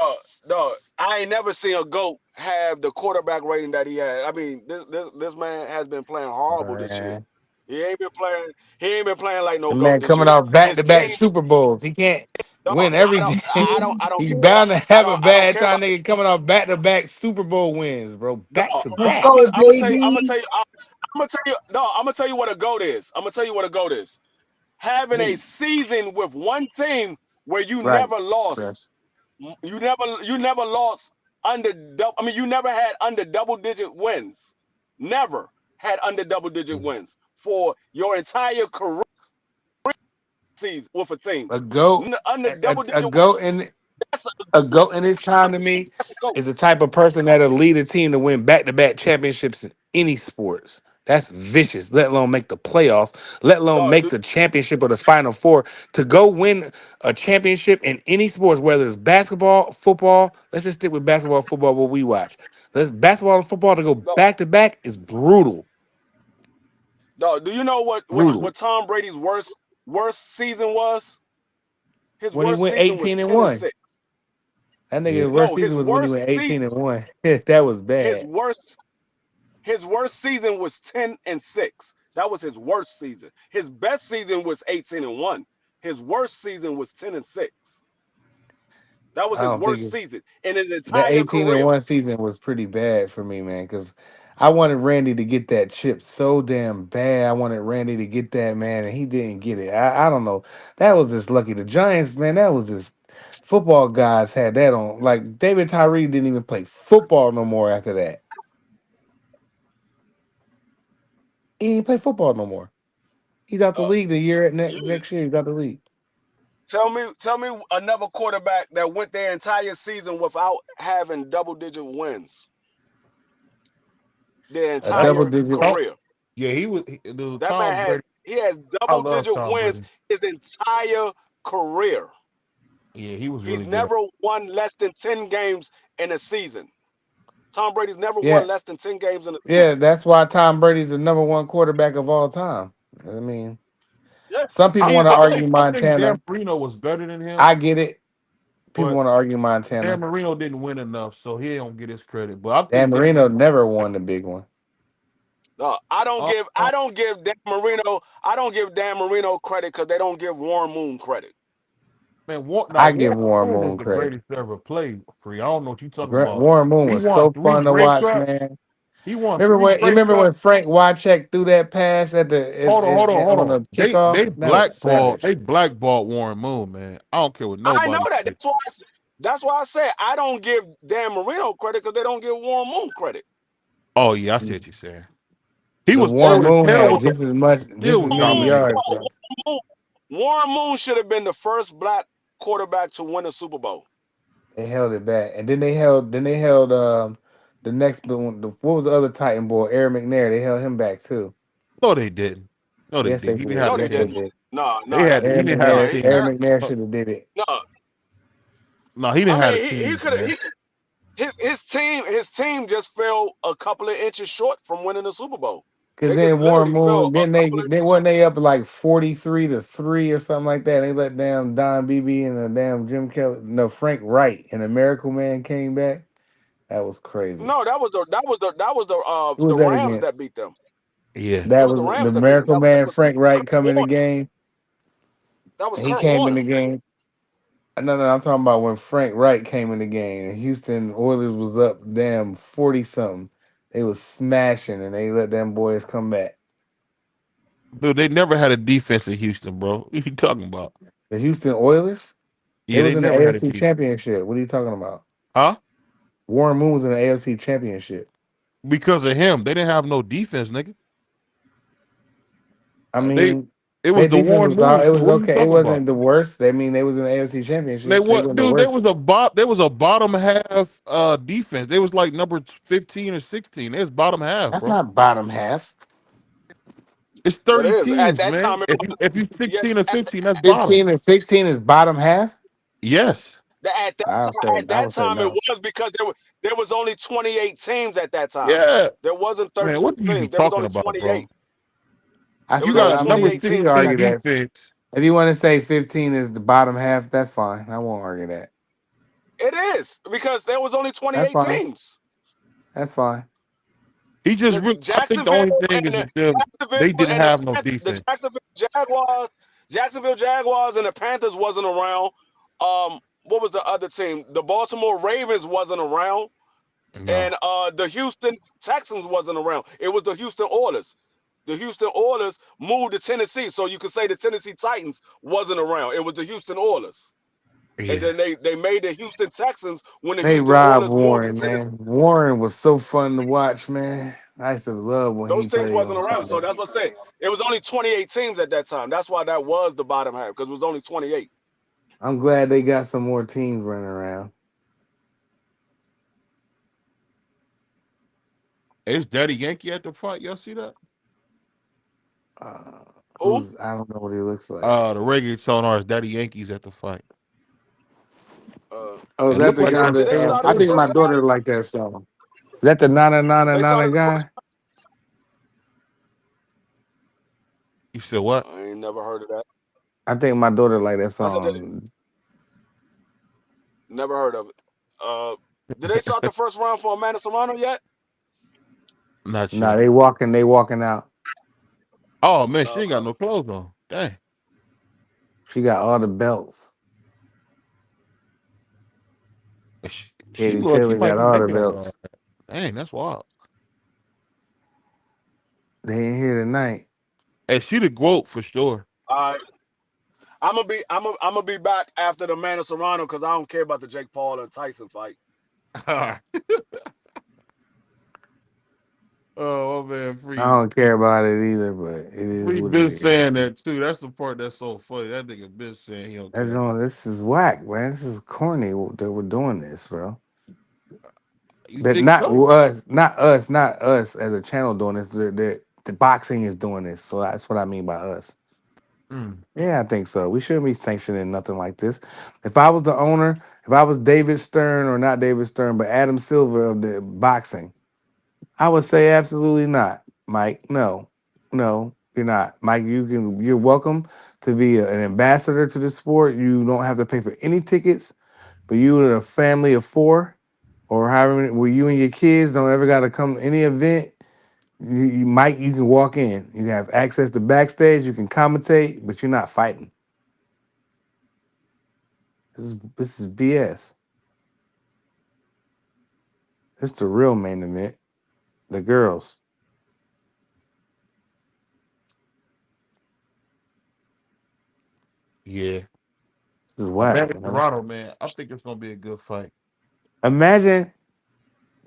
No, no, I ain't never seen a goat have the quarterback rating that he had. I mean, this man has been playing horrible this year.
Man,
He ain't been playing. He ain't been playing like no
the
goat
man
this
coming
year.
off back
His
to back
team.
Super Bowls. He can't
No,
win every day.
I don't
He's
care.
bound to have a
I don't
bad
care about.
time. Nigga coming off back to back Super Bowl wins, bro.
No,
Back to
let's
back.
go,
I'm gonna tell you. I'm gonna
JB.
tell you. I'm gonna tell you. No, I'm gonna tell you what a goat is. I'm gonna tell you what a goat is. Having a
Me.
season with one team where you
Right.
never lost.
Yes.
You never lost under. I mean, you never had under double digit wins. Never had under double digit wins for your entire career. season with a team.
A goat,
Under double
a
digit
goat
wins.
in
That's a
a GOAT in his time to me
that's a goat.
is the type of person that'll lead a team to win back-to-back championships in any sports. That's vicious, let alone make the playoffs, let alone
Dog,
make the championship or the final four. To go win a championship in any sports, whether it's basketball, football, let's just stick with basketball, football, what we watch. Let's basketball and football to go
dog,
back to back is brutal.
dog, do you know
Brutal.
what Tom Brady's worst season was? His
When he
worst
went
season was
18 and
10 and
1.
6.
That
Yeah.
nigga's worst
No,
season was when he went 18 and 1. That was
his
bad.
worst his worst season was 10 and 6. That was his worst season. His best season was 18 and 1. His worst season was 10 and 6. That was
I
his
don't think
worst
it's
season in his
that
entire
18 and
career.
1 season was pretty bad for me, man, because I wanted Randy to get that chip so damn bad. I wanted Randy to get that, man, and he didn't get it. I don't know. That was just lucky. The Giants, man, that was just football guys had that on. Like David Tyree didn't even play football no more after that. He didn't play football no more. He's out the
Uh,
league the year at
you
next year. He's out the league.
tell me another quarterback that went their entire season without having double digit wins. Their
A
Tom,
double
entire
digit.
Tom,
career.
yeah, dude,
That man
Tom
has
Brady.
he has
I
double
love
digit
Tom
wins
Brady.
his entire career.
Yeah, he was
He's
really good.
never won less than 10 games in a season. Tom Brady's never
Yeah,
won less than 10 games in a
yeah.
season.
That's why Tom Brady's the number one quarterback of all time. I mean,
Yeah.
some people
I,
He's
want to
the
I
only
argue
think I think Dan
Montana.
Marino was better than him,
I get it. People
but
want to argue
Dan
Montana.
Marino didn't win enough, so he don't get his credit. But I
Dan
think Dan
Marino never won the big one.
uh,
I don't give Dan Marino credit because they don't give Warren Moon credit.
man,
I give
Warren
Warren
Moon was
Moon
the
credit.
greatest to ever play. Free, I don't know what you talking about.
Warren Moon
He
was
won
so
three
fun to
Grey
watch,
Cups.
man.
He won
Remember
three
when? You
Grey
remember when
Cups.
Frank Wycheck threw that pass at
Hold
on
on.
the kickoff? That was
They
savage.
blackballed Warren Moon, man. I don't care what
I know
nobody
that.
says.
That's why I said I don't give Dan Marino credit because they don't give Warren Moon credit.
Oh yeah, I see what you're saying. He
But
was
Warren
old as
Moon
hell
had
when
Warren
just as much,
still
just as
was
many
Moon,
dominating.
yards, though.
Warren Moon should have been the first black quarterback to win a Super Bowl.
They held it back, and then they held the next one. What was the other Titan boy? Aaron McNair. They held him back too.
No, they didn't. No, they
Yes, they
didn't. He didn't
did.
have
No,
the
they
Yes, they
chance.
didn't.
did.
No,
They
no,
had. He
Aaron
didn't have the
no.
McNair.
chance.
Aaron McNair should have did it.
No.
No, he
I
didn't have the
mean, he
team,
could have.
man.
His team just fell a couple of inches short from winning the Super Bowl.
Cause
They just
then Warren
literally fell
Moon,
a
then
couple of
they
inches.
wasn't they up like 43-3 or something like that. They let damn Don Beebe and the damn Jim Kelly, no Frank Wright and the Miracle Man came back. That was crazy.
No,
Who was
the
that
Rams that
against?
beat them.
Yeah.
It
That
was the
was the
Rams that beat them.
Miracle
That
Man
was
Frank Wright
Kurt
come in the
Warner.
game,
That was
and he
Kurt
came in
Warner.
the game. No, I'm talking about when Frank Wright came in the game. And Houston Oilers was up damn 40 something. They was smashing, and they let them boys come back.
Dude, they never had a defense in Houston, bro. What you talking about?
The Houston Oilers, they
Yeah, they
was in the
never had a
AFC
defense.
Championship. What are you talking about?
Huh?
Warren Moon was in the AFC Championship.
Because of him. They didn't have no defense, nigga.
I
They
mean,
it was
their
the
defense
Warren
was all,
Moon
it
show.
was
What are you
okay. It
talking about?
wasn't the worst. I mean, they was in the AFC
They
Championship. They
what
wasn't the
dude,
worst.
there was a bottom half defense. They was like number 15 or 16. It's bottom half,
That's
bro.
not bottom half.
It's
But it
30
is at
teams,
that
man.
time. It was,
If you
yeah,
16 or
at,
15, that's bottom.
15 and 16 is bottom half.
Yes.
at
I would
that
say
time it
no.
was because there was only 28 teams at that time.
Yeah.
There wasn't
Man,
32
what do you be
teams. There was
talking
only
about,
28.
bro? You
There was
got
only
a
I
number
mean,
28
you
teams
can
at
sixteen
that
argue
time.
that.
defense.
If you want to say 15 is the bottom half, that's fine. I won't argue that.
It is because there was only
That's
28
fine.
teams.
That's fine.
I think the only thing is that they didn't have no
The
defense.
Jacksonville Jaguars and the Panthers wasn't around. What was the other team? The Baltimore Ravens wasn't around,
No.
and the Houston Texans wasn't around. It was the Houston Oilers. The Houston Oilers moved to Tennessee, so you could say the Tennessee Titans wasn't around. It was the Houston Oilers, and
Yeah.
then they made the Houston Texans when the
They
Houston
robbed
Oilers moved to
Warren,
Tennessee.
man. Warren was so fun to watch, man. I used to love when
Those
he
teams
played
wasn't
on
around, so
Sunday.
that's what I'm saying. It was only 28 teams at that time. That's why that was the bottom half because it was only 28.
I'm glad they got some more teams running around.
Is Daddy Yankee at the fight? Y'all see that?
Uh,
Who?
who's I don't know what he looks like.
The reggaeton artist Daddy Yankee's at the fight.
Uh,
Oh, is
It
that
looked
the
like
guy
it's
did
that?
they
damn
start
I
at the
think
good.
first
my
round?
daughter liked that song. Is that the Nana Nana
They
Nana
started the first.
guy?
You said what?
I ain't never heard of that.
I think my daughter liked that
I said that
song.
never heard of it. Uh, did they start the first round for Amanda Serrano yet?
Not
Nah,
yet.
they walking out.
Oh man, she ain't got
Okay.
no clothes on. Dang.
She got all the belts.
She
Katie
look like she
Taylor
might
got
be
all the
making a.
belts.
Dang, that's wild.
They ain't here tonight.
Hey, she the GOAT for sure.
All right. I'm gonna be back after the Amanda Serrano because I don't care about the Jake Paul and Tyson fight.
Oh my man,
I
free.
don't care about it either, but it is
Free
what it
been
is.
saying that too. That's the part that's so funny. That nigga been saying he don't care about.
This is whack, man. This is corny that we're doing this, bro.
You
That
think
not
so?
us, not us as a channel doing this. The boxing is doing this, so that's what I mean by us.
Mm.
Yeah, I think so. We shouldn't be sanctioning nothing like this. If I was the owner, if I was David Stern or not David Stern, but Adam Silver of the boxing, I would say absolutely not, Mike. No, no, you're not, Mike. You're welcome to be an ambassador to the sport. You don't have to pay for any tickets, but you and a family of four, or however many, where you and your kids don't ever got to come to any event. Mike, you can walk in. You have access to backstage. You can commentate, but you're not fighting. This is BS. It's the real main event. The girls.
Yeah.
This is whack,
Amanda
man.
Serrano, man. I think it's gonna be a good fight.
Imagine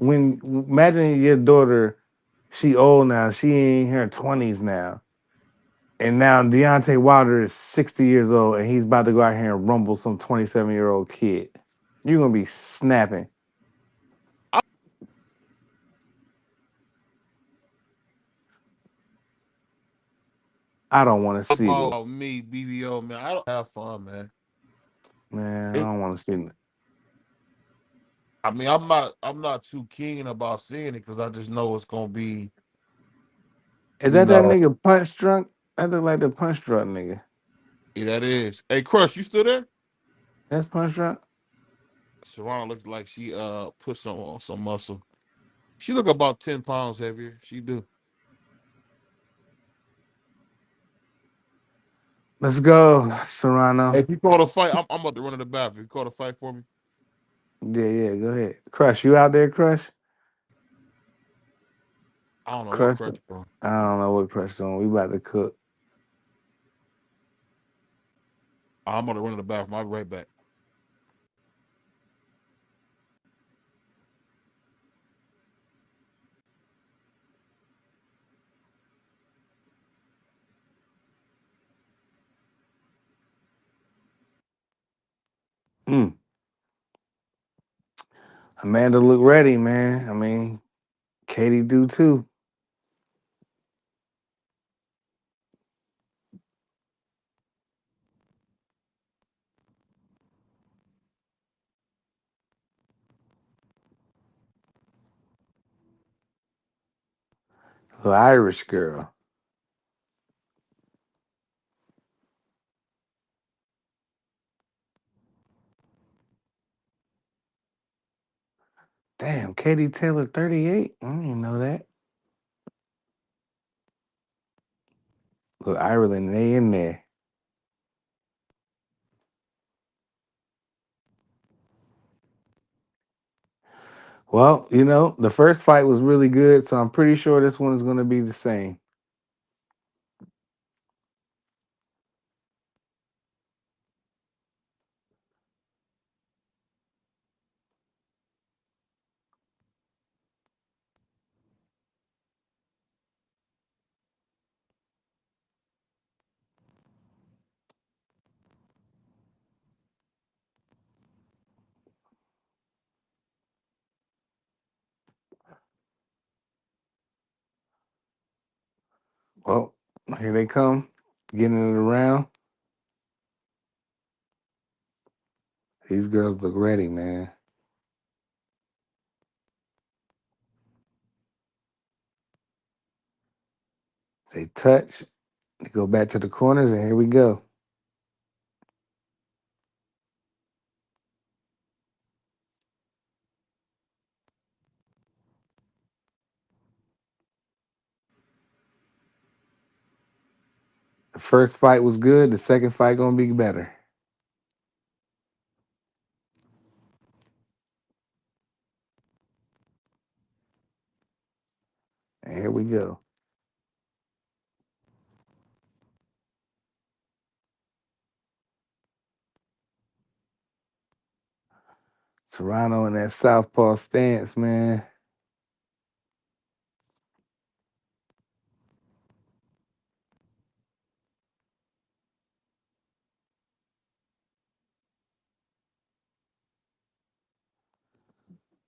imagine your daughter, she old now, she in her 20s now. And now Deontay Wilder is 60 years old and he's about to go out here and rumble some 27-year-old kid. You're gonna be snapping. I don't want to see it.
About me, BBO, man. I don't have fun, man.
Man, I
It,
don't want to see it.
I mean, I'm not too keen about seeing it because I just know it's gonna be,
Is
you
that
know,
nigga punch drunk? That look like the punch drunk nigga.
yeah, that is. Hey, Crush, you still there?
That's punch drunk.
Serrano looks like she put some on some muscle. She look about 10 pounds heavier. She do.
Let's go,
Hey,
Serrano.
if you call a fight, I'm about to run to the bathroom. You call a fight for me?
Yeah, yeah, go ahead. Crush, you out there, Crush?
I don't know what
Crush.
Crush for.
I don't know what Crush doing. We about to cook.
I'm gonna run to the bathroom. I'll be right back.
Mm. Amanda look ready, man. I mean, Katie do too. The Irish girl. Damn, Katie Taylor, 38. I didn't even know that. Look, Ireland, they in there. Well, the first fight was really good, so I'm pretty sure this one is going to be the same. Well, here they come, getting it around. These girls look ready, man. They touch, they go back to the corners, and here we go. The first fight was good. The second fight gonna be better. And here we go. Toronto in that southpaw stance, man.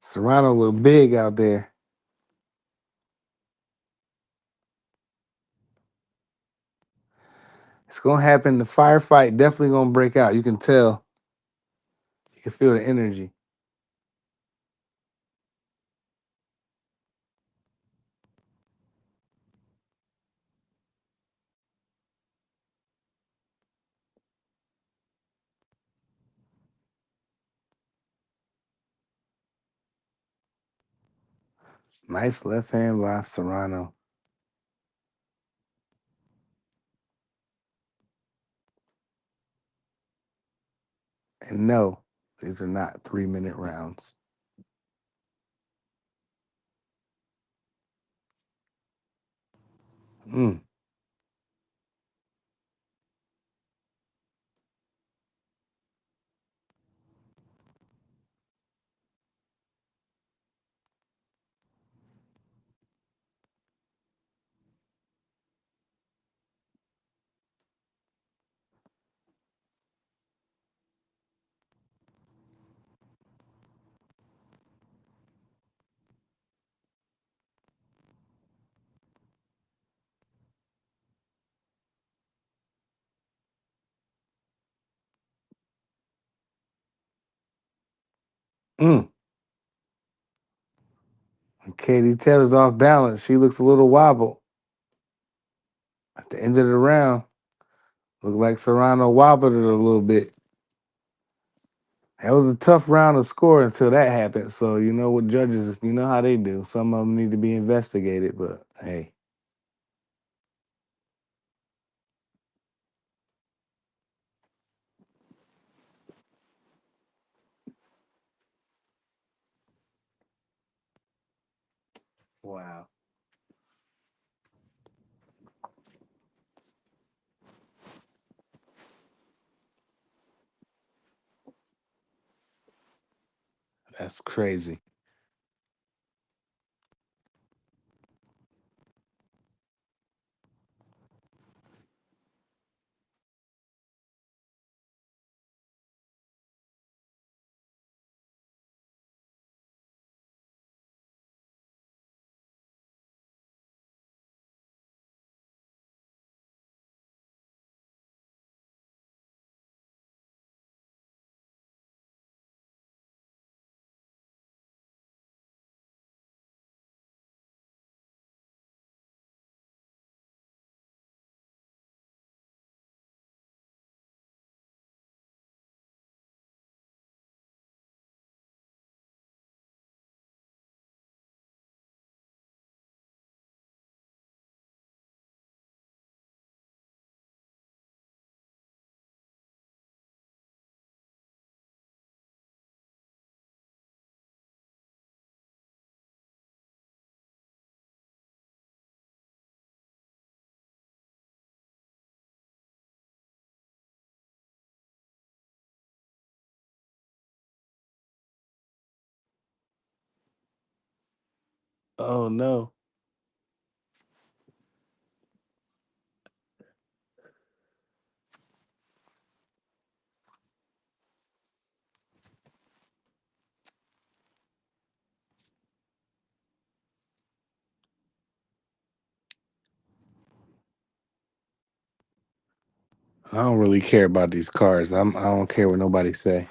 Serrano look big out there. It's gonna happen. The firefight definitely gonna break out. You can tell. You can feel the energy. Nice left hand by Serrano. And no, these are not 3-minute rounds. Mm. Mm. And Katie Taylor's off balance. She looks a little wobbled. At the end of the round, looked like Serrano wobbled it a little bit. That was a tough round to score until that happened. So you know what judges, you know how they do. Some of them need to be investigated, but hey. Wow. That's crazy. Oh no. I don't really care about these cars. I don't care what nobody say.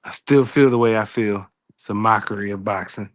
I still feel the way I feel. It's a mockery of boxing.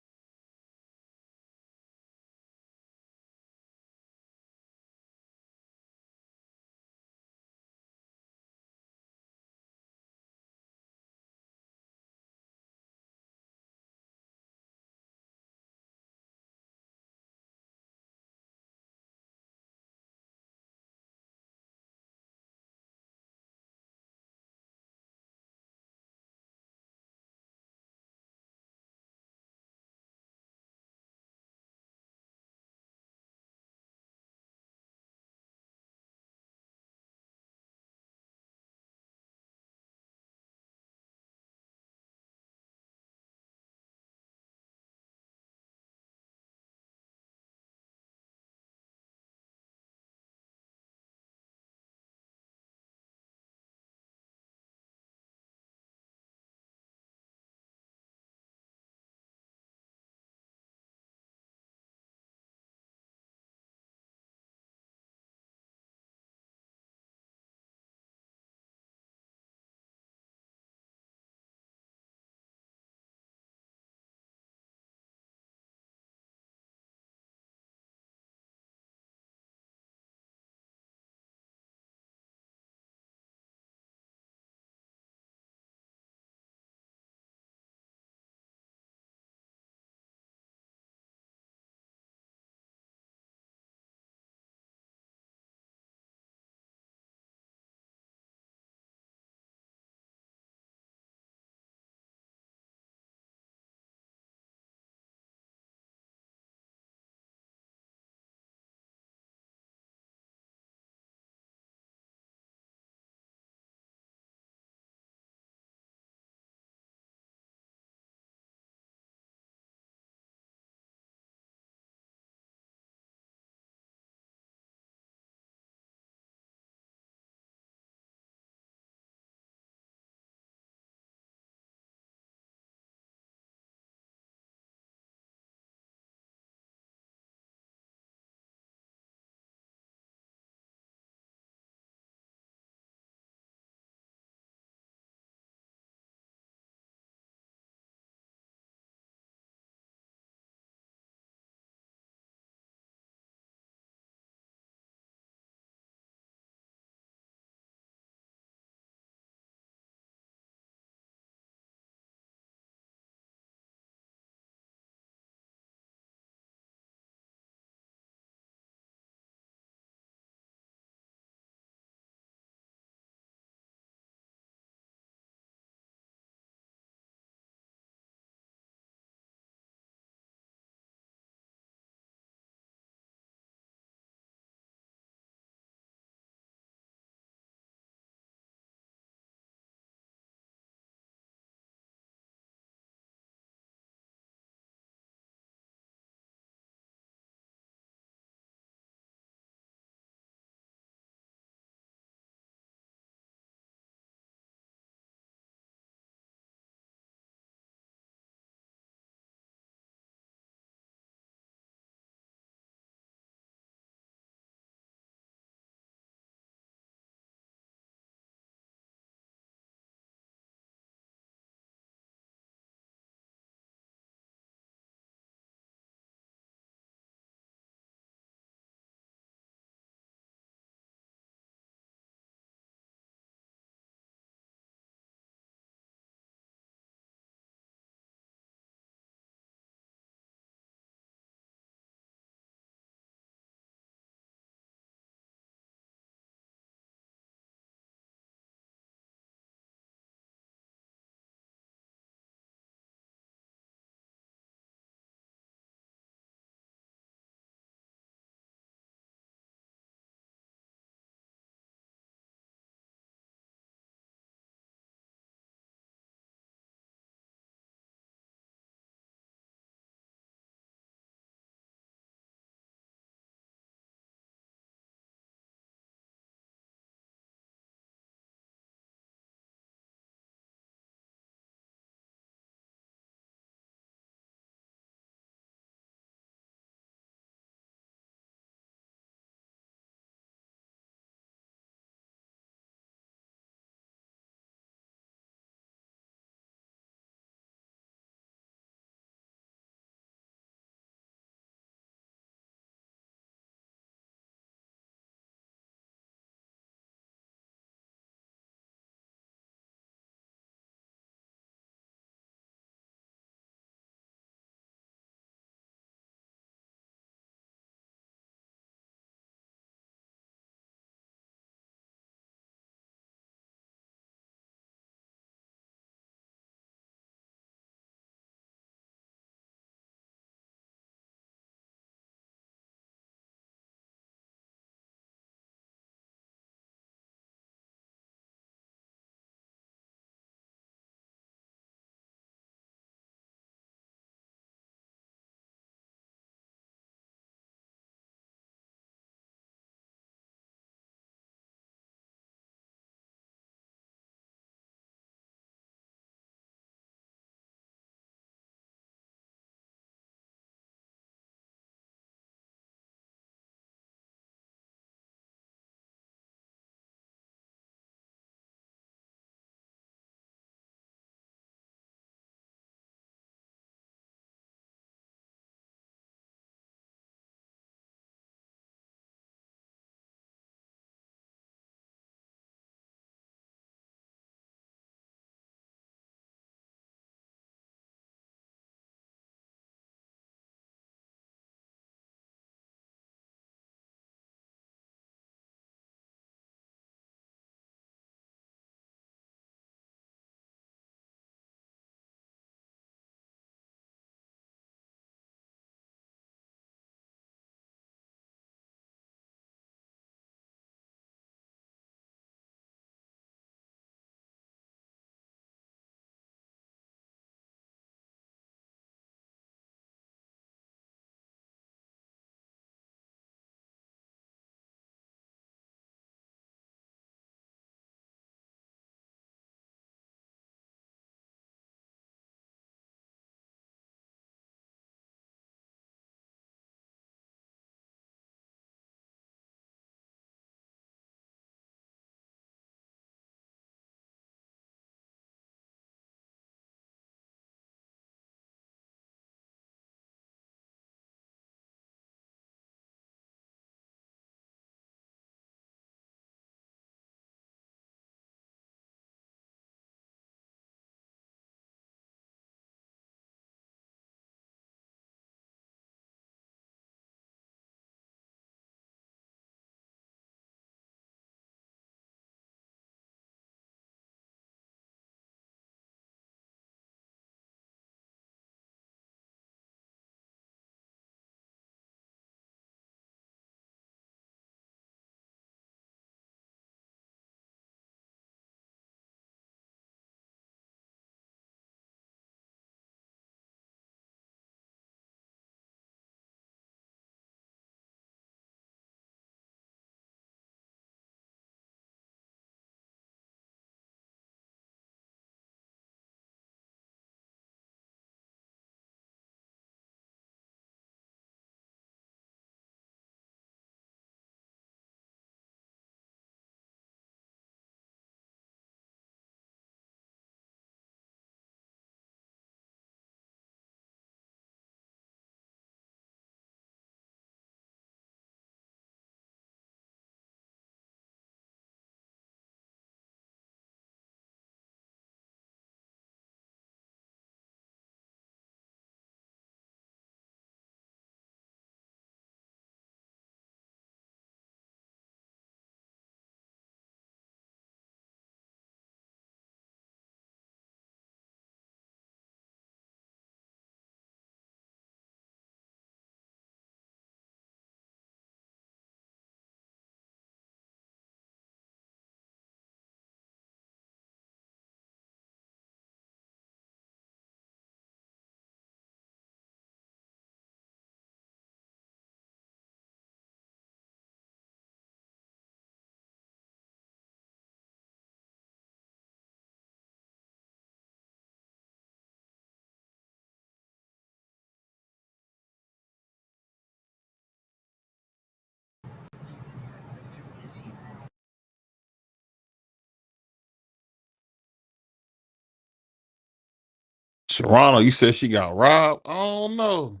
Serrano, you said she got robbed. I don't know.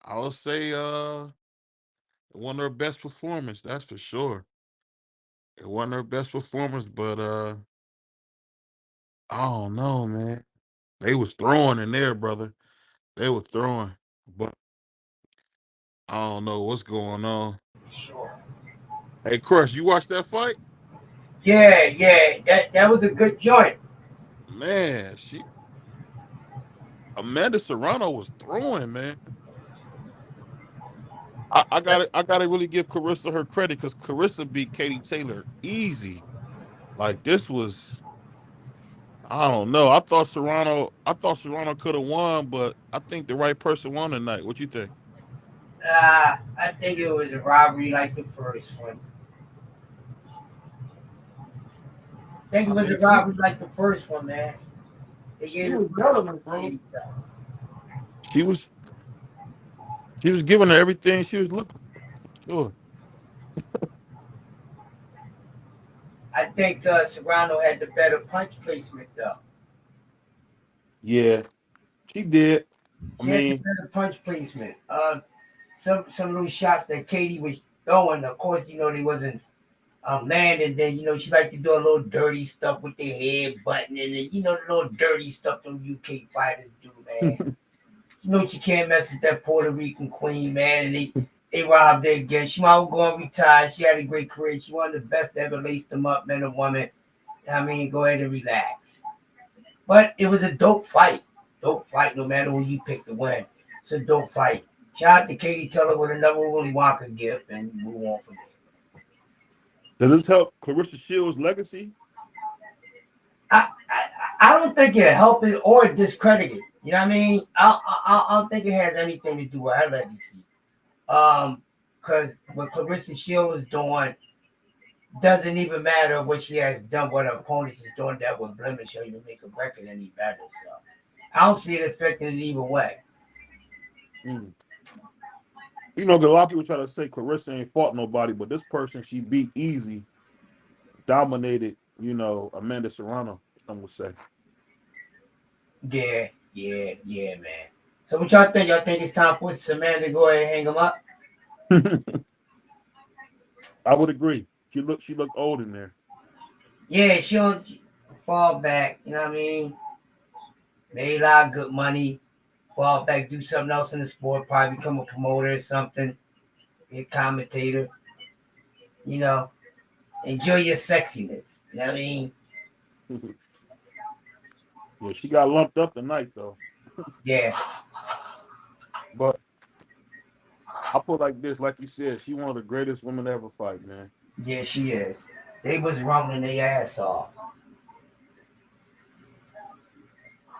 I would say one of her best performance, that's for sure. It wasn't her best performance, but I don't know, man. They was throwing in there, brother. They were throwing, but I don't know what's going on.
Sure.
Hey, Crush, you watched that fight?
Yeah, yeah. That was a good joint.
Man, Amanda Serrano was throwing, man. I gotta really give Carissa her credit because Carissa beat Katie Taylor easy. Like this was, I don't know. I thought Serrano could have won, but I think the right person won tonight. What you think?
I think it was a robbery like the first one. I think it
I
was a
mean, she
robbery like the first one, man. They
she
gave the
was
first
yelling
one
her,
to
bro.
Katie Taylor.
She was she was giving her everything she was looking for. Sure.
I think Serrano had the better punch placement though.
Yeah, she did. I
She had the
mean,
better punch placement. Some of those shots that Katie was throwing, of course, they wasn't landing. Then she liked to do a little dirty stuff with their head button and the little dirty stuff them UK fighters do, man. She can't mess with that Puerto Rican queen, man. And they robbed her again. She might go and retire. She had a great career. She one of the best to ever laced them up, man, a woman. I mean, go ahead and relax. But it was a dope fight. Dope fight, no matter who you pick to win. It's a dope fight. Shout out to Katie Taylor with another Willy Wonka gift and move on from there.
does this help Clarissa Shields' legacy?
I don't think it helped it or discredit it. You know what I mean? I don't think it has anything to do with her legacy. Because what Clarissa Shields is doing doesn't even matter what she has done, what her opponents is doing that would blemish her even make a record any better. So I don't see it affecting it either way.
Mm. You know, 'cause a lot of people try to say Clarissa ain't fought nobody, but this person she beat easy, dominated. Amanda Serrano. Some would say.
Yeah, yeah, yeah, man. So what y'all think? Y'all think it's time for Samantha to go ahead and hang him up?
I would agree. She looked old in there.
Yeah, she don't fall back. You know what I mean? Made a lot of good money. Fall back, do something else in the sport. Probably become a promoter or something. Be a commentator. You know, enjoy your sexiness. You know what I mean?
Yeah, she got lumped up tonight though.
Yeah,
But I put like this, like you said, she one of the greatest women to ever fight, man.
yeah, she is. They was rumbling their ass off.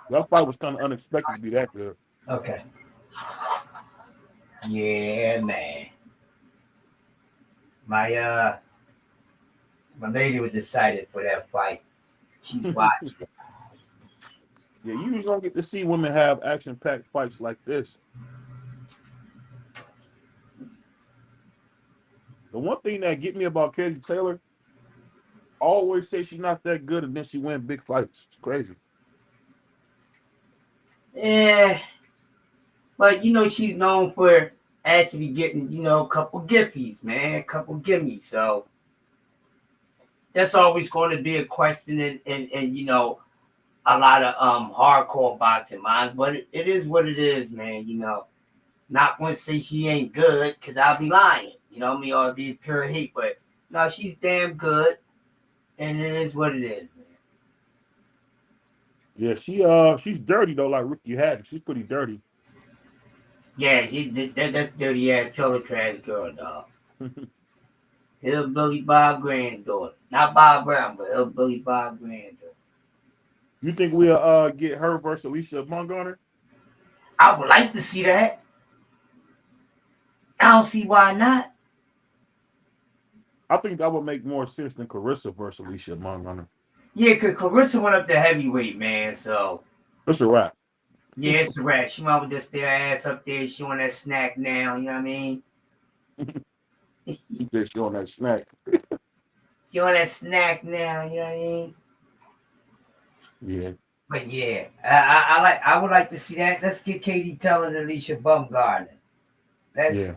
That fight was kind of unexpected to be that good.
Okay. Yeah, man. My my lady was excited for that fight. She's watching.
Yeah, you usually don't get to see women have action-packed fights like this. The one thing that get me about Katie Taylor, always say she's not that good, and then she win big fights. It's crazy.
Yeah, but she's known for actually getting a couple giffies, man, a couple gimmies. So that's always going to be a question and a lot of hardcore boxing minds. But it is what it is, man. Not going to say she ain't good because I'll be lying. You know what I mean? Or it'd be pure hate. But no, she's damn good, and it is what it is, man.
Yeah, she's dirty though, like Ricky Hatton. She's pretty dirty.
Yeah, that's dirty ass trailer trash girl, dog. Hillbilly Bob granddaughter. Not Bob Brown, but Hillbilly Bob granddaughter.
You think we'll get her versus Alicia Montgomery?
I would like to see that. I don't see why not.
I think that would make more sense than Carissa versus Alicia Montgomery.
Yeah, because Clarissa went up to heavyweight, man. So,
That's a wrap.
yeah, it's a wrap. She might just stay her ass up there. She on that snack now. You know what I mean?
She just on that snack.
She on that snack now. You know what I mean?
Yeah.
But yeah, I would like to see that. Let's get Katie telling Alicia Bumgarner. Let's
Yeah.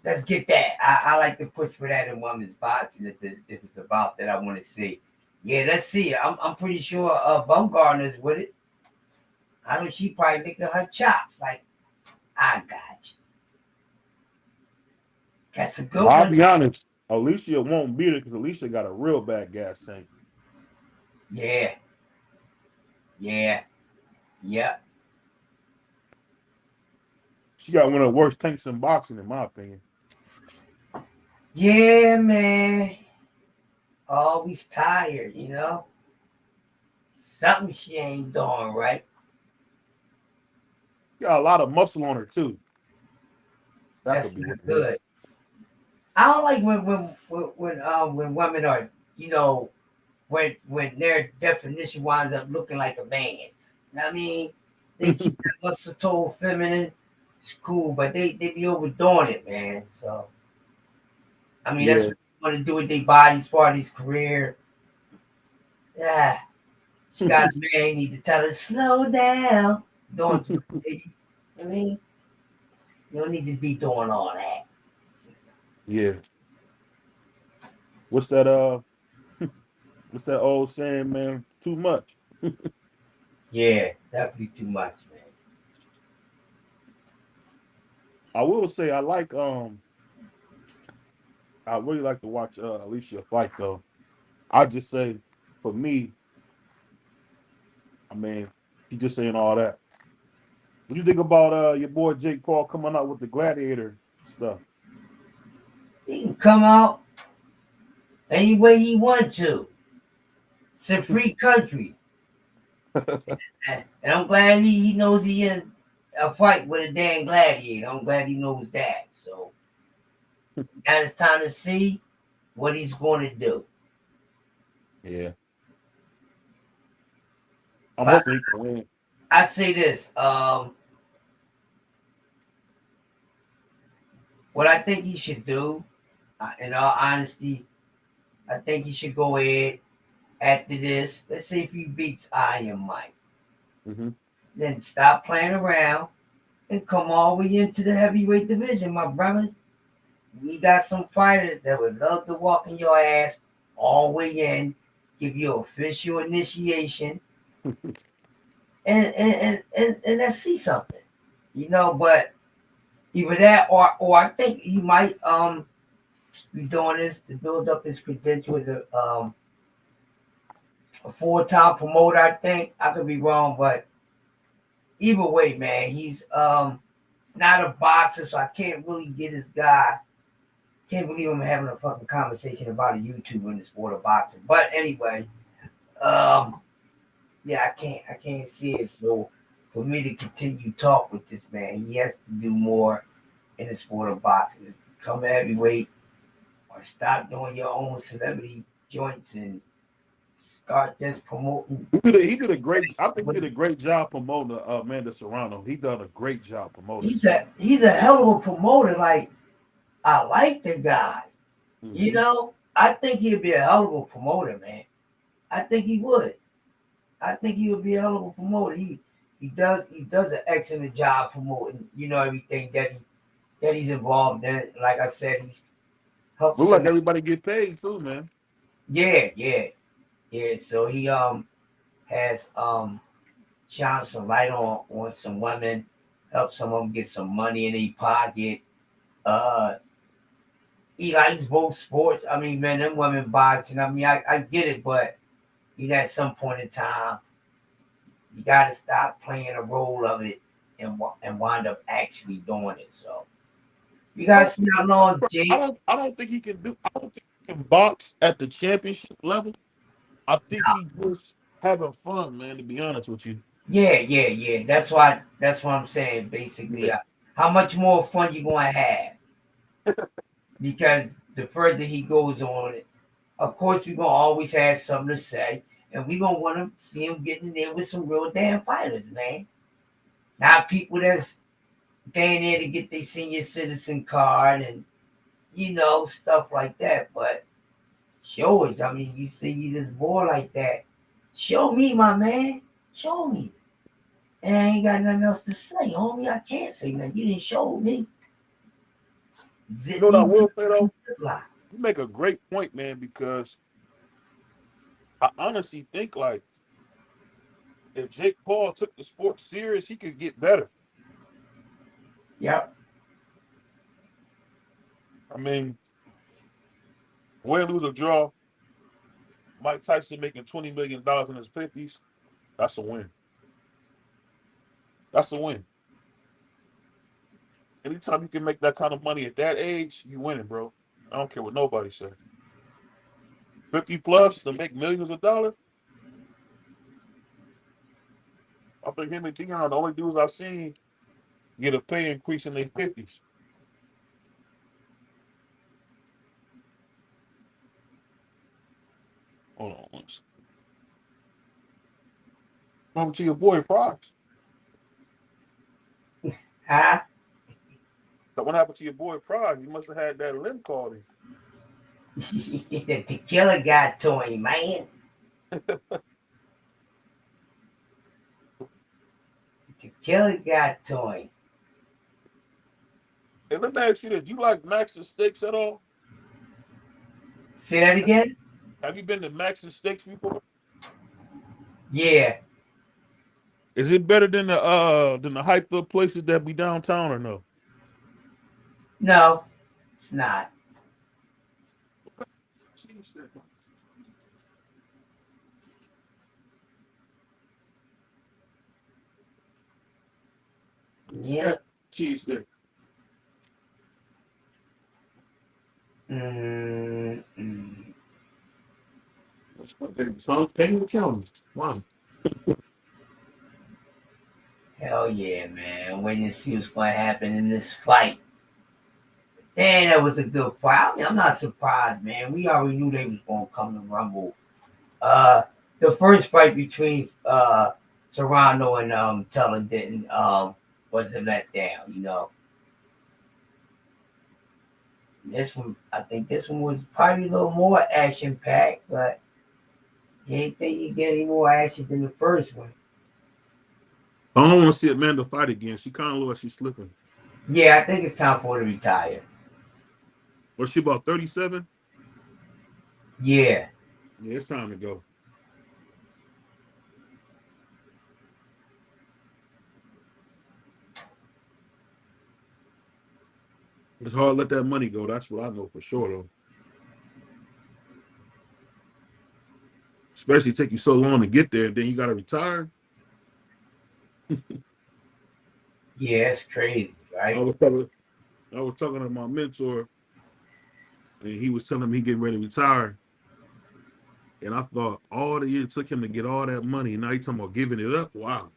let's get that. I like to push for that in women's boxing if it's about that I want to see. Yeah, let's see. I'm pretty sure Bumgarner's with it. I know she probably licking her chops like I got you. That's a
But
good
I'll
one.
be honest, Alicia won't beat it because Alicia got a real bad gas tank.
Yeah, yeah, yeah,
She got one of the worst tanks in boxing, in my opinion.
yeah, man. Always tired, you know. Something she ain't doing right.
She got a lot of muscle on her too. That
That's
could be
not
what it is.
good. I don't like when women are, you know, when their definition winds up looking like a man's. I mean, they keep that muscle tone feminine. It's cool, but they be overdoing it, man. So I mean, that's
Yeah.
what they want to do with their bodies, part of his career. Yeah, she got a man. Need to tell her slow down. Don't do it, baby. I mean, you don't need to be doing all that.
Yeah. What's that what's that old saying, man? Too much.
Yeah, that'd be too much, man.
I will say I really like to watch Alicia fight though. I just say for me, I mean, she just saying all that. What you think about your boy Jake Paul coming out with the gladiator stuff?
He can come out any way he want to. It's a free country. And I'm glad he knows he in a fight with a damn gladiator. I'm glad he knows that. So now it's time to see what he's going to do.
Yeah. I'm
But
hoping he can win.
I say this, what I think he should do, in all honesty, I think he should go ahead after this. Let's say if he beats Iron Mike,
Hmm.
then stop playing around and come all the way into the heavyweight division, my brother. We got some fighters that would love to walk in your ass all the way in, give you official initiation, and let's see something. You know, but either that or I think he might be doing this to build up his credential as a full-time promoter. I think I could be wrong, but either way, man, he's not a boxer, so I can't really get this guy. Can't believe I'm having a fucking conversation about a YouTuber in the sport of boxing. But anyway, um, yeah, I can't see it. So for me to continue talk with this man, he has to do more in the sport of boxing. Become a heavyweight or stop doing your own celebrity joints and start just promoting.
He did a great. I think he did a great job promoting Amanda Serrano. He done a great job promoting.
He's a hell of a promoter. Like I like the guy. You
Hmm.
know, I think he'd be a hell of a promoter, man. I think he would. I think he would be a hell of a promoter. He does an excellent job promoting. You know everything that he's involved in. Like I said, he's helped
Look like
some.
everybody get paid too, man.
Yeah, yeah, yeah. So he has shine some light on some women, help some of them get some money in their pocket. Uh, he likes both sports. I mean, man, them women boxing. I mean, I get it, but at some point in time, you got to stop playing a role of it and wind up actually doing it. So you
I
got to
don't,
see how long
I
Jake.
don't. I don't think he can do. I don't think he can box at the championship level. I think he just having fun, man. To be honest with you.
Yeah, yeah, yeah. That's what I'm saying. Basically,
Yeah.
how much more fun you gonna have? Because the further he goes on, of course, we're gonna always have something to say, and we're gonna want to see him getting in there with some real damn fighters, man. Not people that's going there to get their senior citizen card and stuff like that. But show us. I mean, you see you this boy like that. Show me, my man. Show me. And I ain't got nothing else to say, homie. I can't say nothing. You didn't show me.
You
Zip
know what I
me
will say though?
zip line.
You make a great point, man, because I honestly think like if Jake Paul took the sport serious, he could get better.
Yep.
I mean, win, lose, or draw, Mike Tyson making $20 million in his 50s, that's a win. That's a win. Anytime you can make that kind of money at that age, you winning, bro. I don't care what nobody says. 50 plus to make millions of dollars. I think him and Dion are the only dudes I've seen get a pay increase in their 50s. Hold on one second. Come to your boy Prox.
Huh?
So what happened to your boy Prox? You must have had that limb called him.
The tequila got to him, man. Tequila got to him.
Hey, let me ask you this. You like Max's Steaks at all?
Say that again?
Have you been to Max's Steaks before?
Yeah.
Is it better than the hyped up places that be downtown or no?
No, it's not.
Cheese steak.
Yep.
Cheese steak.
Mm-mm.
So pay the county. Wow.
Hell yeah, man. Waiting to see what's going to happen in this fight. Damn, that was a good fight. I mean, I'm not surprised, man. We already knew they was going to come to Rumble. The first fight between Serrano and Teller didn't was a letdown, you know. This one, I think this one was probably a little more action packed, but you ain't think you get any more action than the first one.
I don't want to see Amanda fight again. She kind of looks like she's slipping.
Yeah, I think it's time for her to retire.
Was she about 37?
Yeah.
Yeah, it's time to go. It's hard to let that money go. That's what I know for sure, though. Especially take you so long to get there, and then you got to retire.
Yeah, it's crazy,
I
right?
was talking, I was talking to my mentor, and he was telling me he getting ready to retire. And I thought all the years it took him to get all that money. Now he's talking about giving it up. Wow.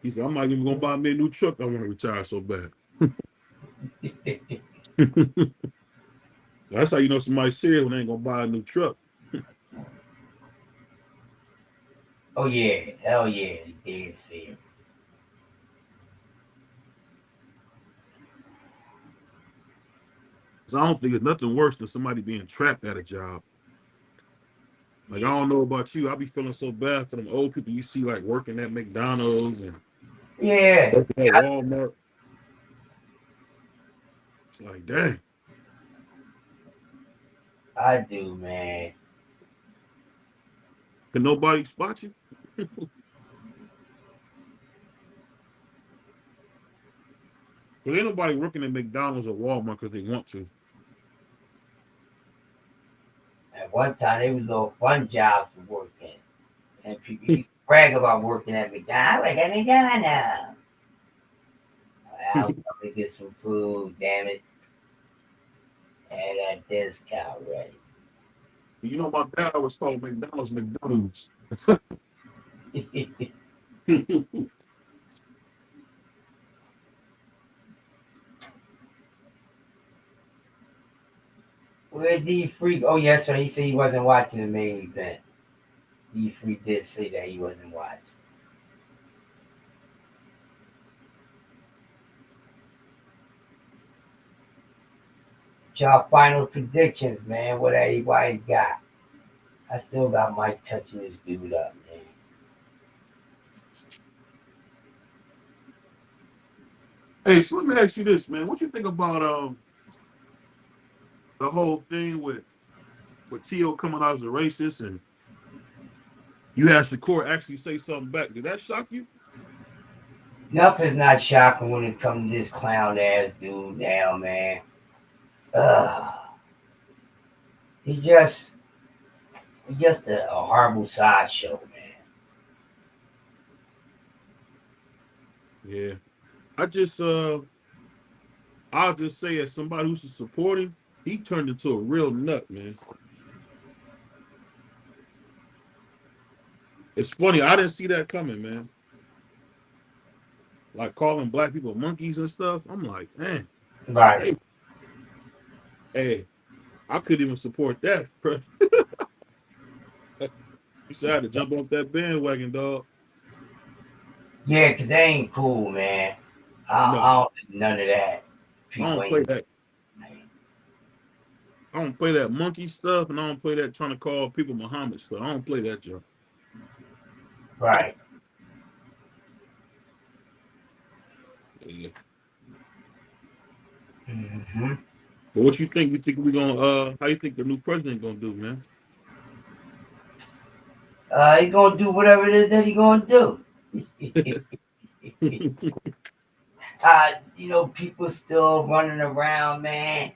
He said, I'm not even gonna buy me a new truck. I want to retire so bad. That's how you know somebody's serious when they ain't gonna buy a new truck.
Oh yeah, hell yeah, he did see him.
'Cause I don't think it's nothing worse than somebody being trapped at a job. Like I
Yeah.
don't know about you, I be feeling so bad for them old people you see like working at McDonald's and
Yeah,
working at Walmart. It's like, dang.
I do, man.
Can nobody spot you? But ain't nobody working at McDonald's or Walmart because they want to.
At one time, they was all fun jobs to work in, and people used to brag about working at McDonald's. I work at McDonald's. I was going to get some food, damn it. Had that discount ready.
You know, my dad was called McDonald's.
Where D Freak? Oh, yes, sir. He said he wasn't watching the main event. D Freak did say that he wasn't watching. Y'all final predictions, man. What everybody got? I still got Mike touching this dude up, man.
Hey, so let me ask you this, man. What you think about the whole thing with Tio coming out as a racist and you had Shakur actually say something back? Did that shock you?
Nothing's not shocking when it comes to this clown ass dude now, man. Ugh. He just he's just a horrible sideshow, man.
Yeah. I just I'll just say as somebody who's to support him, he turned into a real nut, man. It's funny, I didn't see that coming, man. Like calling black people monkeys and stuff. I'm like, man,
Right.
hey, hey, I couldn't even support that. Bro. You should have to jump off that bandwagon, dog.
Yeah, 'cause they ain't cool, man. I
No,
don't think none of that.
I
People
don't play
ain't.
that. I don't play that monkey stuff, and I don't play that trying to call people Muhammad stuff. I don't play that junk.
Right.
Yeah.
Hmm.
But what you think? You think we gonna how you think the new president gonna do, man?
He gonna do whatever it is that he gonna do. People still running around, man,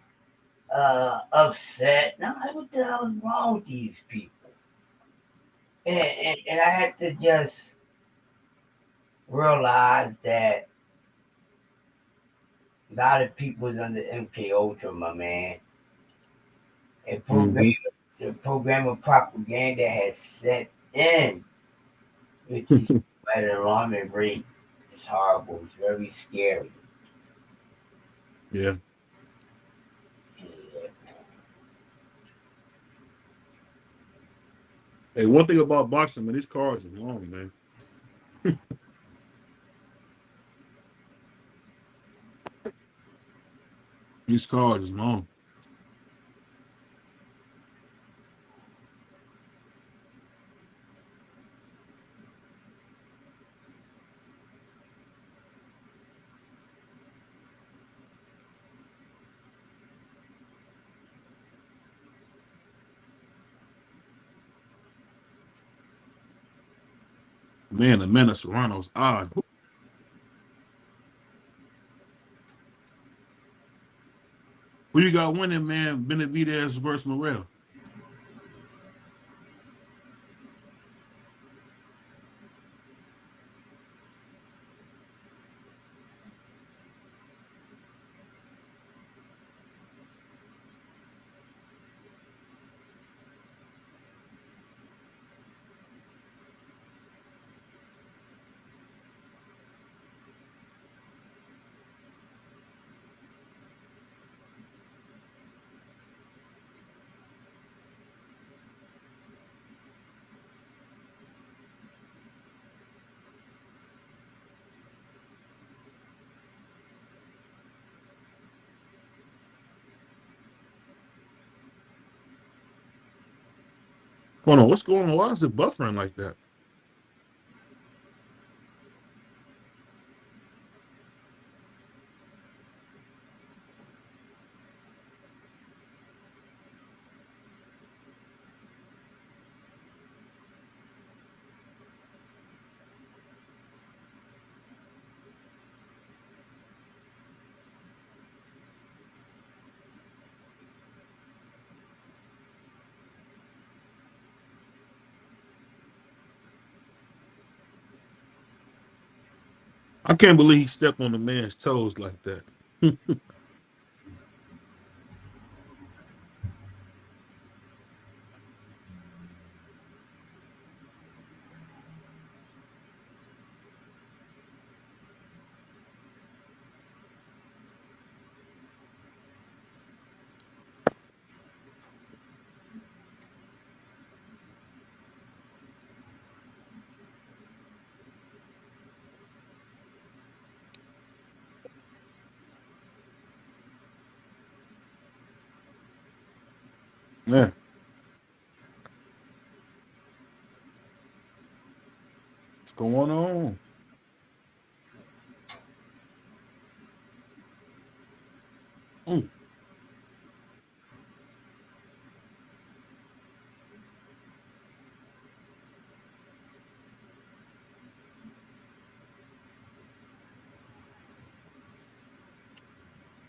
upset. Now, what the hell is wrong with these people? And I had to just realize that a lot of people was under MK Ultra, my man. And
Hmm.
the program of propaganda has set in with these people at an alarming rate. It's horrible. It's very scary.
Yeah.
Yeah.
Hey, one thing about boxing, man, these cards is long, man. These cards is long. Man, the man of Serrano's eye. Who you got winning, man? Benavidez versus Morrell. Hold on, what's going on? Why is it buffering like that? I can't believe he stepped on the man's toes like that. Man, going on? Mm.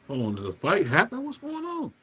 Hold on, did the fight happen? What's going on?